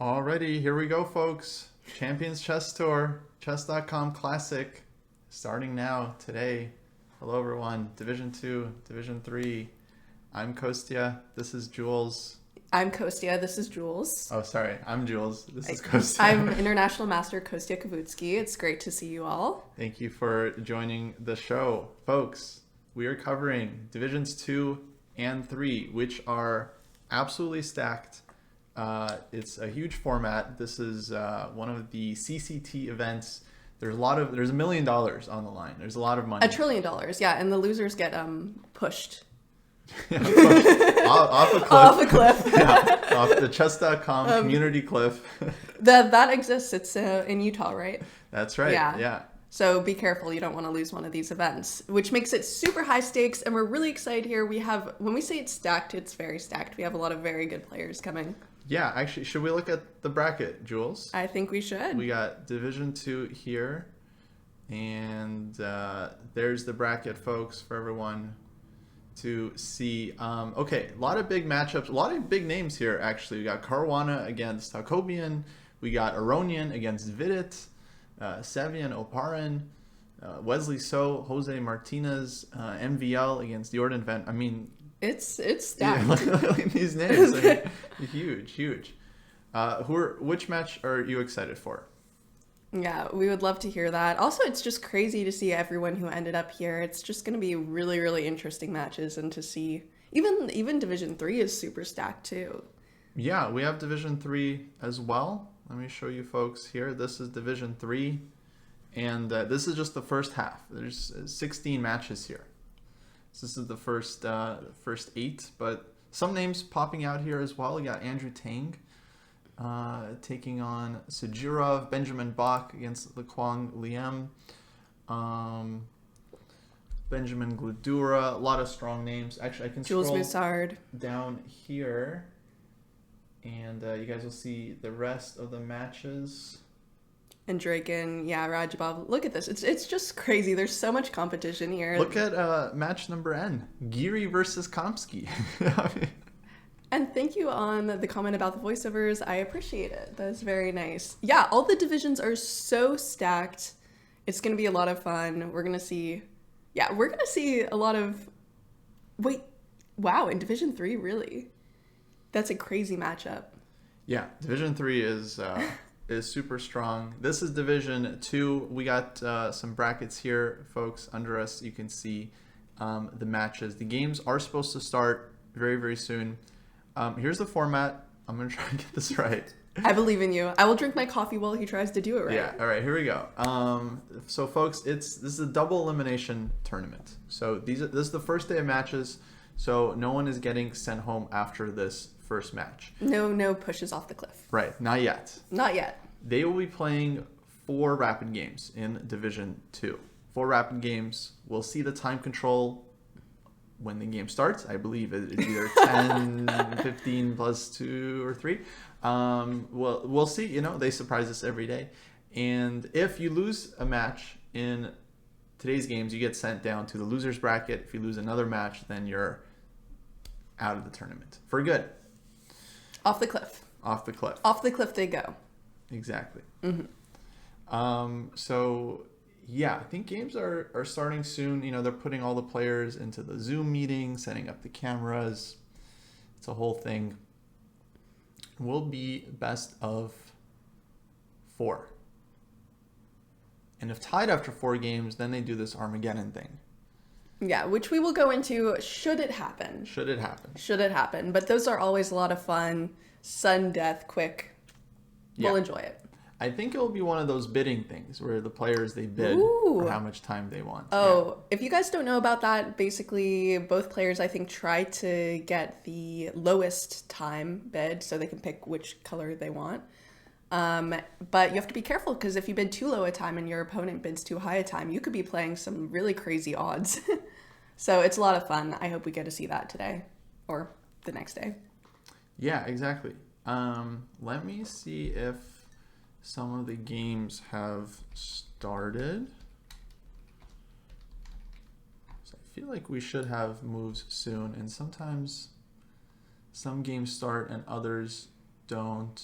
Alrighty, here we go, folks. Champions Chess Tour, chess.com Classic, starting now, today. Hello, everyone. Division 2, Division 3. I'm Kostya. This is Jules. I'm Kostya. This is Jules. Oh, sorry. I'm Jules. This is Kostya. I'm International Master Kostya Kavutskiy. It's great to see you all. Thank you for joining the show. Folks, we are covering Divisions 2 and 3, which are absolutely stacked. It's a huge format. This is one of the CCT events. There's $1 million on the line. There's a lot of money. $1 trillion, yeah, and the losers get pushed. off a cliff. Off a cliff. Yeah, off the chess.com community cliff. That exists. It's in Utah, right? That's right. Yeah. So be careful. You don't want to lose one of these events, which makes it super high stakes. And we're really excited here. When we say it's stacked, it's very stacked. We have a lot of very good players coming. Yeah, actually, should we look at the bracket, Jules? I think we should. We got Division 2 here, and there's the bracket, folks, for everyone to see. Okay, a lot of big matchups, a lot of big names here, actually. We got Caruana against Hakobian. We got Aronian against Vidit, Sevian Oparin, Wesley So, Jose Martinez, MVL against the Jordan Vent. I mean... It's stacked. Yeah, look at these names. I mean, huge. Which match are you excited for? Yeah, we would love to hear that. Also, it's just crazy to see everyone who ended up here. It's just going to be really, really interesting matches, and to see even Division 3 is super stacked too. Yeah, we have Division 3 as well. Let me show you folks here. This is Division 3, and this is just the first half. There's 16 matches here. This is the first 8, but some names popping out here as well. We got Andrew Tang taking on Sejurov, Benjamin Bach against Lequang Liem, Benjamin Gladura, a lot of strong names. Actually, I can Jules scroll Moussard down here, and you guys will see the rest of the matches. And Draken, yeah, Rajabov. Look at this. It's just crazy. There's so much competition here. Look at match number N. Giri versus Kamsky. And thank you on the comment about the voiceovers. I appreciate it. That's very nice. Yeah, all the divisions are so stacked. It's going to be a lot of fun. We're going to see a lot of... Wait, wow, in Division 3, really? That's a crazy matchup. Yeah, Division 3 is super strong. This is Division 2. We got some brackets here, folks, under us. You can see the matches. The games are supposed to start very, very soon. Here's the format. I'm going to try and get this right. I believe in you. I will drink my coffee while he tries to do it right. Yeah, all right, here we go. So, folks, this is a double elimination tournament. So this is the first day of matches, so no one is getting sent home after this first match. No pushes off the cliff. Right, not yet. Not yet. They will be playing 4 rapid games in Division 2. 4 rapid games. We'll see the time control when the game starts. I believe it's either 10, 15 plus 2 or 3. We'll see. You know, they surprise us every day. And if you lose a match in today's games, you get sent down to the loser's bracket. If you lose another match, then you're out of the tournament for good. Off the cliff. Off the cliff. Off the cliff they go. Exactly. Mm-hmm. So, yeah, I think games are starting soon. You know, they're putting all the players into the Zoom meeting, setting up the cameras. It's a whole thing. Will be best of 4. And if tied after 4 games, then they do this Armageddon thing. Yeah, which we will go into should it happen. Should it happen. Should it happen. But those are always a lot of fun. Sudden death, quick. We'll enjoy it. I think it will be one of those bidding things where the players, they bid for how much time they want. Oh, if you guys don't know about that, basically both players, I think, try to get the lowest time bid so they can pick which color they want. But you have to be careful because if you bid too low a time and your opponent bids too high a time, you could be playing some really crazy odds. So it's a lot of fun. I hope we get to see that today or the next day. Yeah, exactly. Let me see if some of the games have started. So I feel like we should have moves soon, and sometimes some games start and others don't.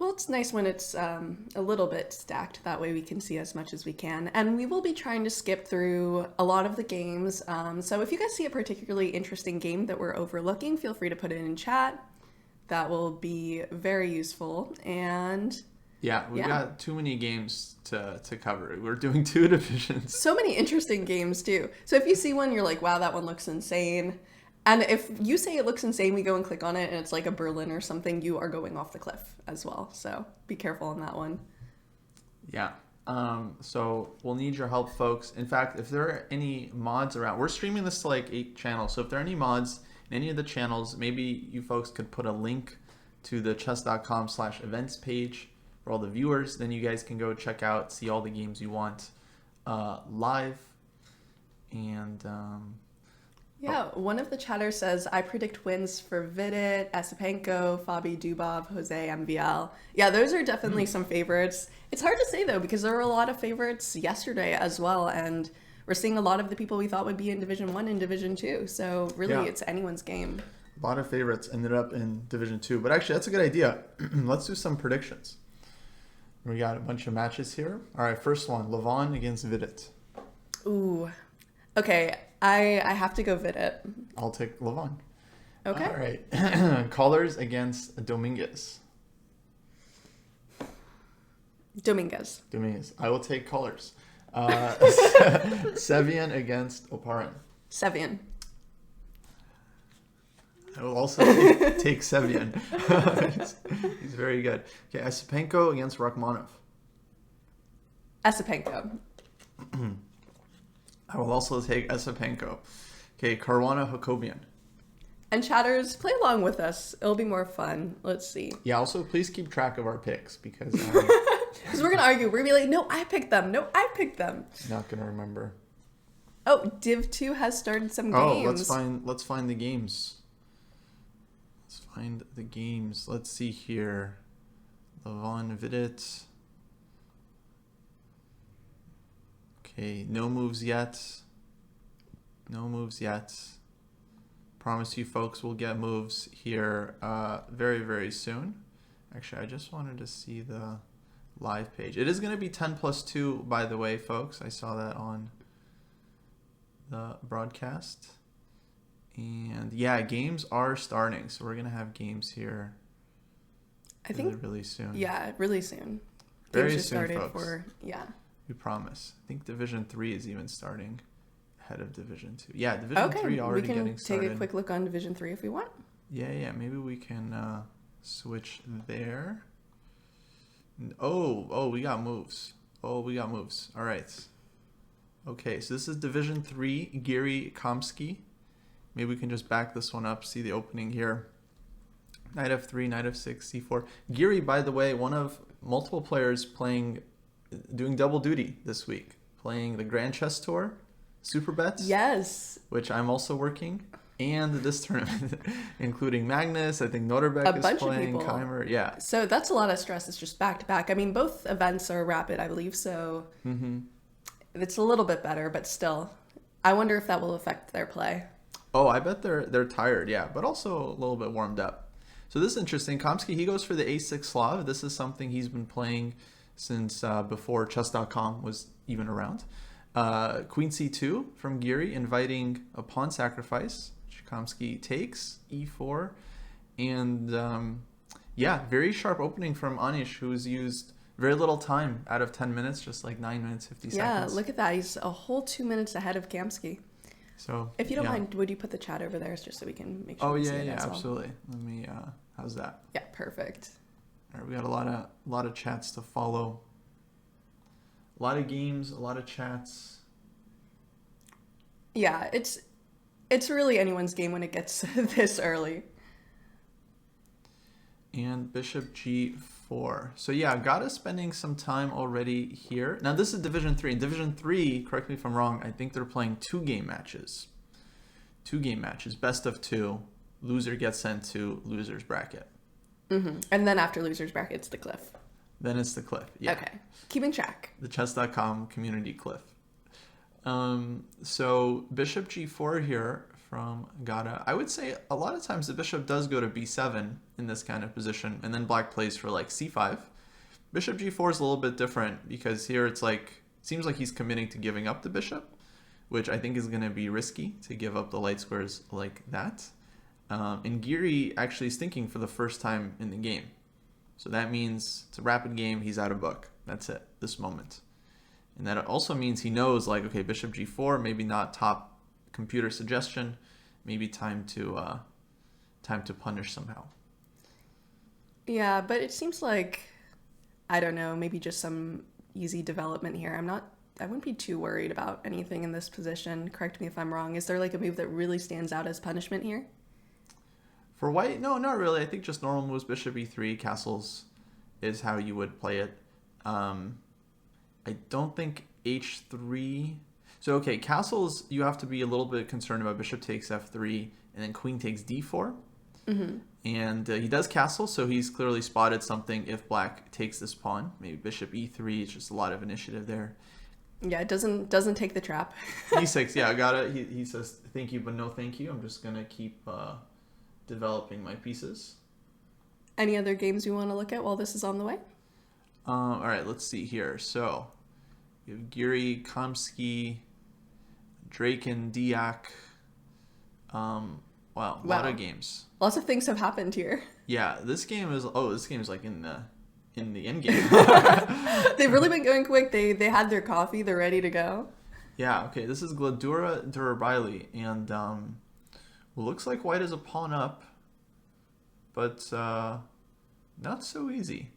Well, it's nice when it's a little bit stacked. That way we can see as much as we can. And we will be trying to skip through a lot of the games. So if you guys see a particularly interesting game that we're overlooking, feel free to put it in chat. That will be very useful. And yeah, we've got too many games to cover. We're doing 2 divisions. So many interesting games too. So if you see one, you're like, wow, that one looks insane. And if you say it looks insane, we go and click on it, and it's like a Berlin or something, you are going off the cliff as well. So be careful on that one. Yeah. So we'll need your help, folks. In fact, if there are any mods around, we're streaming this to like 8 channels. So if there are any mods in any of the channels, maybe you folks could put a link to the chess.com/events page for all the viewers. Then you guys can go check out, see all the games you want live. And one of the chatters says, I predict wins for Vidit, Esipenko, Fabi Dubov, Jose MVL. Yeah, those are definitely some favorites. It's hard to say, though, because there were a lot of favorites yesterday as well, and we're seeing a lot of the people we thought would be in Division 1 and Division 2, so really it's anyone's game. A lot of favorites ended up in Division 2, but actually that's a good idea. Let's do some predictions. We got a bunch of matches here. All right, first one, Levon against Vidit. Ooh. Okay, I have to go Vidit. I'll take Levon. Okay. All right. Colors against Dominguez. Dominguez. I will take Colors. Sevian against Oparin. Sevian. I will also take Sevian. He's very good. Okay, Esipenko against Rachmanov. Esipenko. I will also take Esipenko. Okay, Caruana Hakobian. And chatters, play along with us. It'll be more fun. Let's see. Yeah, also please keep track of our picks because because we're going to argue. We're going to be like, no, I picked them. No, I picked them. Not going to remember. Oh, Div 2 has started some games. Let's find the games. Let's see here. Levon Vidit. Okay, no moves yet. Promise you folks will get moves here very, very soon. Actually, I just wanted to see the live page. It is going to be 10+2, by the way, folks. I saw that on the broadcast. And yeah, games are starting. So we're going to have games here really soon. Yeah, really soon. Very games soon, started folks. We promise. I think Division 3 is even starting ahead of Division 2. Yeah, Division 3 already getting started. We can take a quick look on Division 3 if we want. Yeah. Maybe we can switch there. Oh, we got moves. All right. Okay, so this is Division 3, Giri Kamsky. Maybe we can just back this one up, see the opening here. Knight f3, knight f6, c4. Giri, by the way, one of multiple players doing double duty this week, playing the Grand Chess Tour, Super Bets. Yes. Which I'm also working, and this tournament, including Magnus. I think Noterbeck is playing, Keimer. Yeah. So that's a lot of stress. It's just back to back. I mean, both events are rapid, I believe, so it's a little bit better, but still, I wonder if that will affect their play. Oh, I bet they're tired, yeah, but also a little bit warmed up. So this is interesting. Kamsky, he goes for the a6 Slav. This is something he's been playing since before chess.com was even around. Queen c2 from Giri, inviting a pawn sacrifice, which Kamsky takes, e4. And very sharp opening from Anish, who's used very little time out of 10 minutes, just like 9 minutes, 50 seconds. Yeah, look at that. He's a whole 2 minutes ahead of Kamsky. So, if you don't mind, would you put the chat over there just so we can make sure we see it as well? Absolutely. Let me, how's that? Yeah, perfect. All right, we got a lot of chats to follow. A lot of games, a lot of chats. Yeah, it's really anyone's game when it gets this early. And Bishop G4. So yeah, got us spending some time already here. Now this is Division 3. In Division 3, correct me if I'm wrong, I think they're playing 2-game matches. 2-game matches, best of 2. Loser gets sent to loser's bracket. And then after loser's bracket, it's the cliff. Then it's the cliff, yeah. Okay, keeping track. The chess.com community cliff. So Bishop G4 here from Gata. I would say a lot of times the bishop does go to b7 in this kind of position, and then black plays for like c5. Bishop g4 is a little bit different because here it's like, seems like he's committing to giving up the bishop, which I think is going to be risky to give up the light squares like that. And Giri actually is thinking for the first time in the game. So that means it's a rapid game, he's out of book. That's it, this moment. And that also means he knows, like, okay, bishop g4, maybe not top computer suggestion, maybe time to punish somehow. Yeah, but it seems like, I don't know, maybe just some easy development here. I wouldn't be too worried about anything in this position. Correct me if I'm wrong. Is there like a move that really stands out as punishment here? For white, no, not really. I think just normal moves, bishop e3, castles is how you would play it. I don't think h3. So, okay, castles, you have to be a little bit concerned about bishop takes f3 and then queen takes d4. Mm-hmm. And he does castle, so he's clearly spotted something if black takes this pawn. Maybe bishop e3, it's just a lot of initiative there. Yeah, it doesn't take the trap. e6, yeah, I got it. He says, thank you, but no thank you. I'm just going to keep developing my pieces. Any other games you want to look at while this is on the way? All right, let's see here. So you have Giri, Kavutskiy, Draken, Diak. Wow, a lot of games. Lots of things have happened here. Yeah, this game is like in the end game. They've really been going quick. They had their coffee. They're ready to go. Yeah. Okay. This is Gladura Durabaili, and looks like white is a pawn up, but not so easy.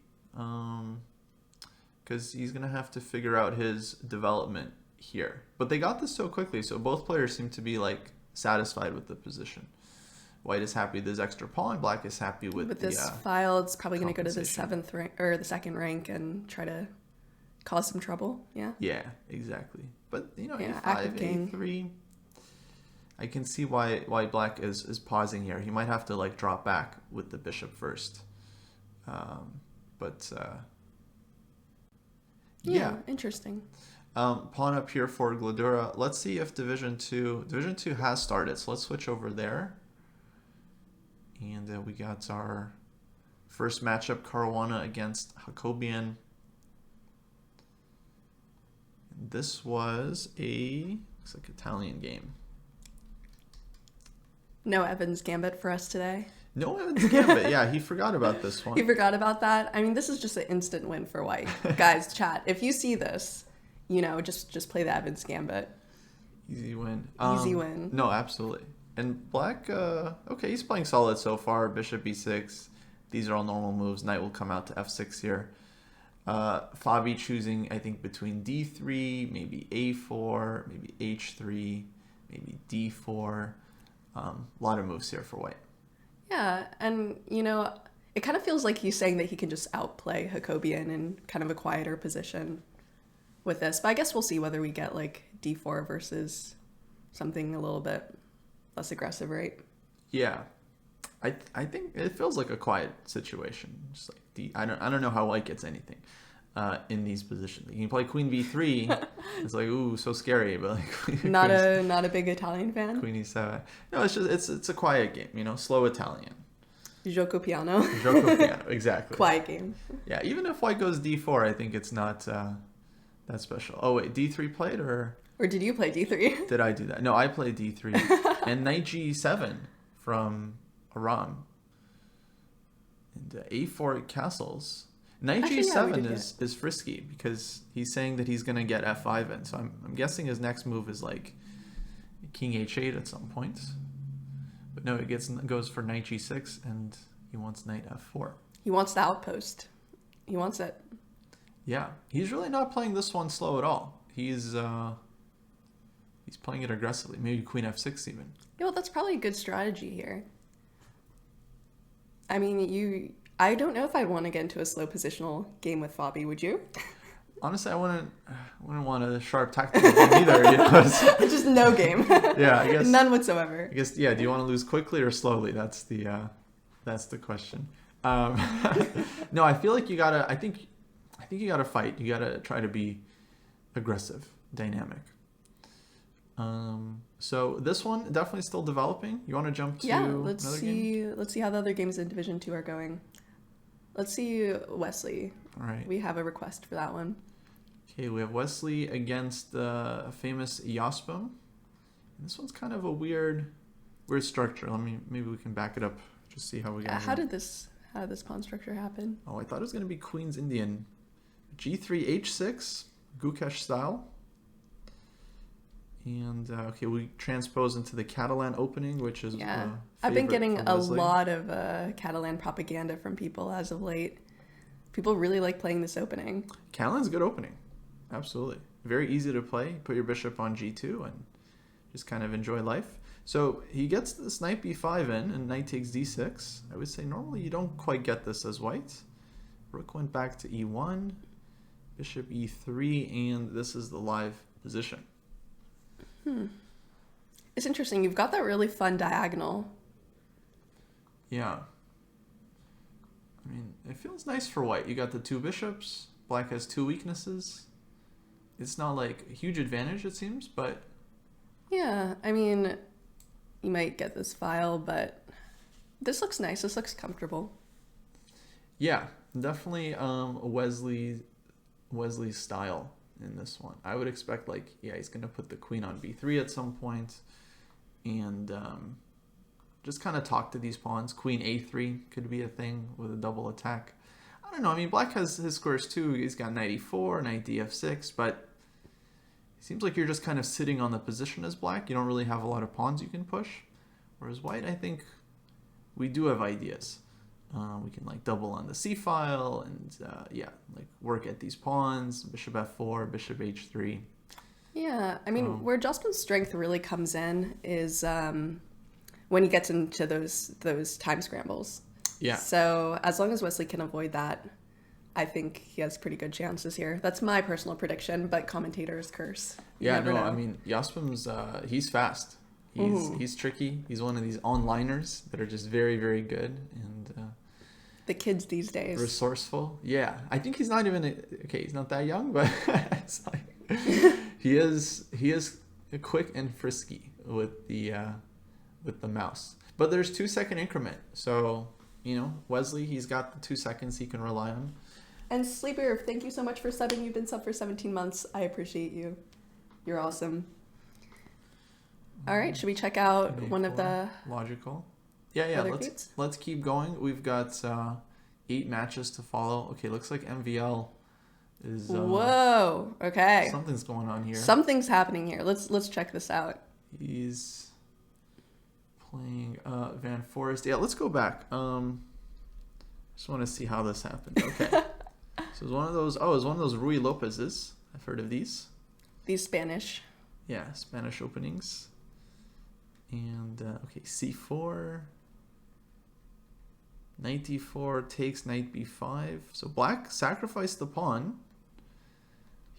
Because he's gonna have to figure out his development here. But they got this so quickly, so both players seem to be like satisfied with the position. White is happy with his extra pawn. Black is happy with this file. It's probably going to go to the 7th rank or the 2nd rank and try to cause some trouble. Yeah. Yeah, exactly. But Yeah, a5, a3. I can see why black is pausing here. He might have to like drop back with the bishop first. Yeah, interesting. Pawn up here for Gladura. Let's see if Division 2 has started. So let's switch over there. And we got our first matchup, Caruana against Jacobian. This was looks like Italian game. No Evans Gambit for us today. No Evans Gambit. Yeah, he forgot about this one. He forgot about that. I mean, this is just an instant win for white. Guys, chat, if you see this, just play the Evans Gambit. Easy win. Easy win. No, absolutely. And black, okay, he's playing solid so far. Bishop e6. These are all normal moves. Knight will come out to f6 here. Fabi choosing, I think, between d3, maybe a4, maybe h3, maybe d4. A lot of moves here for white. Yeah, and, it kind of feels like he's saying that he can just outplay Jacobian in kind of a quieter position with this. But I guess we'll see whether we get, like, d4 versus something a little bit less aggressive, right? Yeah, I think it feels like a quiet situation. Just like I don't know how white gets anything in these positions. You can play queen b3. It's like, ooh, so scary, but like not a big Italian fan. Queen e7. No, it's a quiet game. Slow Italian. Gioco piano. Gioco piano, exactly. Quiet game. Yeah, even if white goes d4, I think it's not that special. Oh wait, d3 played or did you play d3? Did I do that? No, I played d3 and knight g7 from Aram. And a4 castles. Knight g7 is frisky because he's saying that he's going to get f5 in. So I'm guessing his next move is like king h8 at some point. But no, it goes for knight g6 and he wants knight f4. He wants the outpost. He wants it. Yeah, he's really not playing this one slow at all. He's playing it aggressively. Maybe queen f6 even. Yeah, well, that's probably a good strategy here. I mean, I don't know if I'd want to get into a slow positional game with Fabi. Would you? Honestly, I wouldn't want a sharp tactical game either. Just no game. Yeah, I guess none whatsoever. I guess, yeah. Do you want to lose quickly or slowly? That's the question. No, I feel like you gotta. I think you gotta fight. You gotta try to be aggressive, dynamic. So this one definitely still developing. You want to jump to let's another see. game? Let's see how the other games in Division 2 are going. Let's see Wesley. All right. We have a request for that one. Okay, we have Wesley against the famous Yaspam. This one's kind of a weird structure. Maybe we can back it up. Just see how we get. How did this pawn structure happen? Oh, I thought it was going to be Queen's Indian. G3 H6, Gukesh style. And okay, we transpose into the Catalan opening, which is I've been getting a lot of Catalan propaganda from people as of late. People really like playing this opening. Catalan's a good opening, absolutely. Very easy to play. Put your bishop on G2 and just kind of enjoy life. So he gets this knight B5 in, and knight takes D6. I would say normally you don't quite get this as white. Rook went back to E1, bishop E3, and this is the live position. It's interesting. You've got that really fun diagonal. Yeah. I mean, it feels nice for white. You got the two bishops. Black has two weaknesses. It's not like a huge advantage, it seems, but... Yeah, I mean, you might get this file, but this looks nice. This looks comfortable. Yeah, definitely a Wesley's style in this one. I would expect, like, yeah, he's going to put the queen on B3 at some point and just kind of talk to these pawns. Queen A3 could be a thing with a double attack. I don't know. I mean, Black has his squares too. He's got knight E4, knight DF6, but it seems like you're just kind of sitting on the position as Black. You don't really have a lot of pawns you can push. Whereas White, I think we do have ideas. We can like double on the C file and yeah, like work at these pawns, bishop F4, bishop H3. Yeah, I mean, where Justin's strength really comes in is when he gets into those time scrambles. Yeah. So as long as Wesley can avoid that, I think he has pretty good chances here. That's my personal prediction, but commentators curse. Yeah, no, I mean, Yaspam's, he's fast. He's tricky. He's one of these onliners that are just very, very good. And the kids these days. Resourceful. Yeah. I think he's not even, okay, he's not that young, but it's like, he is quick and frisky with the mouse. But there's 2 second increment. So, you know, Wesley, he's got the 2 seconds he can rely on. And Sleeper, thank you so much for subbing. You've been sub for 17 months. I appreciate you. You're awesome. All right, should we check out one of the logical? Yeah. Let's keep going. We've got 8 matches to follow. Okay, looks like MVL is. Whoa. Okay. Something's going on here. Something's happening here. Let's check this out. He's playing Van Forest. Yeah, let's go back. Just want to see how this happened. Okay. So it's one of those. Oh, it's one of those Rui Lopez's. I've heard of these. These Spanish. Yeah, Spanish openings. And okay, C4. Knight D4 takes knight B5. So Black sacrificed the pawn.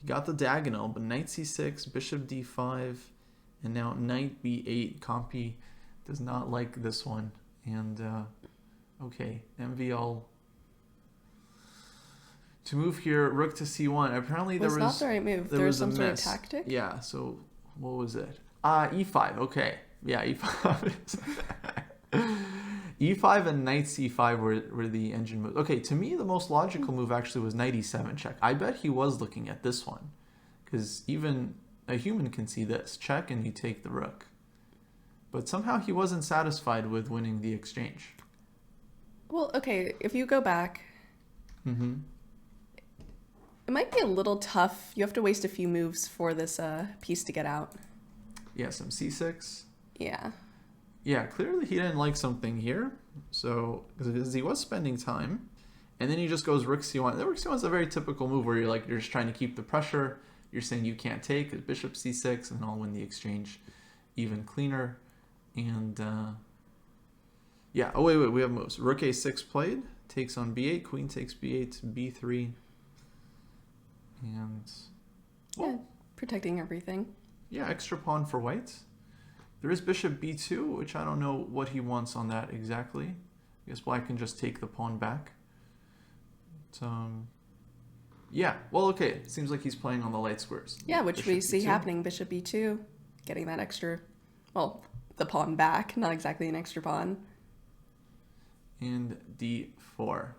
He got the diagonal, but knight C6, bishop D5, and now knight B8. Compy does not like this one. And okay, MVL. To move here, rook to C1. Apparently there was not the right move. There was some sort of tactic. Yeah. So what was it? E5. Okay. Yeah, E5. E5 and knight C5 were the engine moves. Okay, to me the most logical move actually was knight E7 check. I bet he was looking at this one, because even a human can see this check and you take the rook. But somehow he wasn't satisfied with winning the exchange. Well, okay, if you go back. It might be a little tough. You have to waste a few moves for this piece to get out. Yeah, some C6. Yeah. Yeah, clearly he didn't like something here. So, because he was spending time. And then he just goes rook C1. The rook C1 is a very typical move where you're just trying to keep the pressure. You're saying you can't take. Bishop C6, and I'll win the exchange even cleaner. And, yeah. Oh, wait. We have moves. Rook A6 played. Takes on B8. Queen takes B8. B3. And yeah, protecting everything. Yeah, extra pawn for white. There is bishop b2, which I don't know what he wants on that exactly. I guess Black can just take the pawn back. But, yeah, well, okay. It seems like he's playing on the light squares. Yeah, which bishop we see b2. happening. Bishop b2, getting that extra well, the pawn back, not exactly an extra pawn. And d4.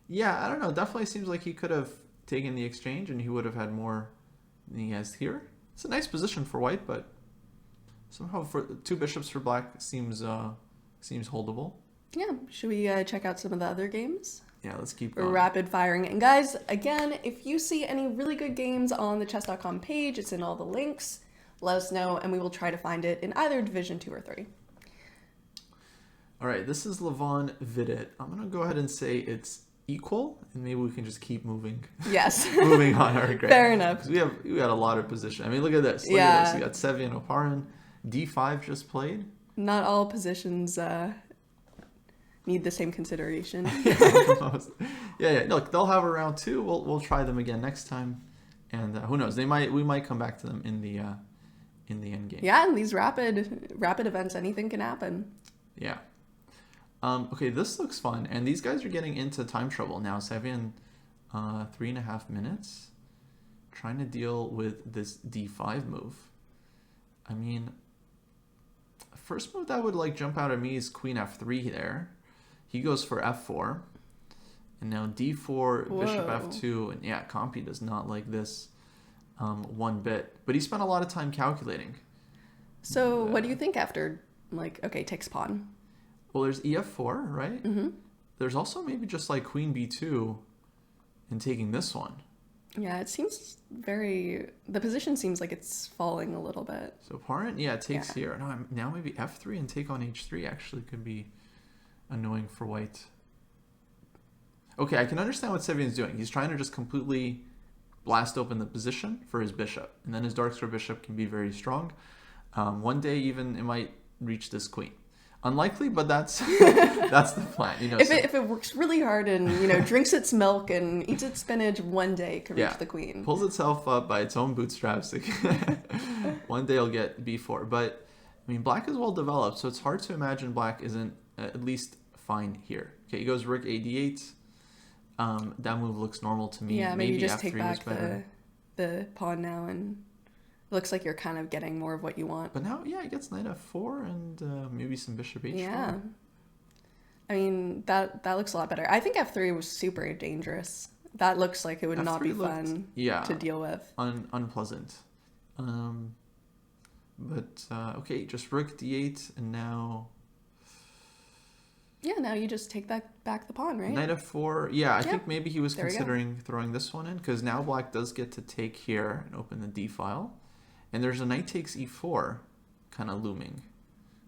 Yeah, I don't know. Definitely seems like he could have taken the exchange and he would have had more than he has here. It's a nice position for white, but somehow for 2 bishops for black seems holdable. Yeah, should we check out some of the other games? Yeah, let's keep going. Rapid firing. And guys, again, if you see any really good games on the chess.com page, it's in all the links. Let us know, and we will try to find it in either Division 2 or 3. All right, this is Levon Vidit. I'm going to go ahead and say it's equal, and maybe we can just keep moving. Yes. Moving on our grade. Fair enough. We got a lot of position. I mean, look at this. Look at this. We got Sevian Oparin. D5 just played. Not all positions need the same consideration. Yeah. Look, they'll have a round 2. We'll try them again next time, and who knows? We might come back to them in the end game. Yeah, in these rapid events, anything can happen. Yeah. Okay, this looks fun, and these guys are getting into time trouble now. Sevian, 3.5 minutes, trying to deal with this d5 move. I mean, first move that would like jump out at me is queen f3 there. He goes for f4, and now d4, Whoa. bishop f2, and yeah, Compi does not like this one bit, but he spent a lot of time calculating. So what do you think after, like, okay, takes pawn? Well, there's ef4, right? Mm-hmm. There's also maybe just like queen b2 and taking this one. Yeah, it seems the position seems like it's falling a little bit. So Parent, takes here. No, now maybe f3 and take on h3 actually could be annoying for white. Okay, I can understand what Sevian's doing. He's trying to just completely blast open the position for his bishop. And then his dark square bishop can be very strong. One day even it might reach this queen. Unlikely, but that's that's the plan. You know, if it works really hard and drinks its milk and eats its spinach, one day it could reach the queen. Pulls itself up by its own bootstraps. One day it'll get b4. But I mean, black is well developed, so it's hard to imagine black isn't at least fine here. Okay, he goes rook a8. That move looks normal to me. Yeah, maybe just f3 take back the pawn now, and it looks like you're kind of getting more of what you want. But now, he gets knight f4 and maybe some bishop h4. Yeah. I mean, that looks a lot better. I think f3 was super dangerous. That looks like it would not be fun to deal with. Unpleasant. But, okay, just rook d8, and now... Yeah, now you just take back the pawn, right? Knight f4. Yeah, I think maybe he was considering throwing this one in, because now black does get to take here and open the d file. And there's a knight takes e4 kind of looming.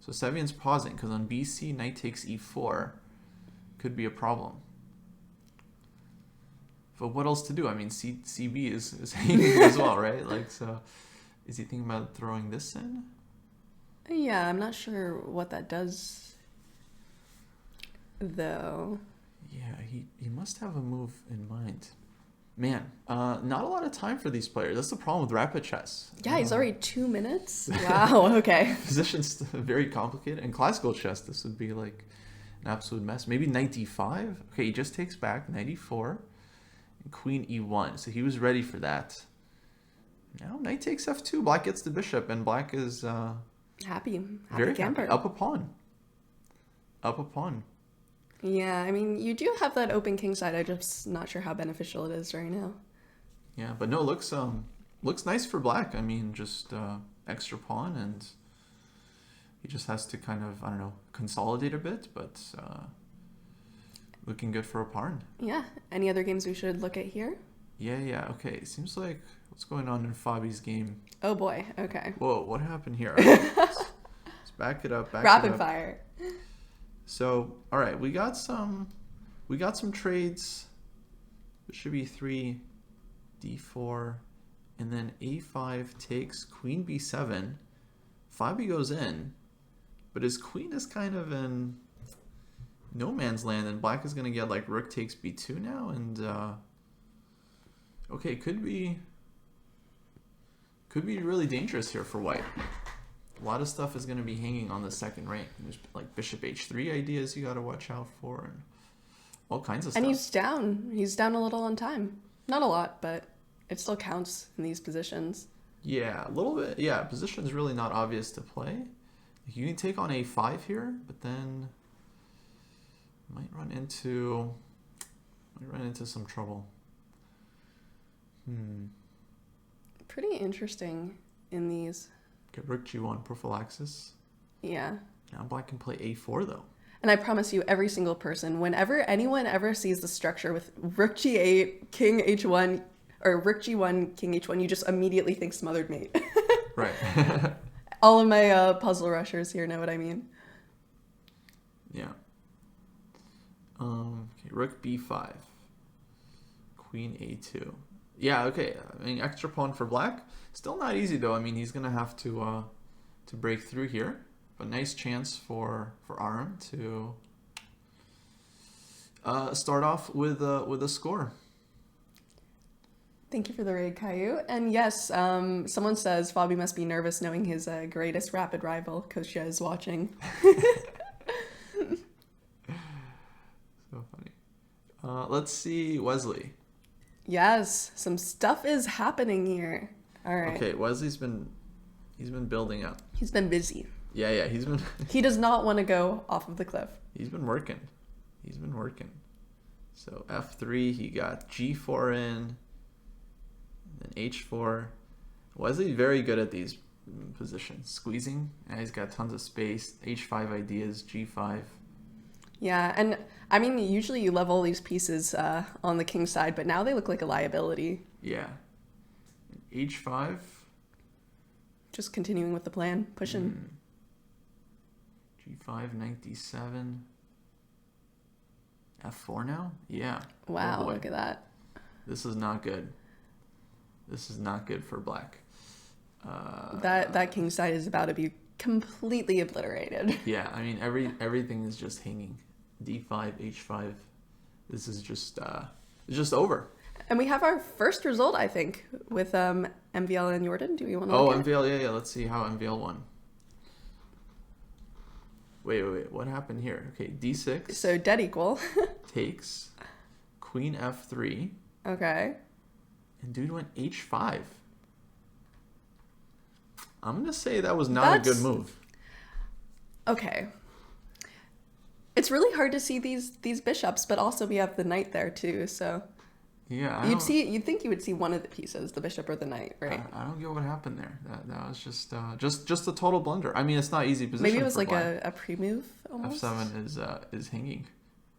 So Sevian's pausing, because on bc, knight takes e4 could be a problem. But what else to do? I mean, cb is hanging as well, right? Like, so is he thinking about throwing this in? Yeah, I'm not sure what that does, though. Yeah, he must have a move in mind. Man, not a lot of time for these players. That's the problem with rapid chess. Yeah, he's already 2 minutes. Wow, okay. Position's very complicated. In classical chess, this would be like an absolute mess. Maybe knight d5. Okay, he just takes back knight e4 and queen e1. So he was ready for that. Now knight takes f2. Black gets the bishop, and black is happy very camper. happy. Up a pawn. Up a pawn. Yeah, I mean, you do have that open king side. I'm just not sure how beneficial it is right now. Yeah, but no, looks nice for black. I mean, just extra pawn, and he just has to kind of, I don't know, consolidate a bit, but looking good for a pawn. Yeah. Any other games we should look at here? Yeah. Okay, it seems like what's going on in Fabi's game. Oh boy. Okay. Whoa, what happened here? Let's back it up. Rapid fire. So, all right, we got some trades. It should be 3, d4, and then a5 takes queen b7. Fabi goes in, but his queen is kind of in no man's land, and black is going to get like rook takes b2 now, and okay, could be really dangerous here for white. A lot of stuff is going to be hanging on the second rank. There's like bishop h3 ideas you got to watch out for, and all kinds of stuff. And he's down. He's down a little on time. Not a lot, but it still counts in these positions. Yeah, a little bit. Yeah, position's really not obvious to play. You can take on a5 here, but then might run into some trouble. Pretty interesting in these. Okay, rook g1 prophylaxis. Yeah. Now black can play a4 though. And I promise you, every single person, whenever anyone ever sees the structure with rook g8, king h1, or rook g1, king h1, you just immediately think smothered mate. Right. All of my puzzle rushers here know what I mean. Yeah. Okay, rook b5, queen a2. Yeah, okay. I mean, extra pawn for black. Still not easy though. I mean, he's gonna have to break through here. But nice chance for Aram to start off with a score. Thank you for the raid, Caillou. And yes, someone says Fabi must be nervous knowing his greatest rapid rival, Kostya, is watching. So funny. Let's see Wesley. Yes, some stuff is happening here. All right. Okay, Wesley's been building up. He's been busy. Yeah, he's been He does not want to go off of the cliff. he's been working. So f3, he got g4 in, then h4. Wesley's very good at these positions, squeezing. And he's got tons of space. h5 ideas, g5. Yeah, and I mean, usually you level these pieces on the king side, but now they look like a liability. Yeah. h5. Just continuing with the plan, pushing. G5, knight d7. f4 now? Yeah. Wow, Oh boy. look at that. This is not good. This is not good for black. That king side is about to be completely obliterated. Yeah, I mean everything is just hanging. d5, h5. This is just it's just over. And we have our first result, I think, with MVL and Jordan. Do we want to? Oh, MVL, yeah. Let's see how MVL won. Wait. What happened here? Okay, d6. So dead equal. Takes. Queen f3. Okay. And dude went h5. I'm gonna say that was not a good move. Okay. It's really hard to see these bishops, but also we have the knight there too. So Yeah, you'd think you would see one of the pieces, the bishop or the knight, right? I don't get what happened there. That was just a total blunder. I mean, it's not easy position. Maybe it was for like black. a pre-move almost. f7 is hanging,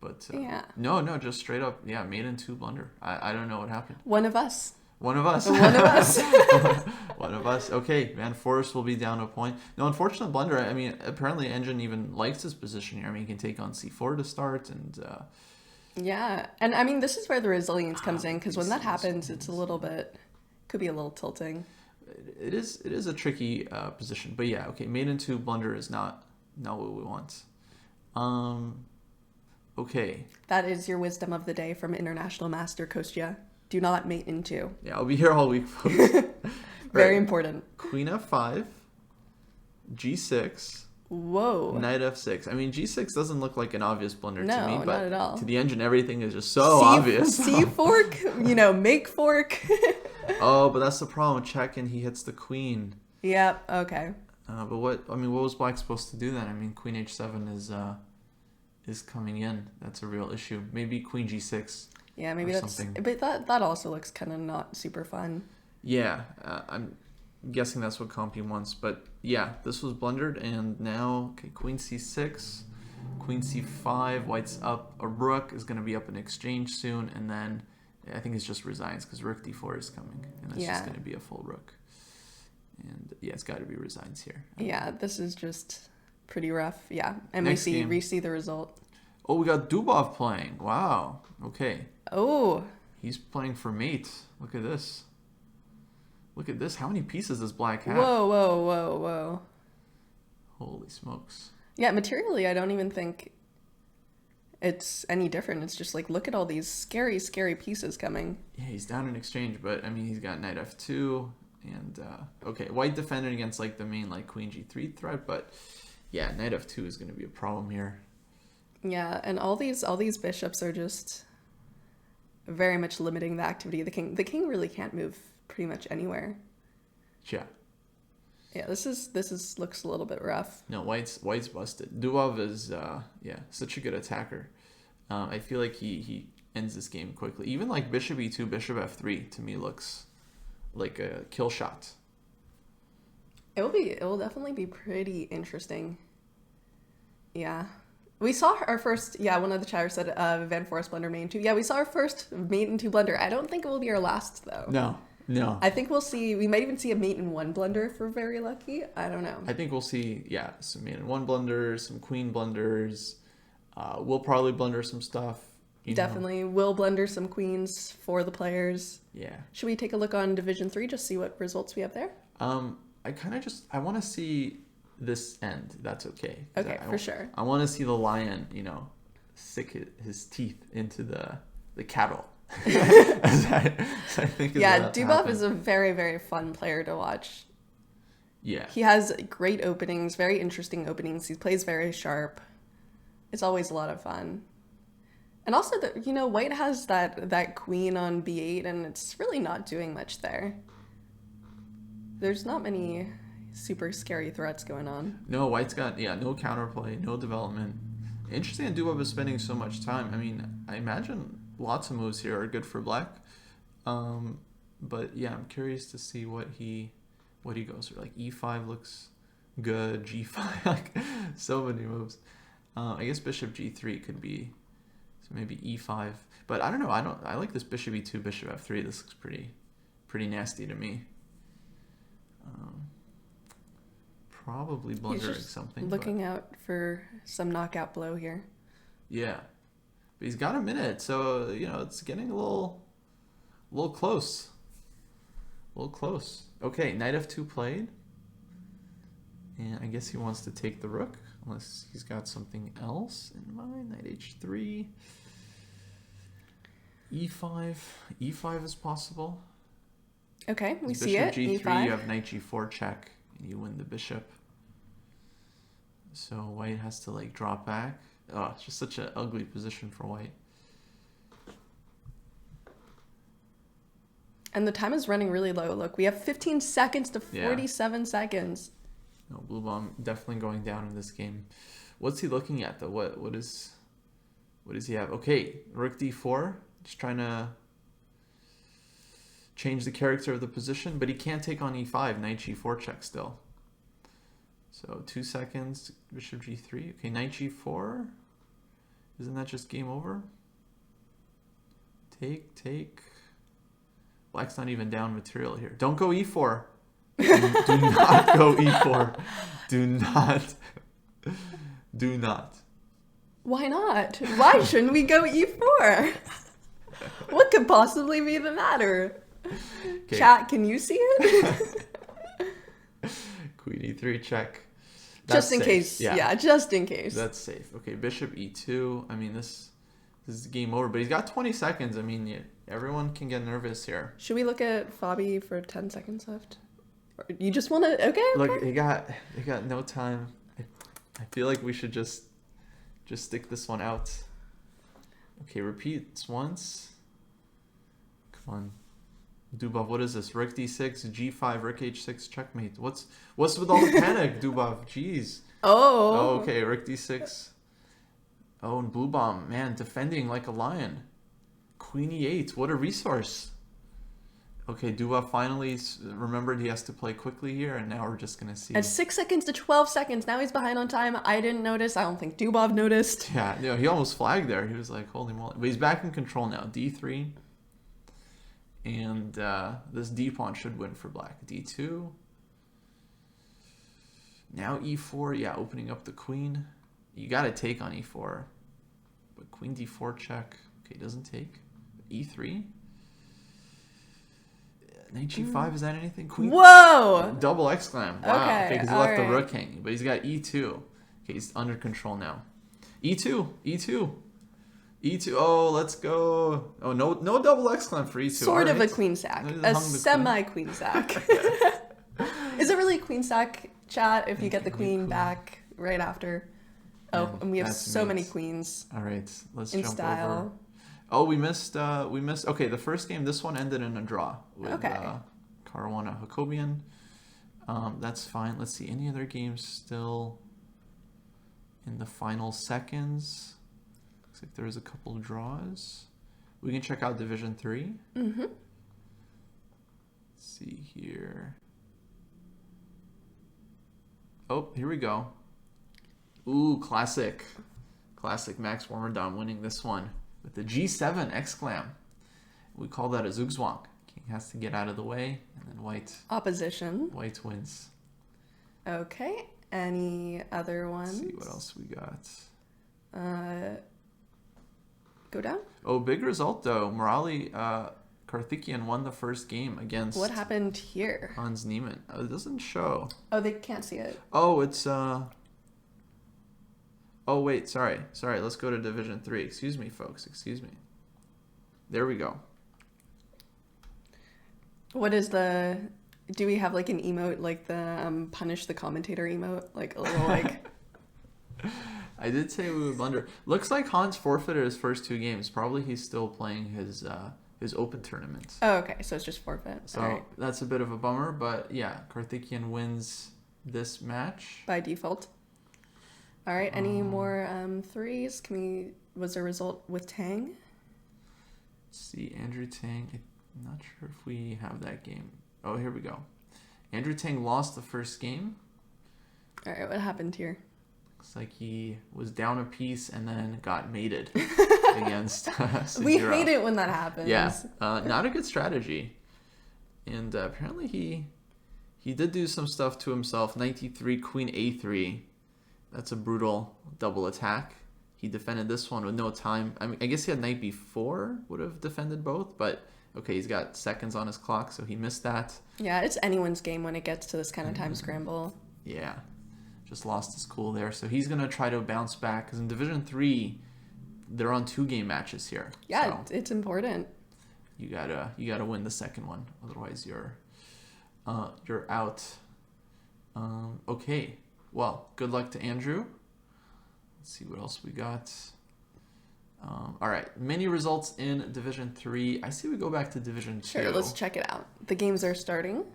but yeah. No, just straight up, yeah, made in 2 blunder. I don't know what happened. One of us. One of us. One of us. One of us. Okay, man, Forrest will be down a point. No, unfortunate blunder. I mean, apparently Engine even likes his position here. I mean, he can take on c4 to start, and yeah, and I mean, this is where the resilience comes in, because when that happens, it's could be a little tilting. it is a tricky position. But yeah, okay, made in 2 blunder is not what we want. Okay. That is your wisdom of the day from International Master Kostya. Do not mate in 2. Yeah, I'll be here all week, folks. Very important. Queen f5, g6, Whoa. knight f6. I mean, g6 doesn't look like an obvious blunder to me, but not at all. to the Engine, everything is just so obvious. C fork, make fork. Oh, but that's the problem. Check, and he hits the queen. Yep. Okay. But what was black supposed to do then? I mean, queen h7 is coming in. That's a real issue. Maybe queen g6. Yeah, maybe that's something. But that also looks kind of not super fun. Yeah, I'm guessing that's what Compy wants. But yeah, this was blundered, and now queen c6, queen c5. White's up. A rook is going to be up in exchange soon, and then I think it's just resigns because rook d4 is coming, and it's just going to be a full rook. And yeah, it's got to be resigns here. Yeah, this is just pretty rough. Yeah, and Next we game. see the result. Oh, we got Dubov playing. Wow. Okay. Oh. He's playing for mate. Look at this. Look at this. How many pieces does black have? Whoa. Holy smokes. Yeah, materially, I don't even think it's any different. It's just like, look at all these scary, scary pieces coming. Yeah, he's down in exchange, but I mean, he's got knight f2, and okay, white defended against like the main like queen g3 threat, but yeah, knight f2 is going to be a problem here. Yeah, and all these bishops are just very much limiting the activity of the king. The king really can't move pretty much anywhere. Yeah. Yeah, this looks a little bit rough. No, white's busted. Dubov is such a good attacker. I feel like he ends this game quickly. Even like bishop e2, bishop f3 to me looks like a kill shot. It will definitely be pretty interesting. Yeah. We saw our first, one of the chatters said Van Forest blunder mate in 2. Yeah, we saw our first mate in 2 blunder. I don't think it will be our last though. No. I think we might even see a mate in 1 blunder if we're very lucky. I don't know. I think we'll see, some mate in 1 blunders, some queen blunders. We'll probably blunder some stuff. Definitely. We'll blunder some queens for the players. Yeah. Should we take a look on Division 3, just see what results we have there? I want to see this end. That's okay. Okay, for sure. I want to see the lion, stick his teeth into the cattle. I think Dubov is a very, very fun player to watch. Yeah. He has great openings, very interesting openings. He plays very sharp. It's always a lot of fun. And also, white has that queen on b8, and it's really not doing much there. There's not many super scary threats going on. No, white's got, no counterplay, no development. Interesting that Dubov is spending so much time. I mean, I imagine lots of moves here are good for black. But yeah, I'm curious to see what he goes for. Like e5 looks good, g5, like so many moves. I guess bishop g3 could be, so maybe e5. But I don't know. I like this bishop e2, bishop f3. This looks pretty nasty to me. Probably blundering something. Looking out for some knockout blow here. Yeah, but he's got a minute, so it's getting a little close. A little close. Okay, knight f2 played, and I guess he wants to take the rook, unless he's got something else in mind. Knight h3, e5. E5 is possible. Okay, we see it. Bishop g3, e5. you have knight g4 check, and you win the bishop. So white has to drop back. Oh, it's just such an ugly position for white. And the time is running really low. Look, we have 15 seconds to 47 seconds. No, blue bomb definitely going down in this game. What's he looking at though? What does he have? Okay, rook d4, just trying to change the character of the position, but he can't take on e5, knight g4 check still. So 2 seconds, bishop g3. Okay, knight g4. Isn't that just game over? Take. Black's not even down material here. Don't go e4. Do not go e4. Do not. Why not? Why shouldn't we go e4? What could possibly be the matter? Okay. Chat, can you see it? Queen e3 check. That's just in safe. Case. Yeah, just in case. That's safe. Okay, bishop e2. I mean, this is game over, but he's got 20 seconds. I mean, everyone can get nervous here. Should we look at Fabi for 10 seconds left? Or you just want to... Okay. Look, he got no time. I feel like we should just stick this one out. Okay, repeats once. Come on. Dubov, what is this? Rook d6, g5, rook h6, checkmate. What's with all the panic, Dubov? Jeez. Oh, okay, rook d6. Oh, and blue bomb, man, defending like a lion. Queen e8, what a resource. Okay, Dubov finally remembered he has to play quickly here, and now we're just going to see. At 6 seconds to 12 seconds, now he's behind on time. I didn't notice. I don't think Dubov noticed. Yeah, he almost flagged there. He was like, holy moly. But he's back in control now. d3. And this d pawn should win for black. d2. Now e4. Yeah, opening up the queen. You got to take on e4. But queen d4 check. Okay, doesn't take. e3. Knight g5. Is that anything? Queen. Whoa! Double exclam. Wow. Okay, Because he left the rook hanging. But he's got e2. Okay, he's under control now. e2. E2. Oh, let's go. Oh, no double exclam for E2. Sort of a queen sack. A semi-queen sack. Is it really a queen sack, chat, if you get the queen back right after? Oh, and we have so many queens. All right, let's in jump style. over. Oh, we missed. Okay, the first game, this one ended in a draw with Caruana Hakobian. That's fine. Let's see. Any other games still in the final seconds? Looks like there's a couple draws. We can check out Division 3. Mm-hmm. Let's see here. Oh, here we go. Ooh, classic. Classic Max Warmerdam winning this one with the G7 exclam. We call that a Zugzwang. King has to get out of the way, and then white Opposition. wins. Okay. Any other ones? Let's see what else we got. Go down. Oh, big result though. Morali Karthikeyan won the first game against What happened here? Hans Niemann. It doesn't show. Oh, they can't see it. Oh, it's Oh wait, sorry. Let's go to Division 3. Excuse me, folks. Excuse me. There we go. What is the... Do we have like an emote, like the punish the commentator emote? Like a little like... I did say we would blunder. Looks like Hans forfeited his first 2 games. Probably he's still playing his open tournament. Oh, okay. So it's just forfeit. So All right. that's a bit of a bummer, but yeah, Karthikeyan wins this match. By default. All right. Any more threes? Was there a result with Tang? Let's see, Andrew Tang. I'm not sure if we have that game. Oh, here we go. Andrew Tang lost the first game. All right. What happened here? Looks like he was down a piece and then got mated against We Sugiro. hate it when that happens. Yeah, not a good strategy. And apparently he did do some stuff to himself. Knight e3, queen a3. That's a brutal double attack. He defended this one with no time. I mean, I guess he had knight b4, would have defended both, but okay, he's got seconds on his clock, so he missed that. Yeah, it's anyone's game when it gets to this kind of time scramble. Yeah, just lost his cool there. So he's going to try to bounce back, because in Division 3, they're on 2-game matches here. Yeah, so it's important. you gotta win the second one, otherwise you're out. Okay, well, good luck to Andrew. Let's see what else we got. All right, many results in Division 3. I see we go back to Division 2. Sure, let's check it out. The games are starting. And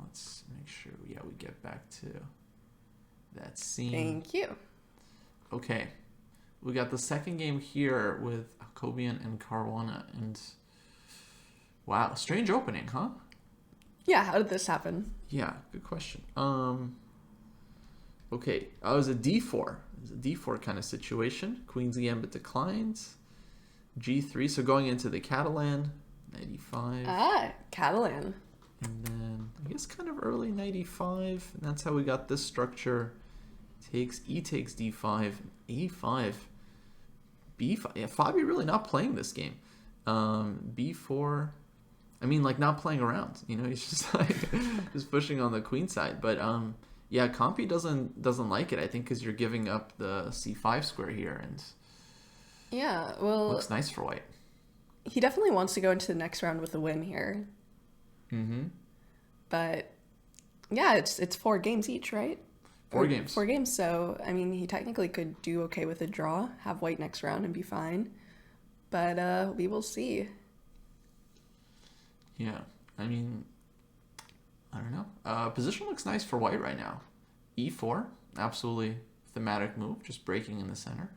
let's make sure, we get back to that scene. Thank you. Okay, we got the second game here with Kobian and Caruana, and wow, strange opening, huh? Yeah, how did this happen? Yeah, good question. Okay, it was a d4. It was a d4 kind of situation. Queen's Gambit declines. G3, so going into the Catalan, knight e5. Ah, Catalan. And then, I guess kind of early knight e5. And that's how we got this structure. Takes d5, a5, b5. Yeah, Fabi really not playing this game. b4. I mean, like, not playing around. You know, he's just like just pushing on the queen side. But yeah, Compi doesn't like it. I think because you're giving up the c5 square here, and Yeah, well, looks nice for white. he definitely wants to go into the next round with a win here. Mm-hmm. But yeah, it's 4 games each, right? 4 games. 4 games. So I mean, he technically could do okay with a draw, have white next round, and be fine. But we will see. Yeah, I mean, I don't know. Position looks nice for white right now. e4, absolutely thematic move, just breaking in the center.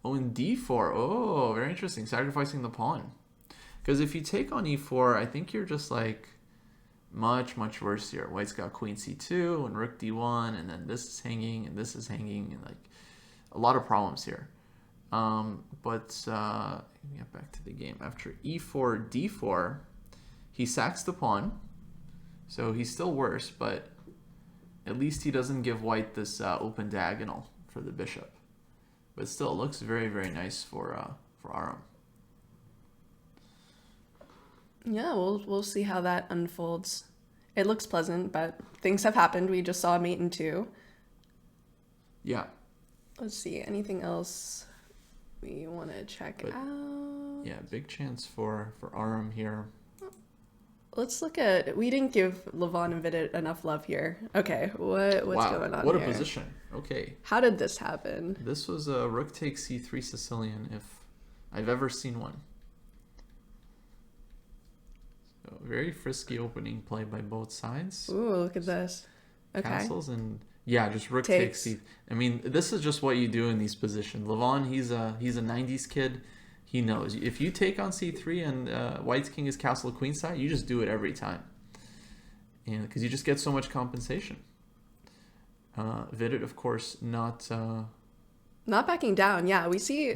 Oh, and d4, oh, very interesting, sacrificing the pawn. Because if you take on e4, I think you're just like much worse here. White's got queen c2 and rook d1, and then this is hanging and this is hanging, and like a lot of problems here. But let me get back to the game. After e4, d4, he sacks the pawn, so he's still worse, but at least he doesn't give white this open diagonal for the bishop. But still, it looks very nice for Aram. Yeah, we'll see how that unfolds. It looks pleasant, but things have happened. We just saw a mate in 2. Yeah. Let's see, anything else we want to check out? Yeah, big chance for Aram here. Let's look at... We didn't give Levon and Vidit enough love here. Okay, what's going on What here? a position. Okay. How did this happen? This was a rook takes c3 Sicilian, if I've ever seen one. very frisky opening play by both sides. Ooh, look at this. Okay. Castles and just rook takes. I mean, this is just what you do in these positions. Levon, he's a 90s kid. He knows if you take on c3 and White's king is castle queenside, you just do it every time, and because you just get so much compensation. Vidit, of course, not backing down. Yeah, we see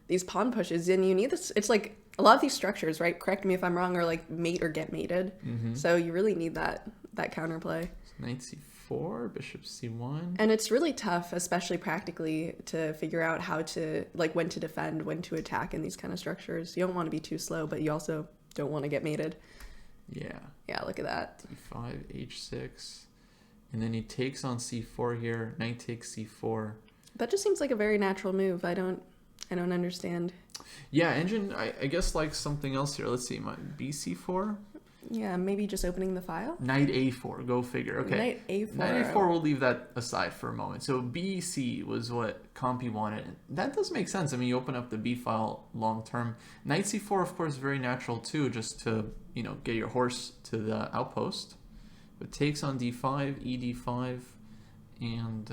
these pawn pushes, and you need this. It's like a lot of these structures, right? Correct me if I'm wrong, are like mate or get mated. So you really need that counterplay. Knight c4, bishop c1. And it's really tough, especially practically, to figure out how to, like, when to defend, when to attack in these kind of structures. You don't want to be too slow, but you also don't want to get mated. Yeah. Yeah, look at that. d5, h6. And then he takes on c4 here. Knight takes c4. That just seems like a very natural move. I don't understand. Yeah, Engine, I guess, like something else here. Let's see, my bc4. Yeah, maybe just opening the file. Knight a4, go figure. Okay. Knight a4. Knight a4, we'll leave that aside for a moment. So bc was what Compy wanted. That does make sense. I mean, you open up the b file long term. Knight c4, of course, very natural too, just to, get your horse to the outpost. But takes on d5, ed5, and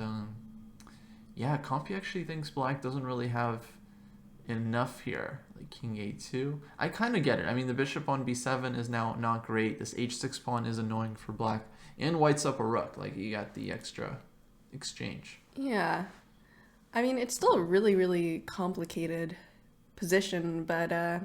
Compy actually thinks black doesn't really have enough here. Like king a2. I kind of get it. I mean, the bishop on b7 is now not great. This h6 pawn is annoying for black. And white's up a rook. Like, you got the extra exchange. Yeah. I mean, it's still a really, really complicated position, but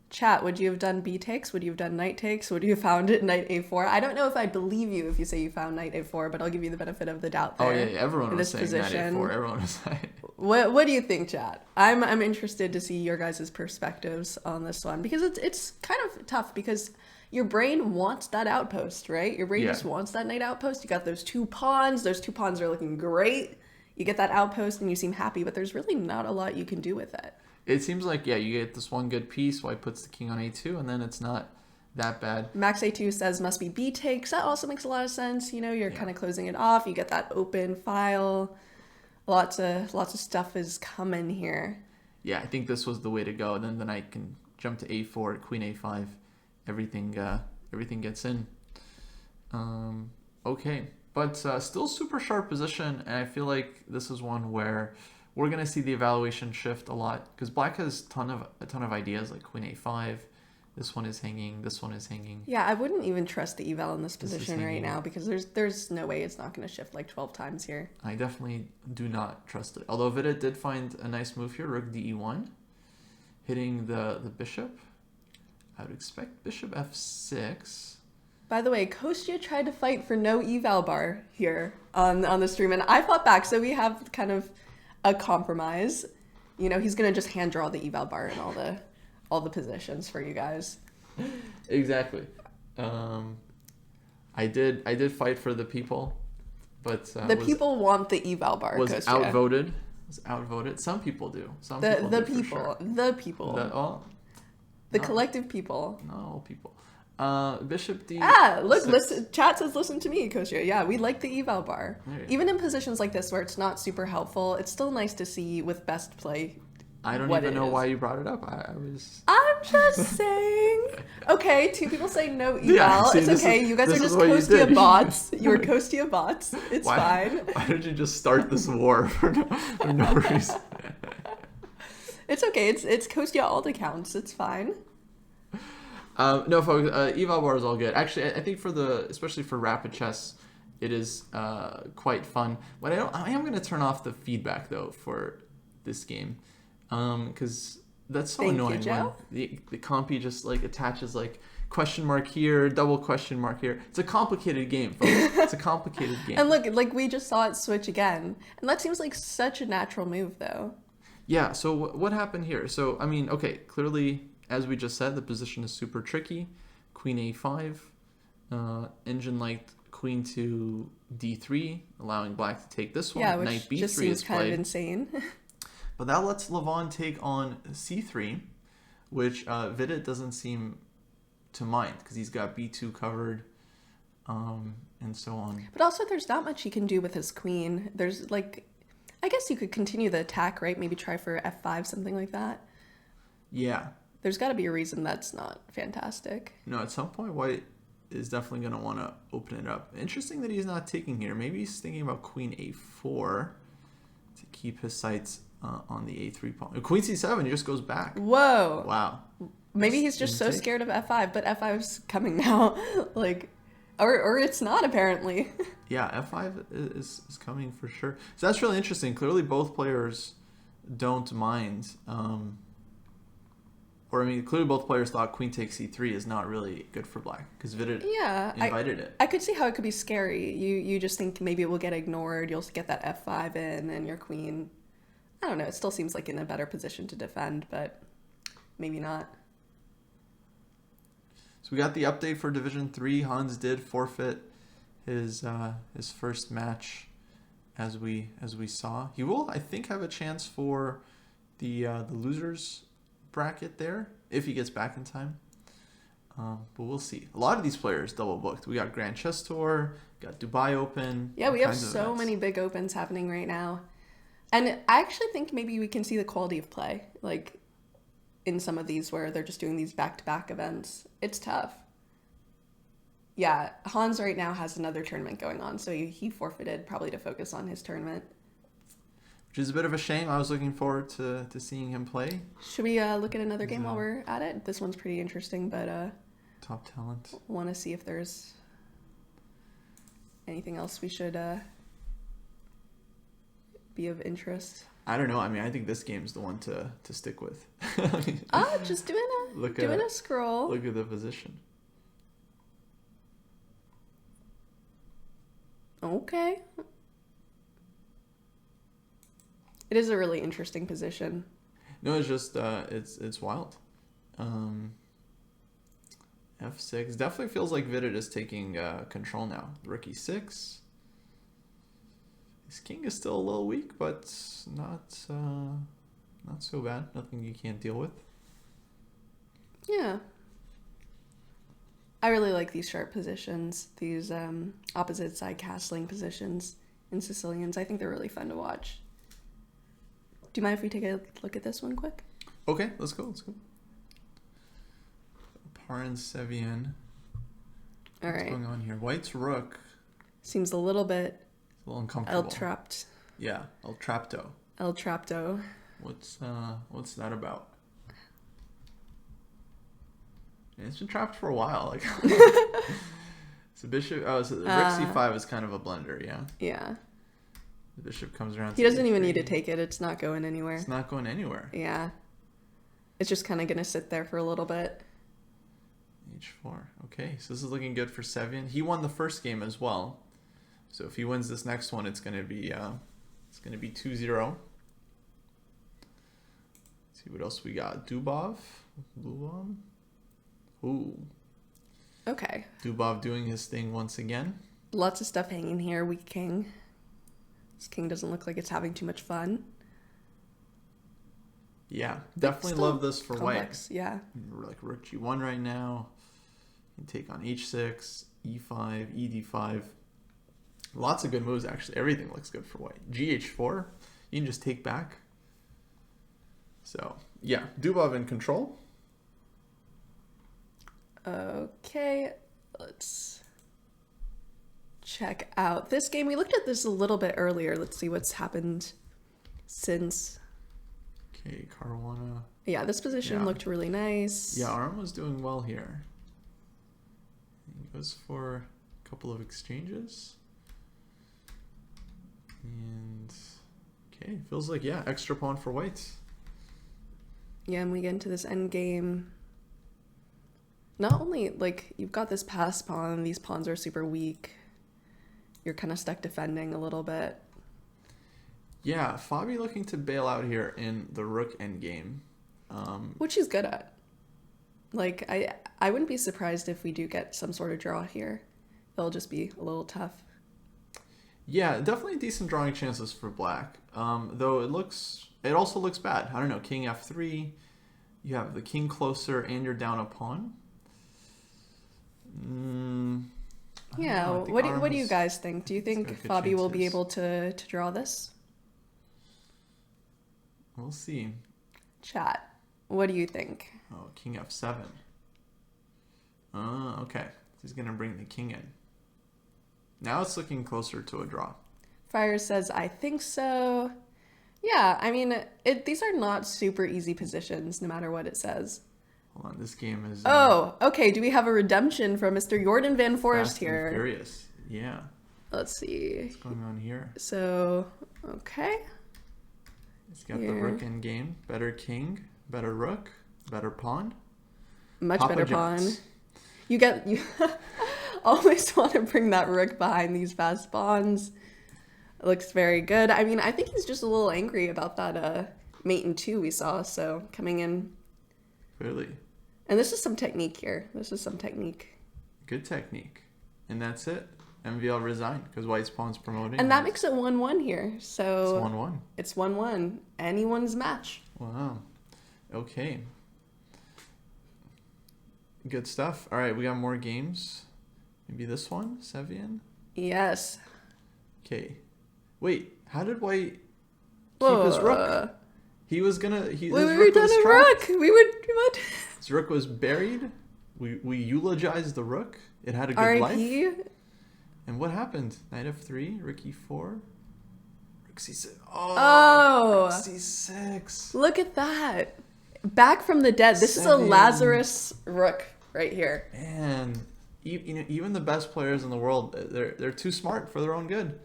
chat, would you have done b takes? Would you have done knight takes? Would you have found it knight a4? I don't know if I'd believe you if you say you found knight a4, but I'll give you the benefit of the doubt there. Oh, yeah, everyone was saying knight a4. Everyone was saying. What do you think, chat? I'm interested to see your guys' perspectives on this one, because it's kind of tough, because your brain wants that outpost, right? Your brain just wants that knight outpost. You got those two pawns. Those two pawns are looking great. You get that outpost and you seem happy, but there's really not a lot you can do with it. It seems like, you get this one good piece. White puts the king on a2, and then it's not that bad. Max A2 says must be b takes. That also makes a lot of sense. You're kind of closing it off. You get that open file. Lots of stuff is coming here. Yeah, I think this was the way to go. And then the knight can jump to a4, queen a5. Everything gets in. Okay, but still super sharp position, and I feel like this is one where we're gonna see the evaluation shift a lot, because black has a ton of ideas, like queen a5. This one is hanging. This one is hanging. Yeah, I wouldn't even trust the eval in this position right now, because there's no way it's not going to shift like 12 times here. I definitely do not trust it. Although Vidit did find a nice move here, rook de1, hitting the bishop. I would expect bishop f6. By the way, Kostya tried to fight for no eval bar here on the stream, and I fought back, so we have kind of a compromise. He's going to just hand draw the eval bar in all the positions for you guys. Exactly. I did fight for the people, but the people want the eval bar. Was Kostya. outvoted. Was outvoted. Some people do. The people. The collective people. No people. Bishop D. Look, listen. Chat says listen to me, Kostya. Yeah, we like the eval bar. Even in positions like this where it's not super helpful, it's still nice to see with best play. I don't even know why you brought it up. I'm just saying. Okay, two people say no eval. Yeah, see, it's okay. You guys are just Kostya bots. You're Kostya bots. It's fine. Why did you just start this war for no reason? It's okay. It's Kostya alt accounts. It's fine. No, folks. Eval bar is all good. Actually, I think especially for rapid chess, it is quite fun. But I am going to turn off the feedback though for this game. Because that's so annoying when the compy just like attaches like question mark here, double question mark here. It's a complicated game, folks. It's a complicated game. And look, like we just saw it switch again, and that seems like such a natural move, though. Yeah. So what happened here? So I mean, okay, clearly, as we just said, the position is super tricky. Queen a5, engine liked queen to d3, allowing black to take this one. Yeah, which Knight b3 just seems is kind played. of insane. But that lets Levon take on c3, which Vidit doesn't seem to mind, because he's got b2 covered, and so on. But also, there's not much he can do with his queen. There's like, I guess you could continue the attack, right? Maybe try for f5, something like that. Yeah, There's got to be a reason that's not fantastic. No, at some point, white is definitely going to want to open it up. Interesting that he's not taking here. Maybe he's thinking about queen a4 to keep his sights on the a3 pawn. Queen c7 just goes back. Whoa. Wow. Maybe he's just so scared of f5, but f5's coming now. Or it's not, apparently. Yeah, f5 is coming for sure. So that's really interesting. Clearly, both players don't mind. Clearly both players thought queen takes c3 is not really good for black because Vidit invited it. I could see how it could be scary. You just think maybe it will get ignored. You'll get that f5 in, and your queen, I don't know, it still seems like in a better position to defend, but maybe not. So we got the update for Division 3. Hans did forfeit his first match, as we saw. He will, I think, have a chance for the losers bracket there if he gets back in time. But we'll see. A lot of these players double booked. We got Grand Chess Tour, got Dubai Open. Yeah, we have so many big opens happening right now. And I actually think maybe we can see the quality of play, like in some of these where they're just doing these back-to-back events. It's tough. Yeah, Hans right now has another tournament going on, so he forfeited probably to focus on his tournament. Which is a bit of a shame. I was looking forward to seeing him play. Should we look at another game while we're at it? This one's pretty interesting, but top talent. Want to see if there's anything else we should be of interest. I don't know. I mean, I think this game's the one to stick with. Just doing a scroll. Look at the position. Okay. It is a really interesting position. No, it's just it's wild. F6 definitely feels like Vidit is taking control now. Rook e6. His king is still a little weak, but not so bad. Nothing you can't deal with. Yeah. I really like these sharp positions, these opposite side castling positions in Sicilians. I think they're really fun to watch. Do you mind if we take a look at this one quick? Okay, let's go. Parin Sevian. All right. What's going on here? White's rook. Seems a little uncomfortable. El trapped. Yeah, El Trapto. El Trapto. What's that about? Yeah, it's been trapped for a while. Like, so bishop. Oh, so the rook c5 is kind of a blunder. Yeah. Yeah. The bishop comes around. He doesn't even need to take it. It's not going anywhere. It's not going anywhere. Yeah. It's just kind of going to sit there for a little bit. H4. Okay, so this is looking good for Sevian. He won the first game as well. So if he wins this next one, it's going to be 2-0. See what else we got. Dubov. Ooh. Okay. Dubov doing his thing once again. Lots of stuff hanging here. Weak king. This king doesn't look like it's having too much fun. Yeah, definitely love this for complex, white. Yeah. Like rook g1 right now. You can take on h6, e5, ed5. Lots of good moves, actually. Everything looks good for white. Gh4, you can just take back. So, yeah, Dubov in control. Okay, let's check out this game. We looked at this a little bit earlier. Let's see what's happened since. Okay, Caruana. Yeah, this position looked really nice. Yeah, Arm was doing well here. He goes for a couple of exchanges. And, okay, feels like, extra pawn for white. Yeah, and we get into this end game. Not only, like, you've got this pass pawn, these pawns are super weak. You're kind of stuck defending a little bit. Yeah, Fabi looking to bail out here in the rook endgame. Which he's good at. Like, I wouldn't be surprised if we do get some sort of draw here. It'll just be a little tough. Yeah, definitely decent drawing chances for black. Though it also looks bad. I don't know, king f3. You have the king closer and you're down a pawn. Yeah, what do you guys think? Do you think Fabi will be able to draw this? We'll see. Chat, what do you think? Oh, king f7. Okay. He's going to bring the king in. Now it's looking closer to a draw. Fire says, I think so. Yeah, I mean, these are not super easy positions, no matter what it says. Hold on, this game is... Oh, okay. Do we have a redemption from Mr. Jordan Van Forest Fast and here? Furious. Yeah. Let's see. What's going on here? So, okay. He's got the rook in game. Better king, better rook, better pawn. Much Papa better John's. pawn. You always want to bring that rook behind these fast pawns. It looks very good. I mean, I think he's just a little angry about that mate in 2 we saw, so coming in. Really? And this is some technique here. This is some technique. Good technique. And that's it. MVL resigned because White's pawn's promoting. And that makes it 1-1 here. So it's 1-1. It's 1-1. Anyone's match. Wow. Okay. Good stuff. All right, we got more games. Maybe this one, Sevian? Yes. Okay. Wait, how did White keep his rook? He was gonna... we were done a rook. We would... What? His rook was buried. We eulogized the rook. It had a good life. And what happened? Knight f3, rook e4, rook c6. Oh! Rook c6. Look at that. Back from the dead. This is a Lazarus rook right here. Man, even the best players in the world, they're too smart for their own good.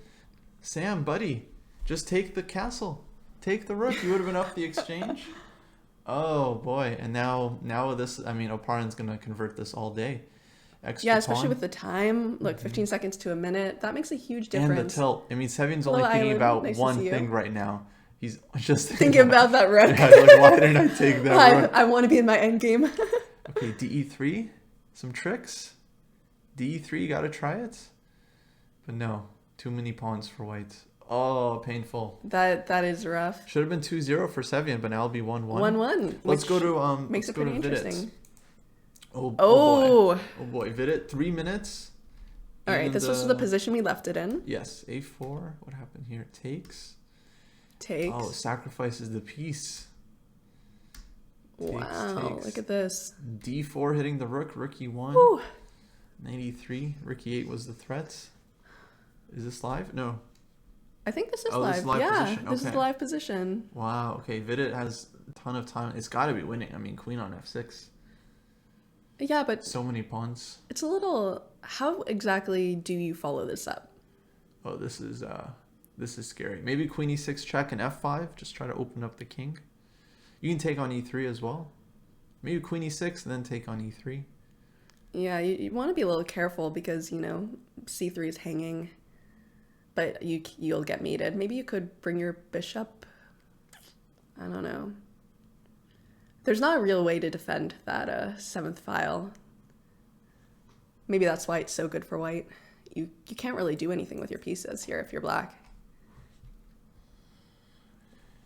Sam, buddy, just take the castle. Take the rook. You would have been up the exchange. Oh, boy. And now with this, I mean, Oparin's going to convert this all day. Extra yeah, especially pawn. With the time. Look, 15 seconds to a minute. That makes a huge difference. And the tilt. I mean, Sevian's only thinking about one thing right now. He's just thinking about that rook. Yeah, like, why didn't I take that rook? I want to be in my end game. Okay, DE3. Some tricks. DE3, gotta try it. But no, too many pawns for White. Oh, painful. That is rough. Should have been 2-0 for Sevian, but now it'll be 1-1. 1-1. Let's go to makes it pretty interesting. Oh boy. Oh boy. Vidit, 3 minutes. All right, this was the position we left it in. Yes, A4. What happened here? Takes. Oh, sacrifices the piece. Wow, look at this. D4 hitting the rook, rook e1. Woo. 93, rook e8 was the threat. Is this live? No. I think this is live. live. This is live position. This is the live position. Wow, okay. Vidit has a ton of time. It's got to be winning. I mean, queen on f6. Yeah, but... So many pawns. It's a little... How exactly do you follow this up? Oh, this is scary. Maybe queen e6 check and f5. Just try to open up the king. You can take on e3 as well. Maybe queen e6 and then take on e3. Yeah, you want to be a little careful because, you know, c3 is hanging. But you'll get mated. Maybe you could bring your bishop. I don't know. There's not a real way to defend that 7th file. Maybe that's why it's so good for White. You can't really do anything with your pieces here if you're black.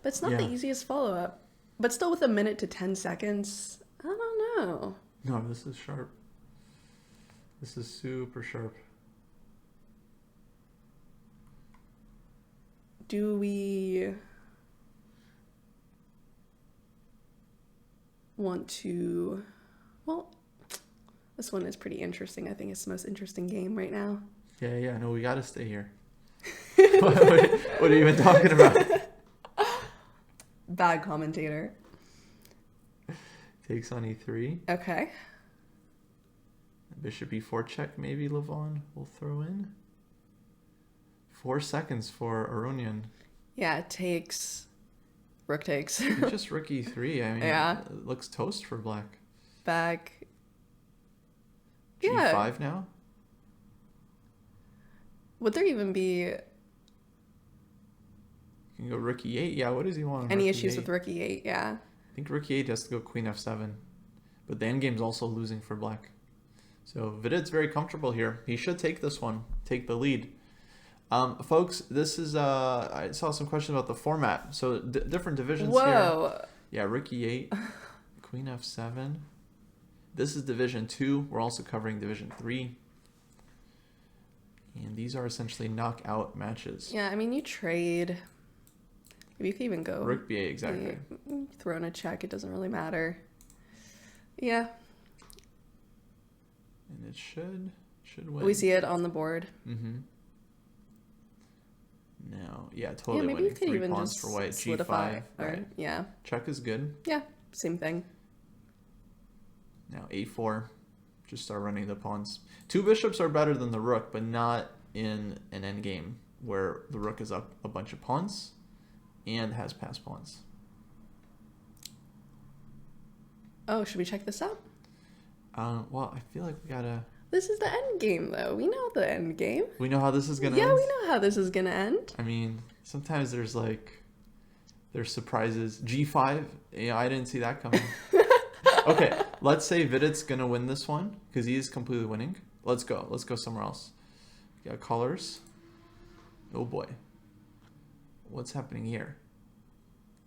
But it's not the easiest follow-up. But still with a minute to 10 seconds, I don't know. No, this is sharp. This is super sharp. Do we want to... Well, this one is pretty interesting. I think it's the most interesting game right now. Yeah, no, we gotta stay here. what are you even talking about? Bad commentator. Takes on e3. Okay. Bishop e4 check, maybe Levon will throw in. 4 seconds for Aronian. Yeah, it takes. Rook takes. It's just rook e3. I mean, it looks toast for black. Back. G5 now? Would there even be... You can go rook e8. Yeah, what does he want? Any issues with rook e8? Yeah. I think rook e8 has to go queen f7. But the endgame's also losing for black. So Vidit's very comfortable here. He should take this one. Take the lead. Folks, this is... I saw some questions about the format. So different divisions here. Yeah, rook e8. Queen f7. This is Division 2. We're also covering Division 3. And these are essentially knockout matches. Yeah, I mean, you trade... Maybe you could even go... Rook b8, exactly. Throw in a check, it doesn't really matter. Yeah. And it should win. We see it on the board. Mm-hmm. No, yeah, totally maybe winning. you could 3 even pawns just for white. solidify. G5, Or, right. yeah. Check is good. Yeah, same thing. Now A4, just start running the pawns. 2 bishops are better than the rook, but not in an endgame where the rook is up a bunch of pawns and has passed pawns. Oh, should we check this out? Well, I feel like we gotta... This is the end game, though. We know the end game. We know how this is gonna end? Yeah, we know how this is gonna end. I mean, sometimes there's surprises. G5, yeah, I didn't see that coming. Okay, let's say Vidit's gonna win this one because he is completely winning. Let's go somewhere else. We got colors. Oh boy, what's happening here?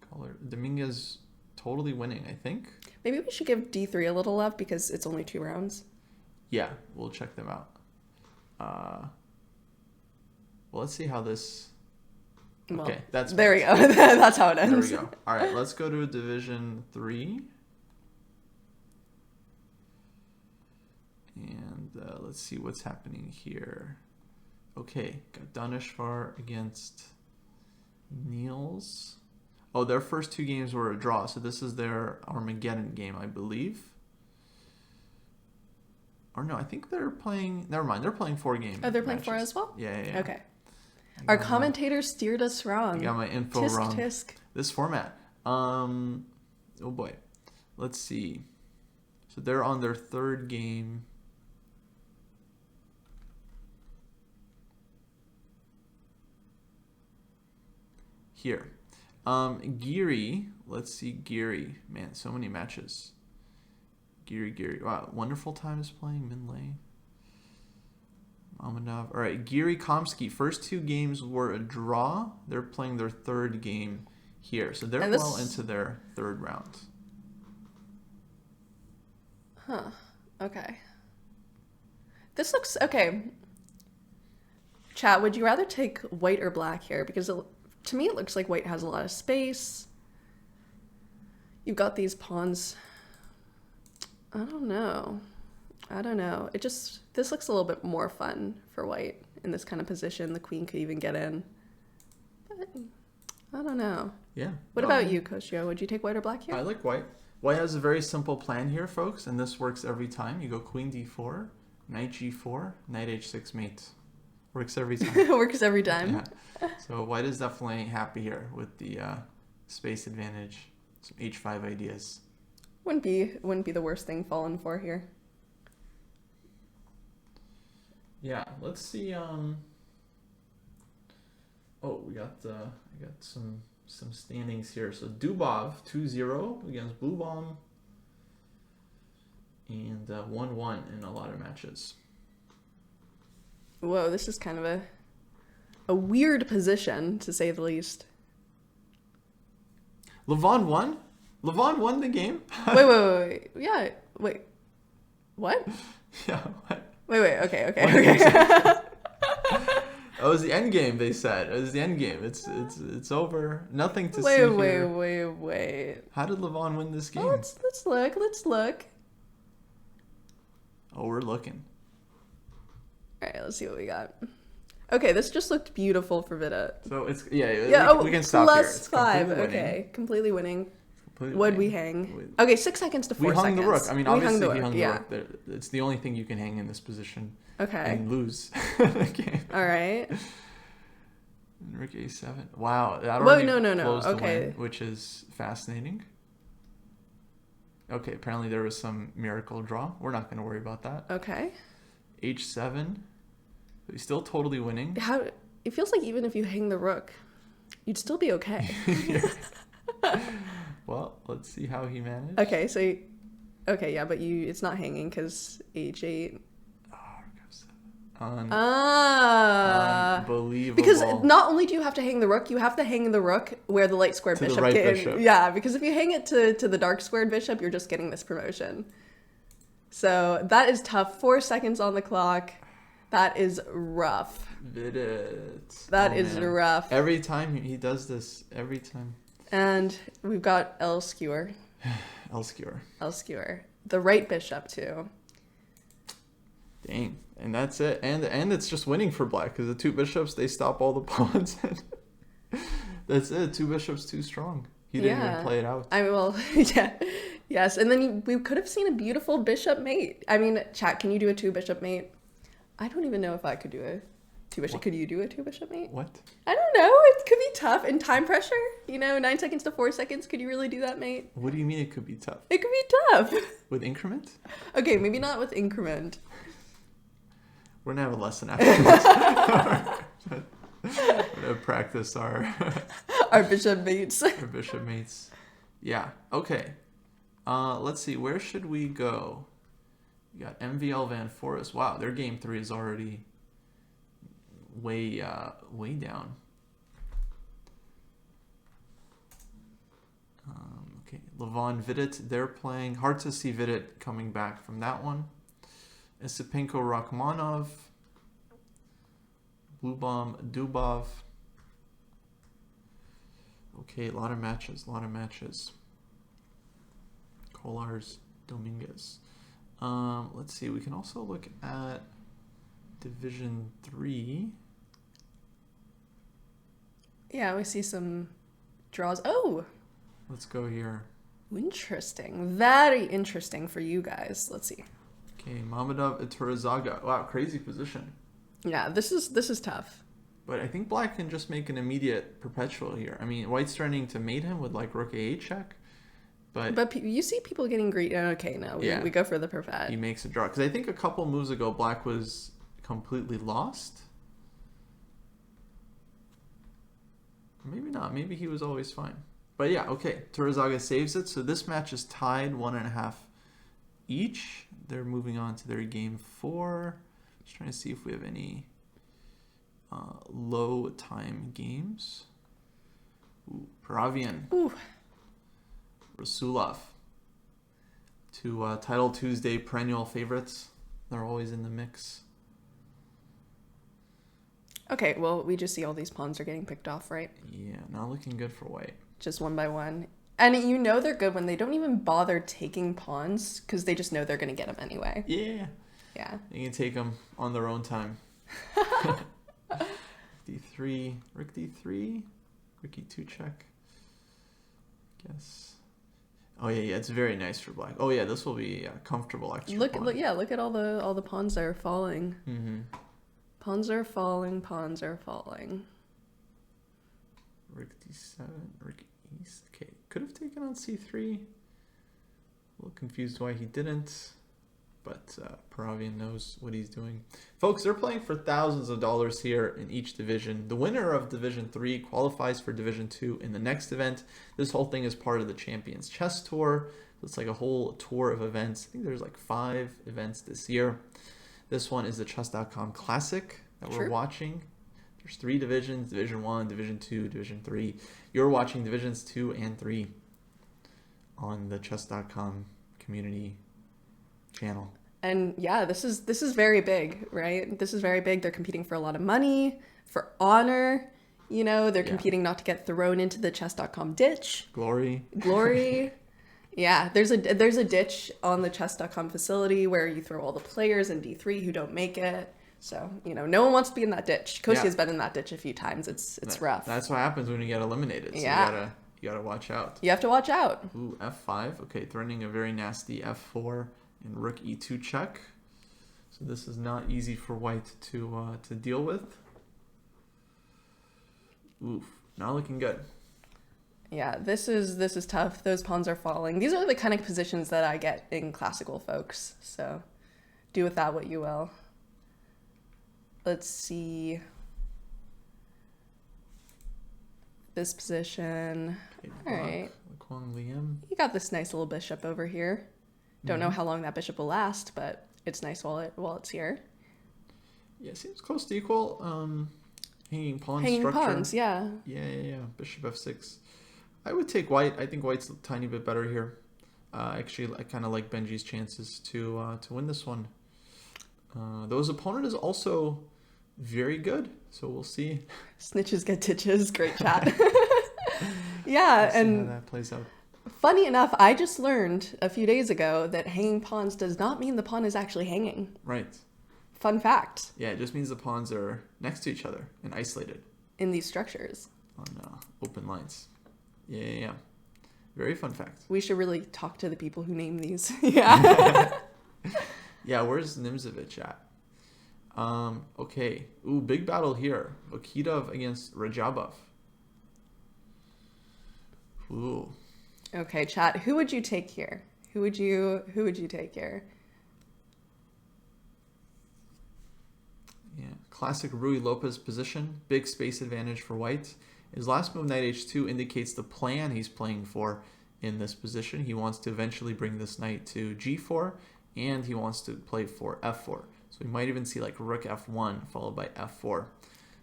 Color. Dominguez totally winning, I think. Maybe we should give D3 a little love because it's only 2 rounds. Yeah, we'll check them out. Well, let's see how this... Well, okay, that's... There we go. That's how it ends. There we go. All right, let's go to Division 3. And let's see what's happening here. Okay, got Danishvar against Niels. Oh, their first 2 games were a draw, so this is their Armageddon game, I believe. Or no, I think they're playing... Never mind, they're playing 4 games. Oh, they're playing 4 as well? Yeah. Okay. Our commentator steered us wrong. I got my info tisk, wrong. Tisk. This format. Oh boy. Let's see. So they're on their 3rd game. Here. Giri. Let's see Giri. Man, so many matches. Giri. Wow, Wonderful Time is playing. Minlay. Mamadov. All right, Giri Komsky. First 2 games were a draw. They're playing their 3rd game here. So they're well into their 3rd round. Huh. Okay. This looks... Okay. Chat, would you rather take white or black here? Because to me, it looks like white has a lot of space. You've got these pawns... I don't know. This looks a little bit more fun for white in this kind of position. The queen could even get in. But I don't know. Yeah. What about you, Kostya? Would you take white or black here? I like white. White has a very simple plan here, folks, and this works every time. You go queen d4, knight g4, knight h6 mate. Works every time. Works every time. Yeah. So white is definitely happy here with the space advantage. Some h5 ideas. Wouldn't be the worst thing fallen for here. Yeah, let's see. Oh, we got I got some standings here. So Dubov 2-0 against Blue Bomb, and 1-1 in a lot of matches. Whoa, this is kind of a weird position to say the least. Levon won. Levon won the game. Wait. Yeah. Wait. What? Yeah. What? Wait. Okay. That was the end game. They said it was the end game. It's over. Nothing to see here. Wait. How did Levon win this game? Oh, let's look. Oh, we're looking. All right, let's see what we got. Okay, this just looked beautiful for Vida. So it's we can stop here. Plus 5. Okay, completely winning. What'd we hang? Okay, 6 seconds to 4 seconds. We hung the rook. I mean, obviously he hung the yeah. rook. It's the only thing you can hang in this position. Okay. And lose the game. All right. Rook a7. Wow. That Whoa, already no. closed the Okay. win, which is fascinating. Okay, apparently there was some miracle draw. We're not going to worry about that. Okay. H7. But he's still totally winning. It feels like even if you hang the rook, you'd still be okay. Well, let's see how he managed. Okay, yeah, but it's not hanging because H8. Unbelievable. Because not only do you have to hang the rook, you have to hang the rook where the light squared bishop. The right bishop. Yeah, because if you hang it to the dark squared bishop, you're just getting this promotion. So that is tough. 4 seconds on the clock. That is rough. That is rough. Every time he does this, every time. And we've got L skewer. L skewer. the right bishop too. Dang. And that's it. And it's just winning for black because the 2 bishops, they stop all the pawns. That's it. 2 bishops too strong. He didn't even play it out. I mean, well, yeah. Yes. And then we could have seen a beautiful bishop mate. I mean, chat, can you do a 2 bishop mate? I don't even know if I could do a 2 bishop. Could you do a 2 bishop mate? What? I don't know. It could be tough. And time pressure, 9 seconds to 4 seconds. Could you really do that, mate? What do you mean it could be tough? It could be tough. With increment? Okay, maybe not with increment. We're going to have a lesson after this. We're going to practice our bishop mates. Our bishop mates. Yeah. Okay. Let's see. Where should we go? You got MVL Van Forest. Wow, their game 3 is already way down. Okay, Levon Vidit, they're playing. Hard to see Vidit coming back from that one. Isipenko Rachmanov. Lubom Dubov. Okay, a lot of matches. Kolars Dominguez. Let's see. We can also look at Division 3. Yeah, we see some draws. Oh! Let's go here. Interesting. Very interesting for you guys. Let's see. Okay, Mamedov Iturazaga. Wow, crazy position. Yeah, this is tough. But I think black can just make an immediate perpetual here. I mean, white's trying to mate him with like rook a8 check. But you see people getting greedy. Okay, no, we go for the perfect. He makes a draw. Because I think a couple moves ago, black was completely lost. Maybe not. Maybe he was always fine. But yeah, okay. Turazaga saves it. So this match is tied 1.5 each. They're moving on to their game 4. Just trying to see if we have any low time games. Ooh, Paravian. Ooh. Rasulov. 2 Title Tuesday perennial favorites. They're always in the mix. Okay, well, we just see all these pawns are getting picked off, right? Yeah, not looking good for white. Just one by one. And they're good when they don't even bother taking pawns because they just know they're going to get them anyway. Yeah. Yeah. You can take them on their own time. D3, Rook D3, Rook E2 check. Guess. Oh yeah, it's very nice for black. Oh yeah, this will be comfortable extra. Look at all the pawns that are falling. Mm-hmm. Pawns are falling. Rook D7, Rook East. Okay, could have taken on C3. A little confused why he didn't. But Paravian knows what he's doing. Folks, they're playing for thousands of dollars here in each division. The winner of Division 3 qualifies for Division 2 in the next event. This whole thing is part of the Champions Chess Tour. So it's like a whole tour of events. I think there's like 5 events this year. This one is the Chess.com Classic that we're watching. There's 3 divisions, Division 1, Division 2, Division 3. You're watching Divisions 2 and 3 on the Chess.com community channel. And yeah, this is very big, right? This is very big. They're competing for a lot of money, for honor. They're competing not to get thrown into the chess.com ditch. Glory. Yeah, there's a ditch on the chess.com facility where you throw all the players in D3 who don't make it. So, no one wants to be in that ditch. Kostya's been in that ditch a few times. It's rough. That's what happens when you get eliminated. So yeah. You gotta watch out. You have to watch out. Ooh, F5. Okay, threatening a very nasty F4 and Rook E2 check. So this is not easy for white to deal with. Oof, not looking good. Yeah, this is tough. Those pawns are falling. These are the kind of positions that I get in classical, folks. So do with that what you will. Let's see. This position. Okay, all right. Kwang Liam. You got this nice little bishop over here. Don't know how long that bishop will last, but it's nice while it's here. Yeah, seems close to equal. Hanging pawn Hanging structure. pawns, yeah. Yeah. Bishop F6. I would take white. I think white's a tiny bit better here. Actually, I kind of like Benji's chances to win this one. Though his opponent is also very good, so we'll see. Snitches get ditches. Great chat. Yeah, we'll see and how that plays out. Funny enough, I just learned a few days ago that hanging pawns does not mean the pawn is actually hanging. Right. Fun fact. Yeah, it just means the pawns are next to each other and isolated. In these structures. On open lines. Yeah. Very fun fact. We should really talk to the people who name these. Yeah. Yeah, where's Nimzovich at? Okay. Ooh, big battle here. Okidov against Rajabov. Ooh. Okay, chat. Who would you take here? Who would you take here? Yeah, classic Rui Lopez position. Big space advantage for white. His last move, knight h2, indicates the plan he's playing for in this position. He wants to eventually bring this knight to g4, and he wants to play for f4. So we might even see like rook f1 followed by f4,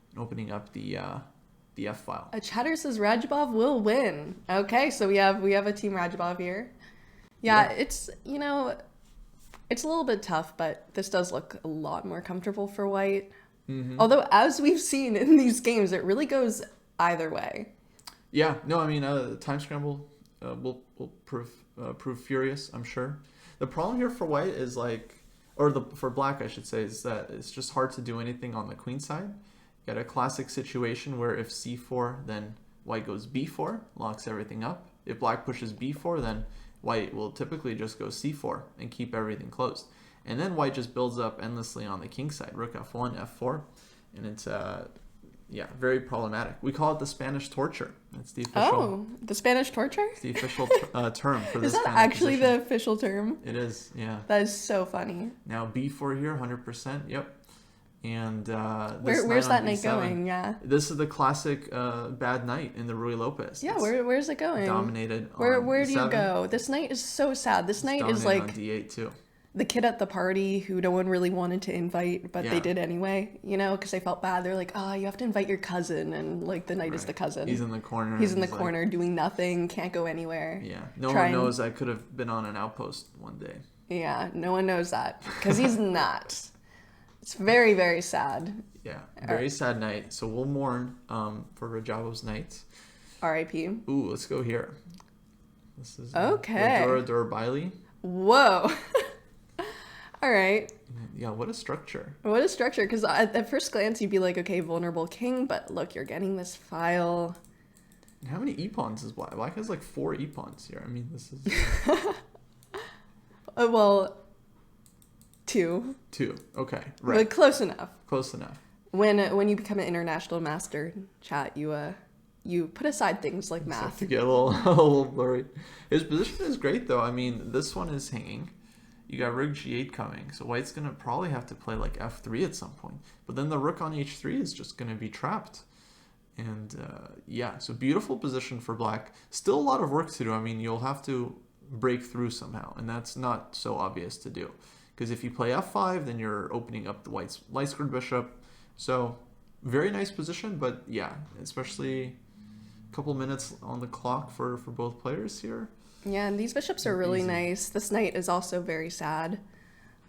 and opening up the f file. A chatter says Rajabov will win. Okay, so we have a team Rajabov here. Yeah, it's it's a little bit tough, but this does look a lot more comfortable for white. Mm-hmm. Although, as we've seen in these games, it really goes either way. Yeah, no, I mean, time scramble will prove furious, I'm sure. The problem here for white is for black, I should say, is that it's just hard to do anything on the queen side. You got a classic situation where if c4, then white goes b4, locks everything up. If black pushes b4, then white will typically just go c4 and keep everything closed. And then white just builds up endlessly on the king side, rook f1, f4, and it's very problematic. We call it the Spanish torture. That's the official. Oh, the Spanish torture? It's the official term for this. Is that kind of actually position. the official term? It is, yeah. That is so funny. Now b4 here, 100%. Yep. And where's that knight b7, going? Yeah. This is the classic bad knight in the Rui Lopez. Yeah. It's where's it going? dominated. Where on do you d7. go? This knight is so sad. This knight is Dominated like on d8 too. the kid at the party who no one really wanted to invite, but they Yeah. did anyway. Because they felt bad. They're like, oh, you have to invite your cousin, and like the knight is the cousin. He's in the corner. He's in the like, corner doing nothing, can't go anywhere. Yeah. No one knows I could have been on an outpost one day. Yeah, no one knows that because he's not. It's very, very sad. Yeah, very sad night. So we'll mourn for Rajabov's knight. R.I.P. Ooh, let's go here. This is Okay. Dora Durabaili. Whoa. All right. Yeah, what a structure. What a structure. Because at first glance, you'd be like, okay, vulnerable king. But look, you're getting this file. How many e-pawns is Black? Black has like 4 e-pawns here. I mean, this is... Well, 2. 2. Okay, right. But close enough. Close enough. When you become an international master, chat, you put aside things like math. To get a little blurry. His position is great though. I mean, this one is hanging. You got rook g8 coming, so white's gonna probably have to play like f3 at some point. But then the rook on h3 is just gonna be trapped. And so beautiful position for black. Still a lot of work to do. I mean, you'll have to break through somehow, and that's not so obvious to do. Because if you play f5, then you're opening up the white's light squared bishop. So very nice position, but yeah, especially a couple minutes on the clock for both players here. Yeah, and these bishops are really nice. This knight is also very sad.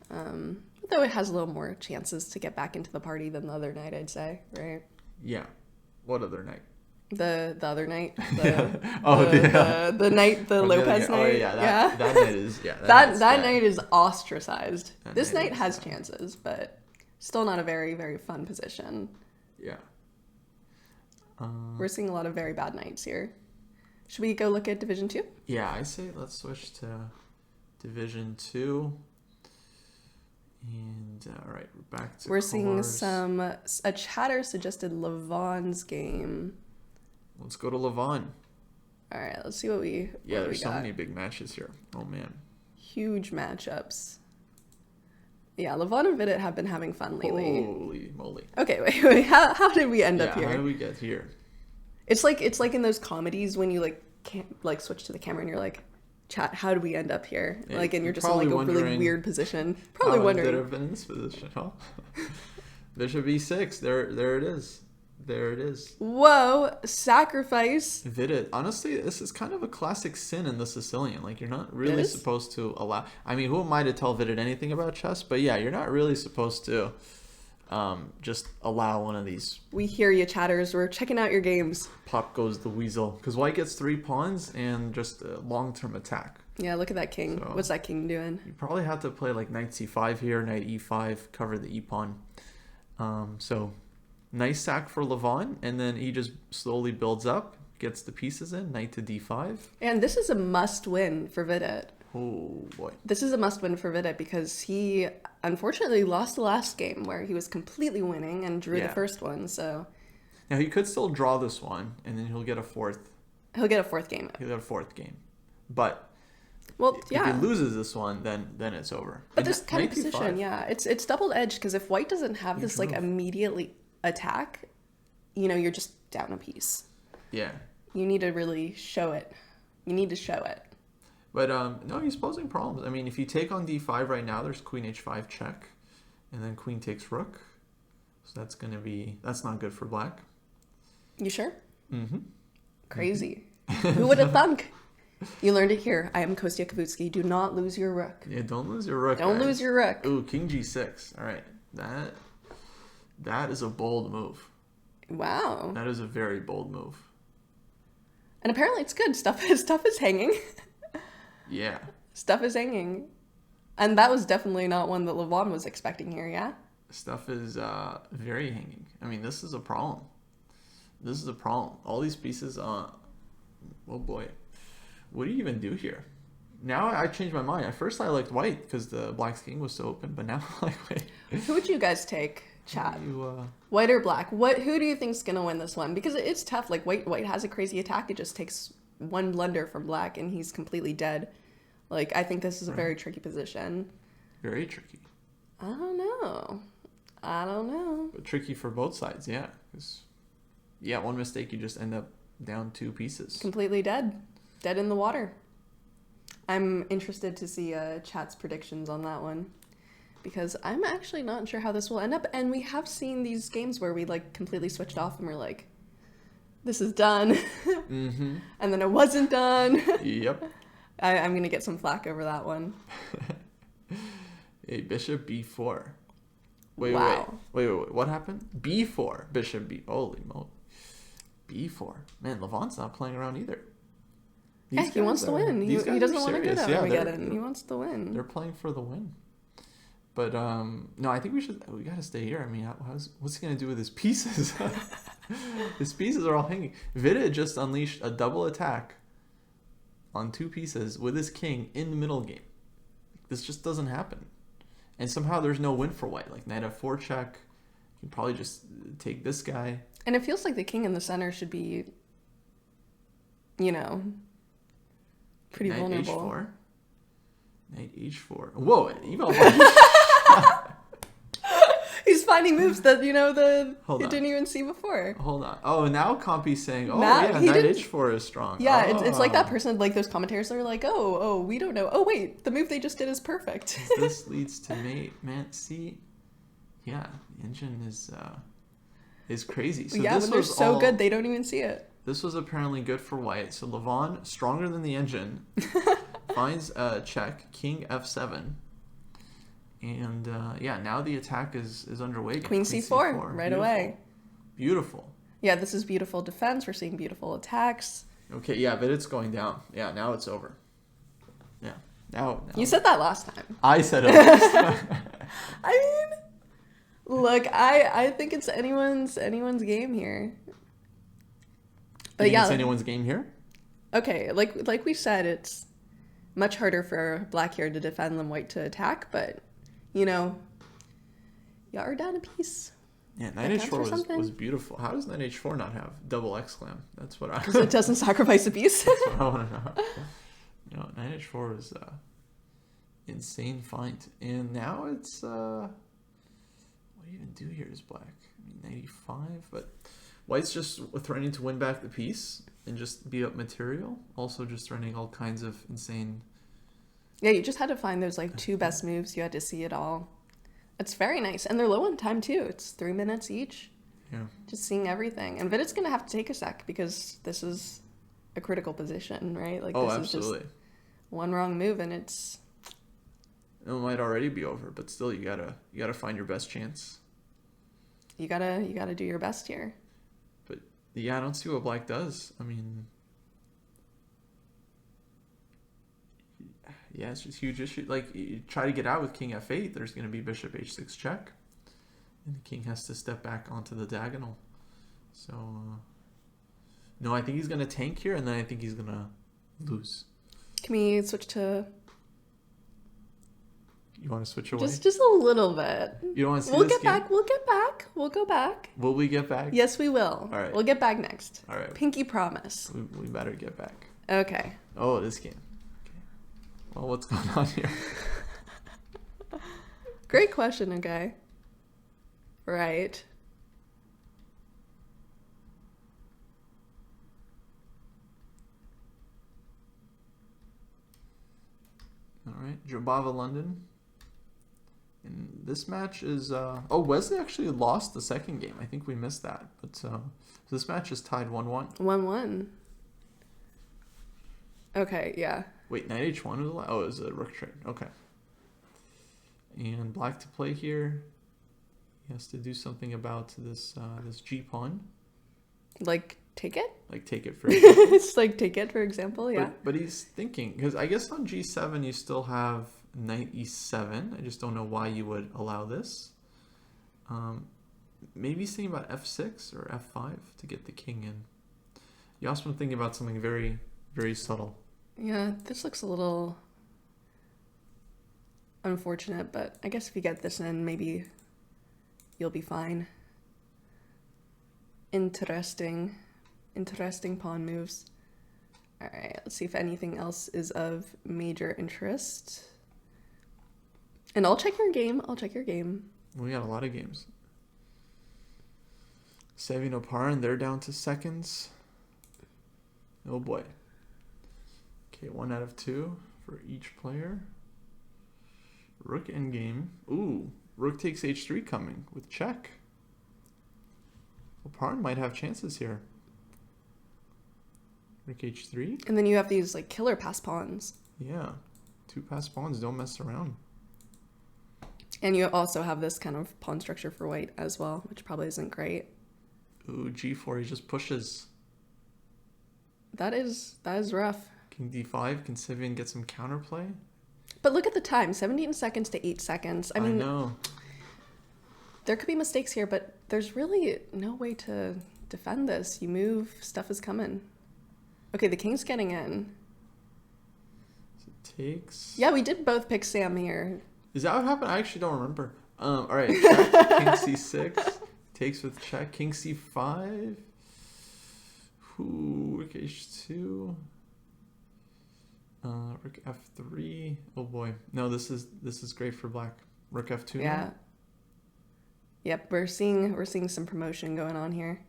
Though it has a little more chances to get back into the party than the other knight, I'd say, right? Yeah. What other knight? The other knight. The the knight, the Lopez knight. Oh yeah, that knight is that knight is ostracized. This knight has chances, but still not a very, very fun position. Yeah. We're seeing a lot of very bad knights here. Should we go look at Division 2? Yeah, I say let's switch to Division 2. And all right, we're back to We're seeing a chatter suggested Levon's game. Let's go to Levon. All right, let's see what we there's so got. many big matches here. Oh man. Huge matchups. Yeah, Levon and Vidit have been having fun lately. Holy moly. Okay, wait. How did we end up here? How did we get here? It's like in those comedies when you can't switch to the camera and you're like, chat, how did we end up here? Yeah, and you're just in like a really weird position. Probably wondering. How have been in this position, huh? Bishop e6. There it is. There it is. Whoa, sacrifice. Vidit. Honestly, this is kind of a classic sin in the Sicilian. Like, you're not really supposed to allow... I mean, who am I to tell Vidit anything about chess? But yeah, you're not really supposed to just allow one of these. We hear you, chatters. We're checking out your games. Pop goes the weasel. Because white gets 3 pawns and just a long-term attack. Yeah, look at that king. So, what's that king doing? You probably have to play like knight c5 here, knight e5, cover the e-pawn. So nice sack for Levon, and then he just slowly builds up, gets the pieces in, knight to d5. And this is a must-win for Vidit. Oh, boy. This is a must-win for Vidit because he unfortunately lost the last game where he was completely winning and drew the first one, so... Now, he could still draw this one, and then he'll get a fourth. He'll get a fourth game. He'll get a fourth game. But... Well, if he loses this one, then it's over. But this kind of position, it's double-edged because if white doesn't have this like immediately attack, you're just down a piece. Yeah. You need to really show it. You need to show it. But no, he's posing problems. I mean, if you take on d5 right now, there's queen h5 check, and then queen takes rook. So that's not good for black. You sure? Mm-hmm. Crazy. Who would have thunk? You learned it here. I am Kostya Kavutskiy. Do not lose your rook. Yeah, don't lose your rook. Don't lose your rook. Ooh, king g6. All right. That is a bold move. Wow. That is a very bold move. And apparently it's good. Stuff is hanging. Yeah. Stuff is hanging. And that was definitely not one that Levon was expecting here, yeah? Stuff is very hanging. I mean, this is a problem. This is a problem. All these pieces, oh boy. What do you even do here? Now I changed my mind. At first I liked white because the black's king was so open, but now I'm like, wait. Who would you guys take, chat? White or black? Who do you think's gonna win this one? Because it's tough. Like white has a crazy attack. It just takes one blunder from black and he's completely dead. Like I think this is a very tricky position. Very tricky. I don't know. But tricky for both sides, yeah. 'Cause, one mistake you just end up down 2 pieces. Completely dead. Dead in the water. I'm interested to see chat's predictions on that one because I'm actually not sure how this will end up. And we have seen these games where we like completely switched off and we're like, this is done. Mm-hmm. And then it wasn't done. Yep. I'm going to get some flack over that one. Hey, bishop b4. Wait. What happened? b4. Bishop b. Holy moly. b4. Man, Levon's not playing around either. Yeah, he wants to win. He doesn't want to go down Armageddon. He wants to win. They're playing for the win. But no, I think we got to stay here. I mean, what's he going to do with his pieces? His pieces are all hanging. Vidit just unleashed a double attack on 2 pieces with his king in the middle game. This just doesn't happen. And somehow there's no win for white. Like knight f4 check. You can probably just take this guy. And it feels like the king in the center should be, pretty vulnerable. H4. Knight h4. Whoa, He's finding moves that you didn't even see before. Hold on. Oh, now Compy's saying, knight h4 is strong. Yeah, it's like that person, like those commentators are like, oh, we don't know. Oh wait, the move they just did is perfect. This leads to mate. Man, see, yeah, the engine is crazy. So yeah, when they're so good, they don't even see it. This was apparently good for white. So Levon, stronger than the engine, finds a check, king f7. And now the attack is underway. Queen c4 right away. Beautiful. Yeah, this is beautiful defense. We're seeing beautiful attacks. Okay, yeah, but it's going down. Yeah, now it's over. Yeah, now. You said that last time. I said it last time. I mean, look, I think it's anyone's game here. But it's anyone's game here? Okay, like we said, it's much harder for black here to defend than white to attack, but y'all are down a piece. Yeah, knight h4 was beautiful. How does knight h4 not have double exclam? That's what I... Because it doesn't sacrifice a piece. That's what I want to know. Knight h4 is insane find. And now it's... what do you even do here as black? I mean, knight e5, but white's just threatening to win back the piece and just beat up material. Also just threatening all kinds of insane... Yeah, you just had to find those 2 best moves. You had to see it all. It's very nice. And they're low on time, too. It's 3 minutes each. Yeah. Just seeing everything. And Vidit's going to have to take a sec because this is a critical position, right? This absolutely. is just one wrong move and it might already be over, but still you gotta find your best chance. you gotta do your best here. But yeah, I don't see what black does. I mean, yeah, it's just huge issue. Like, you try to get out with king f8, there's going to be bishop h6 check. And the king has to step back onto the diagonal. So, no, I think he's going to tank here, and then I think he's going to lose. Can we switch to... You want to switch away? Just a little bit. You don't want to see We'll this get game? back. We'll get back. We'll go back. Will we get back? Yes, we will. All right. We'll get back next. All right. Pinky promise. We better get back. Okay. Oh, this game. Okay. Well, what's going on here? Great question, okay. Right. All right, Jobava London. And this match is... oh, Wesley actually lost the second game. I think we missed that. But so this match is tied 1-1. 1-1. Okay, yeah. Wait, knight h1 was allowed? Oh, it was a rook trade. Okay. And black to play here. He has to do something about this this g pawn. Like, take it? Like, take it for example. It's like, take it, for example, yeah. But he's thinking, because I guess on g7 you still have knight e7. I just don't know why you would allow this. Maybe he's thinking about f6 or f5 to get the king in. You also been thinking about something very, very subtle. Yeah, this looks a little unfortunate, but I guess if you get this in, maybe you'll be fine. Interesting pawn moves. All right, let's see if anything else is of major interest. And I'll check your game. We got a lot of games. Savino Paran, they're down to seconds. Oh boy. Okay, 1 out of 2 for each player. Rook endgame. Ooh, rook takes h3 coming with check. Well, Paran might have chances here. Rook h3. And then you have these like killer pass pawns. Yeah, 2 pass pawns, don't mess around. And you also have this kind of pawn structure for white as well, which probably isn't great. Ooh, g4, he just pushes. That is rough. King d5, can Sivian get some counterplay? But look at the time, 17 seconds to 8 seconds. I mean, know. There could be mistakes here, but there's really no way to defend this. You move, stuff is coming. Okay, the king's getting in. So it takes... Yeah, we did both pick Sam here. Is that what happened? I actually don't remember. All right, check, king c6, takes with check, king c5. Ooh, rook h2. Rook f3. Oh boy, no, this is great for black. Rook f2. Yeah. Now? Yep, we're seeing some promotion going on here.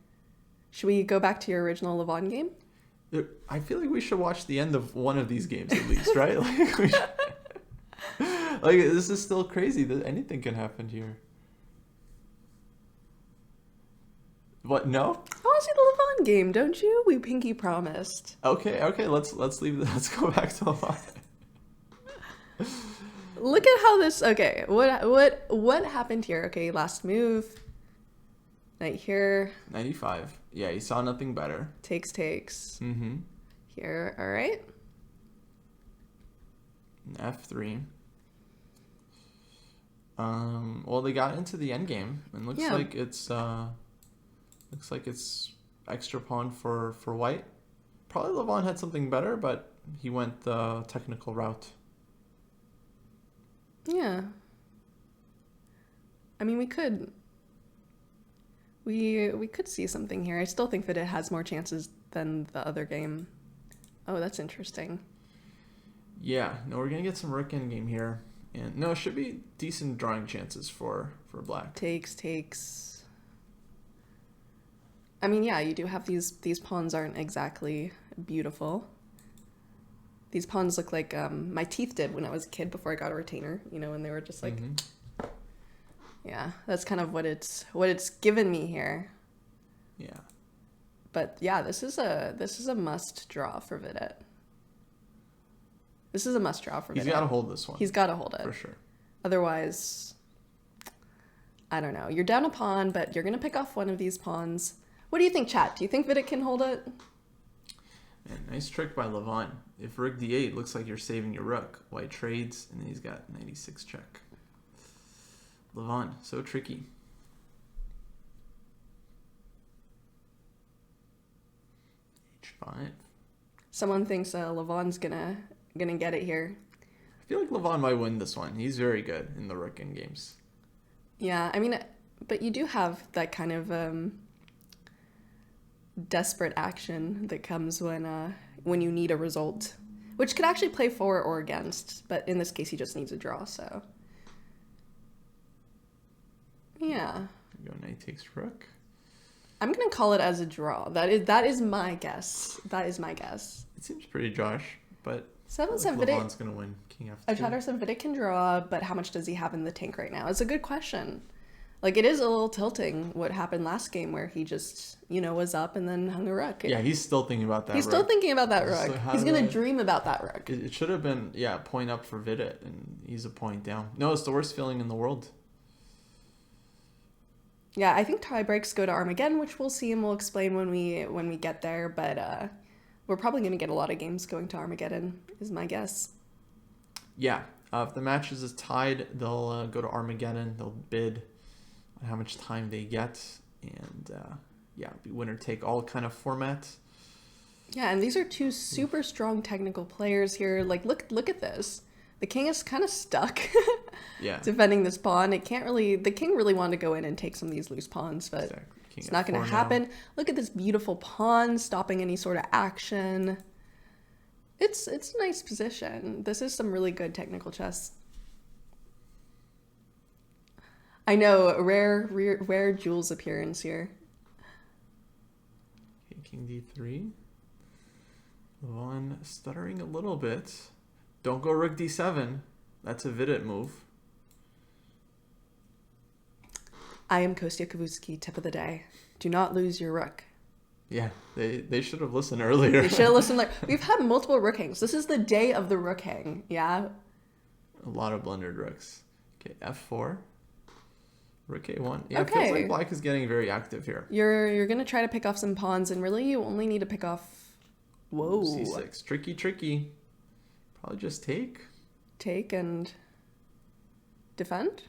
Should we go back to your original Levon game? I feel like we should watch the end of one of these games at least, right? Like this is still crazy that anything can happen here. What? No? I want to see the Levon game, don't you? We pinky promised. Okay. Let's leave. Let's go back to the line. Look at how this. Okay, what happened here? Okay, last move. Knight here. 95. Yeah, he saw nothing better. Takes. Mm-hmm. Here, all right. F3. Well, they got into the endgame, and looks like it's extra pawn for white. Probably Levon had something better, but he went the technical route. Yeah. I mean, we could see something here. I still think that it has more chances than the other game. Oh, that's interesting. Yeah, no, we're gonna get some rook endgame here, and no, it should be decent drawing chances for black. Takes. I mean, yeah, you do have these pawns aren't exactly beautiful. These pawns look like my teeth did when I was a kid before I got a retainer, you know, and they were just like, yeah, that's kind of what it's given me here. Yeah. But yeah, this is a must draw for Vidit. This is a must draw for Vidit. He's got to hold this one. He's got to hold it. For sure. Otherwise, I don't know. You're down a pawn, but you're going to pick off one of these pawns. What do you think, chat? Do you think Vidit can hold it? Man, nice trick by Levon. If rook d8, looks like you're saving your rook. White trades, and then he's got 96 check. Levon, so tricky. H5. Someone thinks Levon's gonna get it here. I feel like Levon might win this one. He's very good in the rook end games. Yeah, I mean, but you do have that kind of desperate action that comes when you need a result, which could actually play for or against, but in this case he just needs a draw, so yeah. Go knight takes rook. I'm gonna call it as a draw. That is my guess. That is my guess. It seems pretty Josh, but 7-7 Levon's gonna win. King f2. Chatter said Vidit can draw, but how much does he have in the tank right now? It's a good question. Like, it is a little tilting what happened last game where he just, was up and then hung a rook. Yeah, he's still thinking about that He's rook. still thinking about that rook. So He's going to dream about that rook. It should have been, point up for Vidit, and he's a point down. No, it's the worst feeling in the world. Yeah, I think tie breaks go to Armageddon, which we'll see and we'll explain when we get there, but we're probably going to get a lot of games going to Armageddon, is my guess. Yeah, if the match is tied, they'll go to Armageddon. They'll bid on how much time they get, and be winner take all kind of format. Yeah, and these are two super strong technical players here. Like, look at this. The king is kind of stuck defending this pawn. The king really wanted to go in and take some of these loose pawns, but exactly. It's not going to happen. Look at this beautiful pawn stopping any sort of action. It's a nice position. This is some really good technical chess. I know, rare Jules appearance here. Okay, king d3. Levon stuttering a little bit. Don't go rook d7. That's a Vidit move. I am Kostya Kavutskiy, tip of the day. Do not lose your rook. Yeah, they should have listened earlier. They should have listened. We've had multiple rook hangs. This is the day of the rook hang. Yeah. A lot of blundered rooks. Okay, f4. Rook a1. Yeah, okay. It feels like black is getting very active here. You're gonna try to pick off some pawns, and really you only need to pick off. Whoa. c6. Tricky. Probably just take. Take and defend.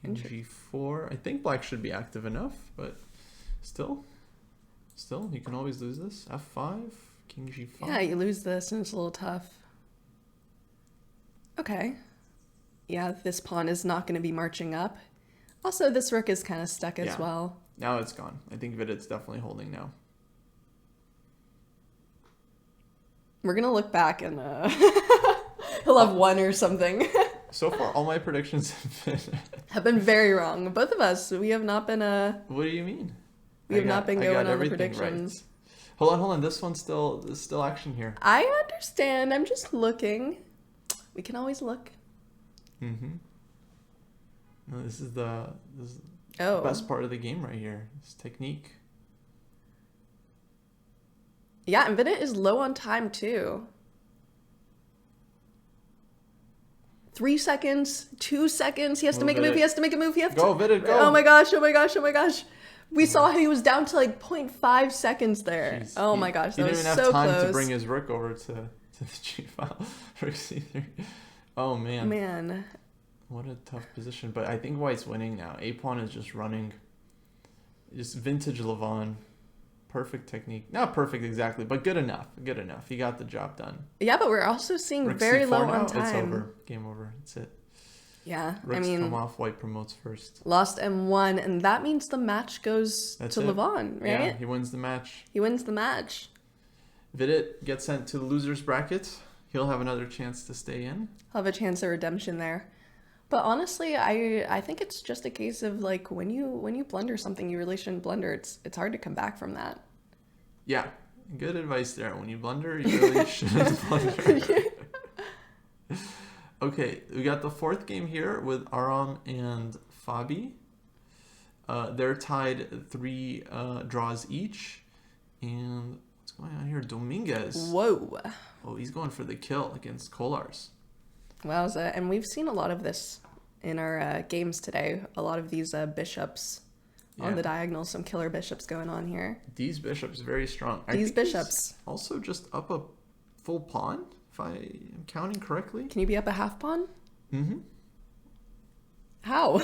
King g4. I think black should be active enough, but still, you can always lose this. f5. King g5. Yeah, you lose this, and it's a little tough. Okay. Yeah, this pawn is not going to be marching up. Also, this rook is kind of stuck as well. Now it's gone. I think Vidit's definitely holding now. We're going to look back and he'll have won or something. So far, all my predictions have been very wrong. Both of us, we have not been... What do you mean? We have not been going on the predictions. Right. Hold on. This one's there's still action here. I understand. I'm just looking. We can always look. Mm-hmm. No, this is the best part of the game right here. This technique. Yeah, and Vidit is low on time too. 3 seconds, 2 seconds. He has to make a move. He has to make a move. Go, Vidit, go. Oh my gosh. We saw he was down to like 0.5 seconds there. Jeez. Oh my gosh, that was so close. He didn't even have time to bring his rook over to the g file. Rook c3. Oh man. What a tough position. But I think White's winning now. A pawn is just running. Just vintage Levon. Perfect technique. Not perfect exactly, but good enough. He got the job done. Yeah, but we're also seeing Rook very C4 low now. on time. It's over. Game over. That's it. Yeah, Rooks come off. White promotes first. Lost M1, and that means the match goes to Levon, right? Yeah, he wins the match. Vidit gets sent to the loser's bracket. He'll have another chance to stay in. He'll have a chance of redemption there. But honestly, I think it's just a case of like when you blunder something you really shouldn't blunder, it's hard to come back from that. Yeah, good advice there. When you blunder, you really shouldn't blunder. Okay, we got the fourth game here with Aram and Fabi. They're tied 3 draws each. And what's going on here? Dominguez. Whoa. Oh, he's going for the kill against Kolars. Wowza. And we've seen a lot of this in our games today. A lot of these bishops on the diagonal, some killer bishops going on here. These bishops very strong. These bishops. Also just up a full pawn, if I am counting correctly. Can you be up a half pawn? Mm-hmm. How?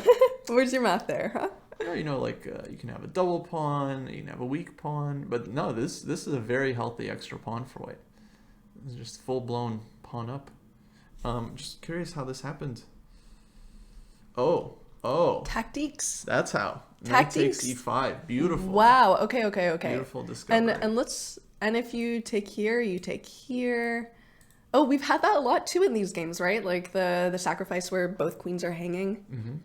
Where's your math there, huh? Yeah, you can have a double pawn, you can have a weak pawn, but no, this is a very healthy extra pawn for white. It's just full-blown pawn up. Just curious how this happened. Oh. Tactiques. That's how. Tactiques. Knight takes e5. Beautiful. Wow. Okay. Beautiful discovery. And if you take here, you take here. Oh, we've had that a lot too in these games, right? Like the sacrifice where both queens are hanging. Mm-hmm.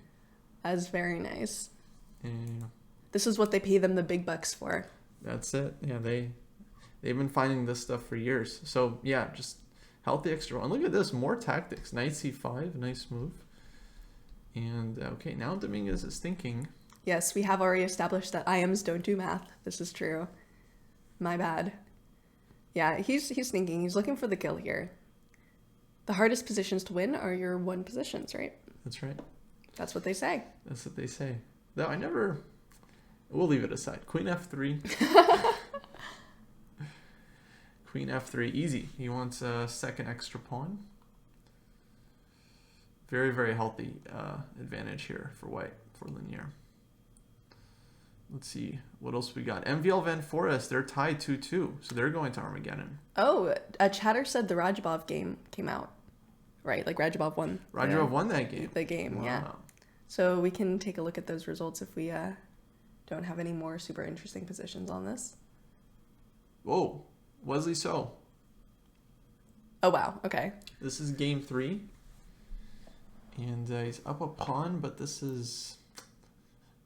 That's very nice. Yeah. This is what they pay them the big bucks for. That's it. Yeah, they've been finding this stuff for years. So yeah, just healthy extra one. Look at this, more tactics. Knight c5, nice move. And okay, now Dominguez is thinking. Yes, we have already established that IMs don't do math. This is true. My bad. Yeah, he's thinking. He's looking for the kill here. The hardest positions to win are your one positions, right? That's right. That's what they say. That's what they say. Though we'll leave it aside. Queen f3. Queen f3, easy. He wants a second extra pawn. Very, very healthy advantage here for white, for linear. Let's see, what else we got? MVL Van Forest, they're tied 2-2, so they're going to Armageddon. Oh, a chatter said the Rajabov game came out. Right, like Rajabov won. Rajabov won that game. The game, wow. Yeah. So we can take a look at those results if we don't have any more super interesting positions on this. Whoa, Wesley So. Oh, wow, okay. This is game 3. And he's up a pawn, but this is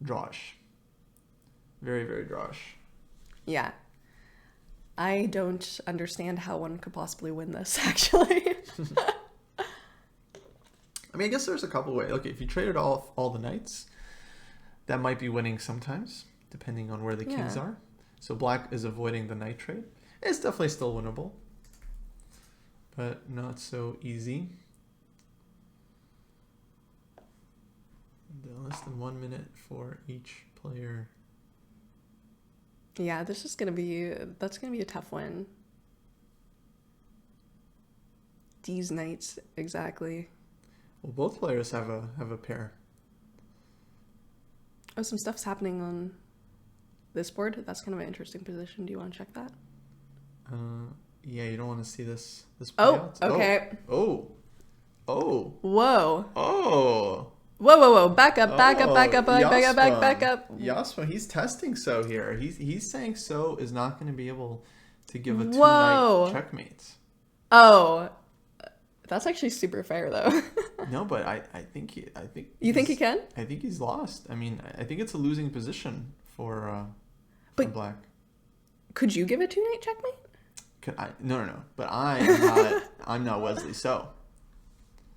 Drosh. Very, very Drosh. Yeah. I don't understand how one could possibly win this, actually. I mean, I guess there's a couple ways. Okay, if you traded off all the knights, that might be winning sometimes, depending on where the kings are. So black is avoiding the knight trade. It's definitely still winnable, but not so easy. Less than 1 minute for each player. Yeah, that's gonna be a tough one. These knights, exactly. Well, both players have a pair. Oh, some stuff's happening on this board. That's kind of an interesting position. Do you want to check that? Yeah, you don't want to see this play Oh, out. okay. Oh. Whoa. Whoa. Back up. Yasma, he's testing So here. He's saying So is not going to be able to give a 2-knight checkmate. Oh, that's actually super fair though. No, but I think you think he can? I think he's lost. I mean, I think it's a losing position for black. Could you give a 2-knight checkmate? No. But I'm not Wesley So.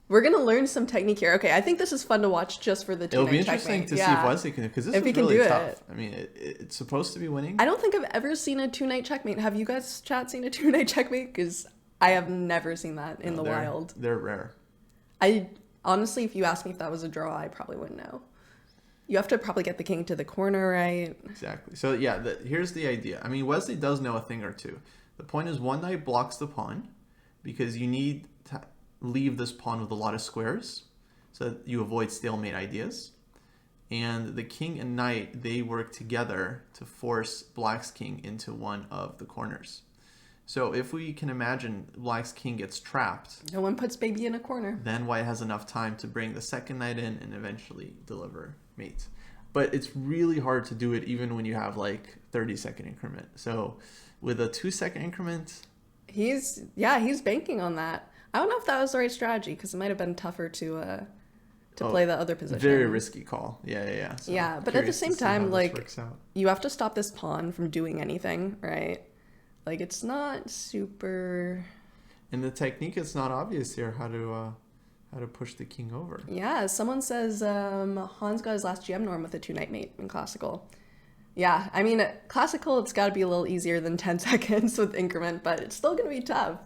We're gonna learn some technique here. Okay, I think this is fun to watch just for the 2-knight checkmate. It'll be interesting to see if Wesley can, because this is really tough. I mean, it's supposed to be winning. I don't think I've ever seen a 2-knight checkmate. Have you guys, chat, seen a 2-knight checkmate? Because I have never seen that in the wild. They're rare. I honestly, if you asked me if that was a draw, I probably wouldn't know. You have to probably get the king to the corner, right? Exactly. So yeah, here's the idea. I mean, Wesley does know a thing or two. The point is, one knight blocks the pawn because you need to leave this pawn with a lot of squares so that you avoid stalemate ideas. And the king and knight, they work together to force black's king into one of the corners. So if we can imagine black's king gets trapped, no one puts baby in a corner, then white has enough time to bring the second knight in and eventually deliver mate. But it's really hard to do it even when you have like 30-second increment. So with a 2-second increment, he's banking on that. I don't know if that was the right strategy because it might have been tougher to play the other position. Very risky call. Yeah. So yeah, but at the same time, like, you have to stop this pawn from doing anything, right? Like, it's not super. And the technique is not obvious here. How to push the king over. Yeah, someone says Hans got his last GM norm with a 2-knight mate in classical. Yeah, I mean, classical, it's got to be a little easier than 10 seconds with increment, but it's still going to be tough.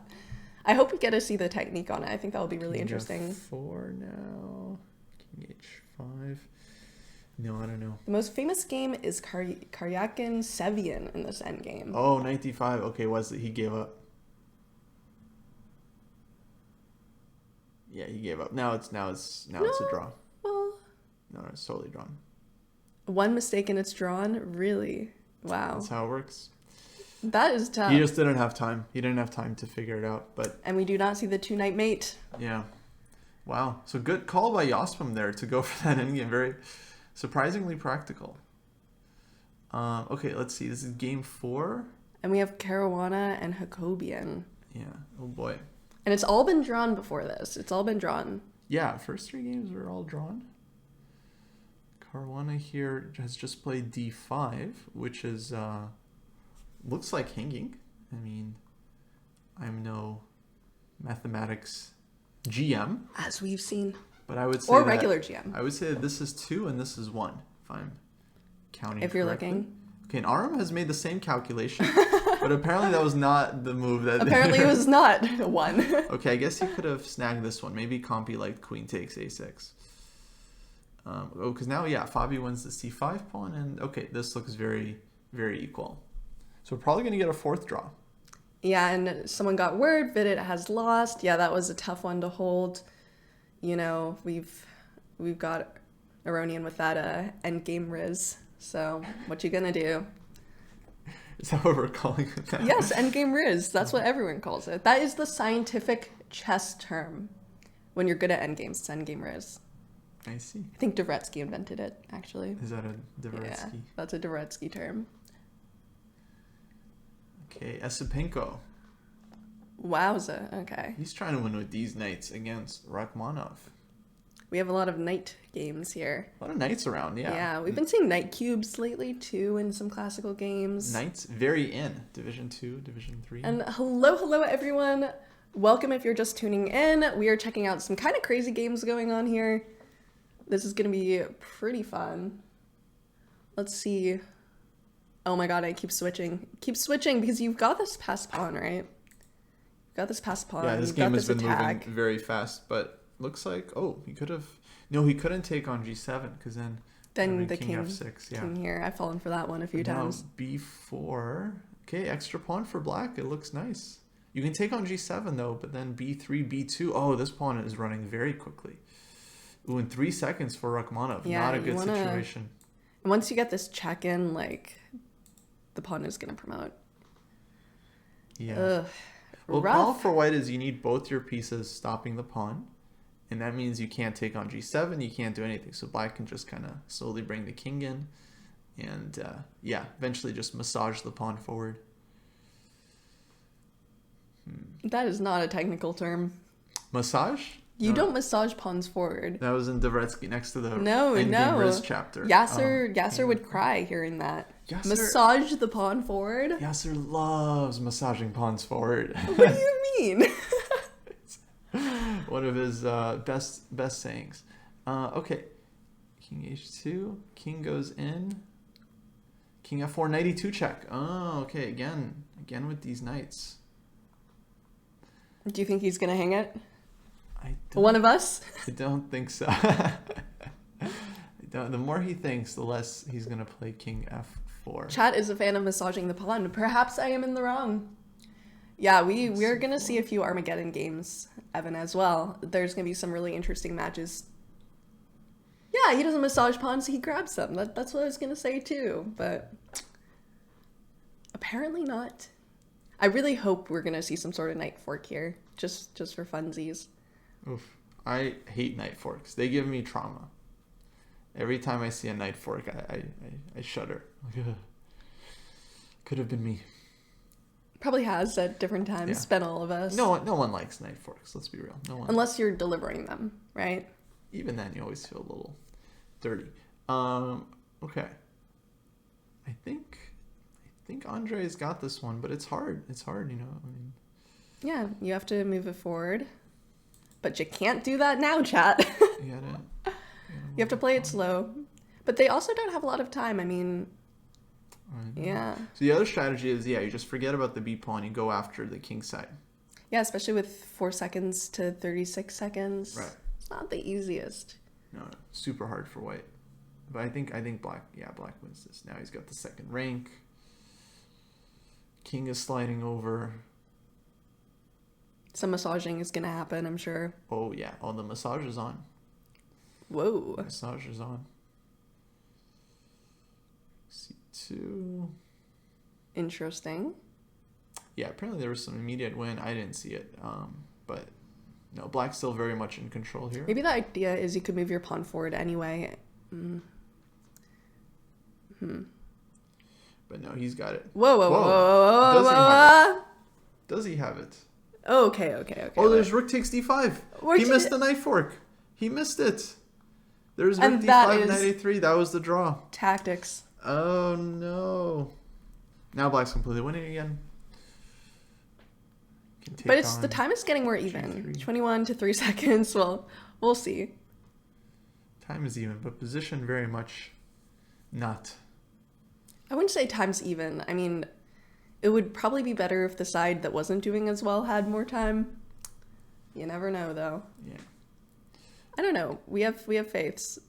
I hope we get to see the technique on it. I think that will be really interesting. King F4 now. King d5. No, I don't know. The most famous game is Karyakin Sevian in this endgame. Oh, knight d5. Okay, was it? He gave up. Yeah, he gave up. Now it's a draw. Well, No, it's totally drawn. one mistake and it's drawn? Really? Wow. That's how it works. That is tough. He just didn't have time. He didn't have time to figure it out. But And we do not see the 2-knight mate. yeah. Wow. So good call by Yospam there to go for that endgame. Very surprisingly practical. Okay, let's see. This is game 4. And we have Caruana and Jacobian. Yeah. Oh boy. And it's all been drawn before this. It's all been drawn. Yeah, first 3 games were all drawn. Caruana here has just played d5, which is looks like hanging. I mean, I'm no mathematics GM, As we've seen. but I would say Or that- regular GM. I would say that this is 2 and this is 1, if I'm counting If you're correctly. looking. Okay, and Aram has made the same calculation, but apparently that was not the move that... Apparently it was not 1. Okay, I guess he could have snagged this one. Maybe Compy liked queen takes a6. Because now, yeah, Fabi wins the c5 pawn, and okay, this looks very, very equal. So we're probably going to get a 4th draw. Yeah, and someone got word Vidit has lost. Yeah, that was a tough one to hold. You know, we've got Aronian with that endgame Riz. So what you gonna do? Is that what we're calling it now? Yes, endgame Riz. That's what everyone calls it. That is the scientific chess term. When you're good at endgames, it's endgame Riz. I see. I think Dvoretsky invented it, actually. Is that a Dvoretsky? Yeah, that's a Dvoretsky term. Okay, Esipenko. Wowza. Okay. He's trying to win with these knights against Rachmanov. We have a lot of knight games here. A lot of knights around, yeah. Yeah, we've been seeing knight cubes lately too in some classical games. Knights very in. Division 2, Division 3. And hello everyone. Welcome if you're just tuning in. We are checking out some kind of crazy games going on here. This is going to be pretty fun. Let's see. Oh my god, I keep switching. Keep switching because you've got this passed pawn, right? You've got this passed pawn. Yeah, this you've game got has been attack. moving very fast, but looks like, oh, he could have... No, he couldn't take on g7 because then the king f6, yeah. king here. I've fallen for that one a few Now times. b4. Okay, extra pawn for black. It looks nice. You can take on g7 though, but then b3, b2. Oh, this pawn is running very quickly. Ooh, in 3 seconds for Rachmanov. Yeah, Not a you good wanna- situation. And once you get this check in, like, the pawn is going to promote. Yeah. Ugh. Well, rough. problem for white is you need both your pieces stopping the pawn. And that means you can't take on g7, you can't do anything. So black can just kind of slowly bring the king in. And, yeah, eventually just massage the pawn forward. That is not a technical term. Massage? You No, don't massage pawns forward. That was in Dvoretsky, next to the No, Endgame no. Riz chapter. Yasser would cry hearing that. Yasser- Massage the pawn forward? Yasser loves massaging pawns forward. What do you mean? One of his best sayings. Okay, king h2, king goes in, king f4, knight e2 check. Oh, okay, again with these knights. Do you think he's going to hang it? I don't, One of us? I don't think so. The more he thinks, the less he's gonna play king f4. Chat is a fan of massaging the pawn. Perhaps I am in the wrong. Yeah, we're going to see a few Armageddon games, Evan, as well. There's going to be some really interesting matches. Yeah, he doesn't massage pawns, he grabs them. That's what I was going to say too, but apparently not. I really hope we're going to see some sort of knight fork here, just for funsies. Oof. I hate knight forks. They give me trauma. Every time I see a knight fork, I shudder. Could have been me. Probably has at different times, Yeah. been all of us. No one likes knight forks. Let's be real. No one. Unless you're delivering them, right? Even then, you always feel a little dirty. Okay. I think Andre's got this one, but it's hard. It's hard, you know. I mean, Yeah, you have to move it forward. But you can't do that now, chat. you gotta You have to play it slow. But they also don't have a lot of time. I mean, I know. yeah. So the other strategy is, you just forget about the b pawn. You go after the king side. Yeah, especially with 4 seconds to 36 seconds. Right. It's not the easiest. No, super hard for white. But I think black wins this. Now he's got the second rank. King is sliding over. Some massaging is gonna happen, I'm sure. Oh yeah. Oh, the massage is on. Whoa. The massage is on. C2. Interesting. Yeah, apparently there was some immediate win. I didn't see it. But no, black's still very much in control here. Maybe the idea is you could move your pawn forward anyway. But no, he's got it. Whoa. Does he have it? Okay. Oh, there's rook takes d5. He missed the knife fork. He missed it. There's rook d5, knight a3. That was the draw. Tactics. Oh, no. Now black's completely winning again. But the time is getting more even. 21 to 3 seconds. Well, we'll see. Time is even, but position very much not. I wouldn't say time's even. I mean, it would probably be better if the side that wasn't doing as well had more time. You never know, though. Yeah. I don't know. We have faiths.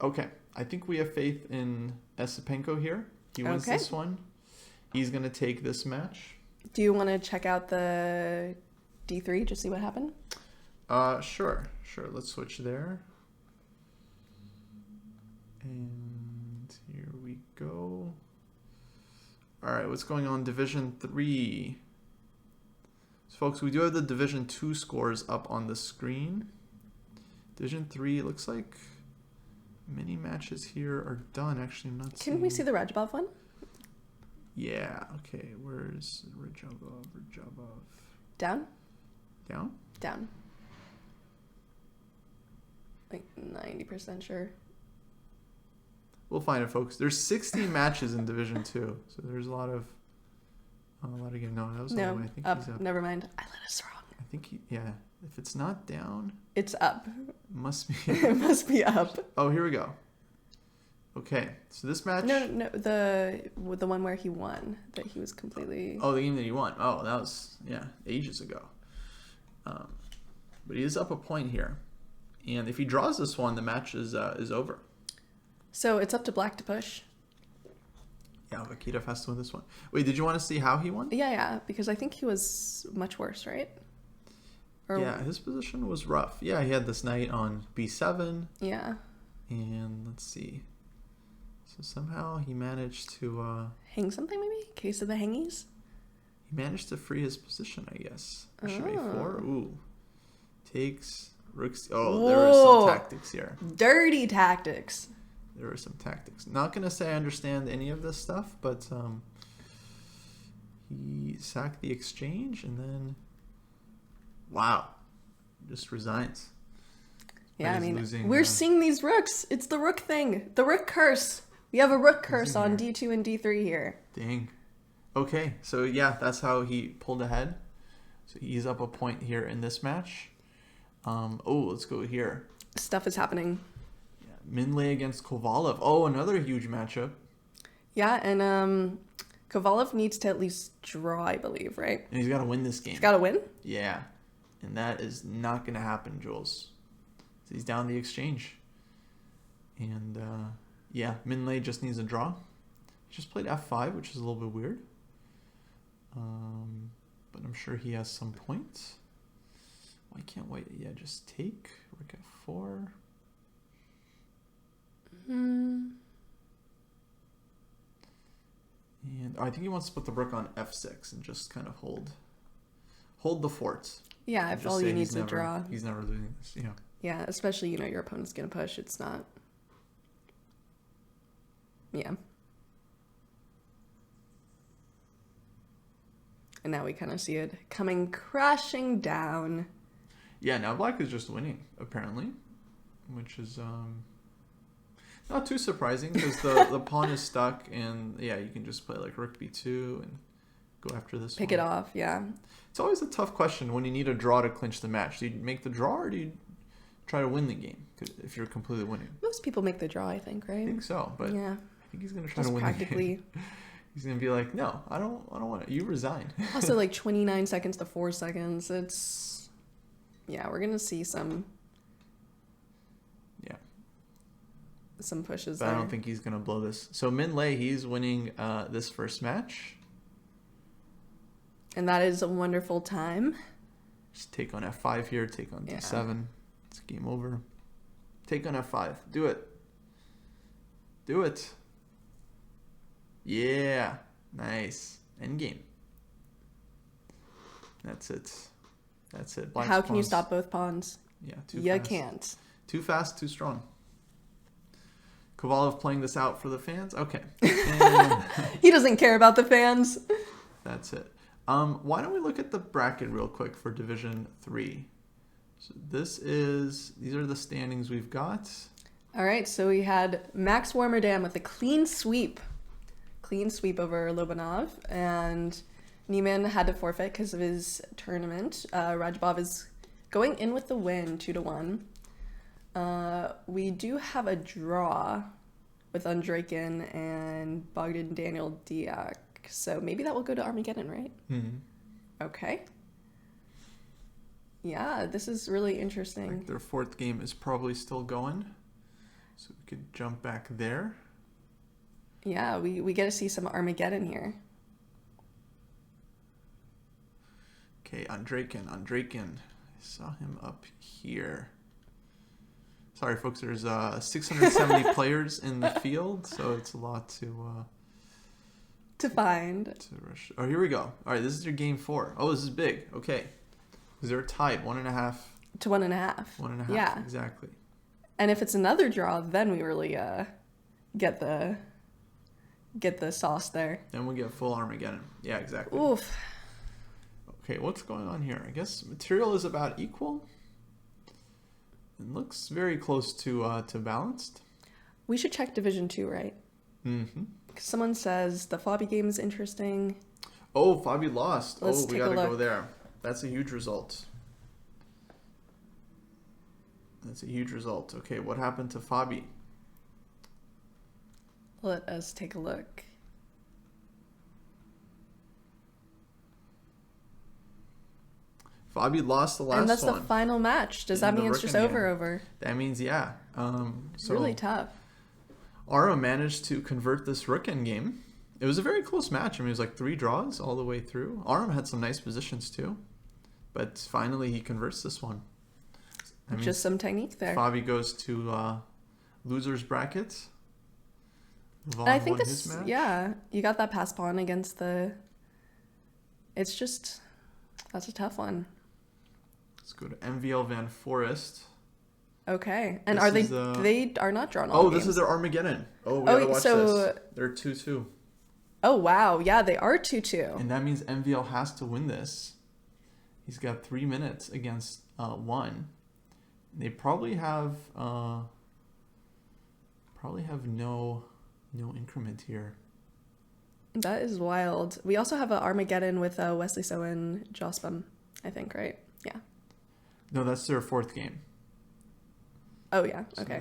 Okay. I think we have faith in Esipenko here. He wins this one. He's going to take this match. Do you want to check out the D3, just see what happened? Sure. Let's switch there. And here we go. All right, what's going on Division 3? So, folks, we do have the Division 2 scores up on the screen. Division 3, it looks like many matches here are done. Actually, I'm not seeing... Can we see the Rajabov one? Yeah, okay. Where's Rajabov? Down? Down? Down. Like 90% sure. We'll find it, folks. There's 60 matches in Division 2, so there's a lot of games. No, that was the way. I think he's up. Never mind. I let us wrong. I think if it's not down, it's up. Must be. It must be up. Oh, here we go. Okay, so this match. No, the one where he won, that he was completely. Oh, the game that he won. Oh, that was ages ago. But he is up a point here, and if he draws this one, the match is over. So it's up to black to push. Yeah, Vakitov has to win this one. Wait, did you want to see how he won? Yeah, because I think he was much worse, right? Yeah, his position was rough. Yeah, he had this knight on b7. Yeah. And let's see. So somehow he managed to... hang something, maybe? Case of the hangies? He managed to free his position, I guess. Bishop a4. Ooh. Takes... Rooks... Oh, there are some tactics here. Dirty tactics. There were some tactics. Not going to say I understand any of this stuff, but he sacked the exchange and then... Wow. Just resigns. Yeah, I mean, we're seeing these rooks. It's the rook thing. The rook curse. We have a rook curse on D2 and D3 here. Dang. Okay, so yeah, that's how he pulled ahead. So he's up a point here in this match. Let's go here. Stuff is happening. Yeah, Minlay against Kovalov. Oh, another huge matchup. Yeah, and Kovalov needs to at least draw, I believe, right? And he's got to win this game. He's got to win? Yeah, and that is not going to happen, Jules. So he's down the exchange. And yeah, Minlay just needs a draw. He just played f5, which is a little bit weird. But I'm sure he has some points. Why can't white? Yeah, just take rook f4. And I think he wants to put the rook on f6 and just kind of hold the fort. Yeah, if all you need is a draw. He's never losing this. Yeah. Yeah, especially, your opponent's going to push. It's not... Yeah. And now we kind of see it coming crashing down. Yeah, now black is just winning, apparently. Which is not too surprising, because the pawn is stuck, and yeah, you can just play like rook b2 and go after this Pick it off, yeah. It's always a tough question when you need a draw to clinch the match. Do you make the draw, or do you try to win the game if you're completely winning? Most people make the draw, I think, right? I think so, but yeah. I think he's going to try to win the game. He's going to be like, no, I don't want it. You resign. Also, like 29 seconds to 4 seconds. It's... Yeah, we're going to see some... Yeah. pushes But there. I don't think he's going to blow this. So Min Lei, he's winning this first match. And that is a wonderful time. Just take on F5 here, take on Yeah. D7. It's game over. Take on F5. Do it. Do it. Yeah. Nice. Endgame. That's it. That's it. Black's How can you pawns. stop both pawns? Yeah, too You fast. can't. Too fast, too strong. Kovalov playing this out for the fans? Okay. And He doesn't care about the fans. that's it. Why don't we look at the bracket real quick for Division 3? So these are the standings we've got. All right, so we had Max Warmerdam with a clean sweep. Clean sweep over Lobanov. And Niemann had to forfeit because of his tournament. Rajabov is going in with the win, 2-1. We do have a draw with Andreikin and Bogdan Daniel Diak. So maybe that will go to Armageddon, right? Mm-hmm. Okay. Yeah, this is really interesting. Their fourth game is probably still going. So we could jump back there. Yeah, we get to see some Armageddon here. Okay, Andreikin. I saw him up here. Sorry, folks. There's 670 players in the field, so it's a lot to find. rush. Oh, here we go. All right, this is your game 4. Oh, this is big. Okay, because they're tied 1.5 To 1.5. 1.5. Yeah. Exactly. And if it's another draw, then we really get the sauce there. Then we get full Armageddon. Yeah, exactly. Oof. Okay, what's going on here? I guess material is about equal. It looks very close to balanced. We should check Division 2, right? Mm-hmm. Someone says the Fabi game is interesting. Oh, Fabi lost. Let's We take a gotta go look. there. That's a huge result. Okay, what happened to Fabi? Let us take a look. Fabi lost the last one. And that's the final match. Does that in the mean it's just Rooken over? That means, yeah. So Really tough. Ara managed to convert this Rooken game. It was a very close match. I mean, it was like 3 draws all the way through. Aram had some nice positions too. But finally, he converts this one. I mean, Just some technique there. Fabi goes to loser's bracket. Vaughn And I think won his this, match. yeah, you got that pass pawn against the... It's just, that's a tough one. Let's go to MVL Van Forest. Okay. And This are they, is, they are not drawn all Oh, this games. is their Armageddon. Oh, we Oh, gotta watch so- this. They're 2-2. Oh, wow. Yeah, they are 2-2. And that means MVL has to win this. He's got 3 minutes against 1. They probably have no increment here. That is wild. We also have an Armageddon with Wesley So and Jospam, I think, right? Yeah. No, that's their 4th game. Oh, yeah. So Okay.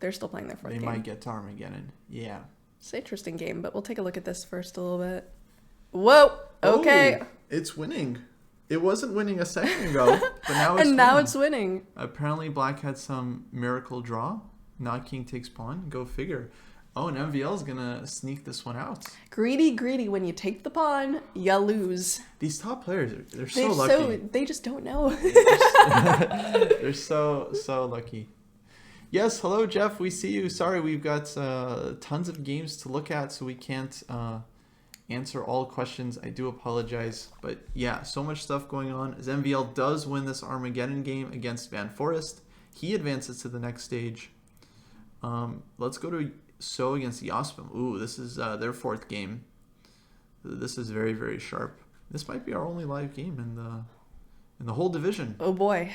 They're still playing their 4th they game. might get to Armageddon. Yeah. It's an interesting game, but we'll take a look at this first a little bit. Whoa! Okay. Oh, it's winning. It wasn't winning a second ago, but now it's And now winning. it's winning. Apparently, Black had some miracle draw. Not king takes pawn. Go figure. Oh, and MVL's gonna sneak this one out. Greedy. When you take the pawn, you lose. These top players, they're They're so lucky. they just don't know. They're so lucky. Yes, hello, Jeff. We see you. Sorry, we've got tons of games to look at, so we can't answer all questions. I do apologize. But yeah, so much stuff going on. As MVL does win this Armageddon game against Van Forest, he advances to the next stage. Let's go to So against Jospam. Ooh, this is their 4th game. This is very, very sharp. This might be our only live game in the whole division. Oh boy.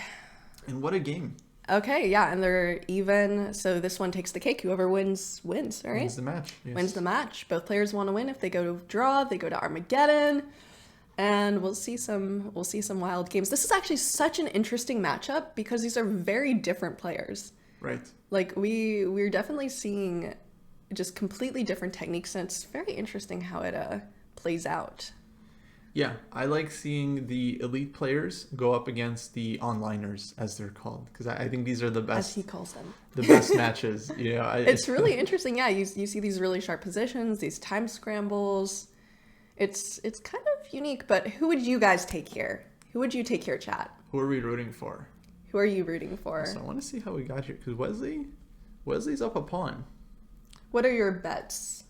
And what a game. Okay, yeah, and they're even. So this one takes the cake. Whoever wins, all right? Wins the match. Yes. Wins the match. Both players want to win. If they go to draw, they go to Armageddon. And we'll see some wild games. This is actually such an interesting matchup because these are very different players. Right. Like we're definitely seeing just completely different techniques, and it's very interesting how it plays out. Yeah, I like seeing the elite players go up against the onliners, as they're called, because I think these are the As best, he calls them. the best matches. It's really interesting. Yeah, you see these really sharp positions, these time scrambles. It's kind of unique, but who would you guys take here? Who would you take here, chat? Who are we rooting for? Who are you rooting for? So I want to see how we got here, because Wesley's up a pawn. What are your bets?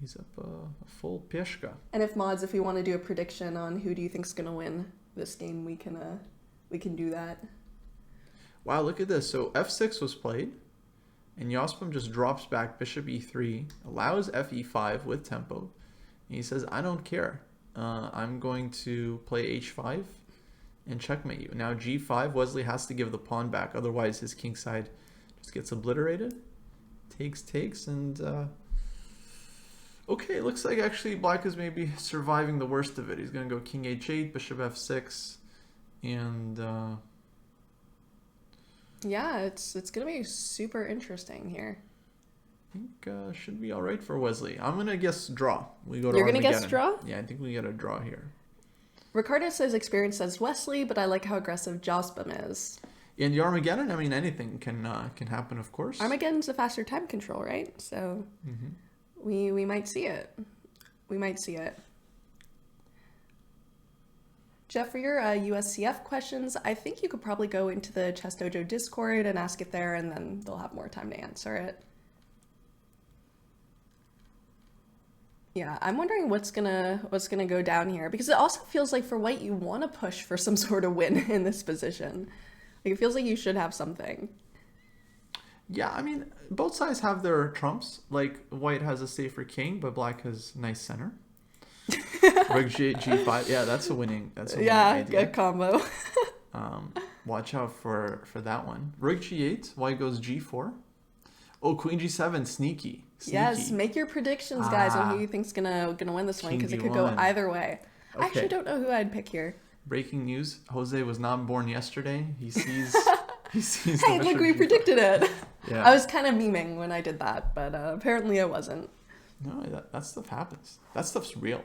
He's up a full pieszka. And if we want to do a prediction on who do you think's gonna win this game, we can do that. Wow, look at this. So f6 was played, and Jospim just drops back bishop e3, allows fe5 with tempo, and he says, I don't care. I'm going to play h5 and checkmate you. Now g5, Wesley has to give the pawn back, otherwise his king side just gets obliterated. Takes, and okay, looks like actually black is maybe surviving the worst of it. He's going to go king h8, bishop f6, and yeah, it's going to be super interesting here. I think should be all right for Wesley. I'm going to guess draw. We go to You're going to Armageddon. guess draw? Yeah, I think we get a draw here. Ricardo says experience says Wesley, but I like how aggressive Jospim is. In the Armageddon, I mean, anything can happen, of course. Armageddon's a faster time control, right? So we might see it. We might see it. Jeff, for your USCF questions, I think you could probably go into the Chess Dojo Discord and ask it there, and then they'll have more time to answer it. Yeah, I'm wondering what's gonna go down here, because it also feels like for white you want to push for some sort of win in this position. Like, it feels like you should have something. Yeah, I mean, both sides have their trumps. Like, white has a safer king, but black has nice center. Rook g5. Yeah, that's a winning. Yeah, idea. good combo. Watch out for that one. Rook g8. White goes g4. Oh, queen g7. Sneaky. Yes, make your predictions, guys, on who you think's gonna win this one, because it could go either way. Okay. I actually don't know who I'd pick here. Breaking news: Jose was not born yesterday. He sees. Hey, look, we predicted it. Yeah. I was kind of memeing when I did that, but apparently I wasn't. No, that stuff happens. That stuff's real.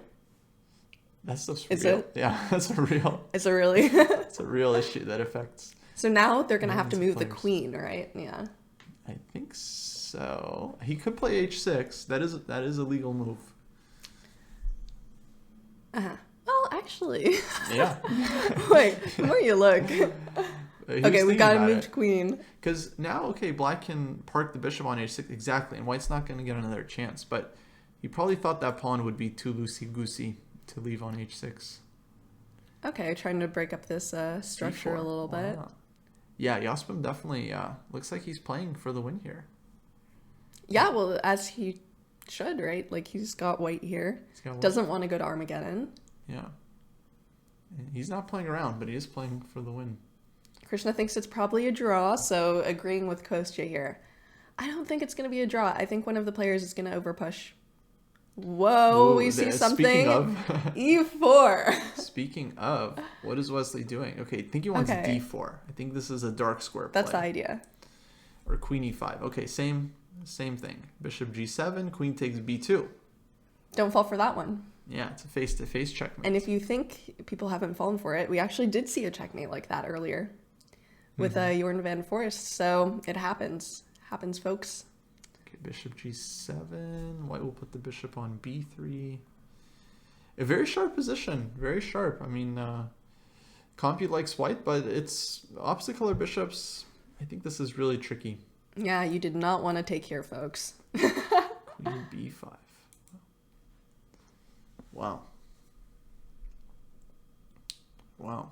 That stuff's real. Is it? Yeah, that's a real. Is it really? It's a real issue that affects. So now they're gonna have to move the queen, right? Yeah. I think so. He could play h6. That is a legal move. Well, actually. Yeah. Wait, the more you look. Okay, we got a moved queen. Because now, okay, black can park the bishop on h6 exactly, and white's not going to get another chance. But he probably thought that pawn would be too loosey-goosey to leave on h6. Okay, trying to break up this structure a little bit. Yeah, Jospim definitely looks like he's playing for the win here. Yeah, well, as he should, right? Like, he's got white here. Doesn't want to go to Armageddon. Yeah. He's not playing around, but he is playing for the win. Krishna thinks it's probably a draw, so agreeing with Kostya here. I don't think it's going to be a draw. I think one of the players is going to overpush. Whoa, we see something. E4. Speaking of, what is Wesley doing? Okay, I think he wants d4. I think this is a dark square play. That's the idea. Or queen e5. Okay, same thing. Bishop g7, queen takes b2. Don't fall for that one. Yeah, it's a face-to-face checkmate. And if you think people haven't fallen for it, we actually did see a checkmate like that earlier with Jorn van Forest. So it happens. Happens, folks. Okay, bishop g7. White will put the bishop on b3. A very sharp position. Very sharp. I mean, Compute likes white, but it's opposite color bishops. I think this is really tricky. Yeah, you did not want to take here, folks. Queen b5. Wow. Wow.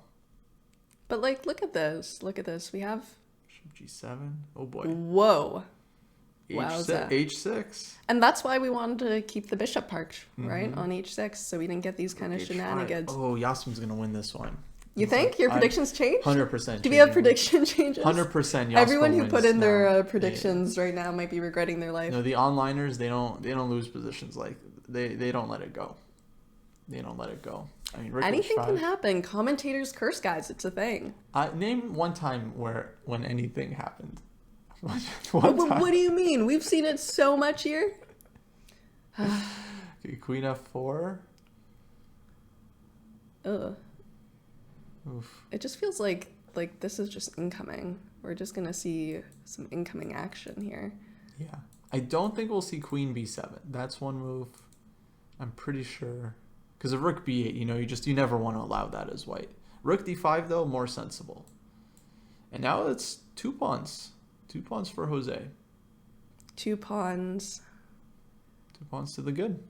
But, like, look at this. Look at this. We have... Bishop g7. Oh, boy. Whoa. H6. And that's why we wanted to keep the bishop parked, right? On h6, so we didn't get these kind of shenanigans. Oh, Jospim's going to win this one. You think? Your predictions changed? 100%. Do we have prediction changes? 100%. Everyone who put in their predictions right now might be regretting their life. No, the onliners, they don't lose positions. Like, they don't let it go. They don't let it go. I mean, anything can happen. Commentators curse, guys. It's a thing. Name one time when anything happened. What do you mean? We've seen it so much here. Okay, queen f4. Ugh. Oof. It just feels like this is just incoming. We're just gonna see some incoming action here. Yeah. I don't think we'll see queen b7. That's one move. I'm pretty sure. Because of rook b8, you never want to allow that as white. Rook d5, though, more sensible. And now it's 2 pawns. 2 pawns for Jose. 2 pawns. 2 pawns to the good.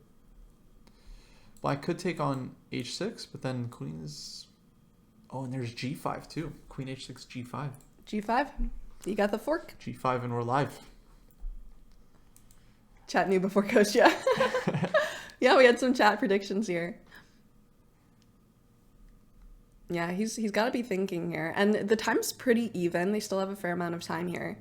Black could take on h6, but then queen's... Oh, and there's g5 too. Queen h6, g5. G5. You got the fork. G5 and we're live. Chat knew before Kostya. Yeah, we had some chat predictions here. Yeah, he's got to be thinking here. And the time's pretty even. They still have a fair amount of time here.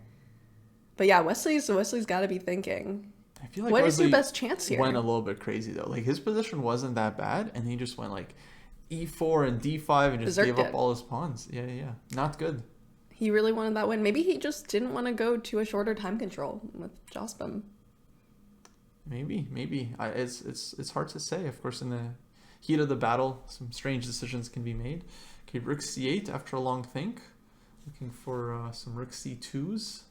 But yeah, Wesley's got to be thinking. I feel like what Wesley is your best chance here? Went a little bit crazy though. Like his position wasn't that bad, and he just went like e4 and d5 and just gave up all his pawns. Yeah. Not good. He really wanted that win. Maybe he just didn't want to go to a shorter time control with Jospin. Maybe. It's hard to say. Of course, in the heat of the battle, some strange decisions can be made. Okay, rook c8 after a long think. Looking for some rook c2s.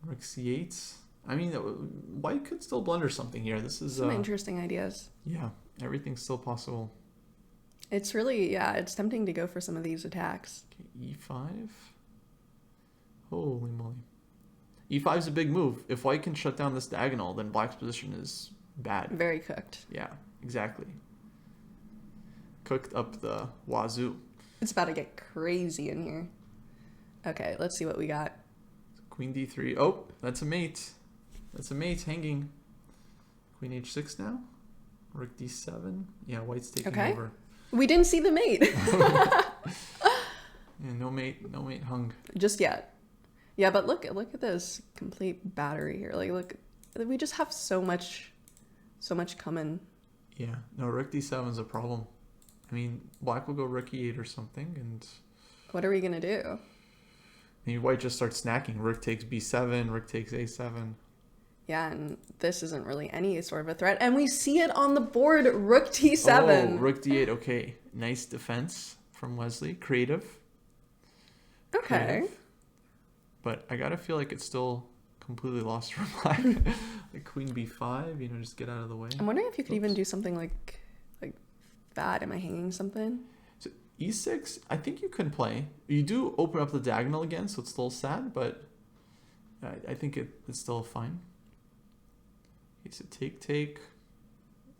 Rook c8. I mean, white could still blunder something here. This is some interesting ideas. Yeah, everything's still possible. It's really, it's tempting to go for some of these attacks. Okay, e5. Holy moly. e5 is a big move. If white can shut down this diagonal, then black's position is bad. Very cooked. Yeah, exactly. Cooked up the wazoo. It's about to get crazy in here. Okay, let's see what we got. Queen d3. Oh, that's a mate. That's a mate hanging. Queen h6 now. Rook d7. Yeah, white's taking over. We didn't see the mate. Yeah, no mate hung. Just yet. Yeah, but look at this complete battery here. Like, look, we just have so much coming. Yeah, no, rook d7 is a problem. I mean, black will go rook e8 or something, and... What are we gonna do? Maybe white just starts snacking. Rook takes b7, rook takes a7. Yeah, and this isn't really any sort of a threat. And we see it on the board, rook d7. Oh, rook d8, okay. Nice defense from Wesley. Creative. Okay. Creative. But I gotta feel like it's still completely lost for black. Like queen b5, just get out of the way. I'm wondering if you could even do something like that. Am I hanging something? So e6, I think you can play. You do open up the diagonal again, so it's still sad, but I think it's still fine. Okay, so take.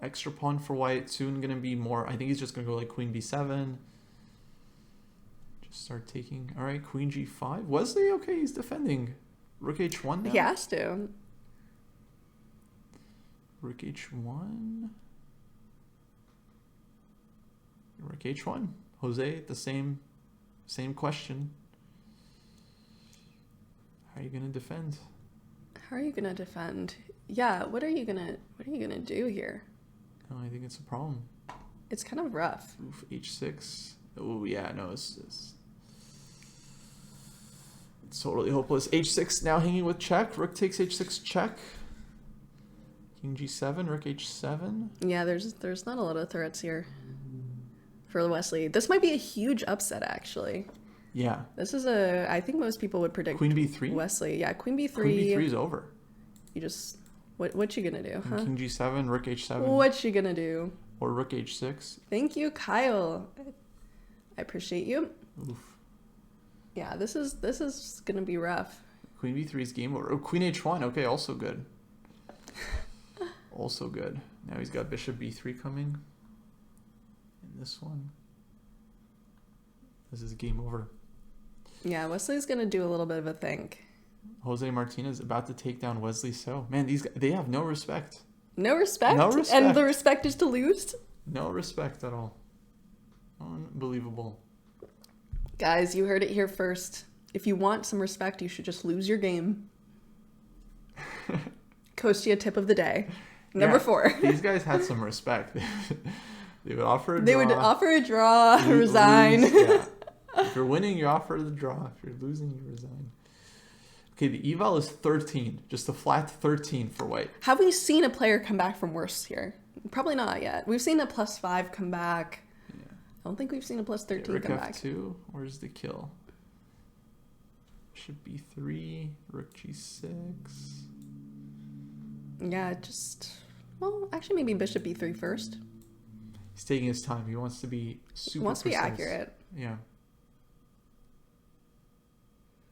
Extra pawn for white. Soon gonna be more. I think he's just gonna go like queen b7. Just start taking. All right, queen g5. Wesley, okay, he's defending. Rook h1 now. He has to. Rook h1. Rook h1. Jose, the same question. How are you gonna defend? How are you gonna defend? Yeah, what are you gonna do here? No, I think it's a problem. It's kind of rough. Oof, h6. Oh yeah, no, it's totally hopeless. h6 now hanging with check. Rook takes h6 check. King g7, rook h7. Yeah, there's not a lot of threats here for Wesley. This might be a huge upset, actually. Yeah. This is I think most people would predict queen b3. Wesley. Yeah, queen b3. Queen b3 is over. You just what you gonna do? Huh? King g7, rook h7. What you gonna do? Or rook h6. Thank you, Kyle. I appreciate you. Oof. Yeah, this is gonna be rough. Queen b3 is game over. Oh, queen h1. Okay, also good. Also good. Now he's got bishop b3 coming. And this one. This is game over. Yeah, Wesley's gonna do a little bit of a think. Jose Martinez about to take down Wesley So. Man, these guys, they have no respect. No respect? No respect. And the respect is to lose? No respect at all. Unbelievable. Guys, you heard it here first. If you want some respect, you should just lose your game. Kostya tip of the day. Number 4. These guys had some respect. They would offer a draw. They would offer a draw, resign. Yeah. If you're winning, you offer the draw. If you're losing, you resign. Okay, the eval is 13. Just a flat 13 for white. Have we seen a player come back from worse here? Probably not yet. We've seen a +5 come back. I don't think we've seen a plus 13 Rook come back. F2. Where's the kill? Should be 3. Rook G6. Yeah, just... Well, actually, maybe bishop B3 first. He's taking his time. He wants to be super He wants to be precise. accurate. Yeah.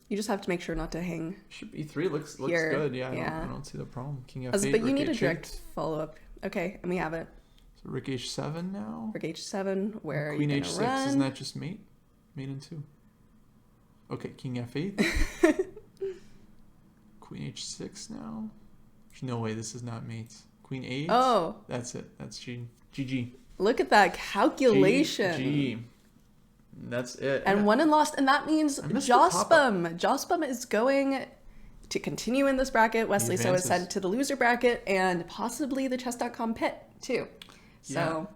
You just have to make sure not to hang. Bishop E3 looks Here, good. Yeah, yeah. I don't see the problem. King F8. But you Rook need a H8. direct follow-up. Okay, and we have it. So Rook H7 now. Rook H7, where Queen are you going H6. to run? Isn't that just mate? Mate in 2. Okay, King F8. Queen H6 now. There's no way this is not mate. Queen 8. Oh. That's it. That's GG. Look at that calculation. GG. That's it. And won and lost, and that means missed the pop-up. Jospum is going to continue in this bracket. Wesley So is advances. sent to the loser bracket, and possibly the chess.com pit, too. So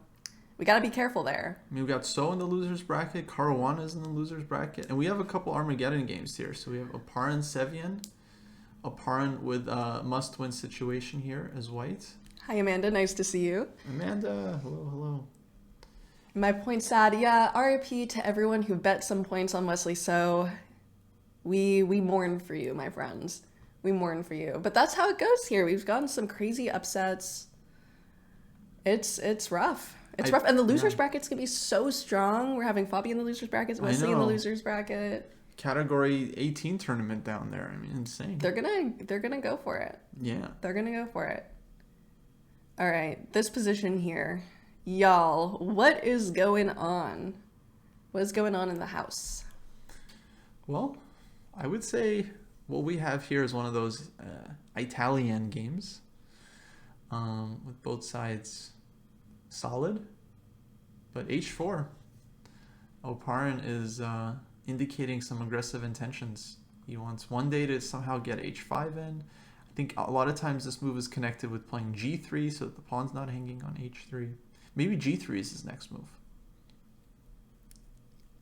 we got to be careful there. I mean, we got So in the losers bracket. Caruana's in the losers bracket. And we have a couple Armageddon games here. So we have Oparin Sevian. Oparin with a must-win situation here as white. Hi, Amanda. Nice to see you. Amanda, hello. My point sad, yeah, RIP to everyone who bet some points on Wesley So. We mourn for you, my friends. We mourn for you. But that's how it goes here. We've gotten some crazy upsets. It's rough. It's rough. And the losers bracket's going to be so strong. We're having Fabi in the losers bracket, Wesley in the losers bracket. Category 18 tournament down there. I mean, insane. They're gonna go for it. Yeah. They're gonna go for it. All right, this position here. Y'all, what is going on? What is going on in the house? Well, I would say what we have here is one of those Italian games with both sides solid, but H4. Oparin is indicating some aggressive intentions. He wants one day to somehow get H5 in. I think a lot of times this move is connected with playing G3 so that the pawn's not hanging on H3. Maybe G3 is his next move.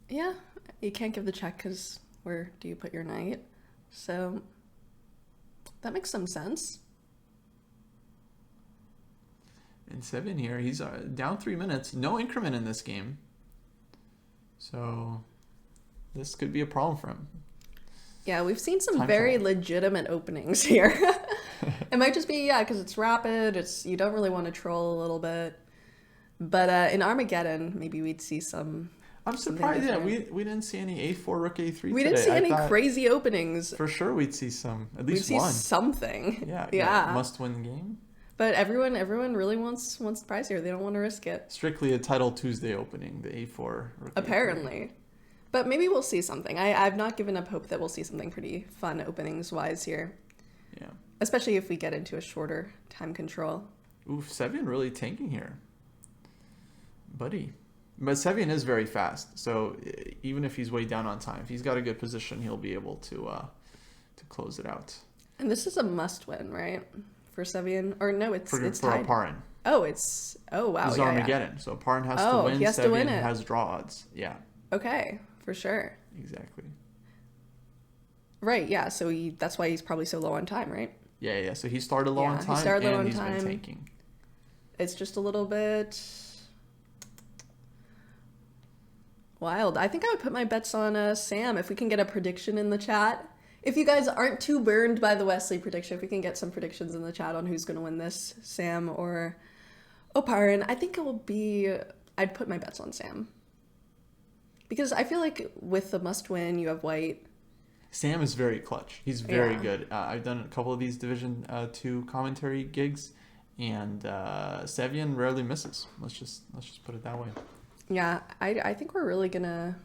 Yeah, you can't give the check because where do you put your knight? So that makes some sense. And Seven here, he's down 3 minutes. No increment in this game. So this could be a problem for him. Yeah, we've seen some Time very travel. legitimate openings here. It might just be, because it's rapid. You don't really want to troll a little bit. But in Armageddon, maybe we'd see some... I'm surprised, yeah, we didn't see any A4, Rook A3 We today. didn't see I any thought crazy openings. For sure we'd see some, at We'd least see one. something. Yeah. Must-win game. But everyone really wants the prize here. They don't want to risk it. Strictly a Title Tuesday opening, the A4, Rook Apparently. A3. But maybe we'll see something. I've not given up hope that we'll see something pretty fun openings-wise here. Yeah. Especially if we get into a shorter time control. Oof, Sevian really tanking here. Buddy. But Sevian is very fast, so even if he's way down on time, if he's got a good position, he'll be able to close it out. And this is a must-win, right? For Sevian? Or no, it's For tied. Oparin. Oh, wow. He's Yeah. Armageddon, so Oparin has to win, he has to Sevian win it. has draw odds. Yeah, Okay, for sure. exactly. Right, yeah, so that's why he's probably so low on time, right? Yeah, so he started low on time, he started low and on he's time. been tanking. It's just a little bit wild. I think I would put my bets on Sam if we can get a prediction in the chat. If you guys aren't too burned by the Wesley prediction, if we can get some predictions in the chat on who's going to win this, Sam or Oparin, I think it will be... I'd put my bets on Sam. Because I feel like with the must-win, you have white. Sam is very clutch. He's very good. I've done a couple of these Division 2 commentary gigs, and Sevian rarely misses. Let's just put it that way. Yeah, I think we're really gonna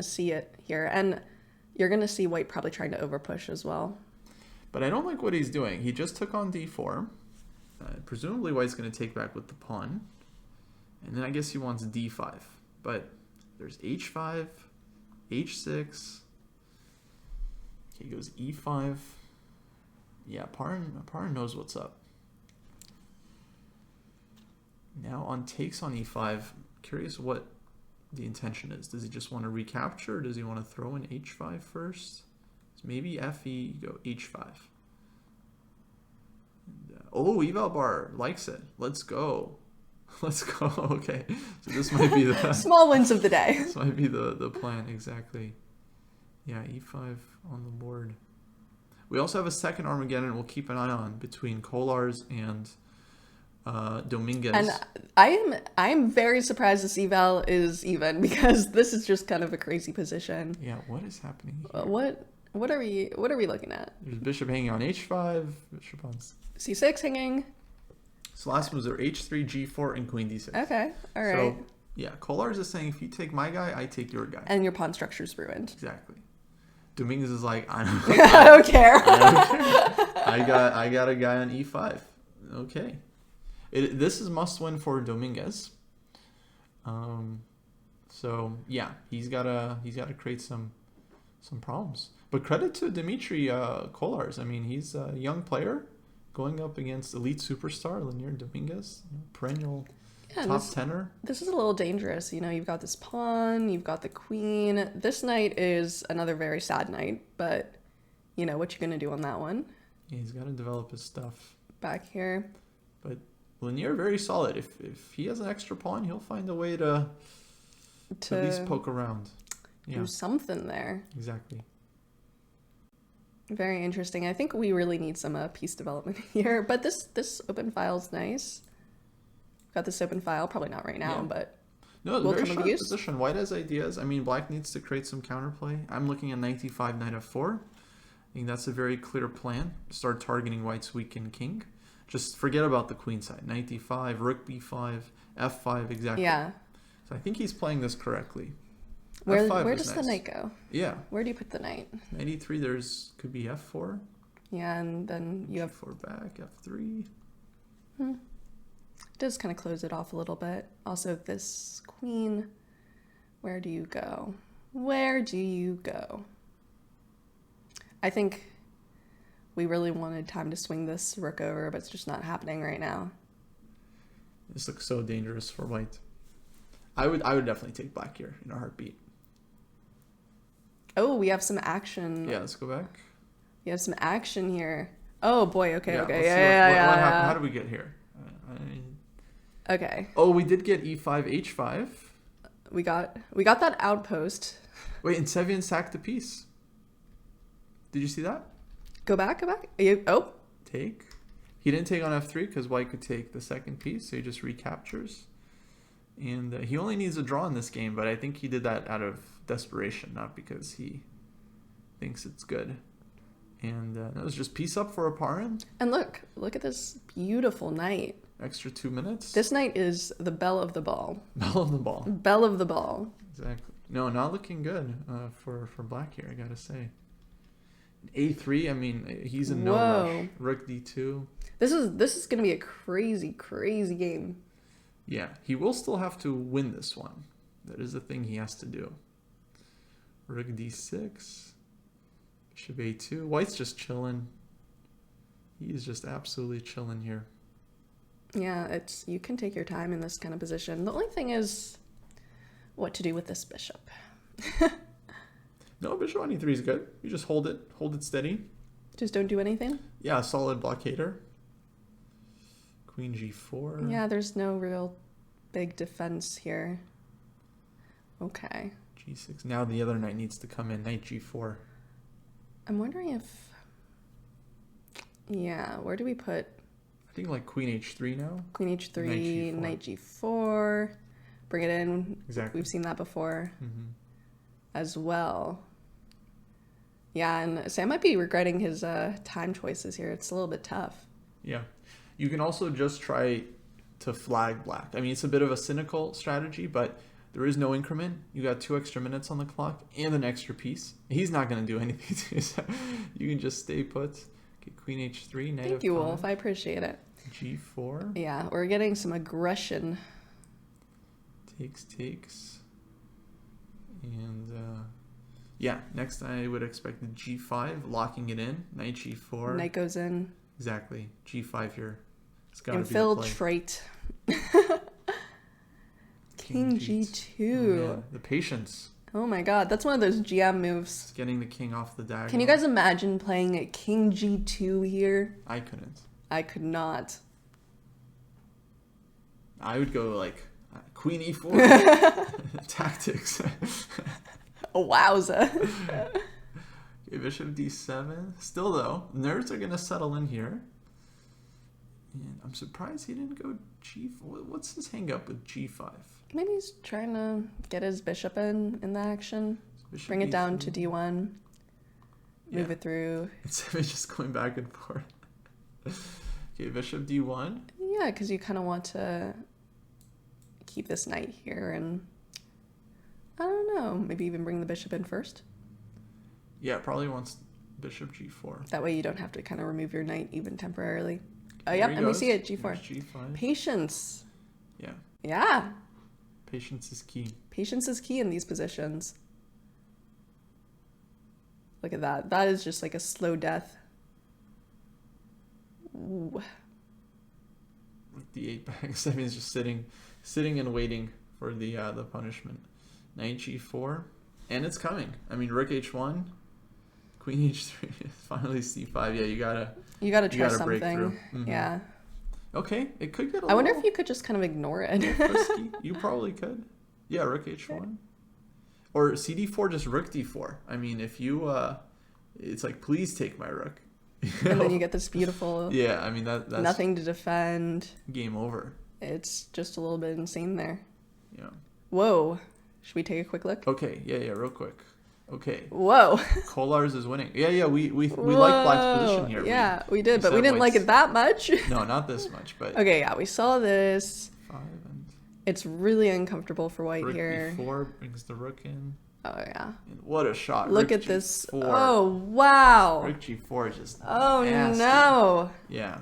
see it here, and you're gonna see white probably trying to overpush as well. But I don't like what he's doing. He just took on d4. Presumably white's going to take back with the pawn, and then I guess he wants d5. But there's h5, h6. Okay, he goes e5. Yeah, Oparin knows what's up. Now on takes on e5, curious what the intention is. Does he just want to recapture, or does he want to throw in h5 first? So maybe fe, go h5. And, oh, Eval Bar likes it. Let's go. Let's go. Okay. So this might be the small wins of the day. This might be the plan, exactly. Yeah, e5 on the board. We also have a second Armageddon we'll keep an eye on between Kolarz and Dominguez. And I'm very surprised this eval is even, because this is just kind of a crazy position. Yeah, what is happening here? What are we looking at? There's bishop hanging on h5, bishop on c6 hanging. So last moves are h3, g4, and queen d6. Okay, all right. So yeah, Kolarz is saying if you take my guy, I take your guy. And your pawn structure's ruined. Exactly. Dominguez is like, I don't care. I got a guy on e5. Okay. This is must win for Dominguez. So yeah, he's gotta create some problems. But credit to Dmitry Kolarz. I mean, he's a young player going up against elite superstar Leonid Dominguez, perennial top tenor. This is a little dangerous. You've got this pawn, you've got the queen. This knight is another very sad knight, but what you gonna do on that one? Yeah, he's got to develop his stuff back here. But Lanier very solid. If he has an extra pawn, he'll find a way to at least poke around. Do something there. Exactly. Very interesting. I think we really need some piece development here. But this open file's nice. Got this open file. Probably not right now, but no, very sharp position. White has ideas. I mean, black needs to create some counterplay. I'm looking at knight e5, knight f4. I think that's a very clear plan. Start targeting white's weakened king. Just forget about the queen side. Knight d5, rook b5, f5, exactly. Yeah. So I think he's playing this correctly. Where does the knight go? Yeah. Where do you put the knight? Knight e3, could be f4. Yeah, and then you have f4 back, f3. It does kind of close it off a little bit. Also, this queen, where do you go? Where do you go? I think we really wanted time to swing this rook over, but it's just not happening right now. This looks so dangerous for white. I would definitely take black here in a heartbeat. Oh, we have some action. Yeah, let's go back. We have some action here. Oh boy, okay. What happened? How did we get here? Okay. Oh, we did get e5, h5. We got that outpost. Wait, and Sevian sacked a piece. Did you see that? Go back. Oh. Take. He didn't take on f3 because white could take the second piece, so he just recaptures. And he only needs a draw in this game, but I think he did that out of desperation, not because he thinks it's good. And that was just piece up for a pawn. And look at this beautiful knight. Extra 2 minutes. This knight is the belle of the ball. Belle of the ball. Belle of the ball. Exactly. No, not looking good for black here, I gotta say. A3, I mean, he's in no rush. Rook d2. This is gonna be a crazy, crazy game. Yeah, he will still have to win this one. That is the thing he has to do. Rook d6. Bishop a2. White's just chilling. He is just absolutely chilling here. Yeah, you can take your time in this kind of position. The only thing is what to do with this bishop. No, bishop on e3 is good. You just hold it steady. Just don't do anything? Yeah, solid blockader. Queen g4. Yeah, there's no real big defense here. Okay. g6. Now the other knight needs to come in. Knight g4. I'm wondering if... Yeah, where do we put... I think like queen h3 now. Queen h3, knight g4. Bring it in. Exactly. We've seen that before as well. Yeah, and Sam might be regretting his time choices here. It's a little bit tough. Yeah. You can also just try to flag black. I mean, it's a bit of a cynical strategy, but there is no increment. You got 2 extra minutes on the clock and an extra piece. He's not going to do anything to you, so you can just stay put. Okay, queen h3, knight Thank you, Wolf. I appreciate it. g4. Yeah, we're getting some aggression. Takes. And, yeah, next I would expect the g5, locking it in. Knight g4. Knight goes in. Exactly. g5 here. It's got to be Infiltrate. King g2. Oh, the patience. Oh my god, that's one of those GM moves. It's getting the king off the diagonal. Can you guys imagine playing a king g2 here? I couldn't. I could not. I would go like Queen E4 tactics. Wowza. Okay, Bishop D7. Still though, nerves are gonna settle in here. And I'm surprised he didn't go G4. What's his hang up with G5? Maybe he's trying to get his bishop in the action. Bishop Bring it E4. down to D1. Move Yeah. it through. Instead of just going back and forth. Okay, Bishop D1. Yeah, because you kind of want to keep this knight here and I don't know, maybe even bring the bishop in first. Yeah, probably wants Bishop G4. That way you don't have to kind of remove your knight even temporarily. Oh, There yep, he and we goes. see it, G4. There's G5. Patience. Yeah, Yeah, patience is key. patience is key in these positions. Look at that. That is just like a slow death. Ooh. With the 8 back, I mean, it's just sitting and waiting for the punishment. Knight G4, and it's coming. I mean, Rook H1, Queen H3, finally C5. Yeah, you gotta try break something. through. Mhm. Yeah. Okay, it could get a I wonder if little you could just kind of ignore it. frisky. You probably could. Yeah, Rook H1. Or CD4, just Rook D4. I mean, if you, it's like, please take my Rook. And then you get this beautiful Yeah, I mean, that's nothing to defend. game over. It's just a little bit insane there. Yeah. Whoa. Should we take a quick look? Okay, yeah, real quick. Okay, Whoa. Kolar's is winning. Yeah, we like Black's position here. Yeah, we did, but we said didn't like White's- it that much. No, not this much, but Okay, yeah, we saw this. 5 and It's really uncomfortable for white Rook here. B4 brings the Rook in. Oh, yeah. And what a shot. Look Rook at this. G4. Oh, wow. Rook G4 is just Oh, nasty. no. Yeah.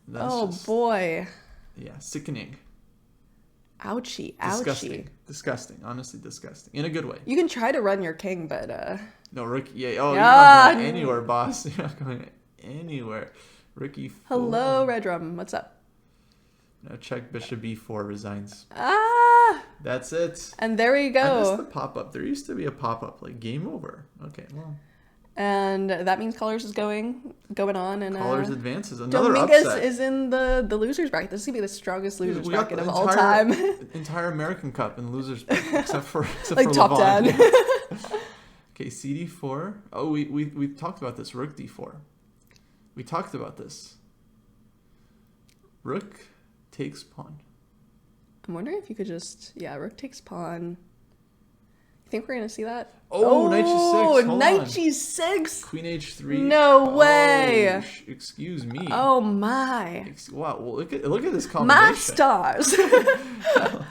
That's Oh, just, boy. yeah, sickening. Ouchie. Disgusting. Ouchie. Disgusting. Honestly, disgusting. In a good way. You can try to run your king, but No, Rook. Yeah. Oh, you're Ah, not going anywhere, boss. You're not going anywhere. Rook E4. hello, Red Drum. What's up? Now check Bishop B4 resigns. Ah, That's it. and there we I missed the go. pop-up. There used to be a pop-up, like game over. Okay, well. And that means Colors is going on, and Colors advances. Another Dominguez upset. is in the losers bracket. This is gonna be the strongest losers We got bracket the of all time. entire American Cup in losers bracket, except for Like top Levon. 10. Okay, CD4. Oh, we talked about this. Rook D4. We talked about this. Rook takes pawn. I'm wondering if you could just Rook takes pawn. You think we're gonna see that? Oh, Knight G6. Hold Knight on. G6. Queen H3. No way. Oh, excuse me. Oh my. Wow. Well, look at this My combination. stars. Holy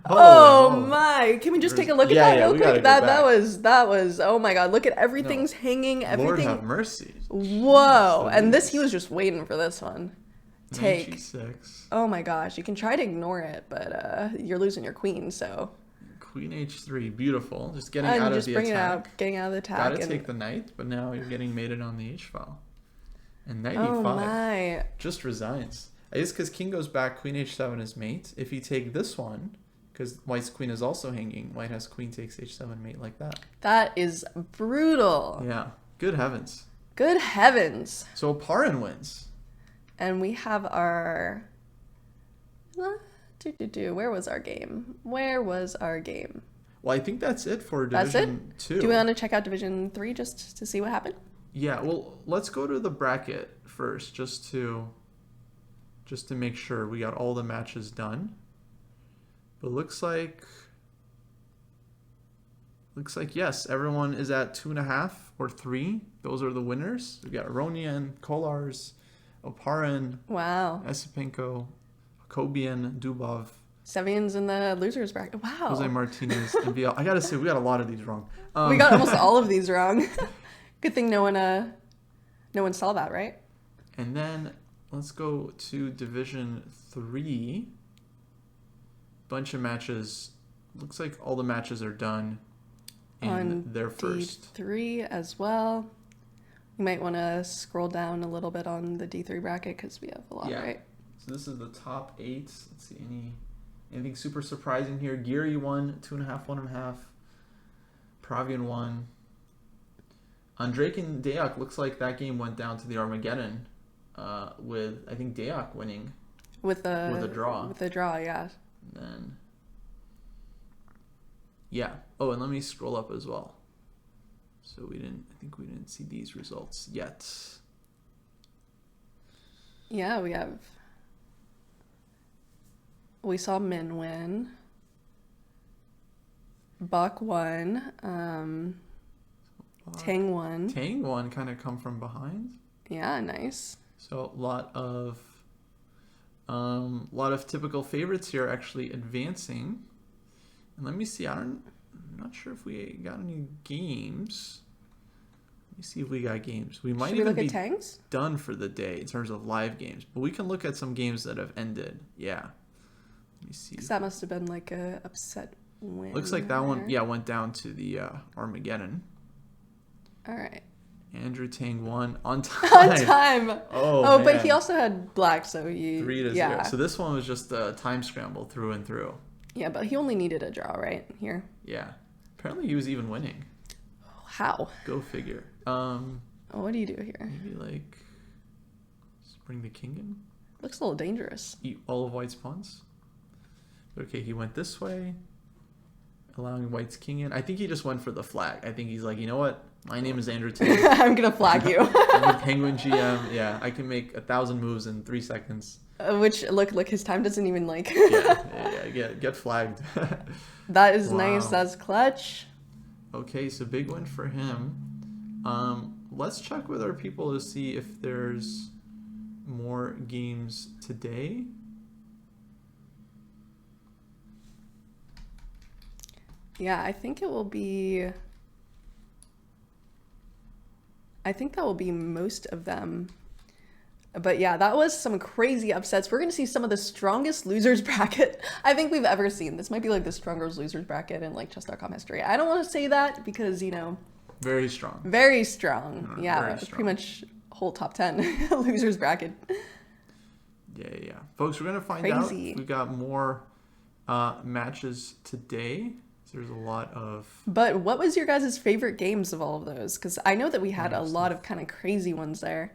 Oh moly. my. Can we just take a look at Yeah, that yeah, real we gotta quick? go That was oh my god. Look at everything's hanging, Lord everything. have mercy. Whoa. Jeez. And this he was just waiting for this one. Knight Take. G6. Oh my gosh. You can try to ignore it, but you're losing your queen, so Queen H3. Beautiful. Just getting and out of just the bring it attack. out, getting out of the attack. Gotta and, take the knight, but now you're getting mated on the H file. And knight oh E5 my. just resigns. I guess because king goes back, queen H7 is mate. If you take this one, because white's queen is also hanging, white has queen takes H7 mate like that. That is brutal. Yeah. Good heavens. Good heavens. So Parin wins. And we have our Where was our game? Well, I think that's it for That's Division 2. Do we want to check out Division 3 just to see what happened? Yeah, well, let's go to the bracket first just to make sure we got all the matches done. But looks like yes, everyone is at 2.5 or 3. Those are the winners. We got Ronian, Kolars, Oparin, Wow. Esipenko, Kobian, Dubov, Sevian's in the losers bracket. Wow. Jose Martinez, and VL. I gotta say, we got a lot of these wrong. We got almost all of these wrong. Good thing no one saw that, right? And then let's go to Division 3. Bunch of matches. Looks like all the matches are done in On their first. D3 as well. You might want to scroll down a little bit on the D3 bracket because we have a lot, Yeah. right? So this is the top 8. Let's see, anything super surprising here. Geary won 2.5, 1.5. Pravian won. Andrejk and Dayak looks like that game went down to the Armageddon with, I think, Dayak winning. With a draw. With a draw, yeah. And then, yeah. Oh, and let me scroll up as well. So I think we didn't see these results yet. Yeah, we saw Min win. Bach won. Tang won. Tang won, kind of come from behind. Yeah, nice. So a lot of typical favorites here actually advancing. And let me see. I'm not sure if we got any games. Let me see if we got games. We might Should we even look be at Tangs? done for the day in terms of live games, but we can look at some games that have ended. Yeah. Let me see. Because that must have been like a upset win. Looks like that one, went down to the Armageddon. All right. Andrew Tang won on time. On time. Oh, man. But he also had black, so he 3-0. So this one was just a time scramble through and through. Yeah, but he only needed a draw, right? Here. Yeah. Apparently he was even winning. How? Go figure. What do you do here? Maybe like just bring the king in. Looks a little dangerous. Eat all of white's pawns. Okay, he went this way, allowing white's king in. I think he just went for the flag. I think he's like, you know what? My name is Andrew Tang. I'm gonna flag you. I'm a Penguin GM. Yeah, I can make 1,000 moves in 3 seconds. Which look, his time doesn't even like. Get flagged. That is Wow. nice. That's clutch. Okay, so big win for him. Let's check with our people to see if there's more games today. Yeah, I think that will be most of them. But yeah, that was some crazy upsets. We're going to see some of the strongest losers bracket I think we've ever seen. This might be like the strongest losers bracket in like chess.com history. I don't want to say that because, Very strong. very strong. Yeah, very strong. pretty much whole top 10 losers bracket. Yeah. Folks, we're going to find Crazy. out. We've got more matches today. So there's a lot of... But what was your guys' favorite games of all of those? Because I know that we had a lot of kind of crazy ones there.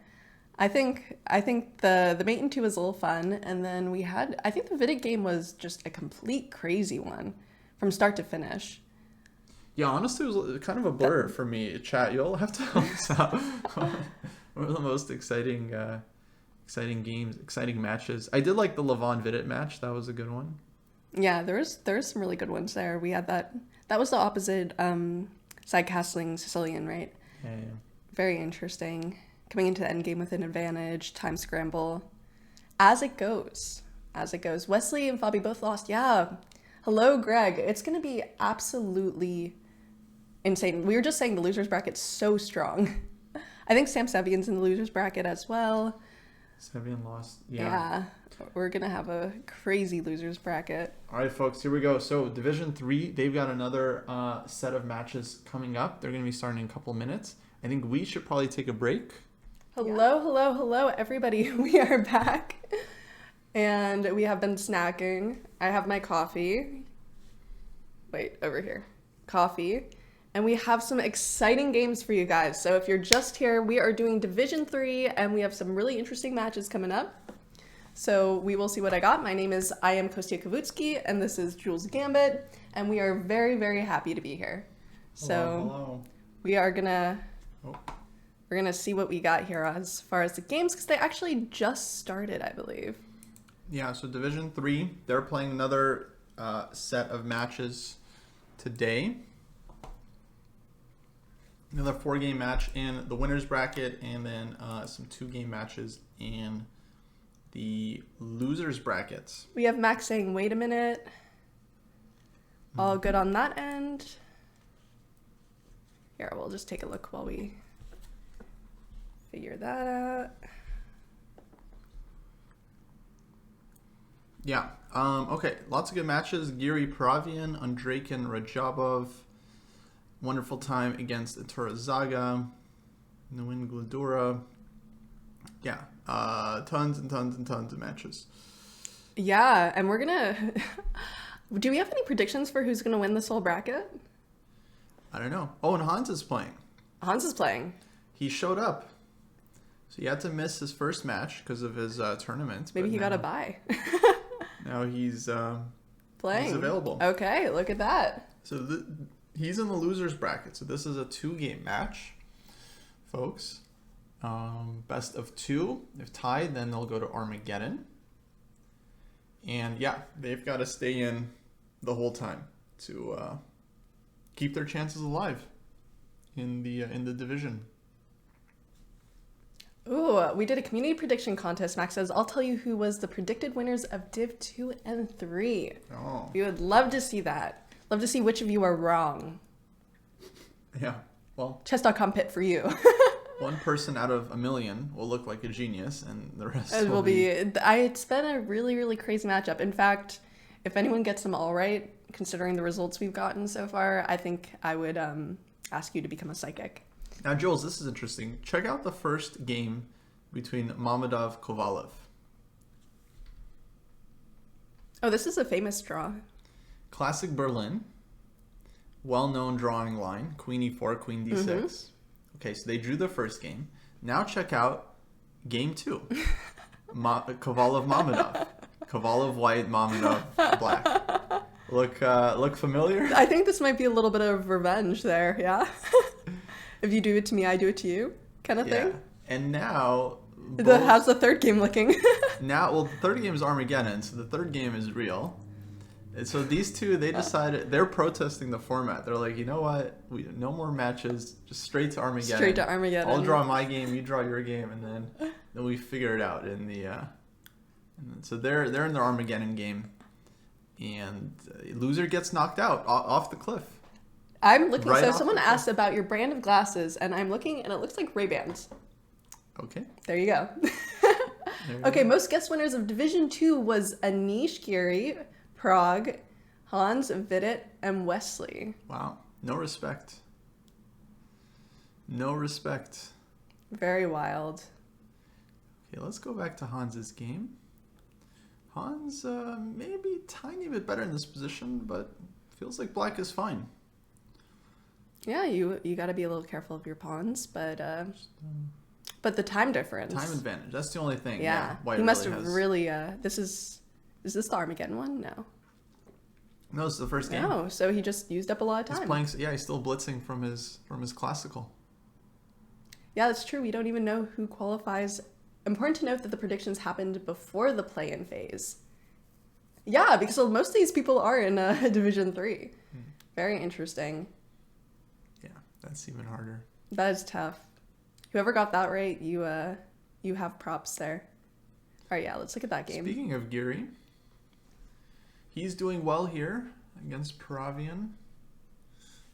I think the Mate in 2 was a little fun, and then we had, I think the Vidic game was just a complete crazy one from start to finish. Yeah, honestly, it was kind of a blur for me. Chat, you'll have to help us out. One of the most exciting games, exciting matches. I did like the Levon Vidic match. That was a good one. Yeah, there's some really good ones there. We had that was the opposite side castling Sicilian, right? Yeah. Very interesting. Coming into the endgame with an advantage, time scramble. As it goes. Wesley and Fabi both lost. Yeah. Hello, Greg. It's going to be absolutely insane. We were just saying the losers bracket's so strong. I think Sam Sevian's in the losers bracket as well. Sevian lost. Yeah. We're going to have a crazy losers bracket. All right, folks, here we go. So Division 3, they've got another set of matches coming up. They're going to be starting in a couple of minutes. I think we should probably take a break. Hello, everybody. We are back. And we have been snacking. I have my coffee. Wait, over here. Coffee. And we have some exciting games for you guys. So if you're just here, we are doing Division 3, and we have some really interesting matches coming up. So we will see what I got. I am Kostya Kavutskiy, and this is Jules Gambit, and we are very, very happy to be here. Hello. We are gonna we're gonna see what we got here as far as the games, because they actually just started, I believe. Yeah, so Division 3, they're playing another set of matches today. Another 4-game match in the winner's bracket, and then some 2-game matches in the loser's brackets. We have Max saying, wait a minute. All good on that end. Here, we'll just take a look while we figure that out. Yeah. Okay. Lots of good matches. Giri Paravian, Andreykin Rajabov. Wonderful time against Itura Zaga. Nguyen Gladura. Yeah. Tons and tons and tons of matches. Yeah, and we're gonna... Do we have any predictions for who's gonna win this whole bracket? I don't know. Oh, and Hans is playing. Hans is playing. He showed up. So he had to miss his first match because of his tournament. Maybe but he got now- a bye. Now he's Playing. He's available. Okay, look at that. So he's in the losers bracket. So this is a 2-game match, folks. Best of 2. If tied, then they'll go to Armageddon. And yeah, they've got to stay in the whole time to keep their chances alive in the division. Ooh, we did a community prediction contest. Max says, I'll tell you who was the predicted winners of Div 2 and 3. Oh. We would love to see that. Love to see which of you are wrong. Yeah. Well, Chess.com pit for you. one person out of a million will look like a genius, and the rest It will will be. It's been a really, really crazy matchup. In fact, if anyone gets them all right, considering the results we've gotten so far, I think I would ask you to become a psychic. Now, Jules, this is interesting. Check out the first game between Mamedov Kovalev. Oh, this is a famous draw. Classic Berlin. Well-known drawing line. Queen e4, queen d6. Mm-hmm. Okay, so they drew the first game. Now check out game 2. Kovalev Mamedov. Kovalev white, Mamedov black. Look familiar? I think this might be a little bit of revenge there, yeah? If you do it to me, I do it to you, kind of thing. And now... How's the third game looking? Well, the third game is Armageddon, so the third game is real. And so these two, they decided, they're protesting the format. They're like, you know what? No more matches, just straight to Armageddon. Straight to Armageddon. I'll draw my game, you draw your game, and then we figure it out in the... so they're in their Armageddon game, and loser gets knocked out off the cliff. I'm looking, Right so off someone the asked about your brand of glasses, and I'm looking, and it looks like Ray-Bans. Okay. There you go. Okay, most guest winners of Division 2 was Anish Giri, Prague, Hans Vidit, and Wesley. Wow. No respect. No respect. Very wild. Okay, let's go back to Hans's game. Hans maybe a tiny bit better in this position, but feels like black is fine. Yeah, you got to be a little careful of your pawns, but the time difference. Time advantage. That's the only thing. Yeah, White he must really have has... really. Is this the Armageddon one? No. No, it's the first game. No, so he just used up a lot of time. He's playing. Yeah, he's still blitzing from his classical. Yeah, that's true. We don't even know who qualifies. Important to note that the predictions happened before the play-in phase. Yeah, because most of these people are in Division 3. Very interesting. Yeah, that's even harder. That is tough. Whoever got that right, you have props there. All right, yeah, let's look at that game. Speaking of Giri, he's doing well here against Paravian.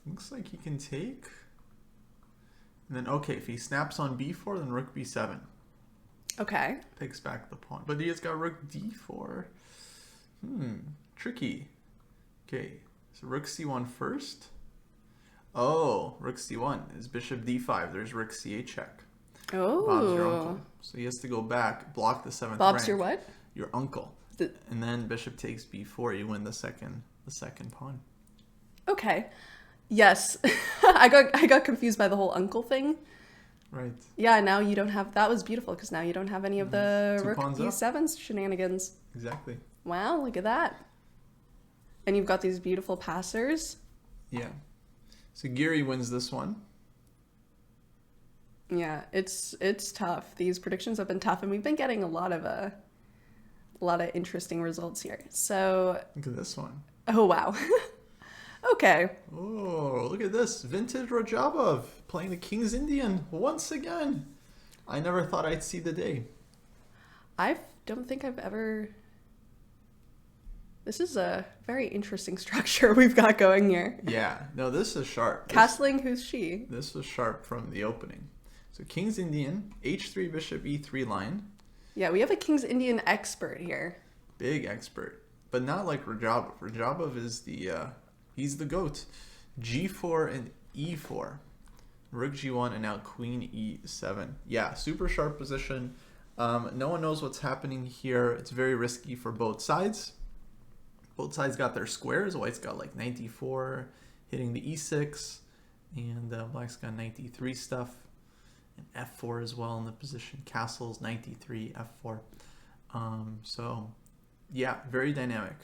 Looks like he can take. And then, okay, if he snaps on b4, then rook b7. Okay. Takes back the pawn. But he has got rook d4. Tricky. Okay, so rook c1 first. Oh, rook c1 is bishop d5. There's rook c8 check. Oh. Bob's your uncle. So he has to go back, block the 7th Bob's rank. your what? Your uncle. And then bishop takes b4. You win the second pawn. Okay. Yes. I got confused by the whole uncle thing. Right. Yeah, now you don't have... That was beautiful, because now you don't have any of the Two rook pawns up. e7 shenanigans. Exactly. Wow, look at that. And you've got these beautiful passers. Yeah. So Giri wins this one. Yeah, it's tough. These predictions have been tough, and we've been getting a lot of interesting results here. So, Look at this one. oh wow. Okay. Oh, look at this. Vintage Rajabov playing the King's Indian once again. I never thought I'd see the day. I don't think I've ever... This is a very interesting structure we've got going here. Yeah. No, this is sharp. Castling, who's she? This was sharp from the opening. So King's Indian, h3, bishop e3 line. Yeah, we have a King's Indian expert here. Big expert. But not like Rajabov. Rajabov is he's the GOAT. g4 and e4. Rook g1 and now queen e7. Yeah, super sharp position. No one knows what's happening here. It's very risky for both sides. Both sides got their squares. White's got like 94 hitting the e6. And black's got 93 stuff. and f4 as well in the position. Castles, knight d3, f4. So, yeah, very dynamic.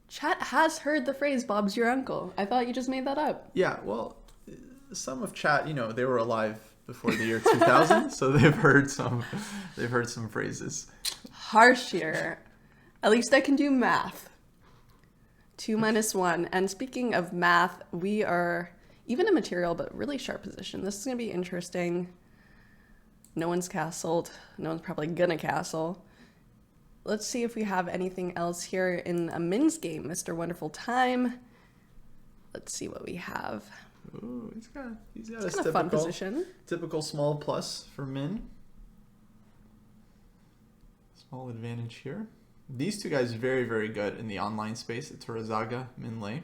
Chat has heard the phrase "Bob's your uncle." I thought you just made that up. Yeah, well, some of chat, they were alive before the year 2000, so they've heard some phrases. Harsh here. At least I can do math. 2 minus 1. And speaking of math, we are even a material, but really sharp position. This is going to be interesting. No one's castled. No one's probably gonna castle. Let's see if we have anything else here in a Min's game, Mr. Wonderful Time. Let's see what we have. Ooh, he's got It's kind of fun position. Typical small plus for Min. Small advantage here. These two guys are very, very good in the online space. It's Turazaga, Min Lei.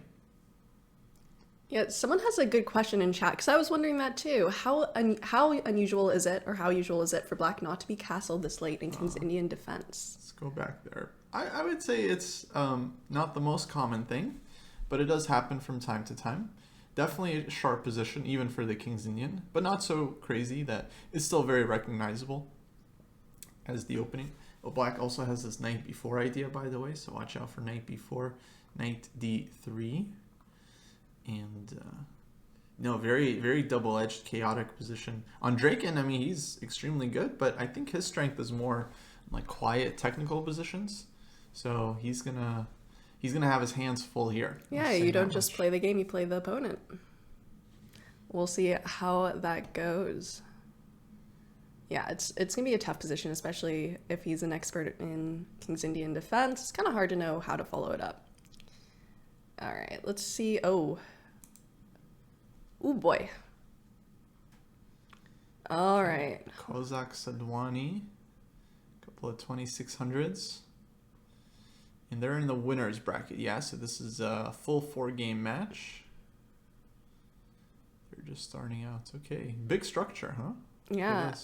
Yeah, someone has a good question in chat, because I was wondering that too. How unusual is it, or how usual is it for Black not to be castled this late in King's Indian defense? Let's go back there. I would say it's not the most common thing, but it does happen from time to time. Definitely a sharp position, even for the King's Indian, but not so crazy that it's still very recognizable as the opening. Well, Black also has this knight b4 idea, by the way, so watch out for knight b4, knight d3, and no, very, very double-edged, chaotic position. On Draken, I mean, he's extremely good, but I think his strength is more like quiet, technical positions, so he's gonna have his hands full here. Yeah, you don't just play the game, you play the opponent. We'll see how that goes. Yeah, it's gonna be a tough position, especially if he's an expert in King's Indian defense. It's kind of hard to know how to follow it up. All right, let's see. Oh boy. All right. Kozak Sadwani, a couple of 2600s, and they're in the winners bracket. Yeah, so this is a full 4-game match. They're just starting out. Okay, big structure, huh? Yeah,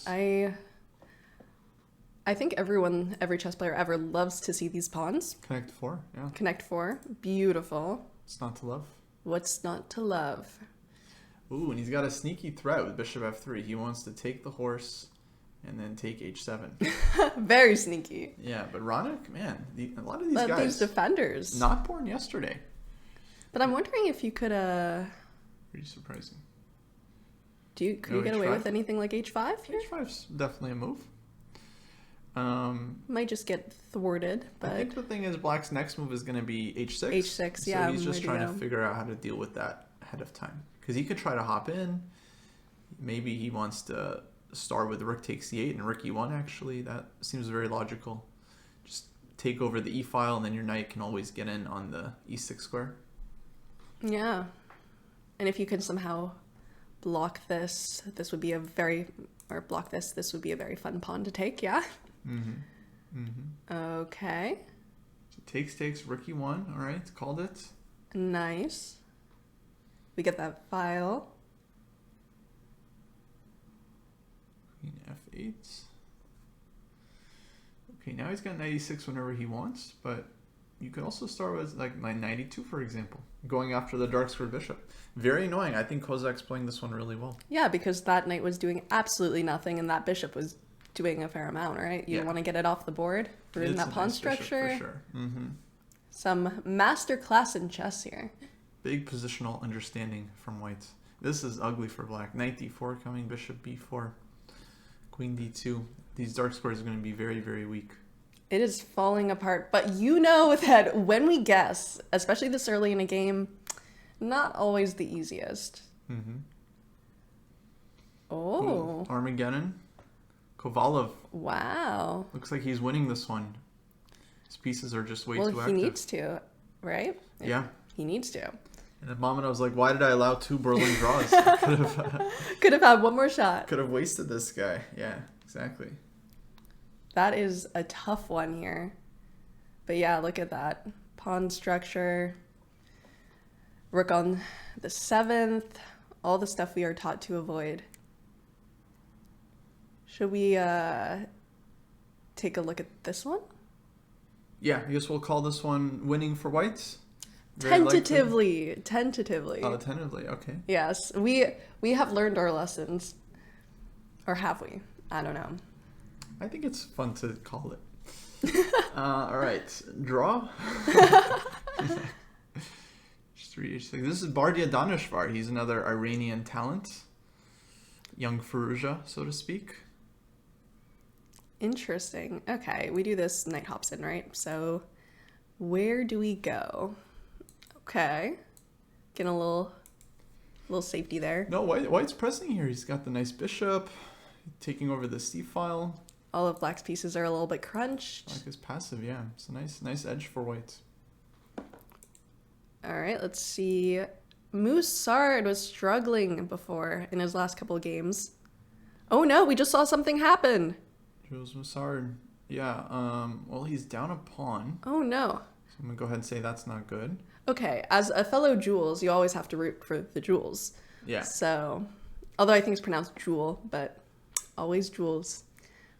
I think every chess player ever loves to see these pawns. Connect 4, yeah. Connect 4, beautiful. It's not to love. What's not to love? Ooh, and he's got a sneaky threat with bishop f3. He wants to take the horse and then take h7. Very sneaky. Yeah, but Ronak, man, a lot of these guys. These defenders. Not born yesterday. But I'm wondering if you could. Pretty surprising. Could you get away with anything like h5 here? H5's definitely a move. Might just get thwarted, but I think the thing is Black's next move is going to be h6. h6, yeah. So he's just trying to figure out how to deal with that ahead of time. Because he could try to hop in. Maybe he wants to start with rook takes e8 and rook e1, actually. That seems very logical. Just take over the e-file, and then your knight can always get in on the e6 square. Yeah. And if you can somehow block this, this would be a very fun pawn to take, yeah? Okay. So takes, rook e1, all right, called it. Nice. We get that file. Queen f8. Okay, now he's got knight e6 whenever he wants, but you could also start with like knight e2, for example, going after the dark squared bishop. Very annoying. I think Kozak's playing this one really well. Yeah, because that knight was doing absolutely nothing, and that bishop was doing a fair amount, right? You want to get it off the board, ruin that pawn structure. For sure. Some master class in chess here. Big positional understanding from white. This is ugly for Black. Knight d4 coming, bishop b4, queen d2. These dark squares are going to be very, very weak. It is falling apart, but you know that when we guess, especially this early in a game, not always the easiest. Oh. Armageddon. Kovalov. Wow. Looks like he's winning this one. His pieces are just way too active. Well, he needs to, right? Yeah. He needs to. And at the moment I was like, why did I allow 2 Berlin draws? Could have had one more shot. Could have wasted this guy. Yeah, exactly. That is a tough one here. But yeah, look at that. Pawn structure. Rook on the 7th. All the stuff we are taught to avoid. Should we take a look at this one? Yeah, I guess we'll call this one winning for whites. Tentatively. Oh, tentatively, okay. Yes, we have learned our lessons. Or have we? I don't know. I think it's fun to call it. All right, draw. This is Bardia Danishvar. He's another Iranian talent, young Fallujah, so to speak. Interesting. Okay, we do this knight hops in, right? So where do we go? Okay, getting a little safety there. No, White's pressing here. He's got the nice bishop, taking over the c file. All of Black's pieces are a little bit crunched. Black is passive, yeah. It's a nice edge for White. All right, let's see. Musard was struggling before in his last couple of games. Oh no, we just saw something happen. Jules Musard. Yeah, well, he's down a pawn. Oh no. So I'm gonna go ahead and say that's not good. Okay, as a fellow Jules, you always have to root for the Jules. Yeah. So, although I think it's pronounced Jewel, but always Jules.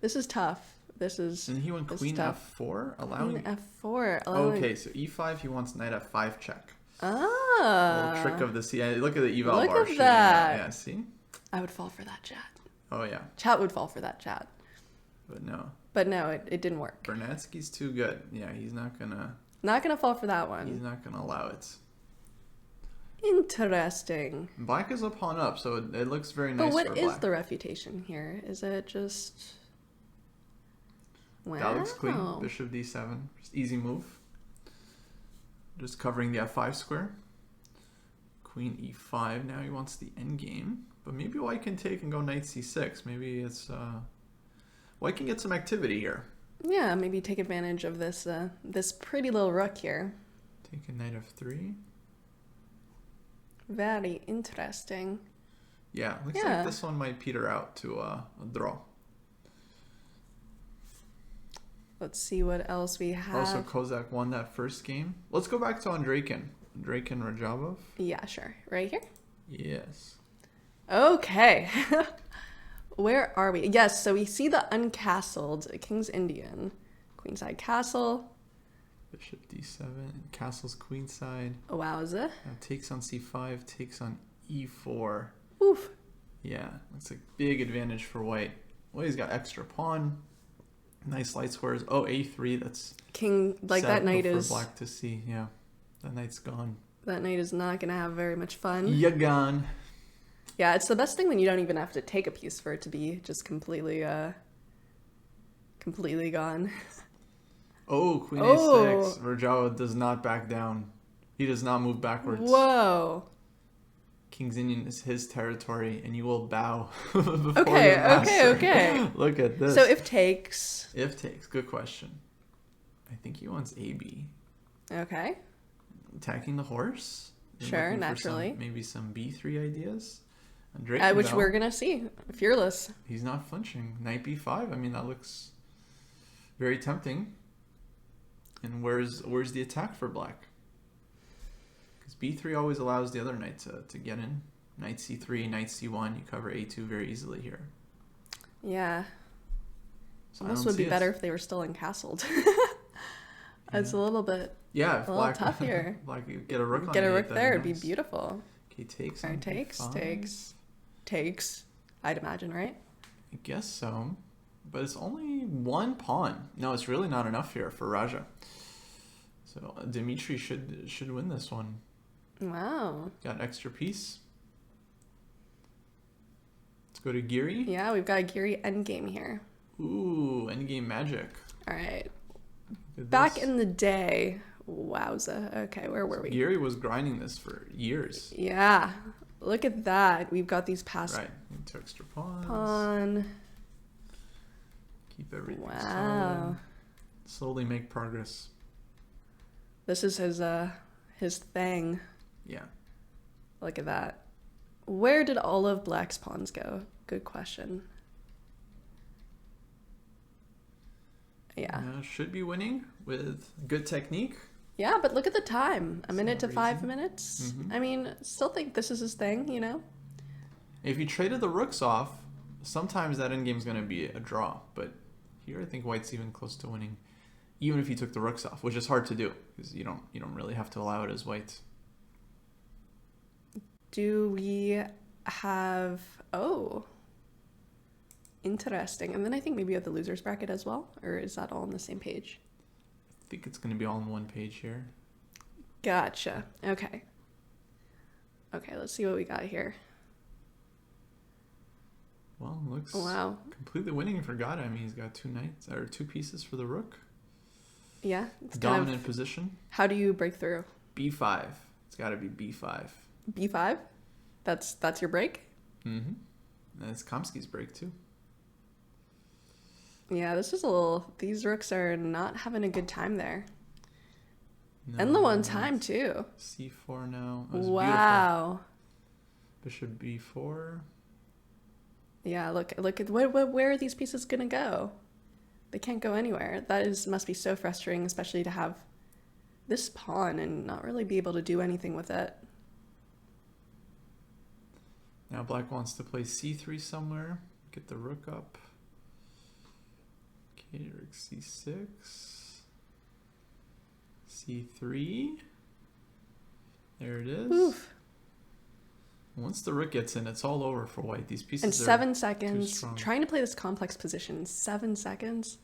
This is tough. And he went queen f4, allowing... Queen f4. Allowing... Okay, so e5, he wants knight f5 check. Ah. Little trick of the C. Look at the eval bar. Look at that. Yeah, see? I would fall for that, chat. Oh, yeah. Chat would fall for that, chat. But no, it didn't work. Bernatsky's too good. Yeah, he's not gonna... Not gonna fall for that one. He's not gonna allow it. Interesting. Black is a pawn up, so it looks very nice for Black. But what is the refutation here? Is it just... Wow. That looks clean. Bishop d7. Just easy move. Just covering the f5 square. Queen e5. Now he wants the endgame. But maybe White can take and go knight c6. Maybe it's... White can get some activity here. Yeah, maybe take advantage of this this pretty little rook here. Take a knight f3. Very interesting. Yeah, looks like this one might peter out to a draw. Let's see what else we have. Also, Kozak won that first game. Let's go back to Andreikin. Andreikin Rajabov. Yeah, sure. Right here? Yes. Okay. Where are we? Yes, so we see the uncastled King's Indian. Queenside castle. Bishop d7. Castle's queenside. Wowza. Now takes on c5, takes on e4. Oof. Yeah, looks like big advantage for White. Well, he's got extra pawn. Nice light squares. Oh, a3. That's King, like that knight is... for Black to see, yeah. That knight's gone. That knight is not going to have very much fun. You're gone. Yeah, it's the best thing when you don't even have to take a piece for it to be just completely gone. Oh, queen a6. Rajao does not back down. He does not move backwards. Whoa. King's Indian is his territory, and you will bow before your Okay. Look at this. So if takes... If takes. Good question. I think he wants AB. Okay. Attacking the horse? Sure, naturally. Maybe some B3 ideas? Which we're going to see. Fearless. He's not flinching. Knight B5. I mean, that looks very tempting. And where's the attack for Black? Because B3 always allows the other knight to get in. Knight C3, Knight C1. You cover A2 very easily here. Yeah. So Almost would be better if they were still encastled. It's a little bit... Yeah, if a little tough here. Black get a rook on Get a rook there, nice. it'd be beautiful. Okay, takes Or on takes, I'd imagine, right? I guess so. But it's only one pawn. No, it's really not enough here for Raja. So Dmitry should win this one. Wow. Got an extra piece. Let's go to Giri. Yeah, we've got a Giri endgame here. Ooh, endgame magic. All right. Back in the day, wowza. Okay, where were we? Giri was grinding this for years. Yeah. Look at that. We've got these past... Right. Into extra pawns. Pawn. Keep everything solid. Slowly make progress. This is his thing. Yeah. Look at that. Where did all of Black's pawns go? Good question. Yeah. Should be winning with good technique. Yeah, but look at the time. A minute to 5 reason. minutes. Mm-hmm. I mean, still think this is his thing, you know? If you traded the rooks off, sometimes that endgame is going to be a draw. But here I think White's even close to winning, even if you took the rooks off, which is hard to do because you don't really have to allow it as White. Do we have... Oh. Interesting. And then I think maybe you have the loser's bracket as well, or is that all on the same page? I think it's going to be all on one page here. Gotcha. Okay. Okay, let's see what we got here. Well, looks Wow. completely winning for Gata. I mean, he's got two pieces for the rook. Yeah. It's Dominant position. How do you break through? B5. It's got to be B5. B5? That's your break? Mm-hmm. That's Kamsky's break, too. Yeah, this is these rooks are not having a good time there. No, And the one time, too. C4 now. That was Wow. beautiful. Bishop B4. Yeah, look at where are these pieces gonna go? They can't go anywhere. Must be so frustrating, especially to have this pawn and not really be able to do anything with it. Now black wants to play C3 somewhere. Get the rook up. Okay, rook C6. C3. There it is. Oof. Once the rook gets in, it's all over for white. These pieces In are 7 too seconds, strong. trying to play this complex position in 7 seconds.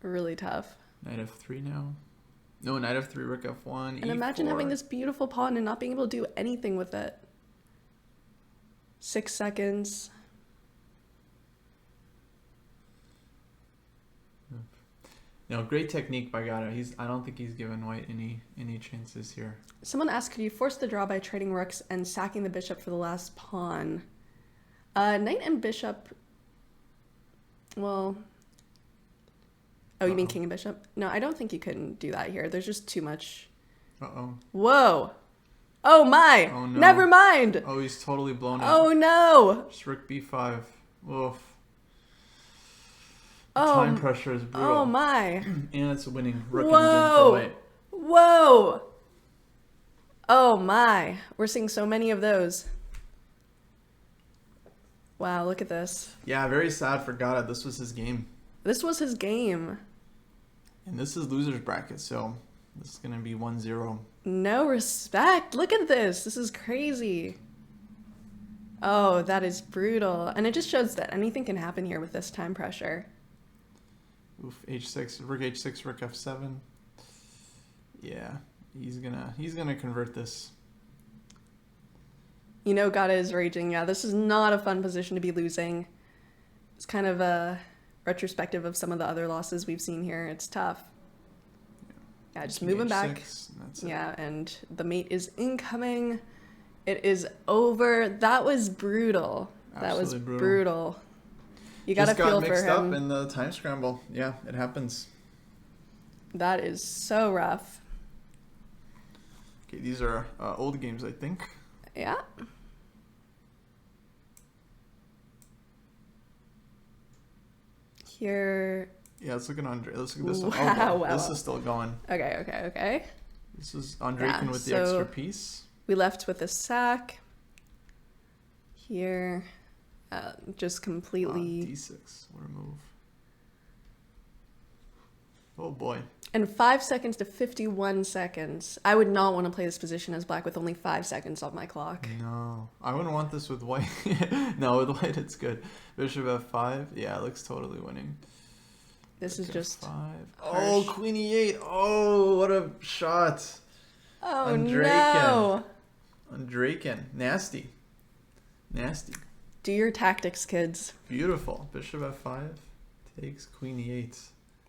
Really tough. Knight F3 now. No, Knight F3, rook F1, And E4. imagine having this beautiful pawn and not being able to do anything with it. 6 seconds. No, great technique by Gata. I don't think he's given white any chances here. Someone asked, could you force the draw by trading rooks and sacking the bishop for the last pawn? Knight and bishop. Well. Oh, you mean king and bishop? No, I don't think you can do that here. There's just too much. Uh-oh. Whoa. Oh my. Oh, no. Never mind. Oh, he's totally blown it. Oh no. Just rook B5. Oof. Oh, Time pressure is brutal. Oh my. And it's a winning rook in the game for white. Whoa. Oh my. We're seeing so many of those. Wow, look at this. Yeah, very sad for Gata. This was his game. This was his game. And this is loser's bracket, so this is going to be 1-0. No respect. Look at this. This is crazy. Oh, that is brutal. And it just shows that anything can happen here with this time pressure. Oof, H6, rook H6, rook F7. Yeah, he's gonna convert this. You know, Gata is raging. Yeah, this is not a fun position to be losing. It's kind of a retrospective of some of the other losses we've seen here. It's tough. Yeah, just moving back. That's yeah, and the mate is incoming. It is over. That was brutal. That was brutal. You gotta feel for him. Just got mixed up in the time scramble. Yeah, it happens. That is so rough. Okay, these are old games, I think. Yeah. Here. Yeah, let's look at Andre. Let's look at this one. Wow, wow. This is still going. Okay. This is Andreykin with the extra piece. We left with a sack. Here. Just completely. D6. What a move. Oh boy. And 5 seconds to 51 seconds. I would not want to play this position as black with only 5 seconds on my clock. No. I wouldn't want this with white. No, with white it's good. Bishop F5. Yeah, it looks totally winning. This is just F5. Oh, Queen E8. Oh, what a shot. Oh, no. Andreykin. Nasty. Do your tactics, kids. Beautiful. Bishop F5 takes Queen E8.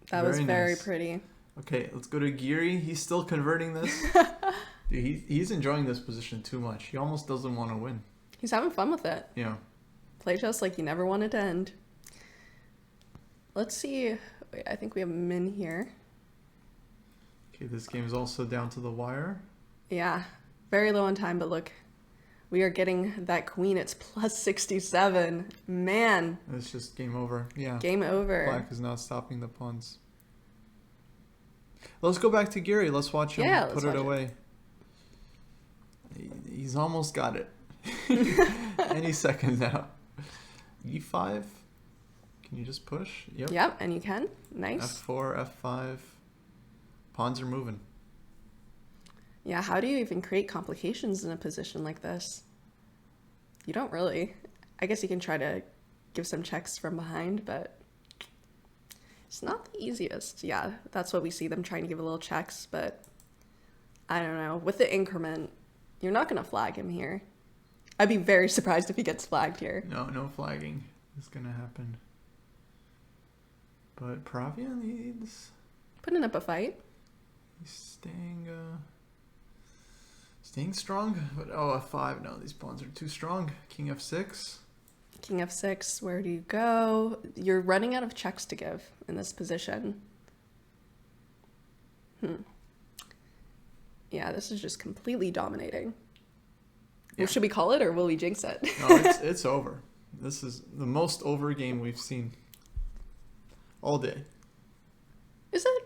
That was very pretty. Okay, let's go to Giri. He's still converting this. Dude, he's enjoying this position too much. He almost doesn't want to win. He's having fun with it. Yeah. Play chess like you never wanted to end. Let's see. Wait, I think we have Min here. Okay, this game is also down to the wire. Yeah, very low on time, but look. We are getting that queen. It's plus 67. Man. It's just game over. Yeah. Game over. Black is not stopping the pawns. Let's go back to Gary. Let's watch him put it away. He's almost got it. Any second now. E5. Can you just push? Yep, and you can. Nice. F4, F5. Pawns are moving. Yeah, how do you even create complications in a position like this? You don't really. I guess you can try to give some checks from behind, but it's not the easiest. Yeah, that's what we see them trying to give a little checks, but I don't know. With the increment, you're not going to flag him here. I'd be very surprised if he gets flagged here. No flagging is going to happen. But Pravia needs... Putting up a fight. He's staying strong. But F5. No, these pawns are too strong. King F6. King F6, where do you go? You're running out of checks to give in this position. Yeah, this is just completely dominating. Yeah. Should we call it or will we jinx it? No, it's over. This is the most over game we've seen all day. Is it?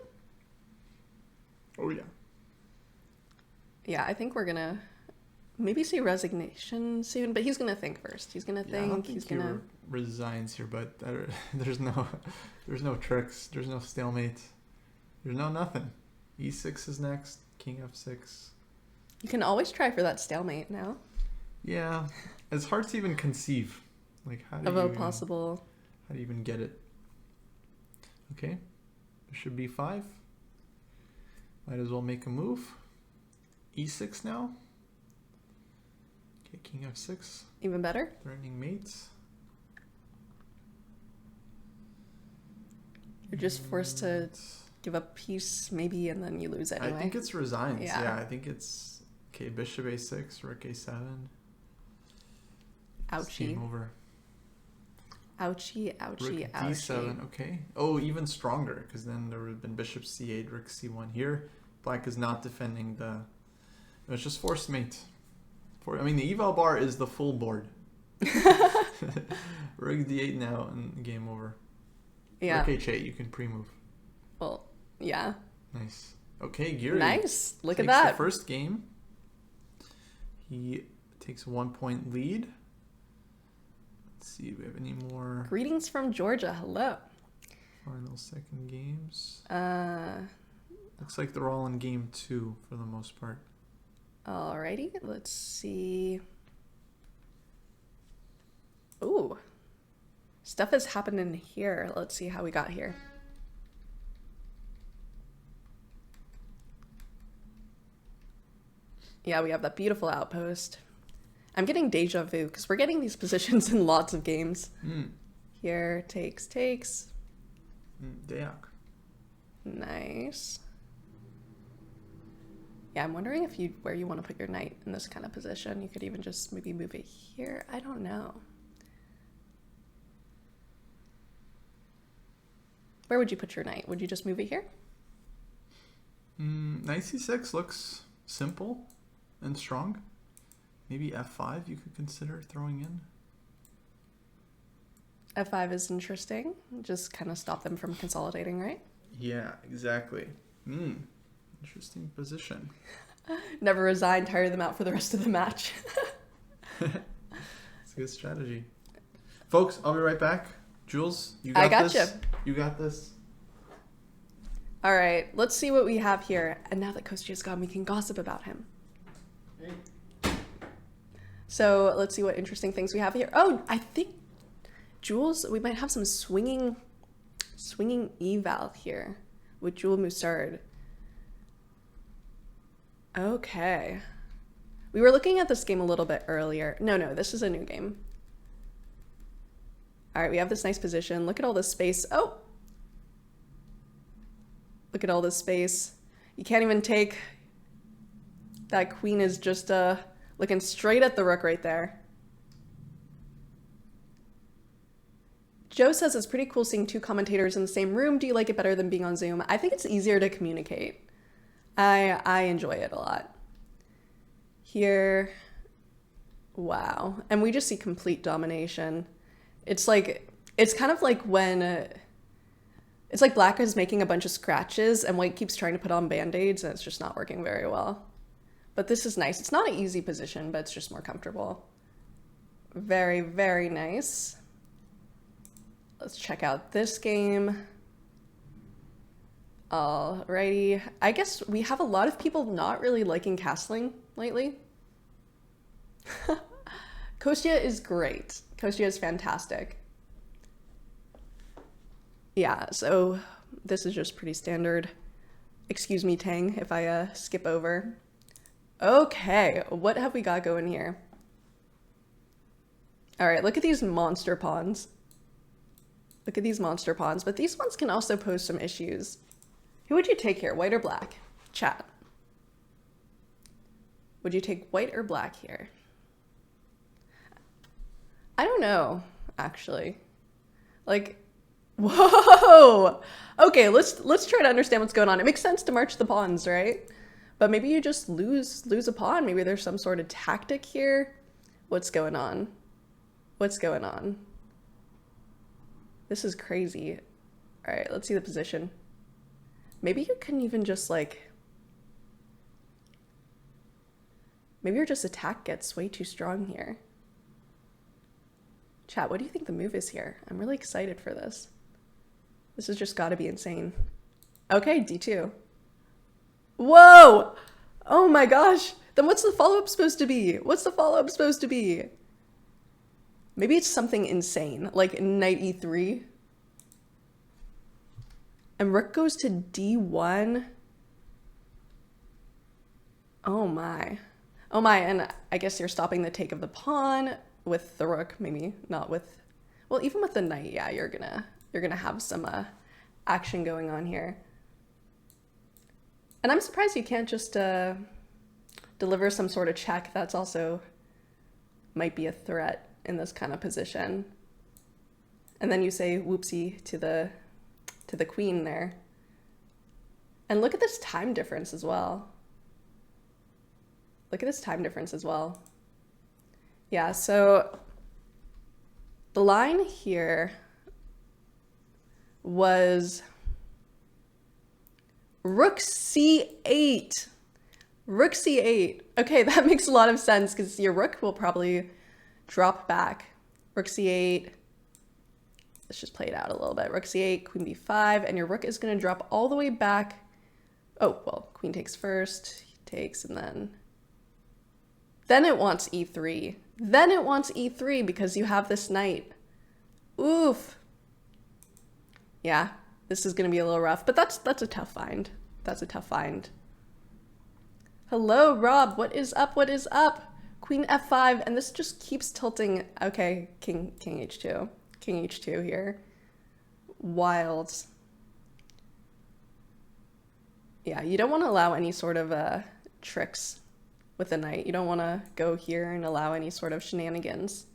Oh, yeah. Yeah, I think we're going to maybe see resignation soon, but he's going to think first. He's going to think. I don't think he's going to... resigns here, but there's no tricks. There's no stalemate. There's no nothing. E6 is next. King F6. You can always try for that stalemate now. Yeah. It's hard to even conceive. Like, how do of you... a possible... How do you even get it? Okay. Bishop B5. Might as well make a move. E6 now. Okay, King F6. Even better. Threatening mates. You're just forced to give up piece, maybe, and then you lose anyway. I think it's resigns. Yeah. Yeah, I think it's... Okay, Bishop A6, Rook A7. Ouchie. Game over. Ouchie, ouchie, Rook ouchie. D7, okay. Oh, even stronger, because then there would have been Bishop C8, Rook C1 here. Black is not defending the... It's just forced mate. I mean, the eval bar is the full board. Rook D8 now, and game over. Yeah. Rook H8, you can pre-move. Well, yeah. Nice. Okay, Giri. Nice. Look at takes that. The first game. He takes a 1-point lead. Let's see, do we have any more Greetings from Georgia. Hello. final second games? Looks like they're all in game 2 for the most part. Alrighty, let's see. Ooh. Stuff has happened in here. Let's see how we got here. Yeah, we have that beautiful outpost. I'm getting deja vu because we're getting these positions in lots of games. Here, takes. Dayak. Nice. Yeah, I'm wondering if where you want to put your knight in this kind of position. You could even just maybe move it here. I don't know. Where would you put your knight? Would you just move it here? Knight C6 looks simple and strong. Maybe F5 you could consider throwing in. F5 is interesting. Just kind of stop them from consolidating, right? Yeah, exactly. Interesting position. Never resign, tire them out for the rest of the match. It's a good strategy. Folks, I'll be right back. Jules, you got I got this. You got this. All right, let's see what we have here. And now that Kostya's gone, we can gossip about him. Hey. So let's see what interesting things we have here. Oh, I think Jules, we might have some swinging eval here with Jules Moussard. Okay. We were looking at this game a little bit earlier. No, this is a new game. All right, we have this nice position. Look at all this space. Oh! Look at all this space. You can't even take... That queen is just looking straight at the rook right there. Joe says it's pretty cool seeing two commentators in the same room. Do you like it better than being on Zoom? I think it's easier to communicate. I enjoy it a lot. Here, wow. And we just see complete domination. It's kind of like when, it's like black is making a bunch of scratches and white keeps trying to put on band-aids and it's just not working very well. But this is nice. It's not an easy position, but it's just more comfortable. Very, very nice. Let's check out this game. Alrighty. I guess we have a lot of people not really liking castling lately. Kostya is great. Kostya is fantastic. Yeah, so this is just pretty standard. Excuse me, Tang, if I skip over. Okay, what have we got going here? All right, look at these monster pawns. Look at these monster pawns, but these ones can also pose some issues. Who would you take here, white or black? Chat. Would you take white or black here? I don't know, actually. Like, whoa! Okay, let's try to understand what's going on. It makes sense to march the pawns, right? But maybe you just lose a pawn. Maybe there's some sort of tactic here. What's going on? What's going on? This is crazy. All right, let's see the position. Maybe you can even just like, maybe your just attack gets way too strong here. Chat, what do you think the move is here? I'm really excited for this. This has just got to be insane. Okay, D2. Whoa! Oh my gosh. Then what's the follow-up supposed to be? What's the follow-up supposed to be? Maybe it's something insane, like knight e3. And rook goes to d1. Oh my. Oh my, and I guess you're stopping the take of the pawn with the rook, maybe not with, well, even with the knight, yeah, you're gonna have some action going on here. And I'm surprised you can't just deliver some sort of check. That's also might be a threat in this kind of position. And then you say whoopsie to the queen there. And look at this time difference as well. Look at this time difference as well. Yeah, so the line here was rook c8. Rook c8. Okay, that makes a lot of sense because your rook will probably drop back. Rook c8. Let's just play it out a little bit. Rook c8, queen b5, and your rook is going to drop all the way back. Oh, well, queen takes first, he takes, and then it wants e3. Then it wants e3 because you have this knight. Oof. Yeah, this is going to be a little rough, but that's a tough find. That's a tough find. Hello, Rob. What is up? What is up? Queen f5, and this just keeps tilting. Okay, king h2. King h2 here. Wild. Yeah, you don't want to allow any sort of tricks with the knight. You don't want to go here and allow any sort of shenanigans.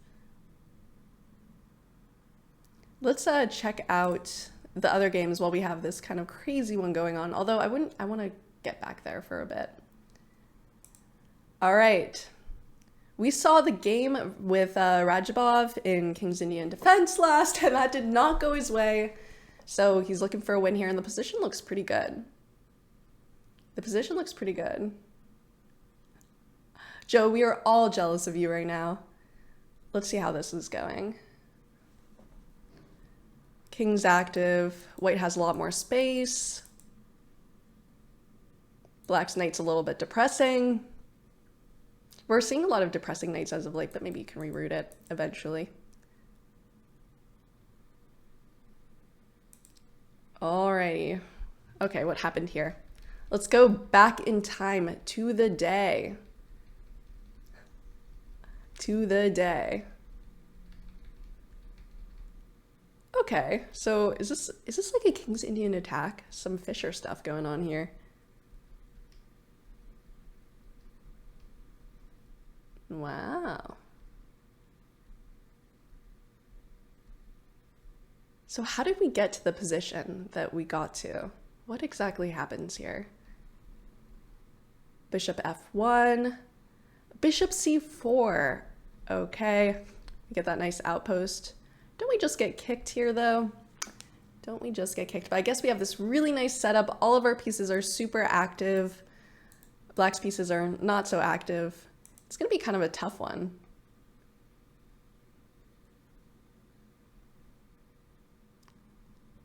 Let's check out the other games while we have this kind of crazy one going on. Although I want to get back there for a bit. All right. We saw the game with Rajabov in King's Indian Defense last, and that did not go his way. So he's looking for a win here, and the position looks pretty good. The position looks pretty good. Joe, we are all jealous of you right now. Let's see how this is going. King's active. White has a lot more space. Black's knight's a little bit depressing. We're seeing a lot of depressing knights as of late, but maybe you can reroute it eventually. Alrighty. Okay, what happened here? Let's go back in time to the day. To the day. Okay, so is this like a King's Indian attack? Some Fisher stuff going on here. Wow. So how did we get to the position that we got to? What exactly happens here? Bishop f1, bishop c4. Okay, we get that nice outpost. Don't we just get kicked here though? Don't we just get kicked? But I guess we have this really nice setup. All of our pieces are super active. Black's pieces are not so active. It's gonna be kind of a tough one.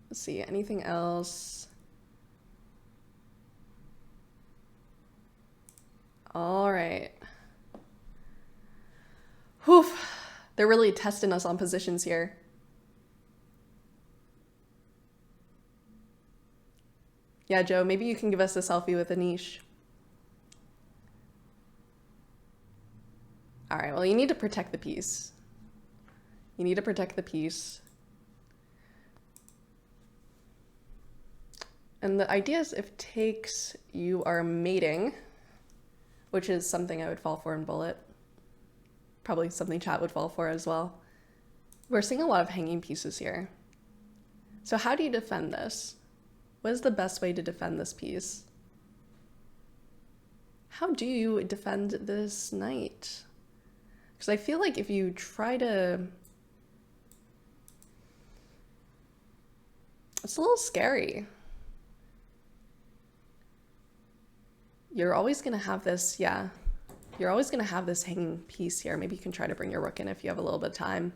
Let's see, anything else? All right. Whew, they're really testing us on positions here. Yeah, Joe, maybe you can give us a selfie with a niche. All right, well, you need to protect the piece. You need to protect the piece. And the idea is if takes, you are mating, which is something I would fall for in bullet. Probably something chat would fall for as well. We're seeing a lot of hanging pieces here. So how do you defend this? What is the best way to defend this piece? How do you defend this knight? Because I feel like if you try to... It's a little scary. You're always going to have this, yeah. You're always going to have this hanging piece here. Maybe you can try to bring your rook in if you have a little bit of time.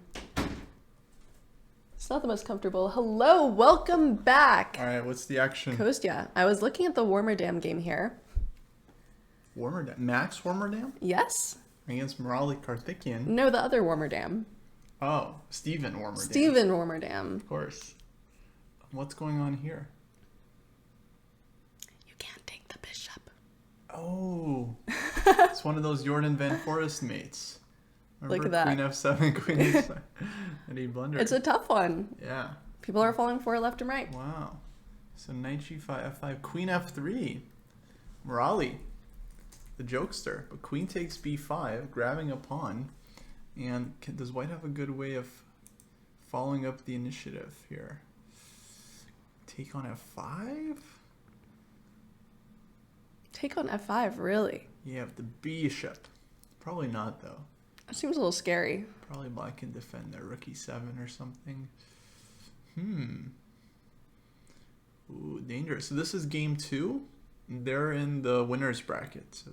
It's not the most comfortable. Hello, welcome back. All right, what's the action? Kostya, I was looking at the Warmerdam game here. Warmerdam? Max Warmerdam? Yes. Against Murali Karthikeyan. No, the other Warmerdam. Oh, Steven Warmerdam. Steven Warmerdam. Of course. What's going on here? You can't take the bishop. Oh. It's one of those Jordan Van Forest mates. Remember Look at that. Queen F7, Queen H7. And he blundered. It's a tough one. Yeah. People are falling for it left and right. Wow. So knight g5, f5, queen f3. Murali, the jokester. But queen takes b5, grabbing a pawn. And does white have a good way of following up the initiative here? Take on f5? Take on f5, really? You have the bishop. Probably not, though. That seems a little scary. Probably black can defend their rook e7 or something. Ooh, dangerous. So this is game 2. They're in the winner's bracket. So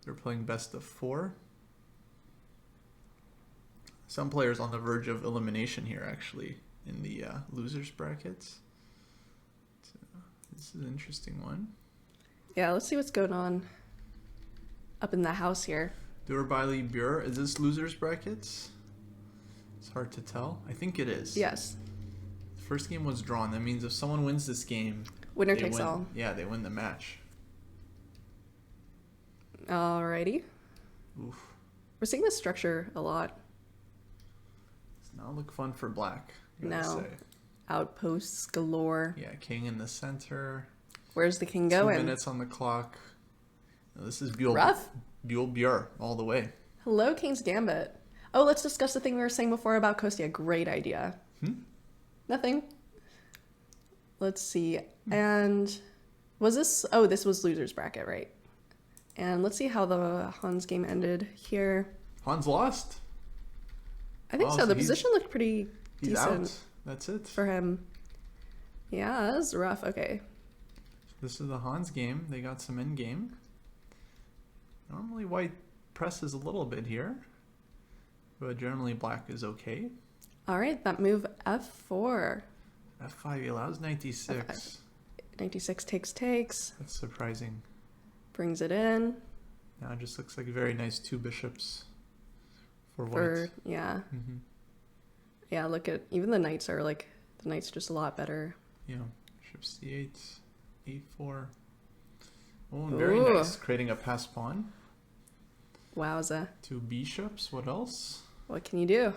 they're playing best of 4. Some players on the verge of elimination here, actually, in the losers brackets. So this is an interesting one. Yeah, let's see what's going on up in the house here. Durbaili Bure, is this losers brackets? It's hard to tell. I think it is. Yes. The first game was drawn. That means if someone wins this game, Winner they takes win. all. Yeah, they win the match. Alrighty. Oof. We're seeing this structure a lot. Does not look fun for black. I gotta No. say. Outposts galore. Yeah, king in the center. Where's the king 2 going? minutes on the clock. Now, this is Buell. Rough. Buell Bure all the way. Hello, King's Gambit. Oh, let's discuss the thing we were saying before about Kostya. Great idea. Nothing. Let's see. And was this... Oh, this was loser's bracket, right? And let's see how the Hans game ended here. Hans lost. I think Oh, so. so The he's- position looked pretty He's decent out. That's it. for him. Yeah, that was rough. Okay. This is the Hans game. They got some end game. Normally white presses a little bit here, but generally black is okay. All right, that move f4. F5 allows knight d6. F5. 96 takes. That's surprising. Brings it in. Now it just looks like very nice 2 bishops for white. For, yeah. Mm-hmm. Yeah, look at... Even the knights are like... The knight's just a lot better. Yeah. Bishop c8, e4. Oh, very Ooh. nice. Creating a pass pawn. Wowza. 2 bishops. What else? What can you do?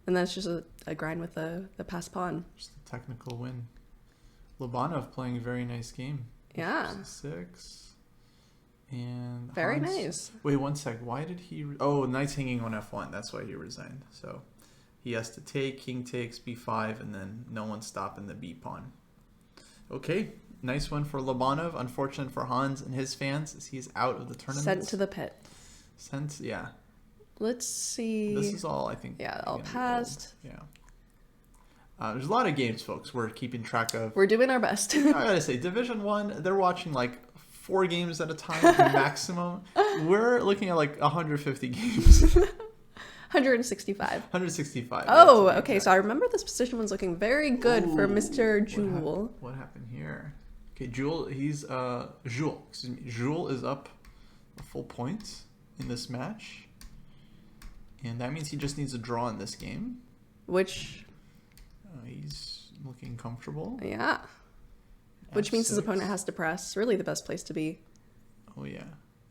And that's just a grind with the pass pawn. Just a technical win. Lobanov playing a very nice game. Yeah. Bishop c6. And Very Hans- nice. Wait, one sec. Why did he... Oh, knight's hanging on f1. That's why he resigned. So he has to take, king takes, b5, and then no one's stopping the b pawn. Okay, nice one for Lobanov. Unfortunate for Hans and his fans as he's out of the tournament. Sent to the pit. Sent, yeah. Let's see. This is all, I think. Yeah, all gonna be passed. gold. Yeah. There's a lot of games, folks, we're keeping track of. We're doing our best. I gotta say, Division 1, they're watching like 4 games at a time maximum. We're looking at like 150 games. 165. 165. Oh, that's okay. exact. So I remember this position was looking very good for Ooh, Mr. Jules. What happened here? Okay, Jules, Jules, excuse me. Jules is up a full point in this match. And that means he just needs a draw in this game. Which, He's looking comfortable. yeah. which means his F6. opponent has to press. Really the best place to be. Oh, yeah.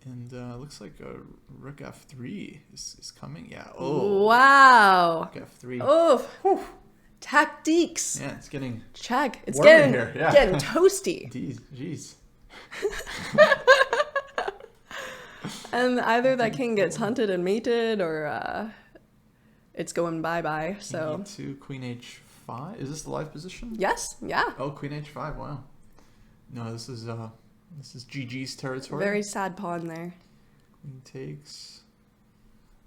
And looks like a rook f3 is coming. Yeah. Oh. Wow. Rook f3. Oh. Whew. Tactiques. Yeah, it's getting Check. It's warm in getting, here. Yeah. getting toasty. Jeez. And either that king gets hunted and mated or it's going bye-bye. So King e2, queen h5. Is this the live position? yes, yeah. Oh, queen h5. Wow. No, this is GG's territory. Very sad pawn there. Queen takes.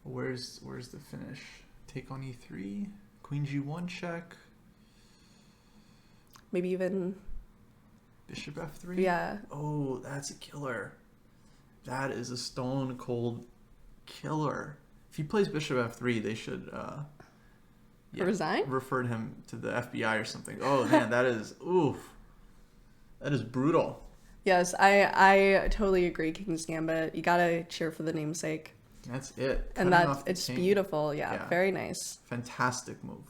Where's the finish? Take on e3. Queen g1 check. Maybe even Bishop f3. yeah. Oh, that's a killer. That is a stone cold killer. If he plays bishop f3, they should Resign? referred him to the FBI or something. Oh man, that is oof. That is brutal. Yes, I totally agree, King's Gambit. You gotta cheer for the namesake. That's it. And Cutting that off the it's king. beautiful, yeah, Yeah. very nice. Fantastic move.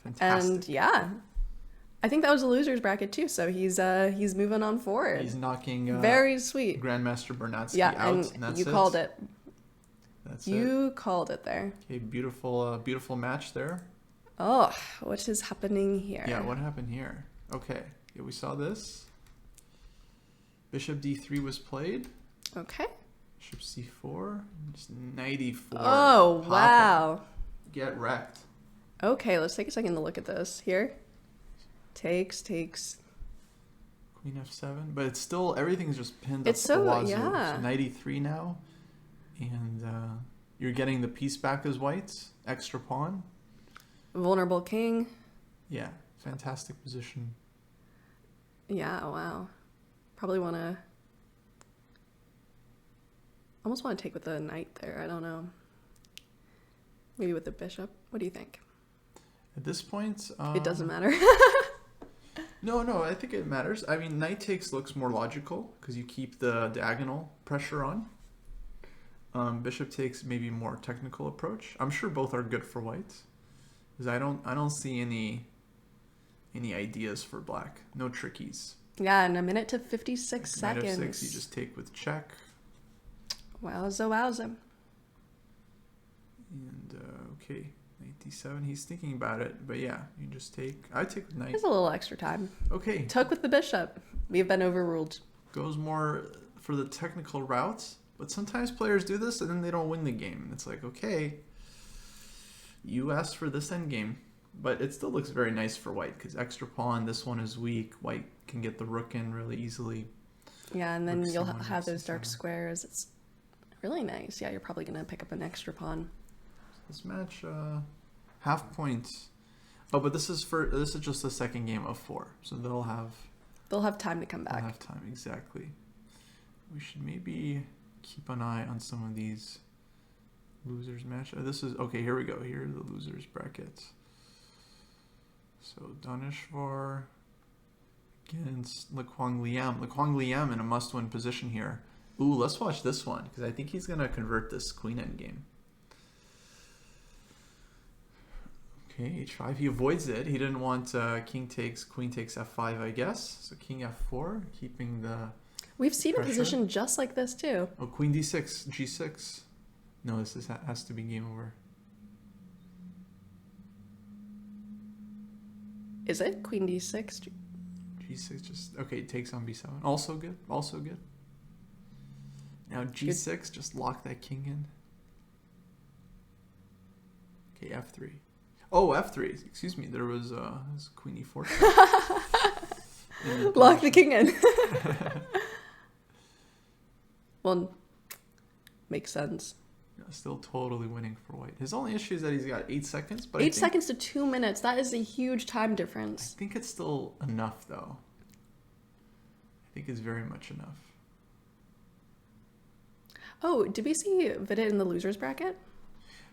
Fantastic. And yeah. I think that was a loser's bracket too, so he's moving on forward. He's knocking very sweet. Grandmaster Bernatsky Yeah, out, and that's you it. called it. That's it. You called it there. Okay, beautiful match there. Oh, what is happening here? Yeah, what happened here? Okay, yeah, we saw this. Bishop d3 was played. Okay. Bishop c4. Just knight e4. Oh, Popping. wow. Get wrecked. Okay, let's take a second to look at this. Here. Takes. Queen f7. But it's still, everything's just pinned It's up the so, wazoo. yeah. So knight e3 now. And you're getting the piece back as whites. Extra pawn. Vulnerable king. Yeah, fantastic position. Yeah, wow. Probably want to... Almost want to take with the knight there. I don't know. Maybe with the bishop. What do you think? At this point... It doesn't matter. No, I think it matters. I mean, knight takes looks more logical because you keep the diagonal pressure on. Bishop takes maybe more technical approach. I'm sure both are good for whites. Because I don't see any ideas for black. No trickies. Yeah, in a minute to 56 Knight seconds. f6, you just take with check. Wowza. And okay, knight d7. He's thinking about it, but yeah, you just take. I take with knight. There's a little extra time. Okay, Took with the bishop. We've been overruled. goes more for the technical routes, but sometimes players do this and then they don't win the game. And it's like, okay, you asked for this endgame, but it still looks very nice for white because extra pawn. This one is weak. White can get the rook in really easily. Yeah, and then Rook you'll c1, have rook those dark c7. squares. It's really nice. Yeah, you're probably going to pick up an extra pawn. This match, half points. Oh, but this is just the second game of 4, so they'll have time to come back. They'll have time, exactly. We should maybe keep an eye on some of these losers match. This is okay. Here we go. Here are the losers brackets. So Daneshvar against Lekwang Liam. Lekwang Liam in a must-win position here. Ooh, let's watch this one because I think he's gonna convert this queen endgame. Okay, h5. He avoids it. He didn't want king takes, queen takes f5, I guess. So king f4, keeping the We've seen pressure. a position just like this too. Oh, queen d6, g6. No, this has to be game over. Is it? Queen d6? G6 just... Okay, takes on b7. Also good. Also good. Now g6, just lock that king in. Okay, f3. Oh, f3. Excuse me. There was queen e4. Lock the king in. Well, makes sense. Yeah, still totally winning for white. His only issue is that he's got 8 seconds. But 8 seconds to 2 minutes. That is a huge time I difference. think it's still enough, though. I think it's very much enough. Oh, did we see Vidit in the losers bracket?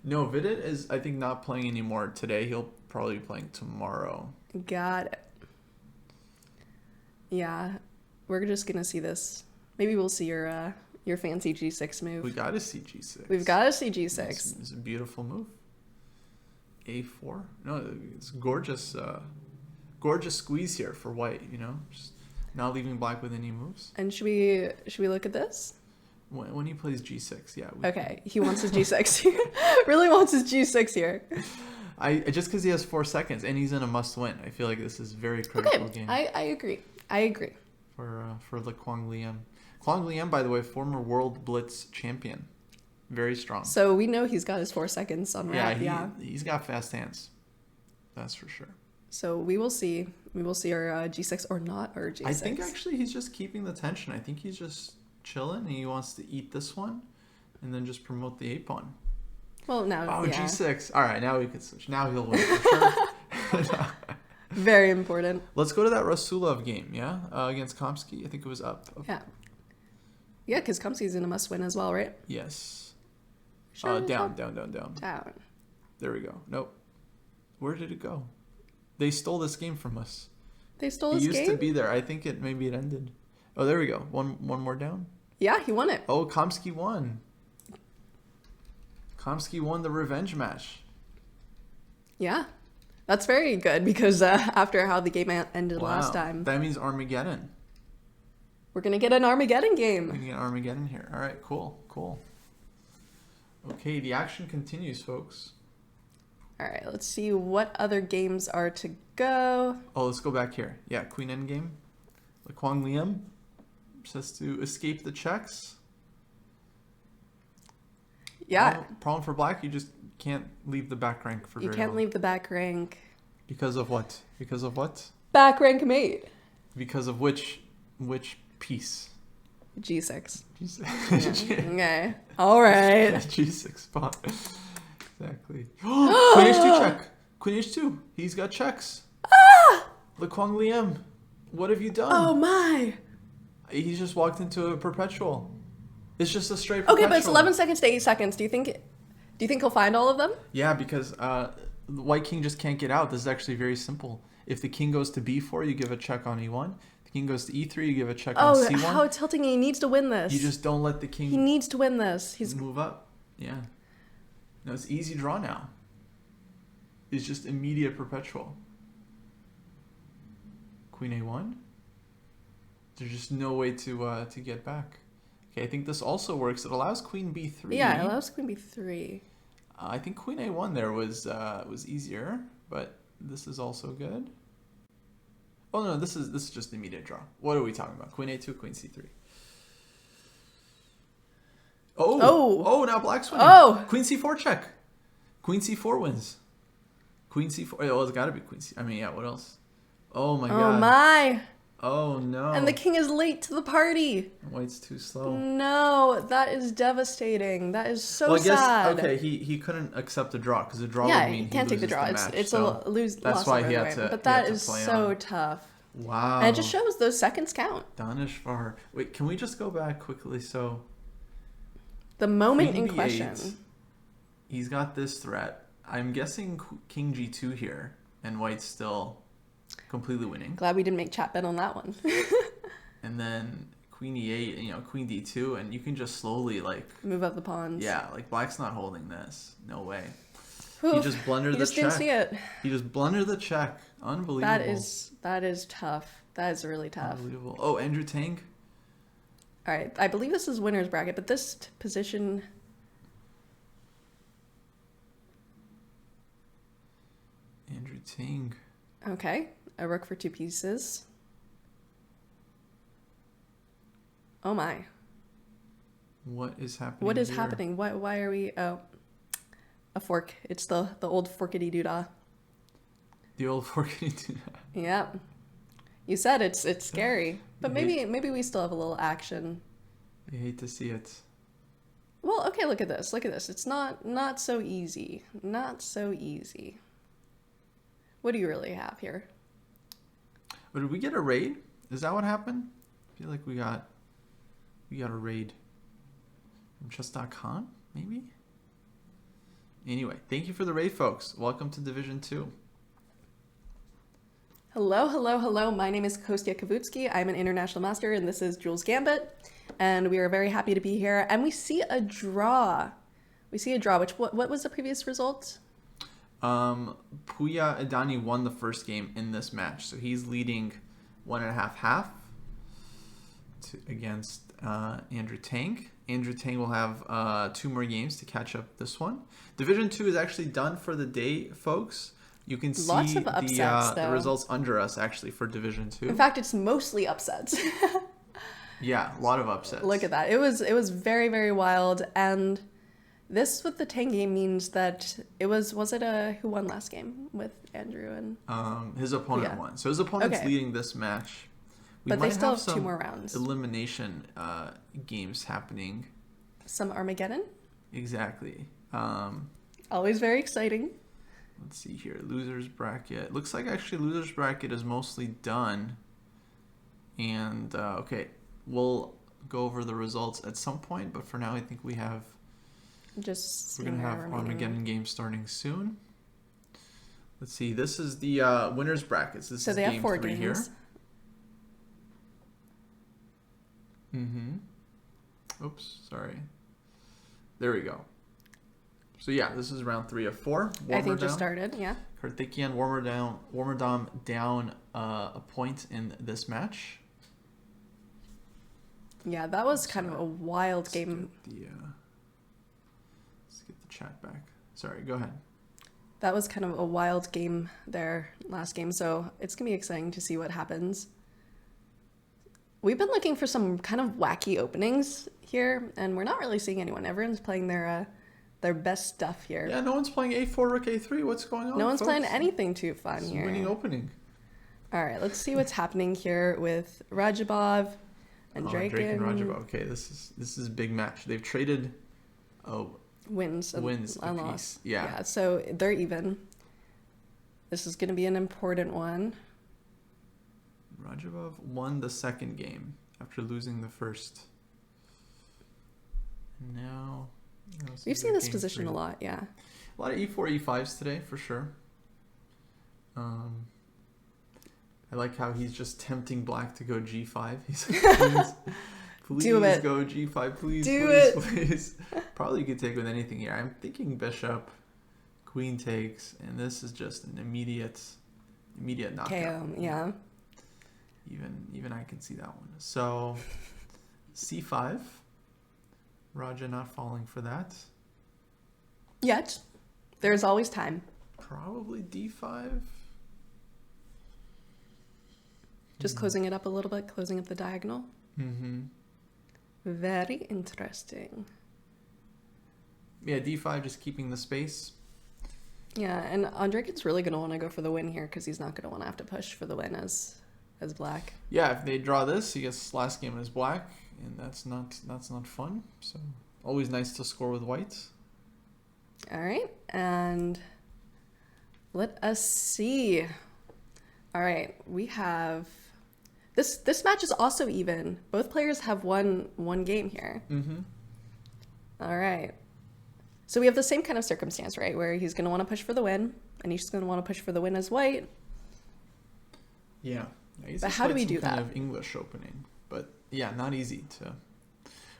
No, Vidit is, I think, not playing anymore today. He'll probably be playing tomorrow. Got it. Yeah, we're just gonna see this. Maybe we'll see your fancy G6 move. We got to see G6. We've got to see G6. It's a beautiful move. A4. No, it's gorgeous. Gorgeous squeeze here for white. You know, just Not leaving black with any moves. And should we look at this? When he plays g6, yeah. Okay, he wants his g6 here. Really wants his g6 here. I just because he has 4 seconds and he's in a must-win. I feel like this is very critical game. I agree. I agree. For the Kwang Liam. Kwang Liam, by the way, former World Blitz champion. Very strong. So we know he's got his 4 seconds on wrap. He's got fast hands. That's for sure. So we will see. We will see our g6 or not our g6. I think actually he's just keeping the tension. I think he's just chilling and he wants to eat this one and then just promote the 8 pawn. Well, now. Oh, yeah. g6. All right, now we can switch. Now he'll win for sure. Very important. Let's go to that Rasulov game, yeah? Against Kavutskiy. I think it was up. Yeah. Yeah, because Kavutskiy's in a must-win as well, right? Yes. Sure. Down. Down. There we go. Nope. Where did it go? They stole this game from us. They stole It his game? used to be there. I think maybe it ended. Oh, there we go. One more down. Yeah, he won it. Oh, Kavutskiy won. Kavutskiy won the revenge match. Yeah. That's very good because after how the game ended Wow. last time. That means Armageddon. We're going to get an Armageddon We're game. going to get Armageddon here. All right, cool. Okay, the action continues, folks. All right, let's see what other games are to go. Oh, let's go back here. Yeah, Queen Endgame. The Kwang Liam says to escape the checks. Yeah. Problem for black, you just can't leave the back rank for You very can't long. leave the back rank. Because of what? Because of what? Back rank mate. Because of which piece? G6. G6. Okay. All right. G6 pawn. Exactly. Queen H2 check. Queen H2. He's got checks. The Kwang Liam. What have you done? Oh my. He's just walked into a perpetual. It's just a straight perpetual. Okay, but it's 11 seconds to 8 seconds. Do you think he'll find all of them? Yeah, because the white king just can't get out. This is actually very simple. If the king goes to b4, you give a check on e1. The king goes to e3, you give a check on c1. How tilting. He needs to win this. You just don't let the king He needs to win this. He's move up. Yeah. No, it's easy draw now. It's just immediate perpetual. Queen a1. There's just no way to get back. Okay, I think this also works. It allows queen b3. Yeah, it allows queen b3. I think queen a1 there was easier, but this is also good. Oh no, this is just immediate draw. What are we talking about? Queen a2, queen c3. Oh, now black's winning. Oh. Queen c4 check. Queen c4 wins. Queen c4. Oh, it's got to be queen c. I mean, yeah, what else? Oh my god. Oh my. Oh no. And the king is late to the party. White's too slow. No, that is devastating. That is so Well, I guess, sad. okay, he couldn't accept a draw because a draw Yeah, would mean he can't take the draw. match, It's so a lose. that's loss why over he the had way. to. But that he had is to play so on. tough. Wow. And it just shows those seconds count. Danishvar. Wait, can we just go back quickly? So The moment Queen in B8, question. He's got this threat. I'm guessing King G2 here, and White's still completely winning. Glad we didn't make chat bet on that one. And then Queen E8, Queen D2, and you can just slowly move up the pawns. Yeah, Black's not holding this. No way. Oof. He just blundered the check. Didn't see it. He just blundered the check. Unbelievable. That is tough. That is really tough. Unbelievable. Oh, Andrew Tang. All right, I believe this is winner's bracket, but this position. Andrew Tang. Okay, a rook for 2 pieces. Oh my. What is happening? What is here? happening? Why are we? Oh, a fork. It's the old forkity doodah. The old forkity. Yep. You said it's scary, but maybe we still have a little action. I hate to see it. Well, okay. Look at this. Look at this. It's not so easy. Not so easy. What do you really have here? But did we get a raid? Is that what happened? I feel like we got a raid from chess.com, maybe? Anyway, thank you for the raid, folks. Welcome to Division 2. Hello, hello, hello. My name is Kostya Kavutskiy. I'm an international master, and this is Jules Gambit. And we are very happy to be here. And we see a draw. We see a draw. What was the previous result? Puya Adani won the first game in this match, so he's leading 1.5 half. against Andrew Tang. Andrew Tang will have 2 more games to catch up this one. Division 2 is actually done for the day, folks. You can see Lots of upsets, the results under us, actually, for Division 2. In fact, it's mostly upsets. Yeah, a lot of upsets. Look at that. It was very, very wild. And this with the Tang game means that it was it who won last game with Andrew and... his opponent won. So his opponent's leading this match. But they still have 2 more rounds. Elimination games happening. Some Armageddon? Exactly. Always very exciting. Let's see here. Losers bracket. Looks like actually losers bracket is mostly done. And, okay. We'll go over the results at some point. But for now, I think we have... We're going to have Armageddon games starting soon. Let's see. This is the winners brackets. This is they have game 4 3 games. Here. Oops, sorry. There we go. So yeah, this is round 3 of 4. I think just started, yeah. Karthikeyan, Warmerdam down a point in this match. Yeah, that was kind of a wild game. Let's get the chat back. Sorry, go ahead. That was kind of a wild game there last game, so it's going to be exciting to see what happens. We've been looking for some kind of wacky openings here, and we're not really seeing anyone. Everyone's playing their best stuff here. Yeah, no one's playing A4, Rook A3. What's going on, No one's folks? playing anything too fun It's here. Winning opening. All right, let's see what's happening here with Rajabov and Drake. Drake and Rajabov. Okay, this is a big match. They've traded wins a and loss. piece. Yeah, so they're even. This is going to be an important one. Rajabov won the second game after losing the first. And now we've seen this position a lot, yeah. A lot of E4, E5s today, for sure. I like how he's just tempting Black to go G5. He's like, please Do it. Go G5, please, Do please, it. please. Probably could take with anything here. I'm thinking Bishop, Queen takes, and this is just an immediate knockout. KO, yeah. Even I can see that one. So C5. Raja not falling for that. Yet. There's always time. Probably D5. Just closing it up a little bit, closing up the diagonal. Mm-hmm. Very interesting. Yeah, D5, just keeping the space. Yeah, and Andrekin's really going to want to go for the win here because he's not going to want to have to push for the win as Black. Yeah, if they draw this, he gets last game as Black, and that's not fun. So always nice to score with White. All right, and let us see. All right, we have this match is also even. Both players have won one game here. Mm-hmm. All right. So we have the same kind of circumstance, right? Where he's going to want to push for the win, and he's going to want to push for the win as White. Yeah. But how do we do that? Kind of English opening, but yeah, not easy to.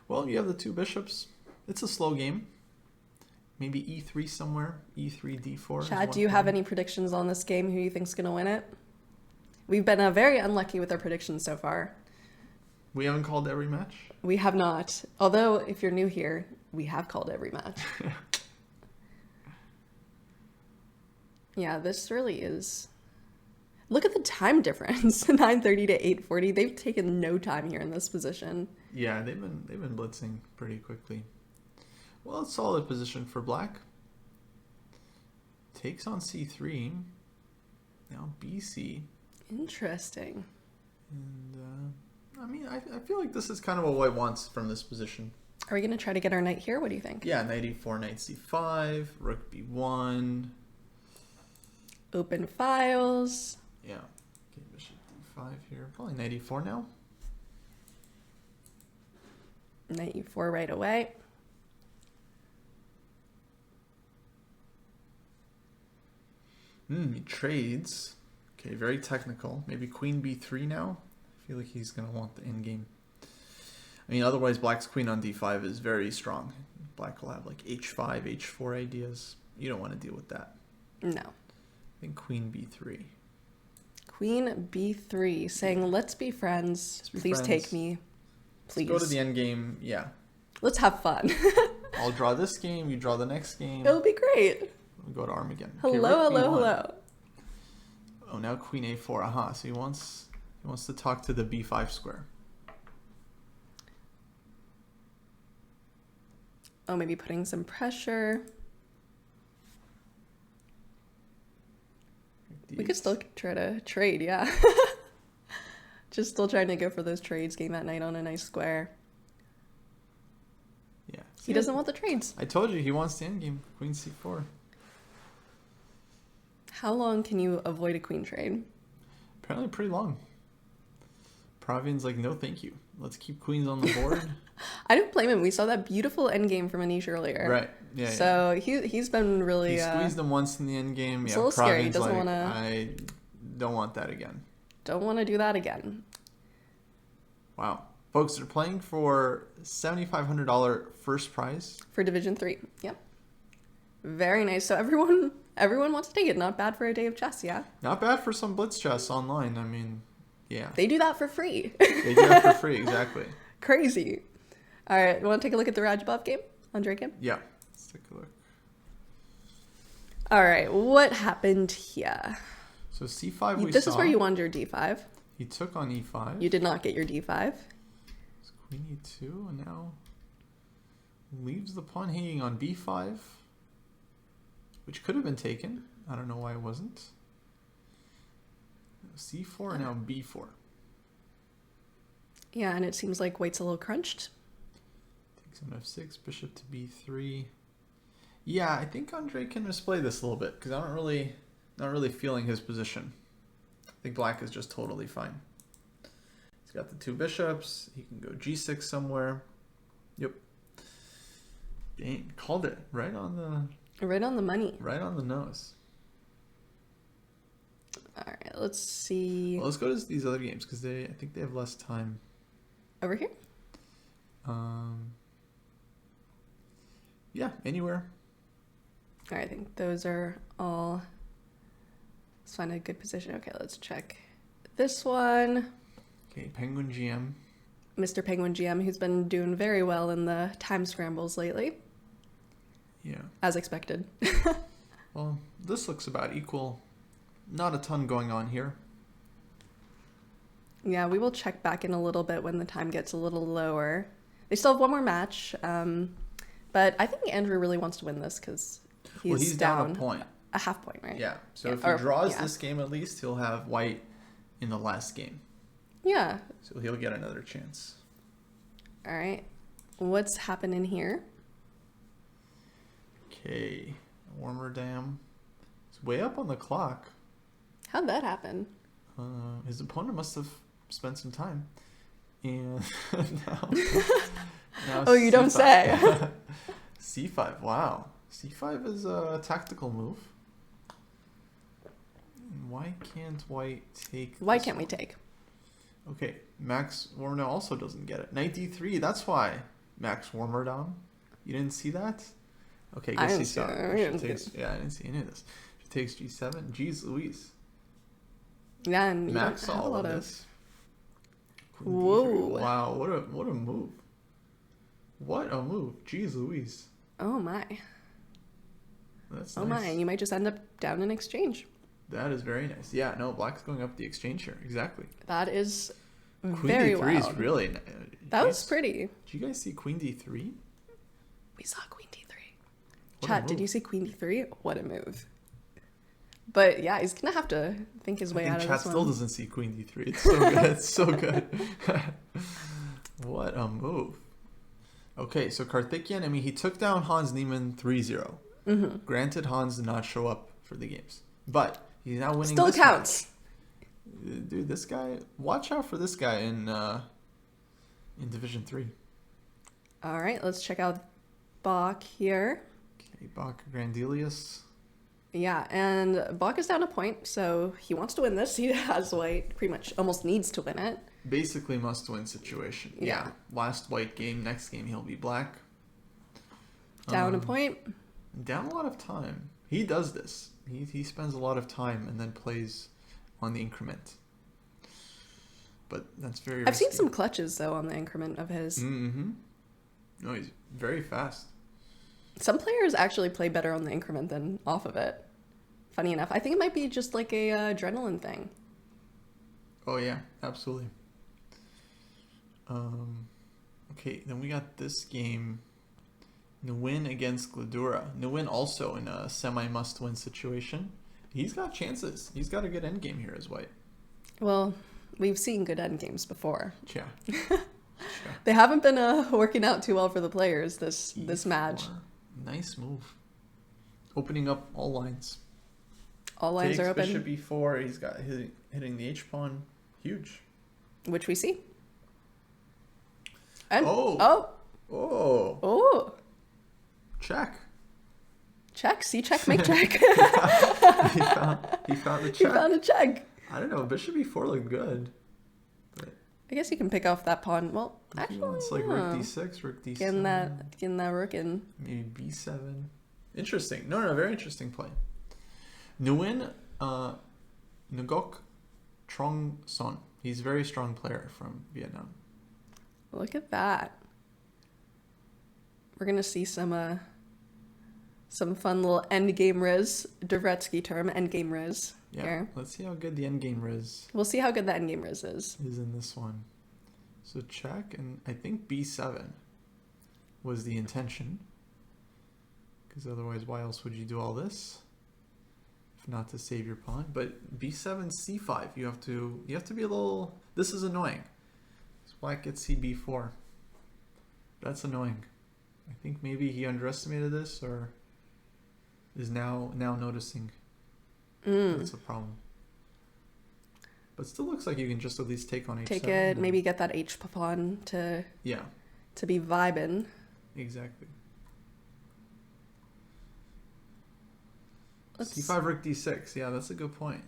Well, you have the 2 bishops. It's a slow game. Maybe E3 somewhere. E3, D4. Chad, do you have any predictions on this game? Who you think's going to win it? We've been very unlucky with our predictions so far. We haven't called every match? We have not. Although, if you're new here, we have called every match. Yeah, this really is... Look at the time difference, 9:30 to 8:40. They've taken no time here in this position. Yeah, they've been blitzing pretty quickly. Well, it's a solid position for Black. Takes on C3. Now BC. Interesting. And I mean, I feel like this is kind of what White wants from this position. Are we going to try to get our knight here? What do you think? Yeah, knight E4, knight C5, rook B1. Open files. Yeah. Okay, bishop D5 here. Probably knight E4 now. Knight E4 right away. He trades. Okay, very technical. Maybe queen B3 now. I feel like he's going to want the endgame. I mean, otherwise Black's queen on D5 is very strong. Black will have like H5, H4 ideas. You don't want to deal with that. No. I think queen B3. Queen B3 saying, let's be friends. Please take me. Please. Let's go to the end game. Yeah. Let's have fun. I'll draw this game. You draw the next game. It'll be great. We'll go to Armageddon. Hello, okay, hello, B1. hello. Oh, now Queen A4. Aha. So he wants to talk to the B5 square. Oh, maybe putting some pressure. We could still try to trade, yeah. Just still trying to go for those trades, getting that knight on a nice square. Yeah. He doesn't want the trades. I told you he wants the endgame. Queen C4. How long can you avoid a queen trade? Apparently pretty long. Pravian's like, no thank you. Let's keep queens on the board. I don't blame him. We saw that beautiful endgame from Anish earlier. Right. Yeah. So he's been really... He squeezed them once in the endgame. It's Yeah, a little scary. He Pravian's doesn't like, want to... I don't want that again. Don't want to do that again. Wow. Folks, they're playing for $7,500 first prize. For Division 3. Yep. Very nice. So everyone wants to take it. Not bad for a day of chess, yeah? Not bad for some blitz chess online. I mean, yeah. They do that for free. They do that for free, exactly. Crazy. All right. You want to take a look at the Rajabov game? Andre game? Yeah. Let's take a look. All right. What happened here? So C5 we This saw. is where you wanted your D5. He took on E5. You did not get your D5. It's Queen E2 and now leaves the pawn hanging on B5, which could have been taken. I don't know why it wasn't. C4 and now B4. Yeah, and it seems like white's a little crunched. Takes on F6, bishop to B3. Yeah, I think Andre can misplay this a little bit because I'm not really feeling his position. I think black is just totally fine. He's got the two bishops. He can go G6 somewhere. Yep. Dang, called it right on the money. right on the nose. All right, let's see. Well, let's go to these other games because I think they have less time. Over here? Yeah, anywhere. All right, I think those are all. Let's find a good position. Okay, let's check this one. Okay, Penguin GM. Mr. Penguin GM, who's been doing very well in the time scrambles lately. Yeah. As expected. Well, this looks about equal. Not a ton going on here. Yeah, we will check back in a little bit when the time gets a little lower. They still have one more match, but I think Andrew really wants to win this because he's down a point. A half point, right? Yeah, so Yeah, if he draws this game at least, he'll have white in the last game. Yeah. So he'll get another chance. All right. What's happening here? Okay, Warmer Dam. It's way up on the clock. How'd that happen? His opponent must have spent some time. And now Oh, you don't say. C5, wow. C5 is a tactical move. Why can't white take Why this can't we one? take? Okay, Max Warmer also doesn't get it. Knight D3, that's why Max Warmer down. You didn't see that? Okay, I guess he didn't saw see it. it. She takes, yeah, I didn't see any of this. She takes G7. Jeez Louise. Yeah, and you Max don't saw have a all lot of of... this. Queen Whoa. D3. Wow, what a move. What a move. Jeez Louise. Oh my. That's Oh nice. my, and you might just end up down in exchange. That is very nice. Yeah, no, black's going up the exchange here. Exactly. That is Queen very D3 is loud. really... That was pretty. Did you guys see Queen D3? We saw Queen D3. What a Chat, did move. you see Queen D3? What a move. But yeah, he's gonna have to think his way I out think of chat this still one. doesn't see Queen D3. It's so good. It's so good. What a move. Okay, so Karthikeyan, I mean, he took down Hans Niemann 3-0. Mm-hmm. Granted, Hans did not show up for the games. But he's now winning Still this counts. match. Dude, this guy, watch out for this guy in Division 3. All right, let's check out Bach here. Okay, Bach Grandelius. Yeah, and Bach is down a point, so he wants to win this. He has white, pretty much almost needs to win it. Basically must-win situation. Yeah. Last white game, next game he'll be black. Down a point. Down a lot of time. He does this. He spends a lot of time and then plays on the increment. but that's very I've seen risky. some clutches, though, on the increment of his. Mm-hmm. No, he's very fast. Some players actually play better on the increment than off of it. Funny enough. I think it might be just like a adrenaline thing. Oh, yeah, absolutely. Okay, then we got this game. Nguyen against Gladura. Nguyen also in a semi-must-win situation. He's got chances. He's got a good endgame here as white. Well, we've seen good endgames before. Yeah. They haven't been working out too well for the players this match. Nice move. Opening up all lines. All lines Takes are open. Bishop e4. He's got hitting the h-pawn. Huge. Which we see. And Oh. Check. Check. See check, make check. he found the check. He found a check. I don't know. Bishop e4 looked good. But I guess you can pick off that pawn. Well, actually, it's like rook d6, rook d7. Getting that rook in. Maybe b7. Interesting. No, very interesting play. Nguyen Ngoc Trong Son. He's a very strong player from Vietnam. Look at that. We're gonna see some fun little endgame riz, Dvoretsky term, endgame riz. Yeah. Here. Let's see how good the endgame riz We'll see how good the endgame riz is. in this one. So check, and I think b7 was the intention. Because otherwise, why else would you do all this? If not to save your pawn. But b7, c5. You have to be a little. This is annoying. So black gets cb4. That's annoying. I think maybe he underestimated this, or is now noticing. That's a problem. But still looks like you can just at least take on h7. Take it, maybe get that H pawn to be vibing. Exactly. c5 rook d6. Yeah, that's a good point.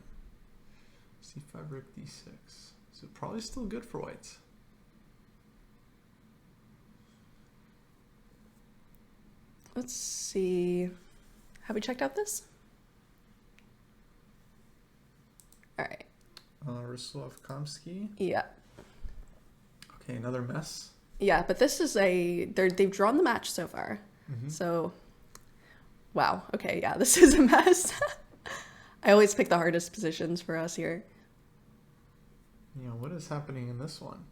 c5 rook d6. So probably still good for white. Let's see. Have we checked out this? All right. Kavutskiy. Yeah. Okay, another mess. Yeah, but this is they've drawn the match so far. Mm-hmm. So, wow. Okay, yeah, this is a mess. I always pick the hardest positions for us here. Yeah, what is happening in this one?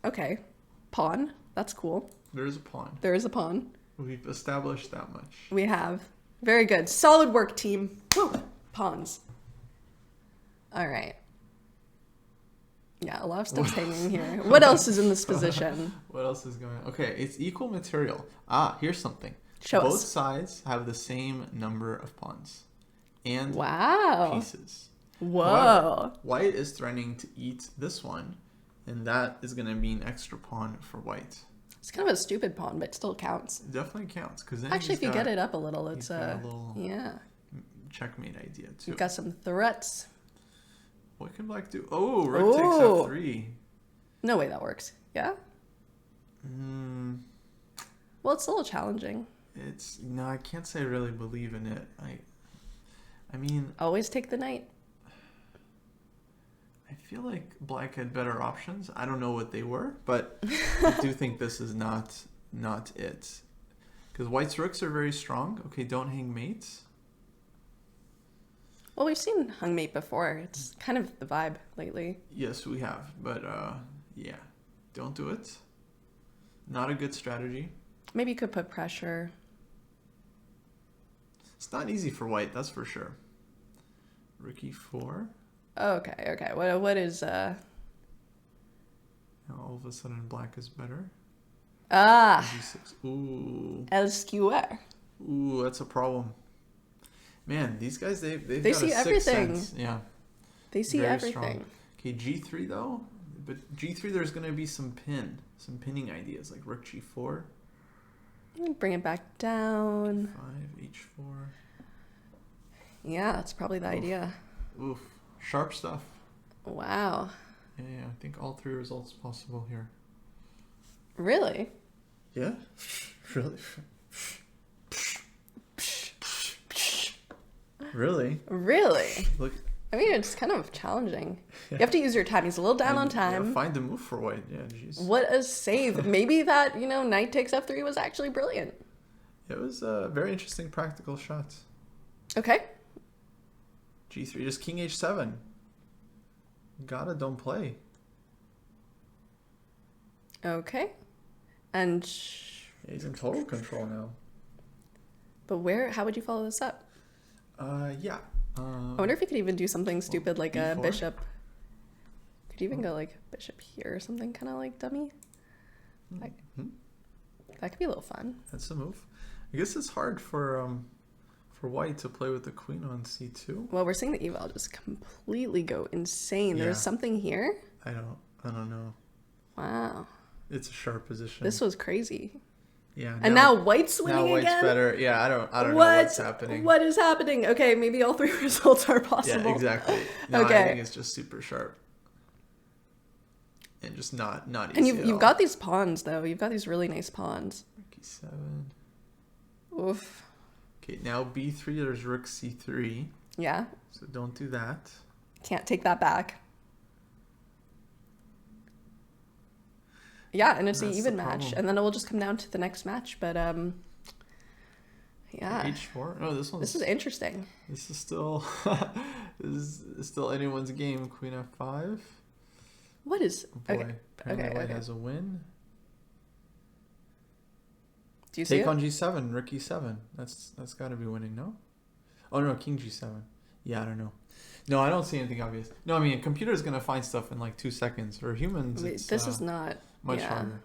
Okay. Pawn. That's cool. There is a pawn. There is a pawn. We've established that much. We have. Very good. Solid work, team. Woo! Pawns. All right. Yeah, a lot of stuff's hanging here. What else is in this position? What else is going on? Okay, it's equal material. Here's something. Show Both us. sides have the same number of pawns and Wow. pieces. Whoa. However, white is threatening to eat this one, and that is going to be an extra pawn for white. It's kind of a stupid pawn, but it still counts. It definitely counts. Because Actually, if you get it up a little, it's a little yeah. checkmate idea too. We've got some threats. What can black do? Oh, rook takes f3. No way that works. Yeah? Well, it's a little challenging. No, I can't say I really believe in it. I mean, Always take the knight. I feel like black had better options. I don't know what they were, but I do think this is not it. Because white's rooks are very strong. Okay, don't hang mates. Well, we've seen hung mate before. It's kind of the vibe lately. Yes, we have. But yeah, don't do it. Not a good strategy. Maybe you could put pressure. It's not easy for white, that's for sure. Rook e4. Okay. What is Now all of a sudden black is better. G6. Ooh. El skewer. Ooh, that's a problem. Man, these guys they got see a sixth everything. sense. Yeah. They see Very everything. strong. Okay, g3 though. But g3 there's gonna be some pinning ideas like rook g4. Bring it back down. 5 h4. Yeah, that's probably the idea. Oof. Sharp stuff. Wow. Yeah, I think all three results possible here. Really? Yeah? Really? Really? Really? Look. I mean, it's kind of challenging. You have to use your time. He's a little down on And, yeah, time. find the move for white. Yeah, jeez. What a save. Maybe that, knight takes f3 was actually brilliant. It was a very interesting practical shot. Okay. G3, just king h7. Gotta don't play. Okay. And... Yeah, he's in total control now. But how would you follow this up? Yeah. I wonder if you could even do something stupid like a B4? bishop. Could you even go like bishop here or something kind of like dummy? That could be a little fun. That's a move. I guess it's hard for white to play with the queen on c2. Well, we're seeing the eval just completely go insane. Yeah. There's something here. I don't know. Wow. It's a sharp position. This was crazy. Yeah. And now white's winning now white's again? better. Yeah, I don't know what's happening. What is happening? Okay, maybe all three results are possible. Yeah, exactly. No, Okay. I think it's just super sharp. And just not easy. And at you've all. got these pawns though. You've got these really nice pawns. Rook e7. Oof. Okay, now b3, there's rook c3. Yeah. So don't do that. Can't take that back. Yeah, and it's an That's even the match. problem. And then it will just come down to the next match. But yeah. h4. Oh, this This is interesting. This is still this is still anyone's game. Queen f5. What is Boy, okay. apparently white Okay. has a win. Do you see Take it? on g7, rook e7. That's got to be winning, no? Oh no, king g7. Yeah, I don't know. No, I don't see anything obvious. No, I mean, a computer's gonna find stuff in like 2 seconds. For humans, Wait, it's this is not much yeah. harder.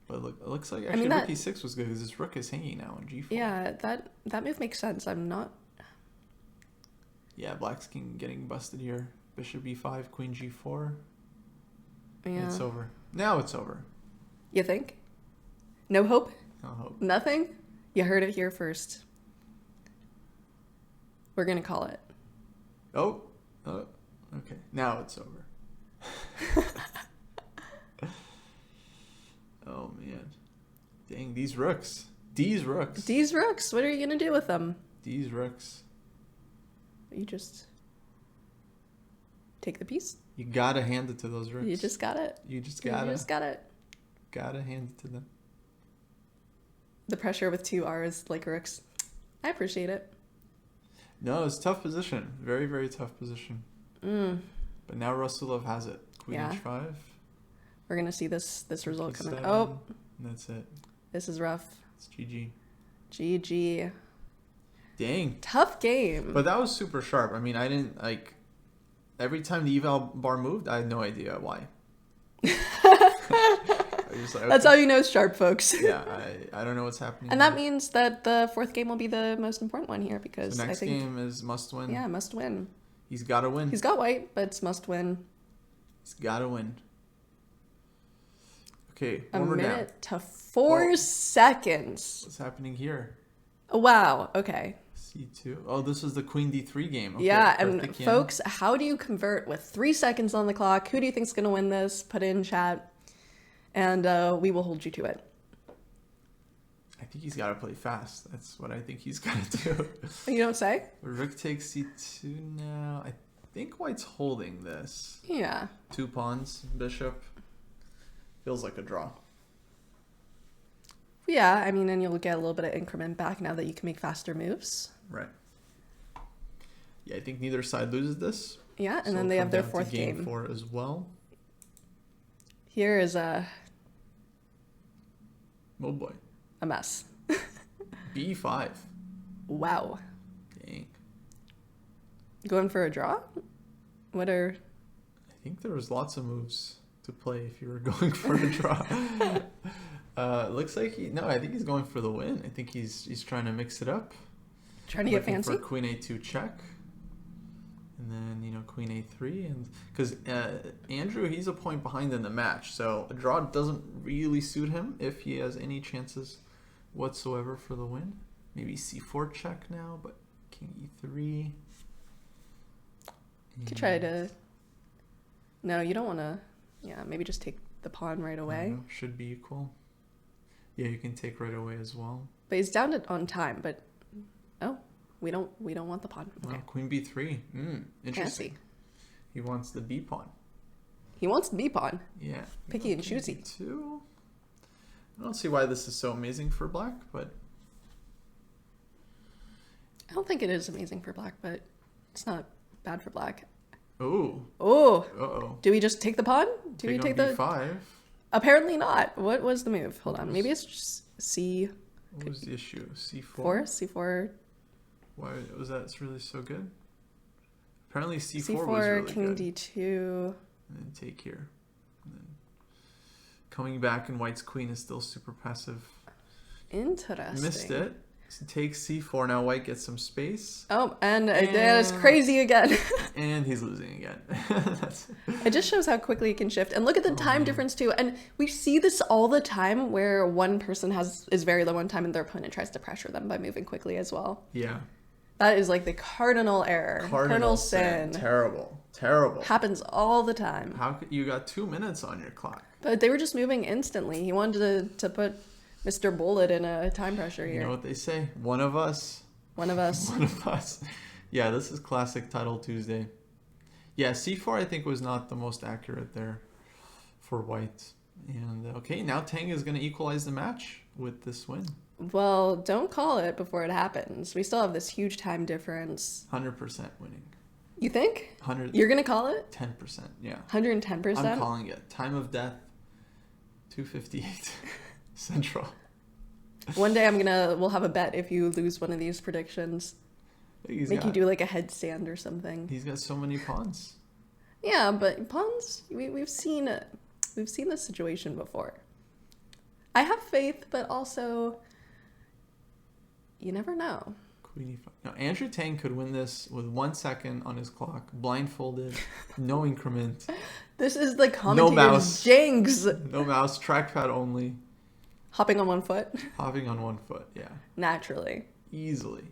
But look, it looks like I actually mean, rook e6 was good because this rook is hanging now on g4. Yeah, that move makes sense. I'm not. Yeah, black's king getting busted here. Bishop e5, queen g4. Yeah. It's over. Now it's over. You think? No hope? I'll hope. Nothing? You heard it here first. We're gonna call it. Oh, okay. Now it's over. Oh man, dang these rooks. These rooks. These rooks. What are you gonna do with them? These rooks. You just take the piece. You gotta hand it to those rooks. You just got it. You just You gotta. just got it. Gotta hand it to them. The pressure with 2 R's like rooks. I appreciate it. No, it's a tough position. Very, very tough position. But now Rasulov has it. Queen Yeah. h5. We're gonna see this result come in. e7, Oh, and that's it. this is rough. It's GG. GG. Dang. Tough game. But that was super sharp. I mean, I didn't like. Every time the eval bar moved, I had no idea why. I was like, That's okay. all you know is sharp, folks. Yeah, I don't know what's happening. And that here. means that the 4th game will be the most important one here because The next I think game is must win. yeah, must win. He's got to win. He's got white, but it's must win. He's got to win. Okay, A one more down. minute to 4 seconds. What's happening here? Oh, wow. Okay. C2. Oh, this is the Queen D3 game. Okay, Yeah, and Karthikeyan. folks, how do you convert with 3 seconds on the clock? Who do you think's going to win this? Put it in chat, and we will hold you to it. I think he's got to play fast. That's what I think he's got to do. You don't say? Rook takes C2 now. I think white's holding this. Yeah. 2 pawns, bishop. Feels like a draw. Yeah, I mean, and you'll get a little bit of increment back now that you can make faster moves. Right. Yeah, I think neither side loses this. Yeah, and So then it'll they have come their down to 4th game. game 4 as well. Here is a Oh boy. mess. B5. Wow. Dang. Going for a draw? What are... I think there was lots of moves to play if you were going for a draw. Looks like I think he's going for the win. I think he's trying to mix it up. Trying to get Looking fancy? for Queen A2 check. And then, Queen A3. And because Andrew, he's a point behind in the match. So a draw doesn't really suit him if he has any chances whatsoever for the win. Maybe C4 check now, but King E3. You could try to... No, you don't want to... Yeah, maybe just take the pawn right away. Should be equal. Yeah, you can take right away as well. But he's down on time, but... Oh, we don't want the pawn. Okay. Wow, Queen B3. Interesting. Fancy. He wants the B pawn. He wants the B pawn. Yeah. Picky and choosy. Two. I don't see why this is so amazing for black, but I don't think it is amazing for black, but it's not bad for black. oh. Oh. Uh-oh. Do we just take the pawn? Do we take the B5? Apparently not. What was the move? Hold on. Maybe it's just C. What was the issue? C4? C4. Why was that really so good? Apparently C4 C4, was really King good. D2. And then take here. And then coming back and white's queen is still super passive. Interesting. Missed it. So take C4. Now white gets some space. Oh, and it's crazy again. And he's losing again. It just shows how quickly it can shift. And look at the time difference too. And we see this all the time where one person is very low on time and their opponent tries to pressure them by moving quickly as well. Yeah. That is like the cardinal error. Cardinal sin. Terrible. Terrible. Happens all the time. How could you got 2 minutes on your clock? But they were just moving instantly. He wanted to put Mr. Bullet in a time pressure here. You know what they say? One of us. One of us. One of us. Yeah, this is classic Title Tuesday. Yeah, C4 I think was not the most accurate there for white. And okay, now Tang is going to equalize the match with this win. Well, don't call it before it happens. We still have this huge time difference. 100% winning. You think? 100. You're going to call it? 10%, yeah. 110%? I'm calling it. Time of death, 2:58 Central. One day we'll have a bet if you lose one of these predictions. Make you do like a headstand or something. He's got so many pawns. Yeah, but pawns, we've seen this situation before. I have faith, but also you never know. Queen E5. Now Andrew Tang could win this with 1 second on his clock, blindfolded, no increment. This is the commentator's mouse. jinx. No mouse, trackpad only. Hopping on one foot. Hopping on 1 foot, yeah. Naturally. Easily.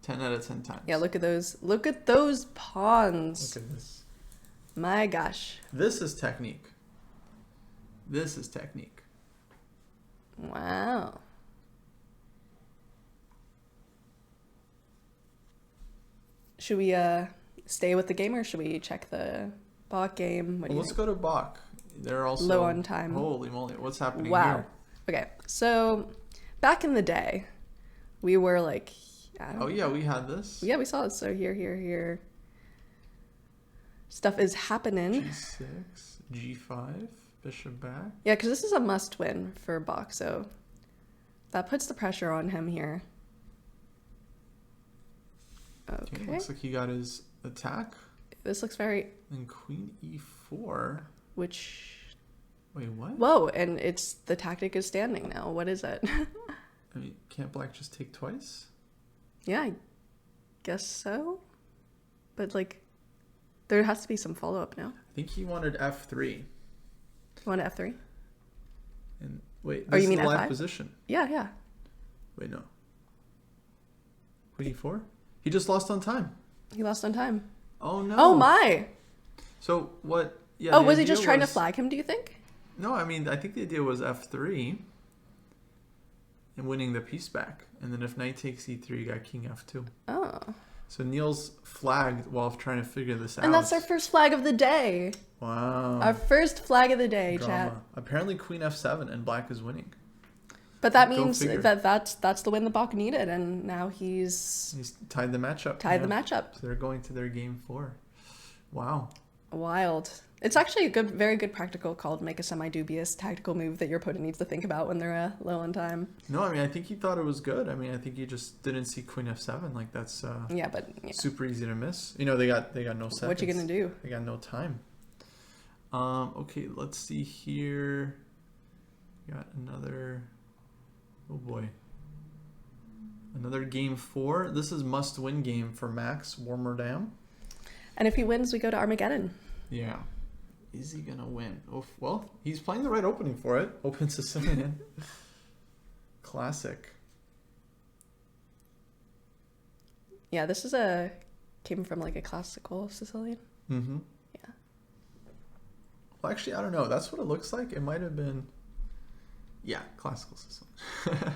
10 out of 10 times. Yeah, look at those. Look at those pawns. Look at this. My gosh. This is technique. This is technique. Wow. Should we stay with the game or should we check the Bach game? Well, let's go to Bach. They're also low on time. Holy moly, what's happening wow. here? Okay, so back in the day, we were like, oh yeah, we had this. Yeah, we saw it. So here. Stuff is happening. G6, G5, bishop back. Yeah, because this is a must win for Bach, so that puts the pressure on him here. Okay. Looks like he got his attack. This looks very... And queen E4. Which... Wait, what? Whoa, and it's... The tactic is standing now. What is it? I mean, can't black just take twice? Yeah, I guess so. But, like, there has to be some follow-up now. I think he wanted F3. You want F3? And wait, Oh, this you mean is the live F5? position. Yeah. Wait, no. Queen E4? He just lost on time. He lost on time. Oh, no. Oh, my! So, what... Yeah, oh, the was he idea just trying to flag him, do you think? No, I mean, I think the idea was F3 and winning the piece back. And then if knight takes E3, you got king F2. Oh. So Niels flagged while trying to figure this out. And that's our first flag of the day. Wow. Our first flag of the day, Drama. chat. Apparently queen F7 and black is winning. But that Go means figure. that's the win that Bach needed, and now he's tied the matchup. tied the matchup. So they're going to their game 4. Wow. Wild. It's actually a very good practical call to make a semi-dubious tactical move that your opponent needs to think about when they're low on time. No, I mean, I think he thought it was good. I mean, I think he just didn't see queen F7. Like, that's Yeah. super easy to miss. You know, they got no seconds. What you gonna do? They got no time. Okay, let's see here. Got another... Oh, boy. Another game 4. This is must-win game for Max Warmerdam. And if he wins, we go to Armageddon. Yeah. Is he going to win? Oh, well, he's playing the right opening for it. Open Sicilian. Classic. Yeah, this is came from like a classical Sicilian. Mm-hmm. Yeah. Well, actually, I don't know. That's what it looks like. It might have been... Yeah, classical Sicilian.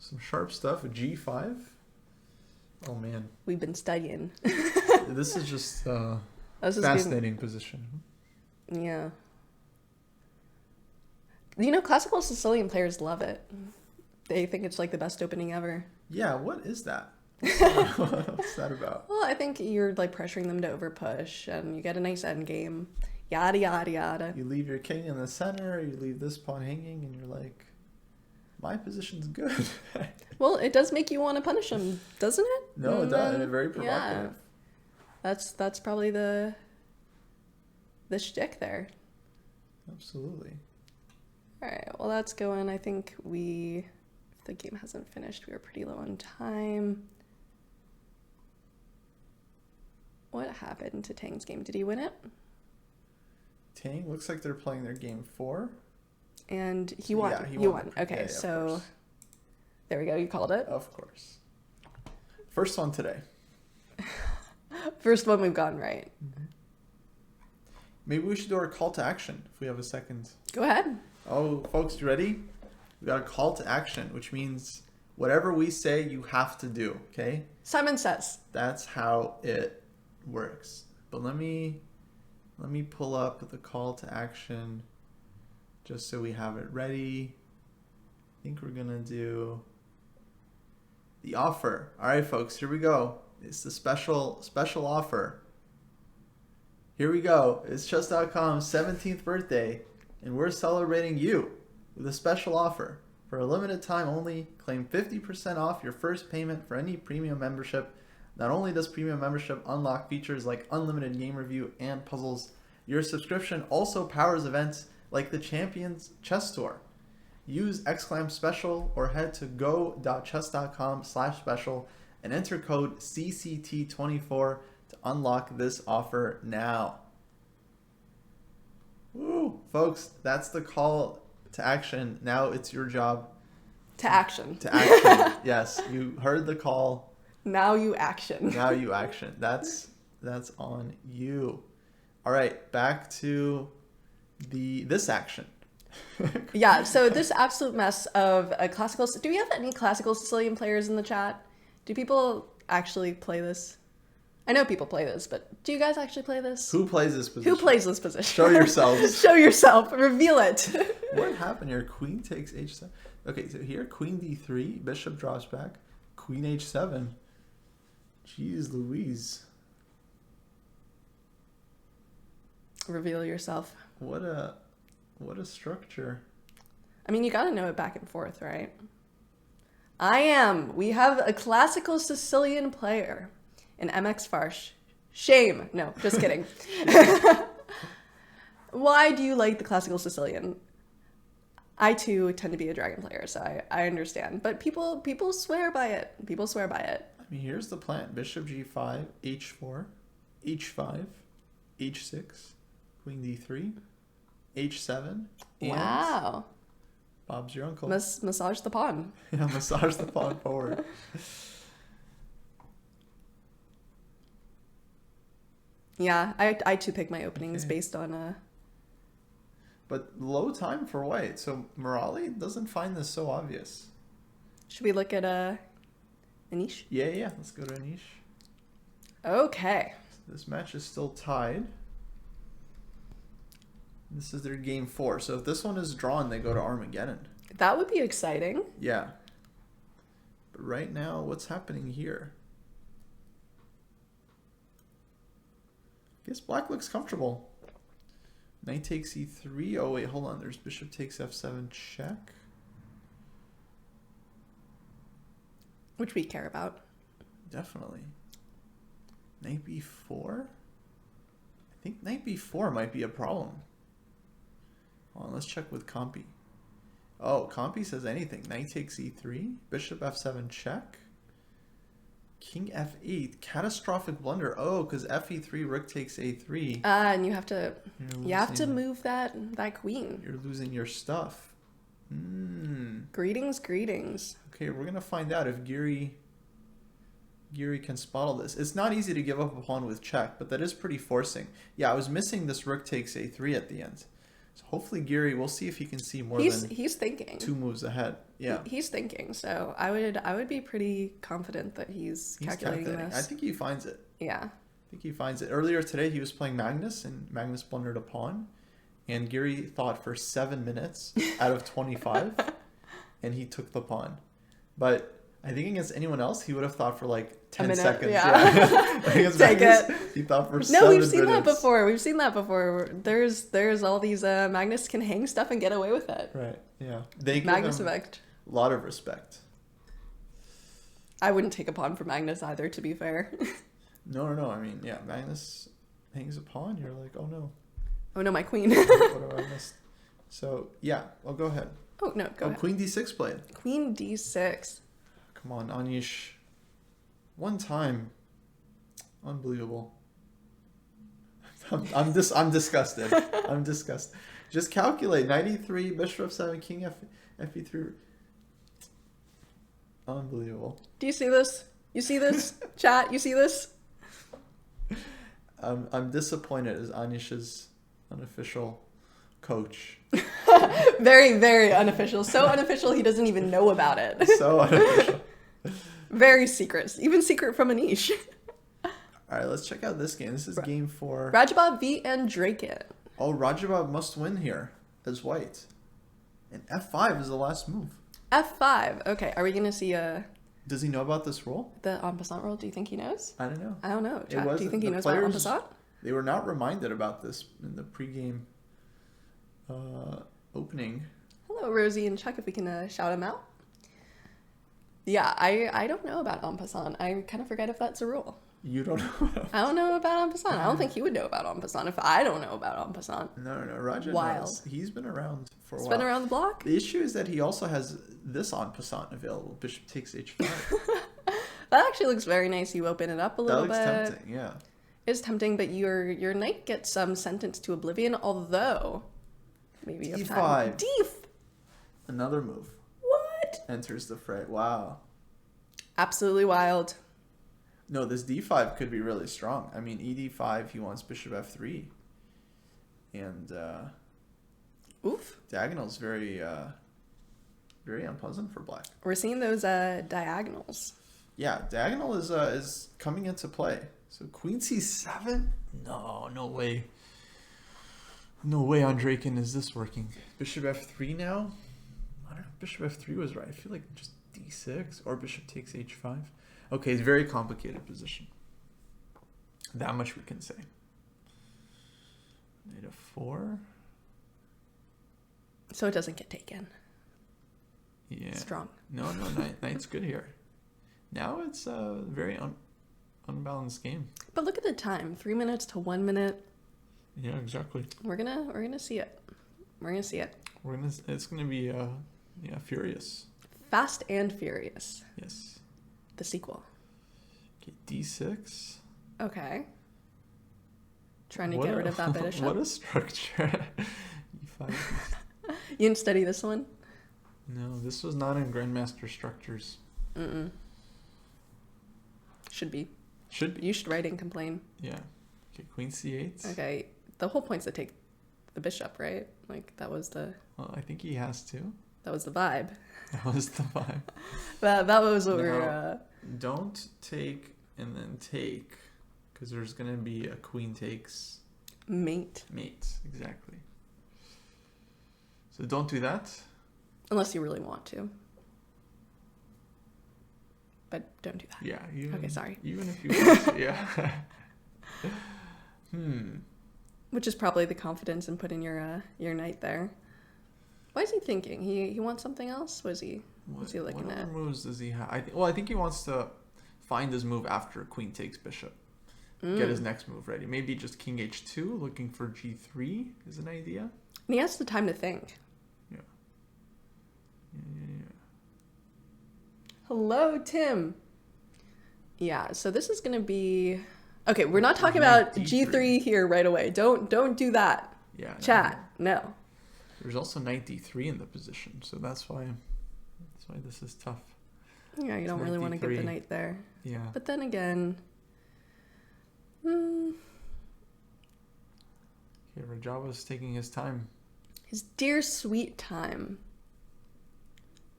Some sharp stuff. G5. Oh man, We've been studying. this is just This is fascinating position. Yeah. You know, classical Sicilian players love it. They think it's like the best opening ever. Yeah, what is that? What's that about? Well, I think you're like pressuring them to overpush and you get a nice end game. Yada, yada, yada. You leave your king in the center, you leave this pawn hanging, and you're like, my position's good. Well, it does make you want to punish them, doesn't it? No, it does. It's very provocative. Yeah. That's probably the shtick there. Absolutely. All right, well, that's going. I think if the game hasn't finished, we were pretty low on time. What happened to Tang's game? Did he win it? Tang looks like they're playing their game 4. And he won. Yeah, he won. Okay, yeah, so there we go. You called it. Of course. First one today. First one we've gotten right. Mm-hmm. Maybe we should do our call to action if we have a second. Go ahead. Oh, folks, you ready? We got a call to action, which means whatever we say, you have to do, okay? Simon Says. That's how it works. But let me pull up the call to action just so we have it ready. I think we're going to do the offer. All right, folks, here we go. It's the special offer. Here we go. It's chess.com's 17th birthday, and we're celebrating you with a special offer. For a limited time only, claim 50% off your first payment for any premium membership. Not only does premium membership unlock features like unlimited game review and puzzles, your subscription also powers events like the Champions Chess Tour. Use !special or head to go.chess.com/special and enter code CCT24 to unlock this offer now. Woo! Folks, that's the call to action. Now it's your job. To action. To action. Yes, you heard the call. Now you action. Now you action. That's on you. All right, back to this action. Yeah, so this absolute mess of a classical... Do we have any classical Sicilian players in the chat? Do people actually play this? I know people play this, but do you guys actually play this? Who plays this position? Who plays this position? Show yourselves. Show yourself. Reveal it. What happened here? Queen takes h7. Okay, so here, queen d3, bishop drops back, queen h7. Jeez Louise. Reveal yourself. What a structure. I mean, you got to know it back and forth, right? We have a classical Sicilian player in MX Farsh. Shame. No, just kidding. Why do you like the classical Sicilian? I too tend to be a dragon player, so I understand. But people swear by it. People swear by it. I mean, here's the plan. Bishop g5, h4, h5, h6, queen d3, h7. Wow. Bob's your uncle. Massage the pawn. Yeah, massage the pawn forward. Yeah, I too pick my openings based on But low time for white, so Morali doesn't find this so obvious. Should we look at Anish? Yeah. Let's go to Anish. Okay. This match is still tied. This is their game 4. So if this one is drawn, they go to Armageddon. That would be exciting. Yeah. But right now, what's happening here? I guess black looks comfortable. Knight takes e3. Oh, wait, hold on. There's bishop takes f7 check. Which we care about. Definitely. Knight b4? I think knight b4 might be a problem. Hold on, let's check with Compy. Oh, Compy says anything. Knight takes e3. Bishop f7 check. King f8. Catastrophic blunder. Oh, because fe3, rook takes a3. And you have to move that queen. You're losing your stuff. Greetings. Okay, we're gonna find out if Geary can spot all this. It's not easy to give up a pawn with check, but that is pretty forcing. Yeah, I was missing this rook takes a3 at the end. So hopefully Geary, we'll see if he can see more than he's thinking 2 moves ahead. Yeah. He's thinking. So I would be pretty confident that he's calculating this. I think he finds it. Yeah. I think he finds it. Earlier today, he was playing Magnus, and Magnus blundered a pawn. And Geary thought for 7 minutes out of 25, and he took the pawn. But I think against anyone else, he would have thought for like 10 seconds. Yeah. Against Take Magnus, it. he thought for 7 minutes. No, we've seen that before. We've seen that before. There's all these Magnus can hang stuff and get away with it. Right. Yeah. They Magnus give him effect. a lot of respect. I wouldn't take a pawn from Magnus either, to be fair. No. I mean, yeah, Magnus hangs a pawn. You're like, oh no. Oh no, my queen. What have I missed? So yeah, well, go ahead. Oh no, go ahead. Queen d6 played. Queen d6. Come on, Anish. One time. Unbelievable. I'm disgusted. I'm disgusted. Just calculate. 93, bishop f7, king fe3. Unbelievable. Do you see this? You see this? Chat, you see this? I'm disappointed as Anish's unofficial coach. Very, very unofficial. So unofficial he doesn't even know about it. So unofficial. Very secret. Even secret from Anish. All right, let's check out this game. This is game 4. Rajabov v. Andrakin. Oh, Rajabov must win here as white. And f5 is the last move. F5. Okay, are we going to see Does he know about this rule? the en passant rule? Do you think he knows? I don't know. I don't know. Chat, was- do you think he the knows about en players- passant? They were not reminded about this in the pregame opening. Hello, Rosie, and check if we can shout him out. Yeah, I don't know about en passant. I kind of forget if that's a rule. You don't know. I don't know about en passant. I don't think he would know about en passant if I don't know about en passant. No. Raja Wild. knows. He's been around for a It's while. been around the block. The issue is that he also has this en passant available. Bishop takes h5. That actually looks very nice. You open it up a That little looks bit. tempting, yeah. It's tempting, but your knight gets sentenced to oblivion, although maybe you have time. D5. D5. Another move. What? Enters the fray. Wow. Absolutely wild. No, this d5 could be really strong. I mean, ed5, he wants bishop f3. And Oof. diagonal is very unpleasant for black. We're seeing those diagonals. Yeah, diagonal is coming into play. So queen c7? No way. No way, Andrakin, is this working? Bishop f3 now? I don't know if bishop f3 was right. I feel like just d6 or bishop takes h5. Okay, it's a very complicated position. That much we can say. Knight f4. So it doesn't get taken. Yeah. Strong. No, knight's good here. Now it's a very unbalanced game. But look at the time. 3 minutes to 1 minute. Yeah, exactly. We're gonna see it. We're gonna see it. It's gonna be furious. Fast and Furious. Yes. The sequel. Okay, d6. Okay. Trying to get rid of that bishop. What a structure. e5. You didn't study this one? No, this was not in Grandmaster structures. Mm-mm. Should be. Should be. You should write and complain. Yeah. Okay, queen c8. Okay. The whole point's to take the bishop, right? Like that was the Well, I think he has to. vibe. That was the vibe. That was what we Now, were. Don't take and then take, because there's gonna be a queen takes Mate. Exactly. So don't do that. Unless you really want to. But don't do that. Yeah. Okay, sorry. Even if you want to, yeah. Which is probably the confidence in putting your knight there. Why is he thinking? He wants something else? What's he looking what at? other moves does he have? I think he wants to find his move after queen takes bishop. Get his next move ready. Maybe just king h2, looking for g3 is an idea. And he has the time to think. Yeah. Hello, Tim. Yeah, so this is gonna be okay. We're not talking about g3 here right away. Don't do that. Yeah. Chat. No. There's also knight d3 in the position, so that's why this is tough. Yeah, you don't knight really want to give the d3. knight there. Yeah. But then again, Okay, Rajava's taking his time. His dear sweet time.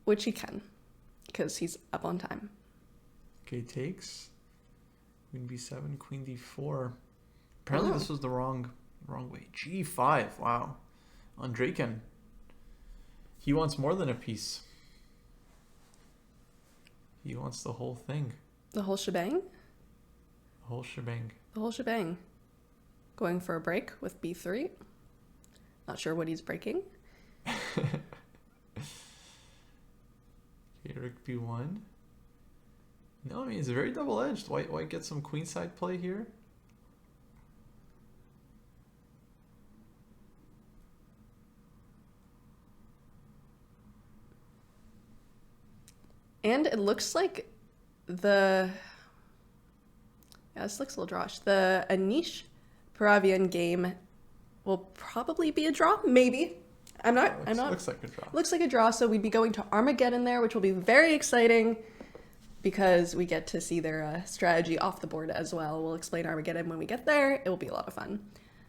Which he can, because he's up on time. Okay, takes. Queen b7, queen d4. Apparently this was the wrong way. g5, wow. Andreken. He wants more than a piece. He wants the whole thing. The whole shebang? The whole shebang. The whole shebang. Going for a break with b3. Not sure what he's breaking. Okay, rook b1. No, I mean, it's very double-edged. White get some queenside play here. And it looks like the... Yeah, this looks a little drawish. The Anish Paravian game will probably be a draw, maybe. I'm not. Looks like a draw. Looks like a draw, so we'd be going to Armageddon there, which will be very exciting because we get to see their strategy off the board as well. We'll explain Armageddon when we get there. It will be a lot of fun.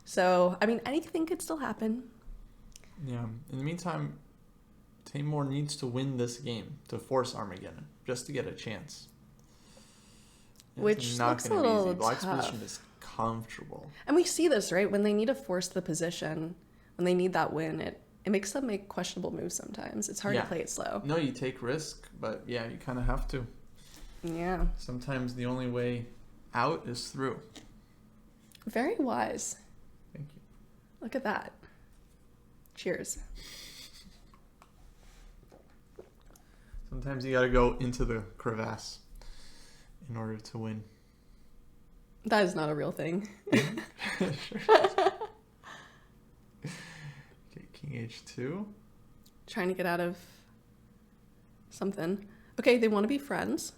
So, I mean, anything could still happen. Yeah. In the meantime, Timur needs to win this game to force Armageddon, just to get a chance. Which looks a little tough. Black's position is comfortable. And we see this, right? When they need to force the position, when they need that win, it makes them make questionable moves sometimes. It's hard to play it slow. No, you take risk, but yeah, you kind of have to. Yeah. Sometimes the only way out is through. Very wise. Thank you. Look at that. Cheers. Sometimes you got to go into the crevasse in order to win. That is not a real thing. Sure. Okay, king h2. Trying to get out of something. Okay, they want to be friends.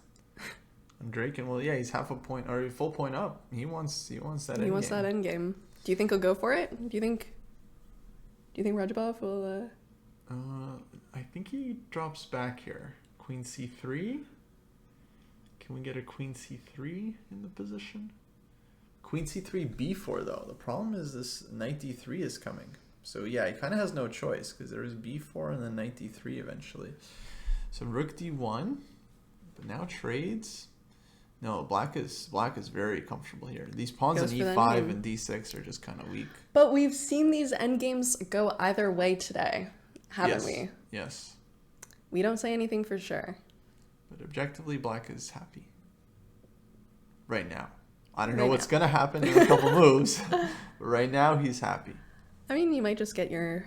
And Draken, well, yeah, he's half a point or full point up. He wants that. He wants that end game. Do you think he'll go for it? Do you think Rajabov will? I think he drops back here. Queen c3. Can we get a queen c3 in the position? Queen c3, b4 though. The problem is this knight d3 is coming. So yeah, he kind of has no choice because there is b4 and then knight d3 eventually. So rook d1, but now trades. No, black is very comfortable here. These pawns on e5 and d6 are just kind of weak. But we've seen these endgames go either way today, haven't we? Yes. We don't say anything for sure. But objectively, black is happy. Right now. I don't know what's going to happen in a couple moves. But right now, he's happy. I mean, you might just get your...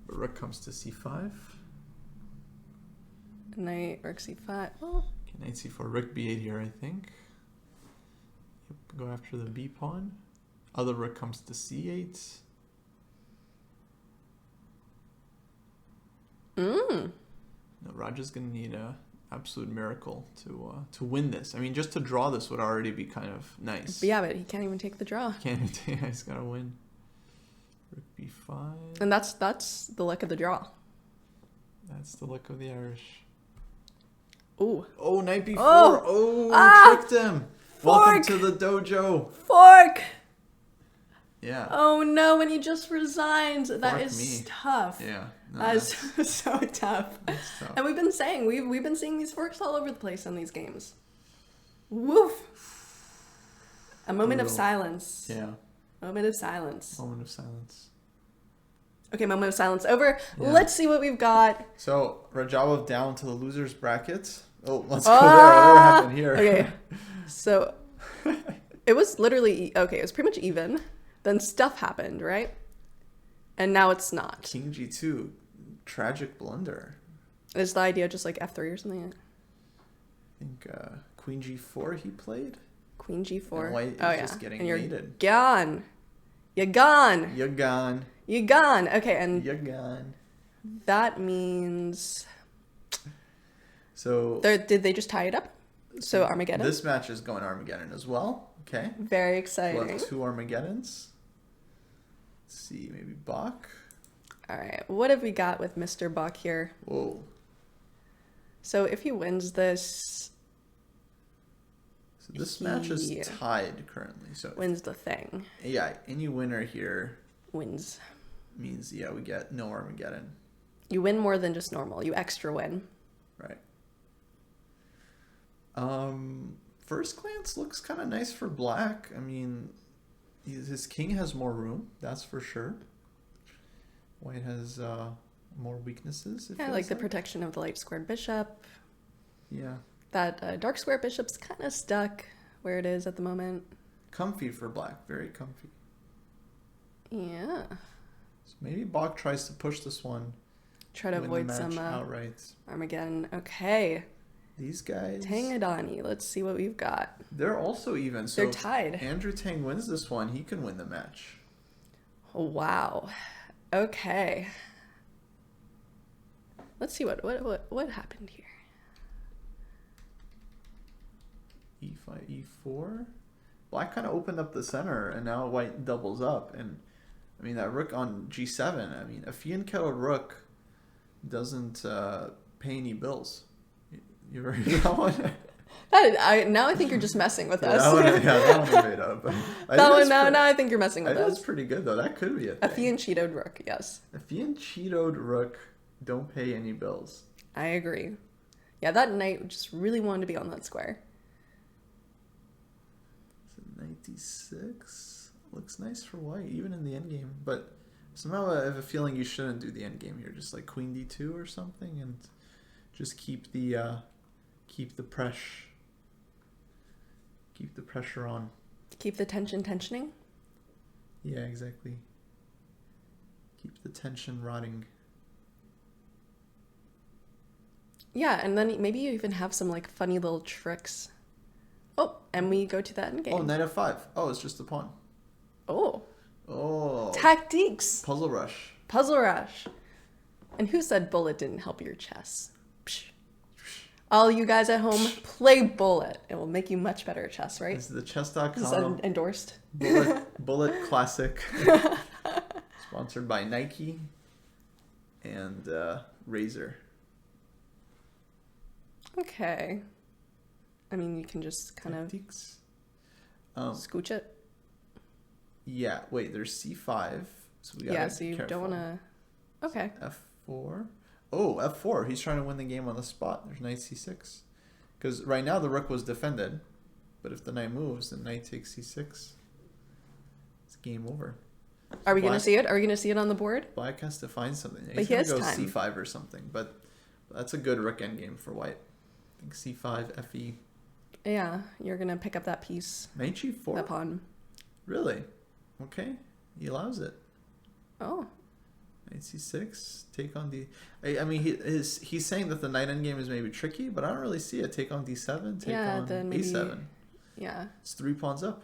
But rook comes to c5. Knight, rook c5. Well... Okay, knight c4, rook b8 here, I think. Yep, go after the b pawn. Other rook comes to c8. No, Raja's going to need a absolute miracle to win this. I mean, just to draw this would already be kind of nice. But yeah, but he can't even take the draw. Can't even take. He's got to win. Rook b5. And that's the luck of the draw. That's the luck of the Irish. Ooh. Oh, knight b4. Oh, tricked him. Fork. Welcome to the dojo. Fork. Yeah. Oh no, and he just resigned. That is tough. Yeah. No, that is so tough. That's tough. And we've been seeing these forks all over the place in these games. Woof. A moment of silence. Yeah. Moment of silence. Moment of silence. Okay, moment of silence over. Yeah. Let's see what we've got. So Rajabov down to the losers bracket. Oh, let's go there. Whatever happened here. Okay. So it was literally okay. It was pretty much even. Then stuff happened, right? And now it's not. King g2, tragic blunder. Is the idea just like f3 or something? I think queen g4 he played. Queen g4. And white is just getting mated. Gone. You're gone. You're gone. You're gone. Okay, and you're gone. That means. So did they just tie it up? So Armageddon. This match is going Armageddon as well. Okay. Very exciting. We'll have 2 Armageddons. Let's see, maybe Bach. All right, what have we got with Mr. Bach here? Whoa. So if he wins this... So this match is tied currently. So wins the thing. Yeah, any winner here... Wins. means, yeah, we get no Armageddon. You win more than just normal. You extra win. Right. First glance looks kind of nice for black. I mean, his king has more room, that's for sure. White has more weaknesses. Yeah, like the protection of the light squared bishop. Yeah. That dark square bishop's kind of stuck where it is at the moment. Comfy for black, very comfy. Yeah. So maybe Bach tries to push this one. Try to avoid some outright. Armageddon. Okay. These guys. Tangadani. Let's see what we've got. They're also even. So they're tied. If Andrew Tang wins this one, he can win the match. Oh, wow. Okay. Let's see what happened here. E5, E4. Black kind of opened up the center, and now white doubles up. And I mean, that rook on G7. I mean, a fianchettoed rook doesn't pay any bills. You ever hear that one? Now I think you're just messing with us. That one I made up. Now I think you're messing with us. That's pretty good, though. That could be a thing. A fianchettoed rook, yes. A fianchettoed rook don't pay any bills. I agree. Yeah, that knight just really wanted to be on that square. So 96 looks nice for white, even in the endgame. But somehow I have a feeling you shouldn't do the endgame here. Just like queen d2 or something, and just keep the pressure on. Keep the tensioning? Yeah, exactly. Keep the tension rotting. Yeah, and then maybe you even have some like funny little tricks. Oh, and we go to that endgame. Oh, knight f5. Oh, it's just a pawn. Oh. Oh. Tactiques. Puzzle rush. Puzzle rush. And who said bullet didn't help your chess? Psh. All you guys at home, play bullet. It will make you much better at chess, right? This is the chess.com. Is that endorsed? Bullet Classic. Sponsored by Nike and Razer. Okay. I mean, you can just kind Tactiques. of scooch it. Yeah, wait, there's c5. So we gotta so you careful. don't want to... Okay. f4. Oh, f4. He's trying to win the game on the spot. There's knight c6. Because right now the rook was defended. But if the knight moves, then knight takes c6. It's game over. Are we going to see it? Are we going to see it on the board? Black has to find something. But he has going to go time. c5 or something. But that's a good rook endgame for white. I think c5, fe. Yeah, you're going to pick up that piece. Knight g4? That pawn. Really? Okay. He allows it. Oh. Knight c6, take on d... I mean, he's saying that the knight endgame is maybe tricky, but I don't really see it. Take on d7, take on then maybe, a7. Yeah. It's 3 pawns up.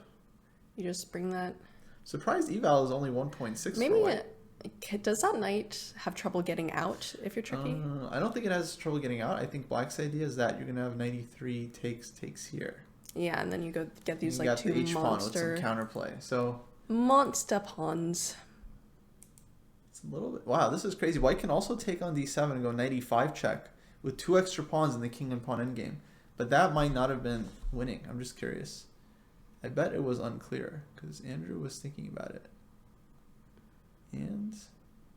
You just bring that... Surprised eval is only 1.6 maybe for white. Does that knight have trouble getting out if you're tricky? I don't think it has trouble getting out. I think black's idea is that you're going to have knight e3 takes here. Yeah, and then you go get these you like got two the h pawn with monster... some counterplay. So... monster pawns. It's a little bit... Wow, this is crazy. White can also take on d7 and go knight e5 check with 2 extra pawns in the king and pawn endgame. But that might not have been winning. I'm just curious. I bet it was unclear because Andrew was thinking about it. And...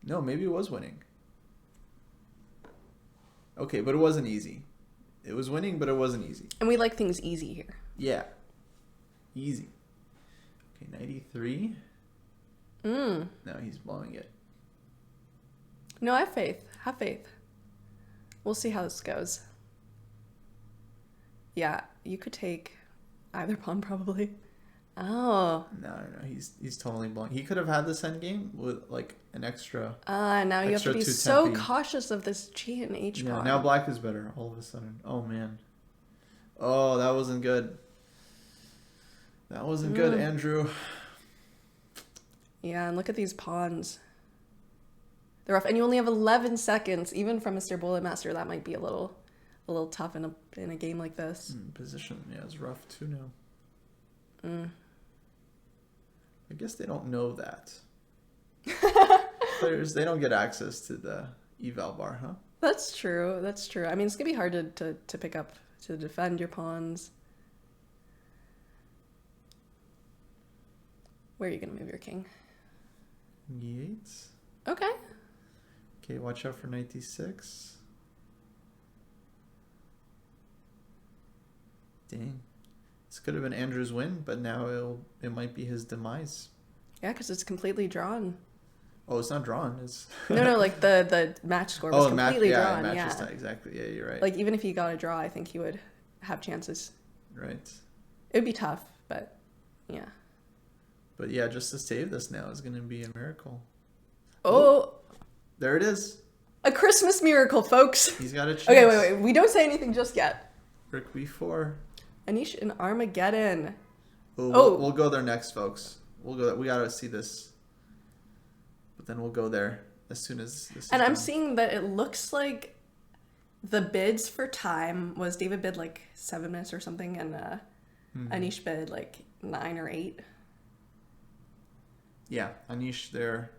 no, maybe it was winning. Okay, but it wasn't easy. It was winning, but it wasn't easy. And we like things easy here. Yeah. Easy. Okay, knight e3. No, he's blowing it. No, have faith. Have faith. We'll see how this goes. Yeah, you could take either pawn probably. Oh. No, he's totally blowing. He could have had this endgame with like an extra. Now you have to be so cautious of this G and H pawn. Now black is better all of a sudden. Oh man. Oh, that wasn't good. That wasn't good, Andrew. Yeah, and look at these pawns. They're rough, and you only have 11 seconds. Even from Mr. Bullet Master, that might be a little tough in a game like this. Position, yeah, it's rough too now. I guess they don't know that. Players, they don't get access to the eval bar, huh? That's true. That's true. I mean, it's gonna be hard to pick up, to defend your pawns. Where are you gonna move your king? E8. Okay. Okay, watch out for knight d6. Dang. This could have been Andrew's win, but now it might be his demise. Yeah, because it's completely drawn. Oh, it's not drawn. It's No, like the match score was completely drawn. Match Yeah, is not exactly. Yeah, you're right. like even if he got a draw, I think he would have chances. Right. It would be tough, but yeah. But yeah, just to save this now is going to be a miracle. Oh, there it is. a Christmas miracle, folks. He's got a chance. Okay, wait. We don't say anything just yet. Rook b4. Anish and Armageddon. We'll go there next, folks. We'll go there. We got to see this. But then we'll go there as soon as this is And I'm done. seeing that it looks like the bids for time was David bid like 7 minutes or something, and Anish bid like 9 or 8. Yeah, Anish there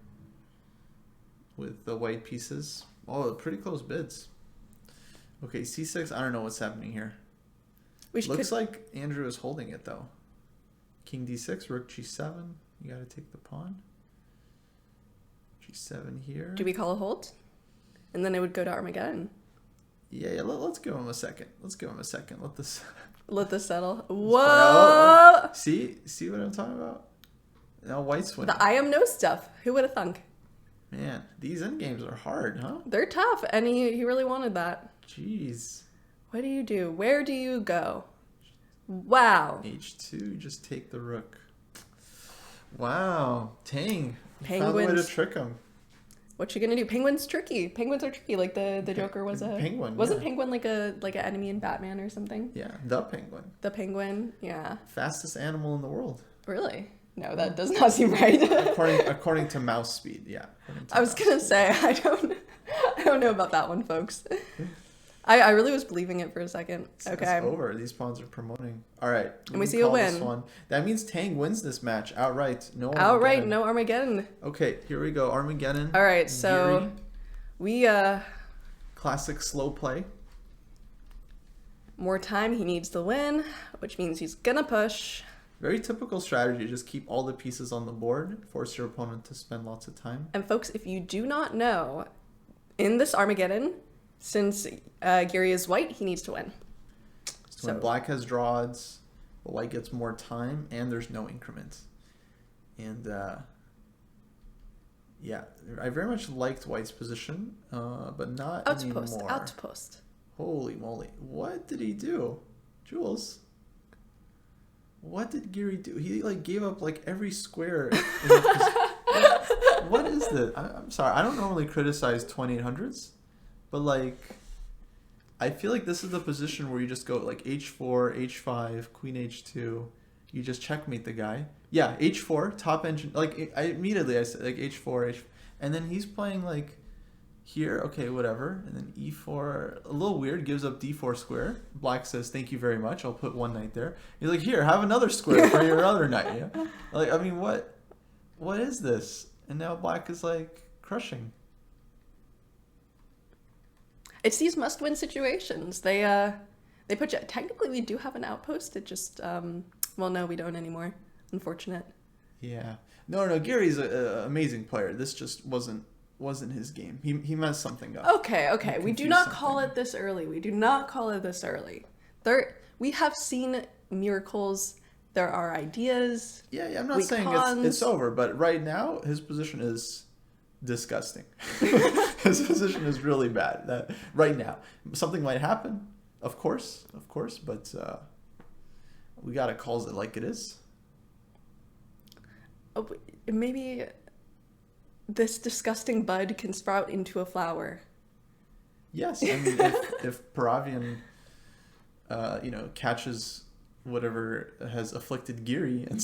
with the white pieces. Oh, pretty close bids. Okay, c6. I don't know what's happening here. Looks like Andrew is holding it though. King d6, rook g7. You got to take the pawn. g7 here. Do we call a hold? And then it would go to Armageddon. Yeah. Let's give him a second. Let this. Let this settle. Oh, Whoa! see what I'm talking about? Now white's winning. The I am no stuff. Who would have thunk? Man, these endgames are hard, huh? They're tough, and he really wanted that. Jeez. What do you do? Where do you go? Wow. h2, just take the rook. Wow. Tang. Penguins. Found a way to trick him. What you gonna do? Penguins tricky. Penguins are tricky. Like the Joker was a penguin. Wasn't yeah. Penguin like an enemy in Batman or something? Yeah, the penguin. The penguin. Yeah. Fastest animal in the world. Really? No, that does not seem right. according to mouse speed. Yeah. I was gonna say I don't know about that one, folks. I really was believing it for a second. Okay. It's over. These pawns are promoting. All right. And we see a win. This one. That means Tang wins this match outright. No Armageddon. Outright, no Armageddon. Okay, here we go. Armageddon. All right, so Geary. we Classic slow play. more time. He needs the win, which means he's gonna push. Very typical strategy. Just keep all the pieces on the board. Force your opponent to spend lots of time. And folks, if you do not know, in this Armageddon, since Geary is white, he needs to win. So when black has draw odds, but white gets more time, and there's no increment. And yeah, I very much liked white's position, but not anymore. Outpost. Holy moly! What did he do, Jules? What did Geary do? He like gave up like every square. What is this? I'm sorry. I don't normally criticize 2800s, but like, I feel like this is the position where you just go like h4, h5, queen h2. You just checkmate the guy. Yeah, h4, top engine. Like I said like h4, and then he's playing like here. Okay, whatever. And then e4, a little weird. Gives up d4 square. Black says thank you very much. I'll put one knight there. He's like, here, have another square for your other knight. Yeah. Like I mean, what is this? And now black is like crushing. It's these must-win situations. They put you. Technically, we do have an outpost. It just well, no, we don't anymore. Unfortunate. Yeah. No. Geary's an amazing player. This just wasn't his game. He messed something up. Okay. We do not call it this early. We have seen miracles. There are ideas. Yeah. I'm not saying it's over, but right now his position is disgusting. His position is really bad. That right now something might happen, of course, but we gotta call it like it is. Oh, maybe this disgusting bud can sprout into a flower. Yes, I mean if Paravian, catches whatever has afflicted Geary and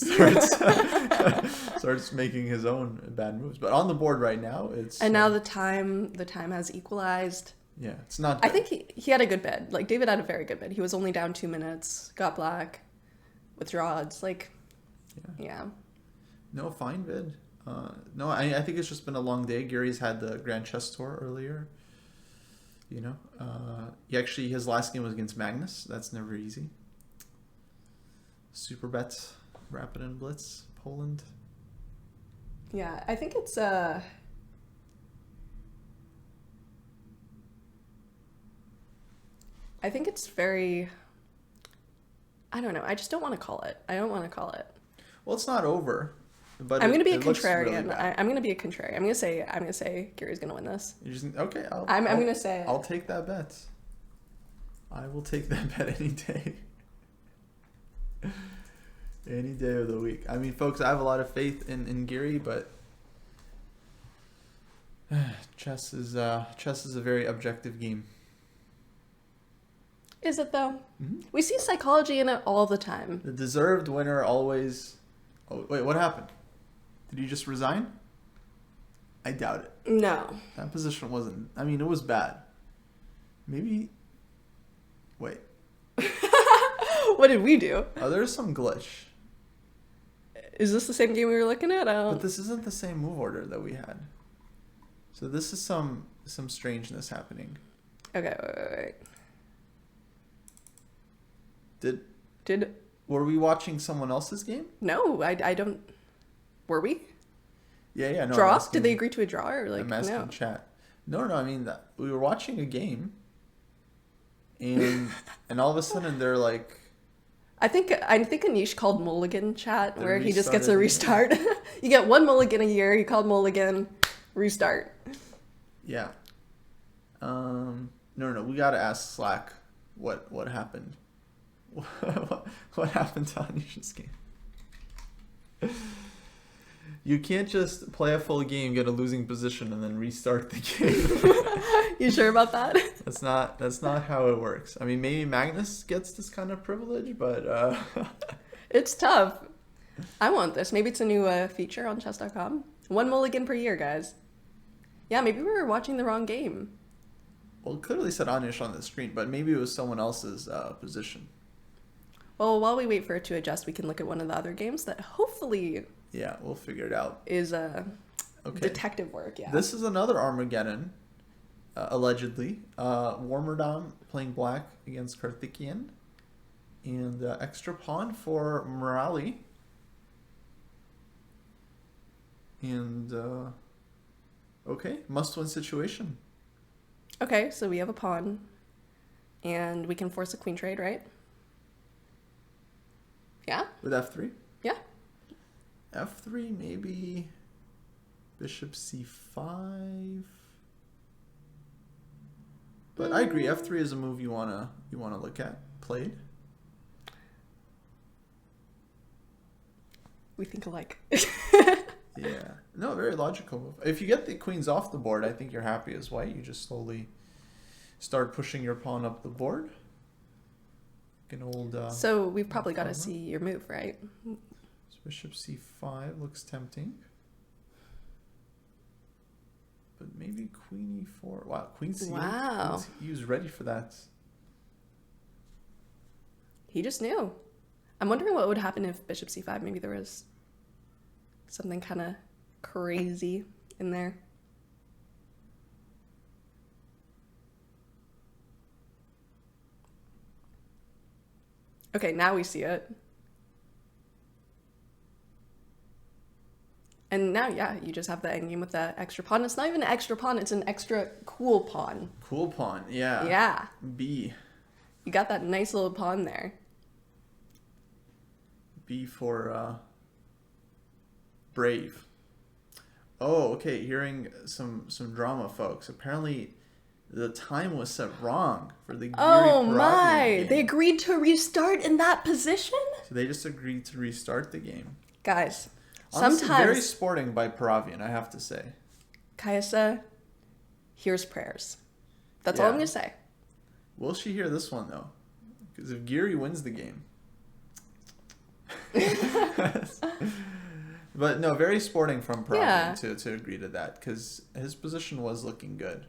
starts making his own bad moves. But on the board right now, it's now the time has equalized. Yeah, it's not good. I think he had a good bid. Like David had a very good bid. He was only down 2 minutes, got black with draw odds. Like, yeah. No, fine bid. No, I think it's just been a long day. Geary's had the Grand Chess Tour earlier. His last game was against Magnus. That's never easy. Super bets, Rapid and Blitz, Poland. Yeah, I think it's I think it's very... I don't know. I just don't want to call it. I don't want to call it. Well, it's not over. But I'm going to be a contrarian. Really I'm going to be a contrarian. I'm going to say Gary's going to win this. Okay. I'm going to say it. I'll take that bet. I will take that bet any day. Any day of the week. I mean, folks, I have a lot of faith in Gary, but chess is a very objective game. Is it though? Mm-hmm. We see psychology in it all the time. The deserved winner always... Oh, wait, what happened? Did you just resign? I doubt it. No. That position wasn't... I mean, it was bad. Maybe... Wait. What did we do? Oh, there's some glitch. Is this the same game we were looking at? But this isn't the same move order that we had. So this is some strangeness happening. Okay, wait. Were we watching someone else's game? No, I don't. Were we? Yeah. No, draw? Did they agree to a draw or like? I'm asking chat. No. I mean, we were watching a game, and all of a sudden they're like. I think Anish called mulligan chat where he just gets a restart. You get one mulligan a year. He called mulligan, restart. Yeah. No. We gotta ask Slack what happened. What happened to Anish's game? You can't just play a full game, get a losing position, and then restart the game. You sure about that? That's not how it works. I mean, maybe Magnus gets this kind of privilege, but it's tough. I want this. Maybe it's a new feature on chess.com. One mulligan per year, guys. Yeah, maybe we were watching the wrong game. Well, it clearly said Anish on the screen, but maybe it was someone else's position. Well, while we wait for it to adjust, we can look at one of the other games that hopefully... Yeah, we'll figure it out. ...is detective work, yeah. This is another Armageddon, allegedly. Warmerdam playing black against Karthikeyan. And extra pawn for Morali. And, okay, must-win situation. Okay, so we have a pawn. And we can force a queen trade, right? Yeah? With f3? Yeah. f3, maybe bishop c5. But I agree, f3 is a move you wanna look at played. We think alike. Yeah. No, very logical move. If you get the queens off the board, I think you're happy as white. You just slowly start pushing your pawn up the board. An old, so we've probably got to see your move, right? Bishop c5 looks tempting. But maybe queen e4. Wow, queen c8. Wow. He was ready for that. He just knew. I'm wondering what would happen if bishop c5, maybe there was something kind of crazy in there. Okay, now we see it. And now, yeah, you just have the endgame with that extra pawn. It's not even an extra pawn, it's an extra cool pawn. Cool pawn, yeah. Yeah. B. You got that nice little pawn there. B for brave. Oh, okay, hearing some drama, folks. Apparently the time was set wrong for the Giri my! game. They agreed to restart in that position? So they just agreed to restart the game. Guys, honestly, sometimes... very sporting by Paravian, I have to say. Kaisa, here's prayers. That's all I'm going to say. Will she hear this one, though? Because if Giri wins the game... But no, very sporting from Paravian to agree to that, because his position was looking good.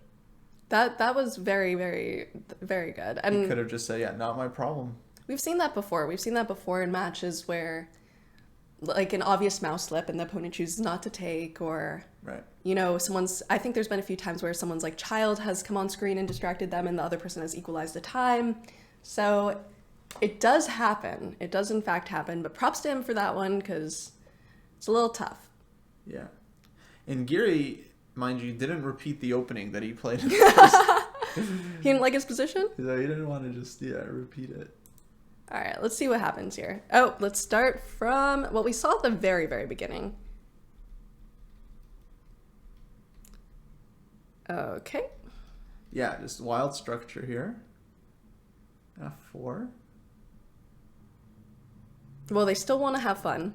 That was very, very, very good. And he could have just said, yeah, not my problem. We've seen that before. We've seen that before in matches where, like, an obvious mouse slip and the opponent chooses not to take, or, right. You know, I think there's been a few times where someone's, like, child has come on screen and distracted them and the other person has equalized the time. So it does happen. It does, in fact, happen. But props to him for that one, because it's a little tough. Yeah. And Giri, mind you, didn't repeat the opening that he played in the first. He didn't like his position? He didn't want to just, repeat it. All right, let's see what happens here. Oh, let's start from what we saw at the very, very beginning. Okay. Yeah, just wild structure here. F4. Well, they still want to have fun.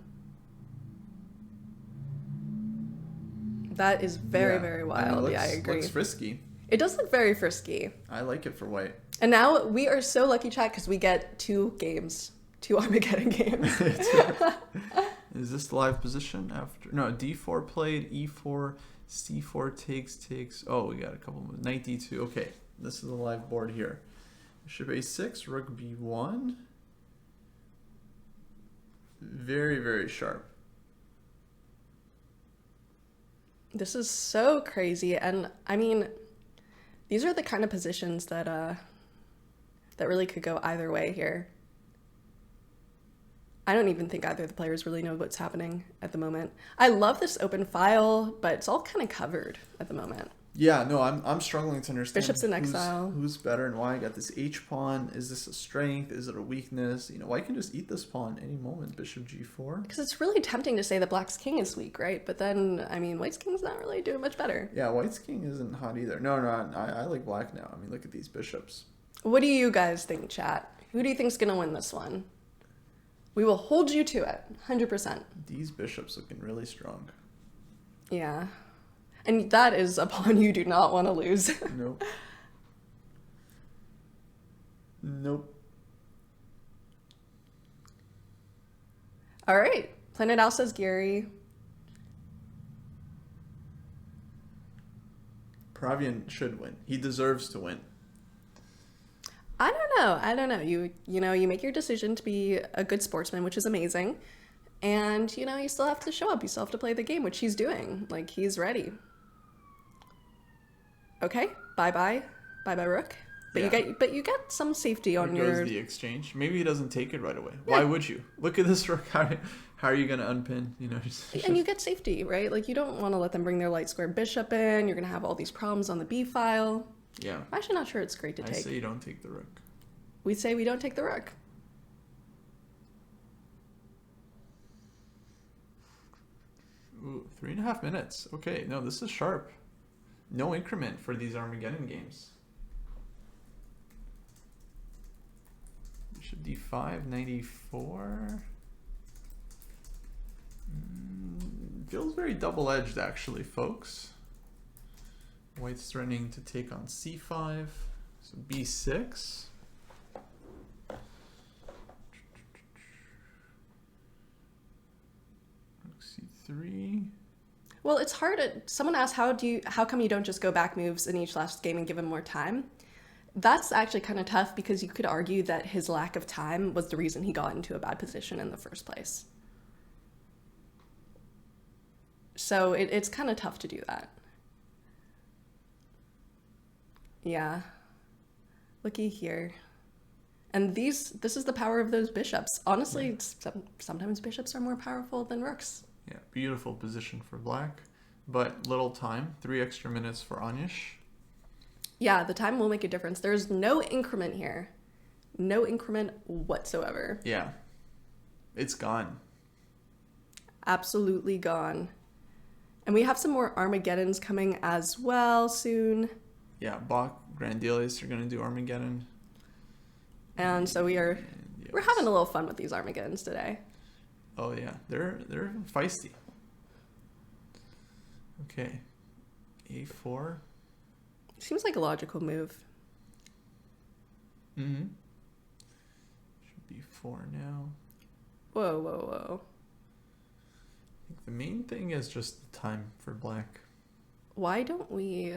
That is very, very wild. I agree. Looks frisky. It does look very frisky. I like it for white. And now we are so lucky, chat, because we get 2 games. 2 Armageddon games. Is this the live position after? No, D4 played, E4, C4 takes. Oh, we got a couple moves. Knight D2. Okay, this is the live board here. Bishop A6, Rook B1. Very, very sharp. This is so crazy. And I mean, these are the kind of positions that that really could go either way here. I don't even think either of the players really know what's happening at the moment. I love this open file, but it's all kind of covered at the moment. Yeah, no, I'm struggling to understand. Bishop's in exile. Who's better and why? I got this H pawn. Is this a strength? Is it a weakness? White can just eat this pawn any moment. Bishop G4. Because it's really tempting to say that Black's king is weak, right? But then, I mean, White's king's not really doing much better. Yeah, White's king isn't hot either. No, I like Black now. I mean, look at these bishops. What do you guys think, chat? Who do you think's gonna win this one? We will hold you to it, 100%. These bishops looking really strong. Yeah. And that is a pawn you do not want to lose. Nope. Nope. All right. Planet Al says Gary. Pravian should win. He deserves to win. I don't know. You make your decision to be a good sportsman, which is amazing. And, you still have to show up. You still have to play the game, which he's doing. Like, he's ready. Okay. Bye-bye. Bye-bye, Rook. But Yeah. you get some safety on There your... goes the exchange. Maybe he doesn't take it right away. Yeah. Why would you? Look at this Rook. How are you going to unpin? And you get safety, right? Like, you don't want to let them bring their light square bishop in. You're going to have all these problems on the B file. Yeah. I'm actually not sure it's great to take. I say you don't take the Rook. We say we don't take the Rook. Ooh, 3.5 minutes. Okay, no, this is sharp. No increment for these Armageddon games. Bishop D5, 94. Feels very double-edged, actually, folks. White's threatening to take on C5. So B6. C3. Well, it's hard. Someone asked, how come you don't just go back moves in each last game and give him more time? That's actually kind of tough because you could argue that his lack of time was the reason he got into a bad position in the first place. So it's kind of tough to do that. Yeah. Looky here. And this is the power of those bishops. Honestly, sometimes bishops are more powerful than rooks. Yeah, beautiful position for Black, but little time. 3 extra minutes for Anish. Yeah, the time will make a difference. There's no increment here. No increment whatsoever. Yeah, it's gone. Absolutely gone. And we have some more Armageddons coming as well soon. Yeah, Bach, Grandelius are going to do Armageddon. And so we're having a little fun with these Armageddons today. Oh yeah, they're feisty. Okay, A4. Seems like a logical move. Mm-hmm. Should be 4 now. Whoa, whoa, whoa. I think the main thing is just the time for Black. Why don't we...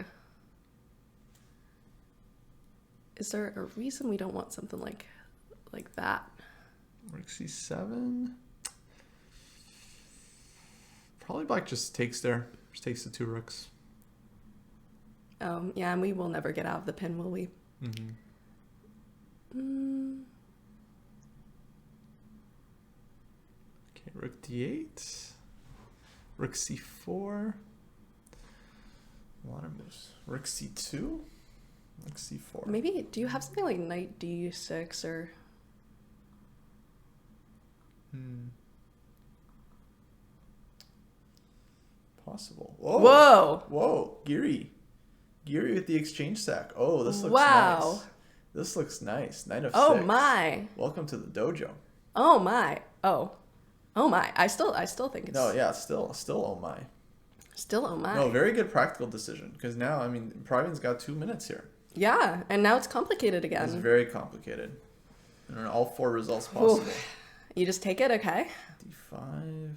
Is there a reason we don't want something like that? Rook C7. Probably Black just takes there. Just takes the 2 rooks. Yeah, and we will never get out of the pin, will we? Mm-hmm. Okay, Rook D8. Rook C4. A lot of moves. Rook C2. Like c4. Maybe, do you have something like knight d6 or... Possible. Whoa. Whoa. Whoa. Giri with the exchange sack. Oh, this looks Wow. nice. This looks nice. Knight of Oh 6. my. Welcome to the dojo. Oh my. Oh. Oh my. I still think it's... No, yeah, still oh my. Still oh my. No, very good practical decision. Because now, I mean, Pravian's got 2 minutes here. Yeah, and now it's complicated again. It's very complicated. And all 4 results possible. Oof. You just take it, okay? d5.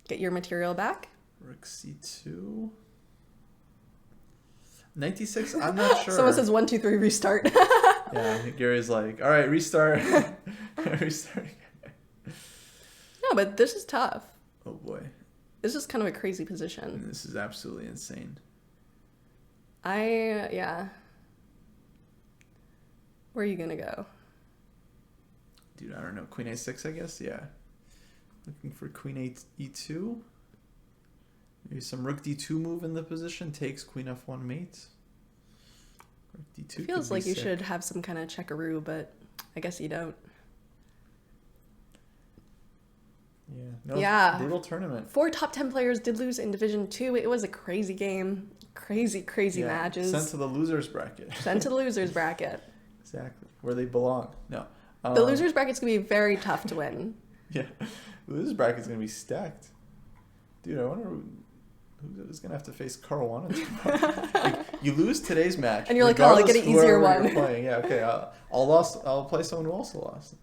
Get your material back. Rook c2. Knight d6, I'm not sure. Someone says 1, 2, 3, restart. Yeah, Gary's like, all right, restart. Restart. No, but this is tough. Oh boy. This is kind of a crazy position. This is absolutely insane. Yeah. Where are you gonna go? Dude, I don't know. Queen a6, I guess? Yeah. Looking for queen e2. Maybe some rook d2 move in the position. Takes queen f1 mate. Rook d2 It feels like you sick. should have some kind of checkaroo, but I guess you don't. Yeah. No, Yeah. Brutal tournament. 4 top 10 players did lose in Division 2. It was a crazy game. Crazy Yeah. matches. Sent to the losers bracket. Sent to the losers bracket. Exactly. Where they belong. No. The losers bracket's gonna be very tough to win. Yeah. The losers bracket's going to be stacked. Dude, I wonder who's going to have to face Carl Wanna. Like, you lose today's match. And you're like, oh, I'll get an easier whoever one. You're playing. Yeah, okay. I'll play someone who also lost.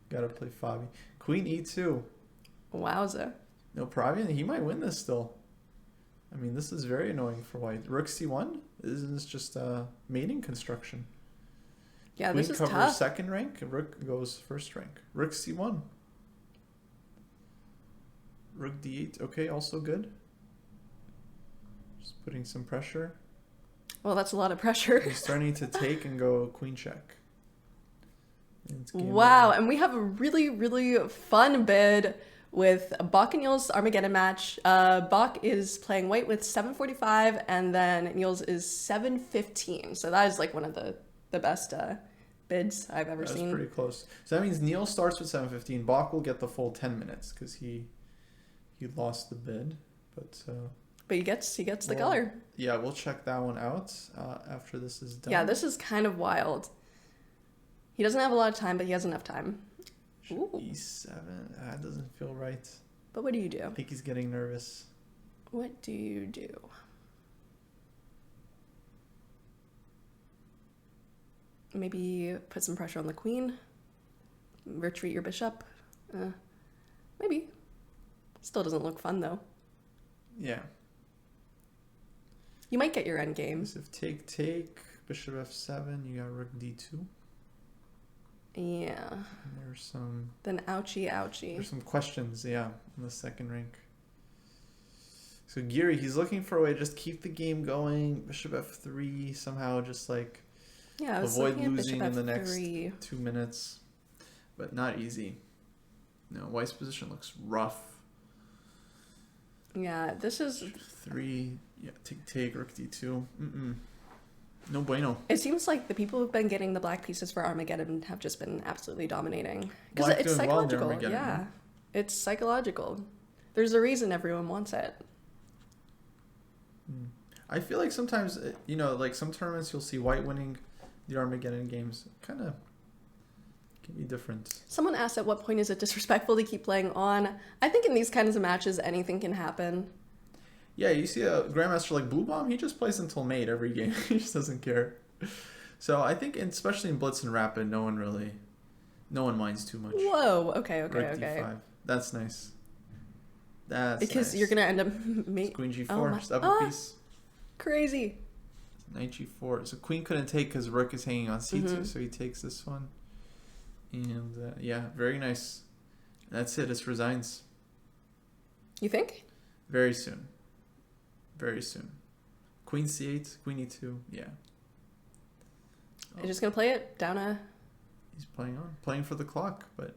Gotta play Fabi. Queen e2. Wowza. No, Pravian, he might win this still. I mean, this is very annoying for white. Rook c1? Isn't this just mating construction? Yeah, Queen this is covers tough. second rank, rook goes first rank. Rook c1. Rook d8. Okay, also good. Just putting some pressure. Well, that's a lot of pressure. He's starting to take and go queen check. And it's game Wow, over. and we have a really, really fun bid with Bach and Jules' Armageddon match. Bach is playing white with 7:45, and then Jules is 7:15. So that is like one of the best bids I've ever That's seen. pretty close. So that means Neil starts with 7:15. Bach will get the full 10 minutes because he lost the bid. But he gets the color. Yeah, we'll check that one out after this is done. Yeah, this is kind of wild. He doesn't have a lot of time, but he has enough time. Ooh. E7. That doesn't feel right. But what do you do? I think he's getting nervous. What do you do? Maybe put some pressure on the queen. Retreat your bishop. Maybe. Still doesn't look fun though. Yeah. You might get your end game. If take, bishop f7, you got rook d2. Yeah. And there's some Then ouchie. there's some questions, yeah, in the second rank. So Giri, he's looking for a way to just keep the game going. Bishop f3, somehow just like Yeah, I was avoid looking at losing in bishop the next F3. 2 minutes. But not easy. No, White's position looks rough. Yeah, this is... 3, yeah, take, rook d2. No bueno. It seems like the people who've been getting the black pieces for Armageddon have just been absolutely dominating. Because Black it's doing well in psychological. Armageddon, Yeah, huh? it's psychological. There's a reason everyone wants it. I feel like sometimes, like some tournaments you'll see White winning the Armageddon games. Kind of can be different. Someone asked at what point is it disrespectful to keep playing on. I think in these kinds of matches, anything can happen. Yeah, you see a grandmaster like Blue Bomb, he just plays until mate every game. He just doesn't care. So I think, especially in Blitz and Rapid, no one minds too much. Whoa, okay. Rook d5. That's nice. That's Because nice. you're going to end up... Queen g4, Oh my- just up a piece. Crazy. Knight g4. So queen couldn't take because rook is hanging on c2, so he takes this one. And yeah, very nice. That's it. It's resigns. You think? Very soon. Very soon. Queen c8, queen e2. Yeah. You're just going to play it down a... He's playing on. Playing for the clock, but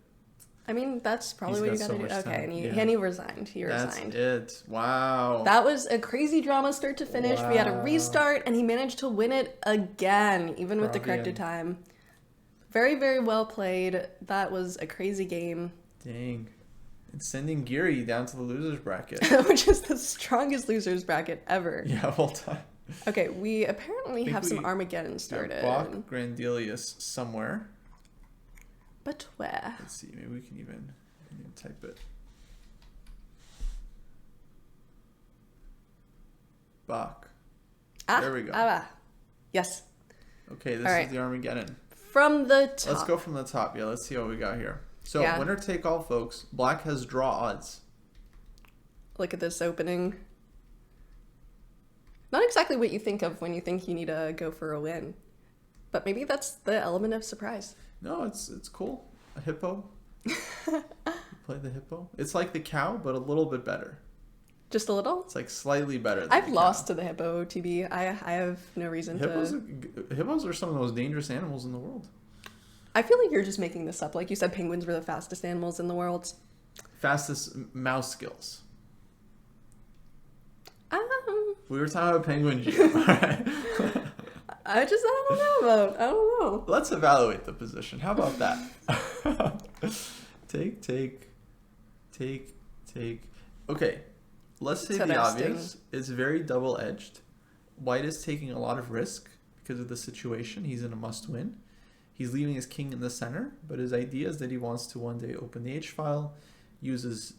I mean, that's probably He's what you got gotta so do. much Okay, time. and he resigned. He That's resigned. it. Wow. That was a crazy drama start to finish. We had a Wow. restart, and he managed to win it again, even with the corrected time. Very, very well played. That was a crazy game. Dang. And sending Geary down to the losers bracket. Which is the strongest losers bracket ever. Yeah, of all time. Okay, we apparently have some Armageddon started. Bach Grandelius somewhere. But where? Let's see, maybe we can even type it. Bach. There we go. Yes. Okay, this is the Armageddon. From the top. Let's go from the top. Yeah, let's see what we got here. So, winner take all, folks. Black has draw odds. Look at this opening. Not exactly what you think of when you think you need to go for a win. But maybe that's the element of surprise. No, it's cool. A hippo. Play the hippo. It's like the cow, but a little bit better. Just a little? It's like slightly better than I've lost to the hippo, TB. I have no reason Hippos are some of the most dangerous animals in the world. I feel like you're just making this up. Like you said, penguins were the fastest animals in the world. Fastest mouse skills. We were talking about penguin geo. I don't know. Let's evaluate the position. How about that? Take. Okay, let's say the obvious. It's very double-edged. White is taking a lot of risk because of the situation. He's in a must-win. He's leaving his king in the center, but his idea is that he wants to one day open the H-file, uses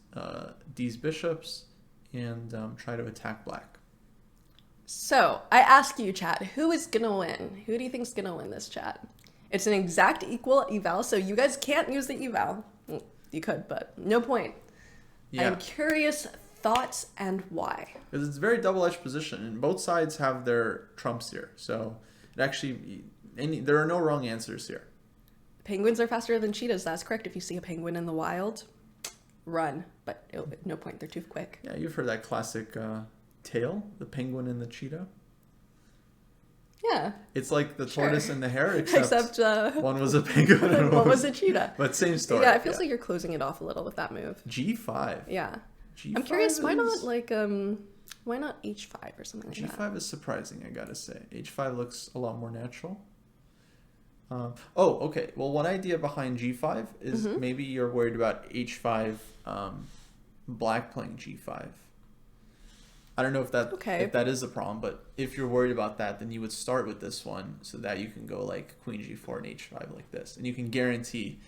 these bishops, and try to attack black. So, I ask you, chat, who is going to win? Who do you think is going to win this, chat? It's an exact equal eval, so you guys can't use the eval. Well, you could, but no point. Yeah. I am curious, thoughts and why. Because it's a very double-edged position, and both sides have their trumps here. So, it actually... there are no wrong answers here. Penguins are faster than cheetahs. That's correct. If you see a penguin in the wild, run. But no point. They're too quick. Yeah, you've heard that classic tale, the penguin and the cheetah. Yeah. It's like the tortoise and the hare, except one was a penguin and one was a cheetah. But same story. Yeah, it feels like you're closing it off a little with that move. G5. Yeah. G5 I'm curious, why not why not H5 or something like that? G5 is surprising, I gotta say. H5 looks a lot more natural. Okay. Well, one idea behind G5 is maybe you're worried about H5, black playing G5. I don't know if that is a problem, but if you're worried about that, then you would start with this one so that you can go like Queen G4 and H5 like this, and you can guarantee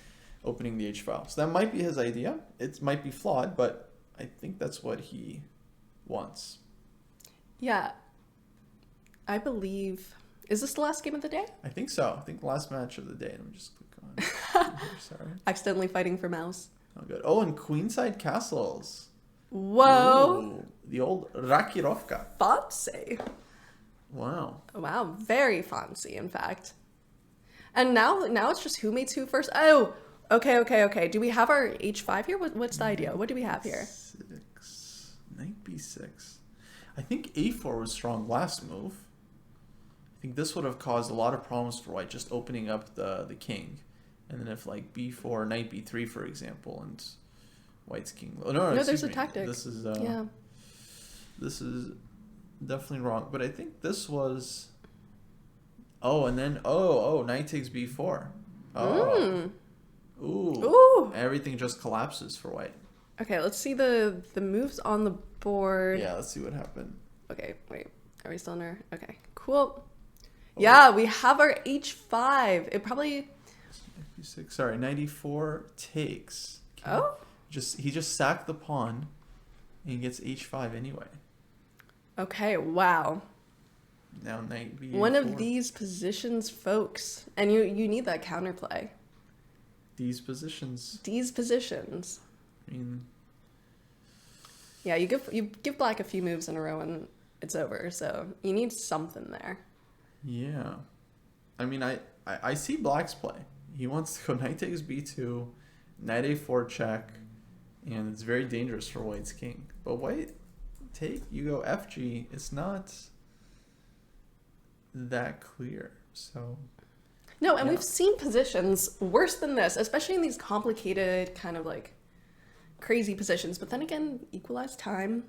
opening the H file. So that might be his idea. It might be flawed, but I think that's what he wants. Yeah, I believe. Is this the last game of the day? I think so. I think the last match of the day. Let me just click on. Sorry. Accidentally fighting for mouse. Oh, good. Oh, and queenside castles. Whoa. Ooh, the old Rakirovka. Fancy. Wow. Wow, very fancy, in fact. And now it's just who mates who first. Oh, okay. Do we have our H5 here? What's the idea? What do we have here? Knight B6. I think A4 was strong last move. I think this would have caused a lot of problems for white, just opening up the king. And then if like B4, Knight B3, for example, and white's king. Oh, no, there's a tactic. This is This is definitely wrong. But I think this was. Oh, and then knight takes B4. Oh. Ooh. Everything just collapses for white. Okay, let's see the moves on the board. Yeah, let's see what happened. Okay, wait. Are we still in our... Okay, cool. Yeah, we have our H5. It probably... B6. Sorry, 94 takes. Okay. He just sacked the pawn and he gets H5 anyway. Okay, wow. Now knight B4. One of these positions, folks. And you need that counterplay. These positions. I mean... Yeah, you give black a few moves in a row and it's over. So you need something there. Yeah. I mean, I see black's play. He wants to go knight takes B2, knight A4 check, and it's very dangerous for white's king. But white you go FG, it's not that clear. So No, and Yeah. we've seen positions worse than this, especially in these complicated kind of like crazy positions. But then again, equalized time,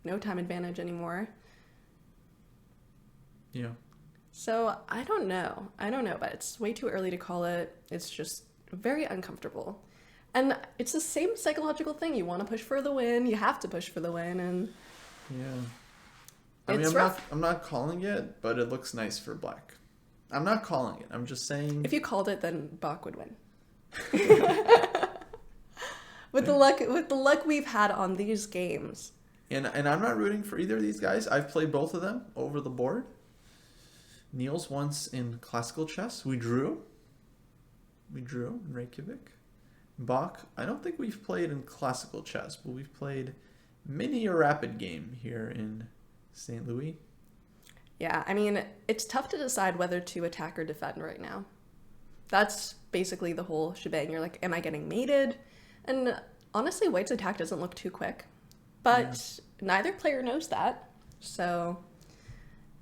no time advantage anymore. Yeah. So I don't know, but it's way too early to call it. It's just very uncomfortable. And it's the same psychological thing. You want to push for the win, you have to push for the win, and Yeah. I mean, it's rough. I'm not calling it, but it looks nice for black. I'm not calling it. I'm just saying. If you called it, then Bach would win. With the luck we've had on these games. And I'm not rooting for either of these guys. I've played both of them over the board. Niels once in classical chess. We drew in Reykjavik. Bach, I don't think we've played in classical chess, but we've played many a rapid game here in St. Louis. Yeah, I mean, it's tough to decide whether to attack or defend right now. That's basically the whole shebang. You're like, am I getting mated? And honestly, White's attack doesn't look too quick. But neither player knows that. So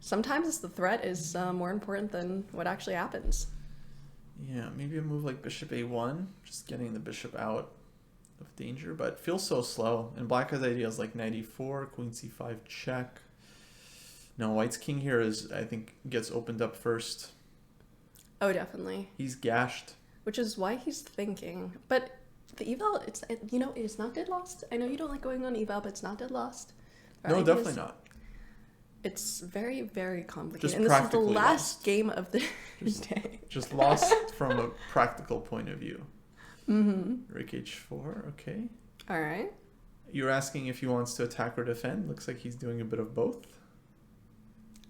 sometimes the threat is more important than what actually happens. Yeah, maybe a move like bishop a1, just getting the bishop out of danger, but feels so slow. And black has ideas like knight e4, queen c5 check. No, white's king here is, I think, gets opened up first. Oh, definitely. He's gashed. Which is why he's thinking. But the eval, it's not dead lost. I know you don't like going on eval, but it's not dead lost. No, definitely not. It's very, very complicated. Just and this is the practically last lost. game of the day. Just lost from a practical point of view. Mm-hmm. Rook h4, okay. All right. You're asking if he wants to attack or defend. Looks like he's doing a bit of both.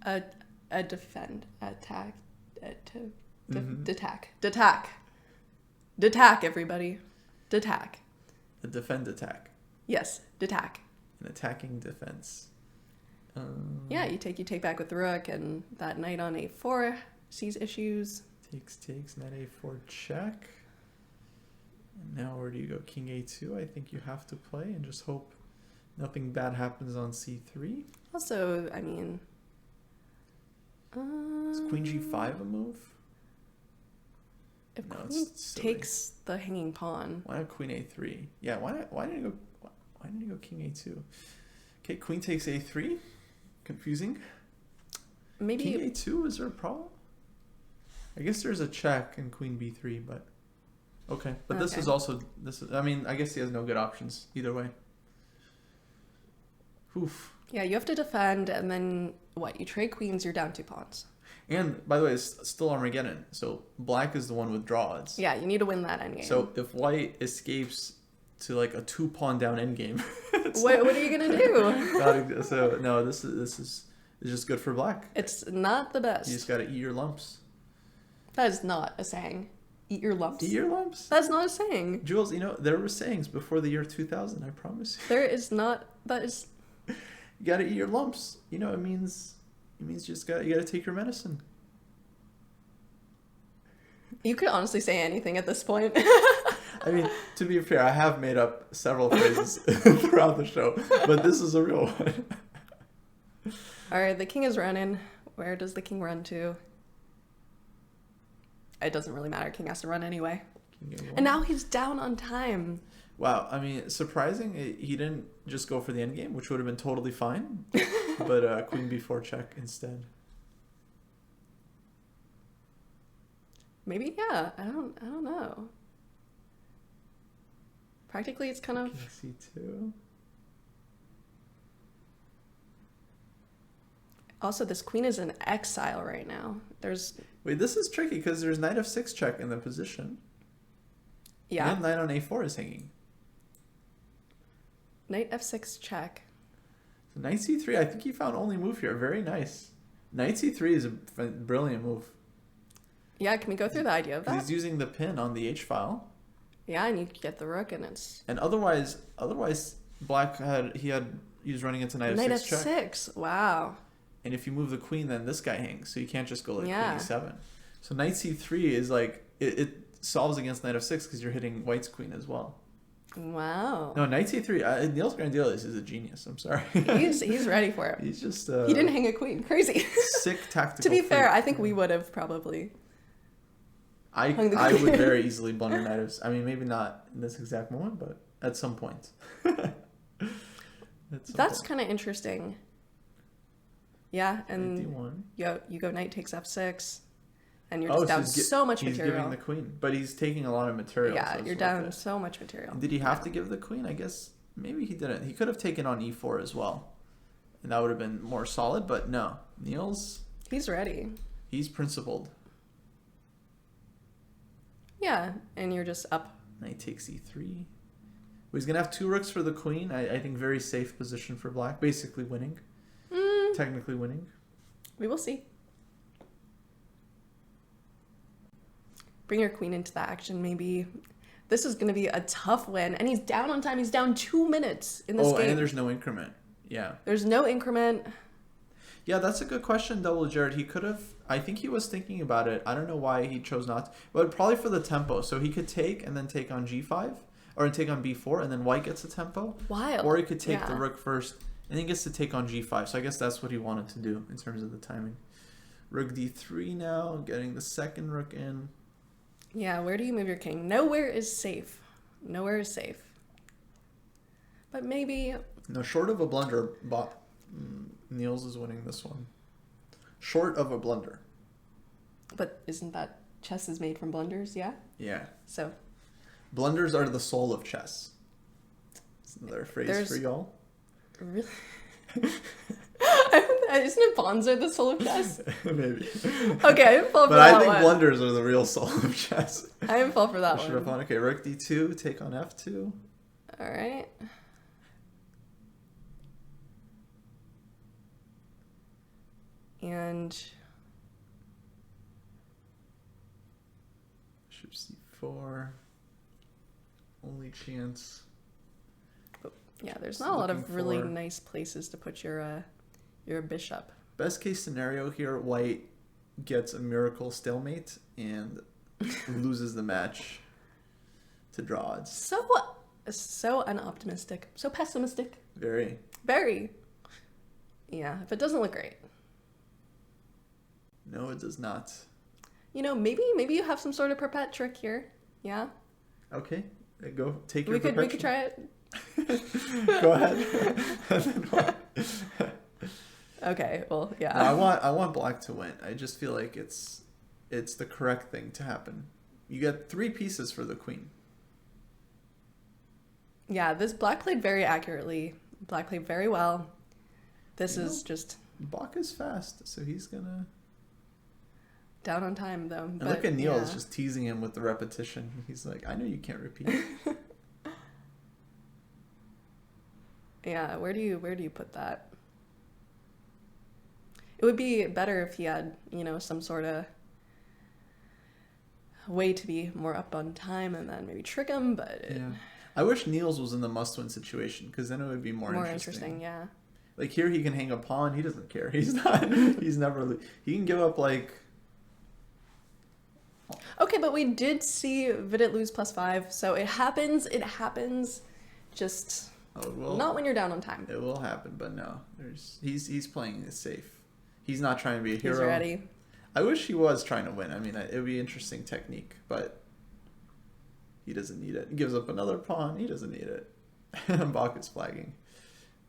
A defend, attack, Mhm. Detack, everybody. Detack. A defend attack. Yes, detack. An attacking defense. Yeah, you take back with the rook, and that knight on a4 sees issues. Takes, knight a4 check. And now where do you go? King a2, I think you have to play and just hope nothing bad happens on c3. Also, I mean... Is queen g5 a move? If No, queen it's silly. takes the hanging pawn... Why not queen a3? Yeah, why didn't you go king a2? Okay, queen takes a3. Confusing. Maybe... King a2, is there a problem? I guess there's a check in queen b3, but... Okay, but this Okay. is also... I mean, I guess he has no good options either way. Oof. Yeah, you have to defend, and then, what, you trade queens, you're down 2 pawns. And, by the way, it's still Armageddon, so black is the one with draw odds. Yeah, you need to win that endgame. So if white escapes to like a 2-pawn down endgame... what are you gonna do? So, no, this is just good for black. It's not the best. You just gotta eat your lumps. That is not a saying. Eat your lumps. Eat your lumps? That's not a saying. Jules, there were sayings before the year 2000, I promise you. There is not... That is... You gotta eat your lumps. It means you gotta take your medicine. You could honestly say anything at this point. I mean, to be fair, I have made up several phrases throughout the show, but this is a real one. All right, the king is running. Where does the king run to? It doesn't really matter. King has to run anyway. And now he's down on time. Wow, I mean, surprising. He didn't just go for the endgame, which would have been totally fine, but queen b4 check instead. Maybe, yeah. I don't know. Practically, it's kind of... King c2. Also, this queen is in exile right now. Wait, this is tricky because there's knight f6 check in the position. Yeah. And knight on a4 is hanging. Knight f6 check. So knight c3, I think he found only move here. Very nice. Knight c3 is a brilliant move. Yeah, can we go through the idea of that? He's using the pin on the h file. Yeah, and you get the rook, and it's... And otherwise, black he was running into knight Knight f6 check. f6, wow. And if you move the queen, then this guy hangs. So you can't just go like Yeah. queen e7. So knight c3 is like, it solves against knight f6 because you're hitting white's queen as well. Wow. No, knight c3, Niels Grandilis is a genius. I'm sorry. He's ready for it. He's just... he didn't hang a queen. Crazy. sick tactical To be fair, freak. I think we would have probably. I hung the would queen. very easily blunder knight of... I mean, maybe not in this exact moment, but at some point. That's kind of interesting. Yeah, and D1. you go knight takes f6, and you're just down so much material. He's giving the queen, but he's taking a lot of material. Yeah, so you're down so much material. Did he have to give the queen? I guess maybe he didn't. He could have taken on e4 as well, and that would have been more solid, but no. Niels... He's ready. He's principled. Yeah, and you're just up. Knight takes e3. He's going to have 2 rooks for the queen. I think very safe position for black. Basically winning. Technically winning. We will see. Bring your queen into the action, maybe. This is going to be a tough win. And he's down on time. He's down 2 minutes in this game. Oh, and there's no increment. Yeah. There's no increment. Yeah, that's a good question, Double Jared. He could have... I think he was thinking about it. I don't know why he chose not to. But probably for the tempo. So he could take and then take on g5. Or take on b4, and then white gets a tempo. Wild. Or he could take the rook first, and then gets to take on g5. So I guess that's what he wanted to do in terms of the timing. Rook d3 now, getting the second rook in. Yeah, where do you move your king? Nowhere is safe. Nowhere is safe. But maybe... No, short of a blunder, Niels is winning this one. Short of a blunder. But isn't that chess is made from blunders, yeah? Yeah. So... Blunders are the soul of chess. That's another phrase for y'all. Really? Isn't it pawns are the soul of chess? Maybe. Okay, I'm full for but that I think one. blunders are the real soul of chess. I am full for that one. Okay, rook d2, take on f2. All right. And... Bishop c4. Only chance. Yeah, there's not a lot of really nice places to put your bishop. Best case scenario here, white gets a miracle stalemate and loses the match to draw odds. So unoptimistic. So pessimistic. Very. Very. Yeah, but it doesn't look great. No, it does not. You know, maybe you have some sort of perpet trick here. Yeah? Okay. Go take your We could try it. Go ahead. Okay, well, yeah. No, I want black to win. I just feel like it's the correct thing to happen. You get 3 pieces for the queen. Yeah, this black played very accurately. Black played very well. This is just... Black is fast, so he's gonna... Down on time, though. And look at Niels just teasing him with the repetition. He's like, I know you can't repeat. Yeah, where do you put that? It would be better if he had, some sort of way to be more up on time and then maybe trick him, but... Yeah. I wish Niels was in the must-win situation, because then it would be more interesting. Yeah. Like here he can hang a pawn. He doesn't care. He can give up like... Okay, but we did see Vidit lose +5, so it happens. Just not when you're down on time. It will happen, but no. He's playing it safe. He's not trying to be a hero. He's ready. I wish he was trying to win. I mean, it would be interesting technique, but he doesn't need it. He gives up another pawn. He doesn't need it. Bach is flagging.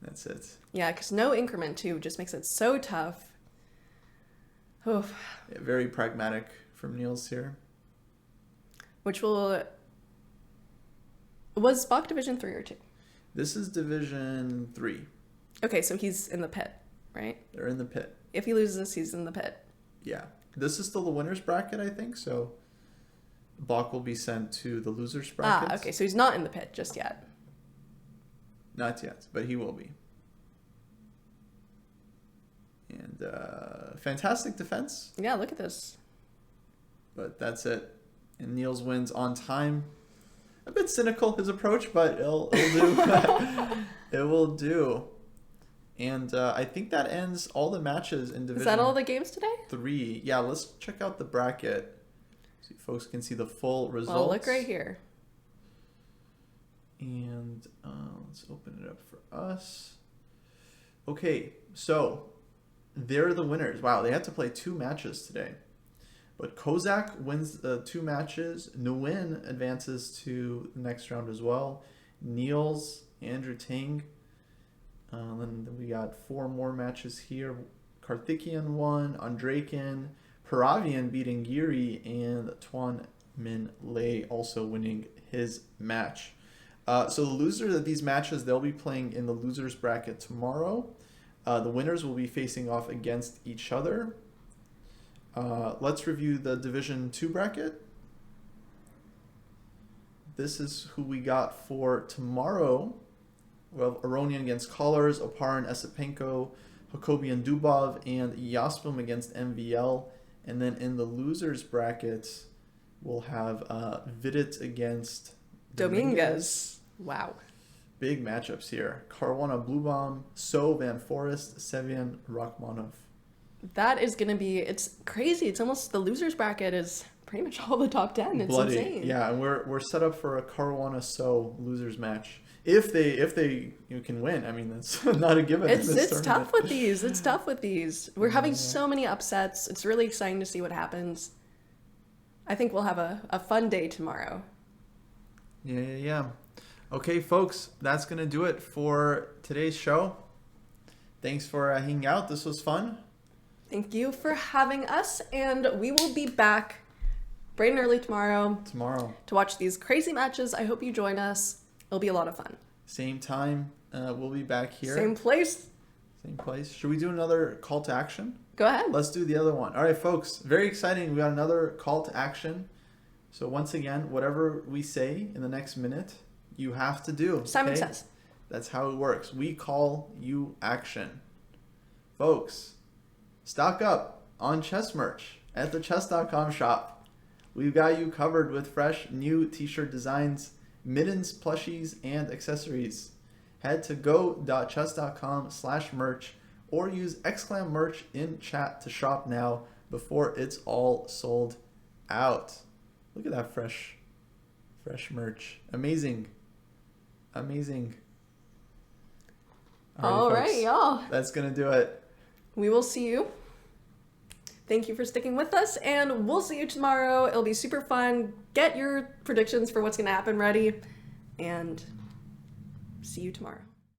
That's it. Yeah, because no increment, too, just makes it so tough. Oof. Yeah, very pragmatic from Niels here. Was Bach Division 3 or 2? This is Division 3. Okay, so he's in the pit, right? They're in the pit. If he loses this, he's in the pit. Yeah. This is still the winner's bracket, I think, so Bach will be sent to the loser's bracket. Okay, so he's not in the pit just yet. Not yet, but he will be. And fantastic defense. Yeah, look at this. But that's it. And Niels wins on time. A bit cynical, his approach, but it'll do. It will do. And I think that ends all the matches in Division 3. Is that all the games today? 3. Yeah, let's check out the bracket so folks can see the full results. Well, look right here. And let's open it up for us. Okay, so they're the winners. Wow, they had to play 2 matches today. But Kozak wins 2 matches. Nguyen advances to the next round as well. Niels, Andrew Ting. Then we got 4 more matches here. Karthikeyan won, Andreikin, Paravian beating Yuri, and Tuan Min Lei also winning his match. So the losers of these matches, they'll be playing in the losers bracket tomorrow. The winners will be facing off against each other. Let's review the Division 2 bracket. This is who we got for tomorrow. We have Aronian against Kollars, Oparin, Esipenko, Jacobian Dubov, and Yaspum against MVL. And then in the losers bracket, we'll have Vidit against Dominguez. Wow. Big matchups here. Caruana Bluebaum, So Van Forest, Sevian Rachmanov. That is going to be, it's crazy. It's almost, the losers bracket is pretty much all the top 10. It's bloody insane. Yeah, and we're set up for a Caruana So losers match. If they can win, I mean, that's not a given. It's tough with these. It's tough with these. We're having so many upsets. It's really exciting to see what happens. I think we'll have a fun day tomorrow. Yeah. Okay, folks, that's going to do it for today's show. Thanks for hanging out. This was fun. Thank you for having us, and we will be back bright and early tomorrow to watch these crazy matches. I hope you join us. It'll be a lot of fun. Same time, we'll be back here. Same place. Should we do another call to action? Go ahead. Let's do the other one. All right, folks, very exciting. We got another call to action. So once again, whatever we say in the next minute, you have to do. Simon says. That's how it works. We call you action. Folks, stock up on chess merch at the chess.com shop. We've got you covered with fresh new t-shirt designs, mittens, plushies, and accessories. Head to go.chess.com/merch or use !merch in chat to shop now before it's all sold out. Look at that fresh merch. Amazing. All right, y'all. That's going to do it. We will see you. Thank you for sticking with us, and we'll see you tomorrow. It'll be super fun. Get your predictions for what's going to happen ready, and see you tomorrow.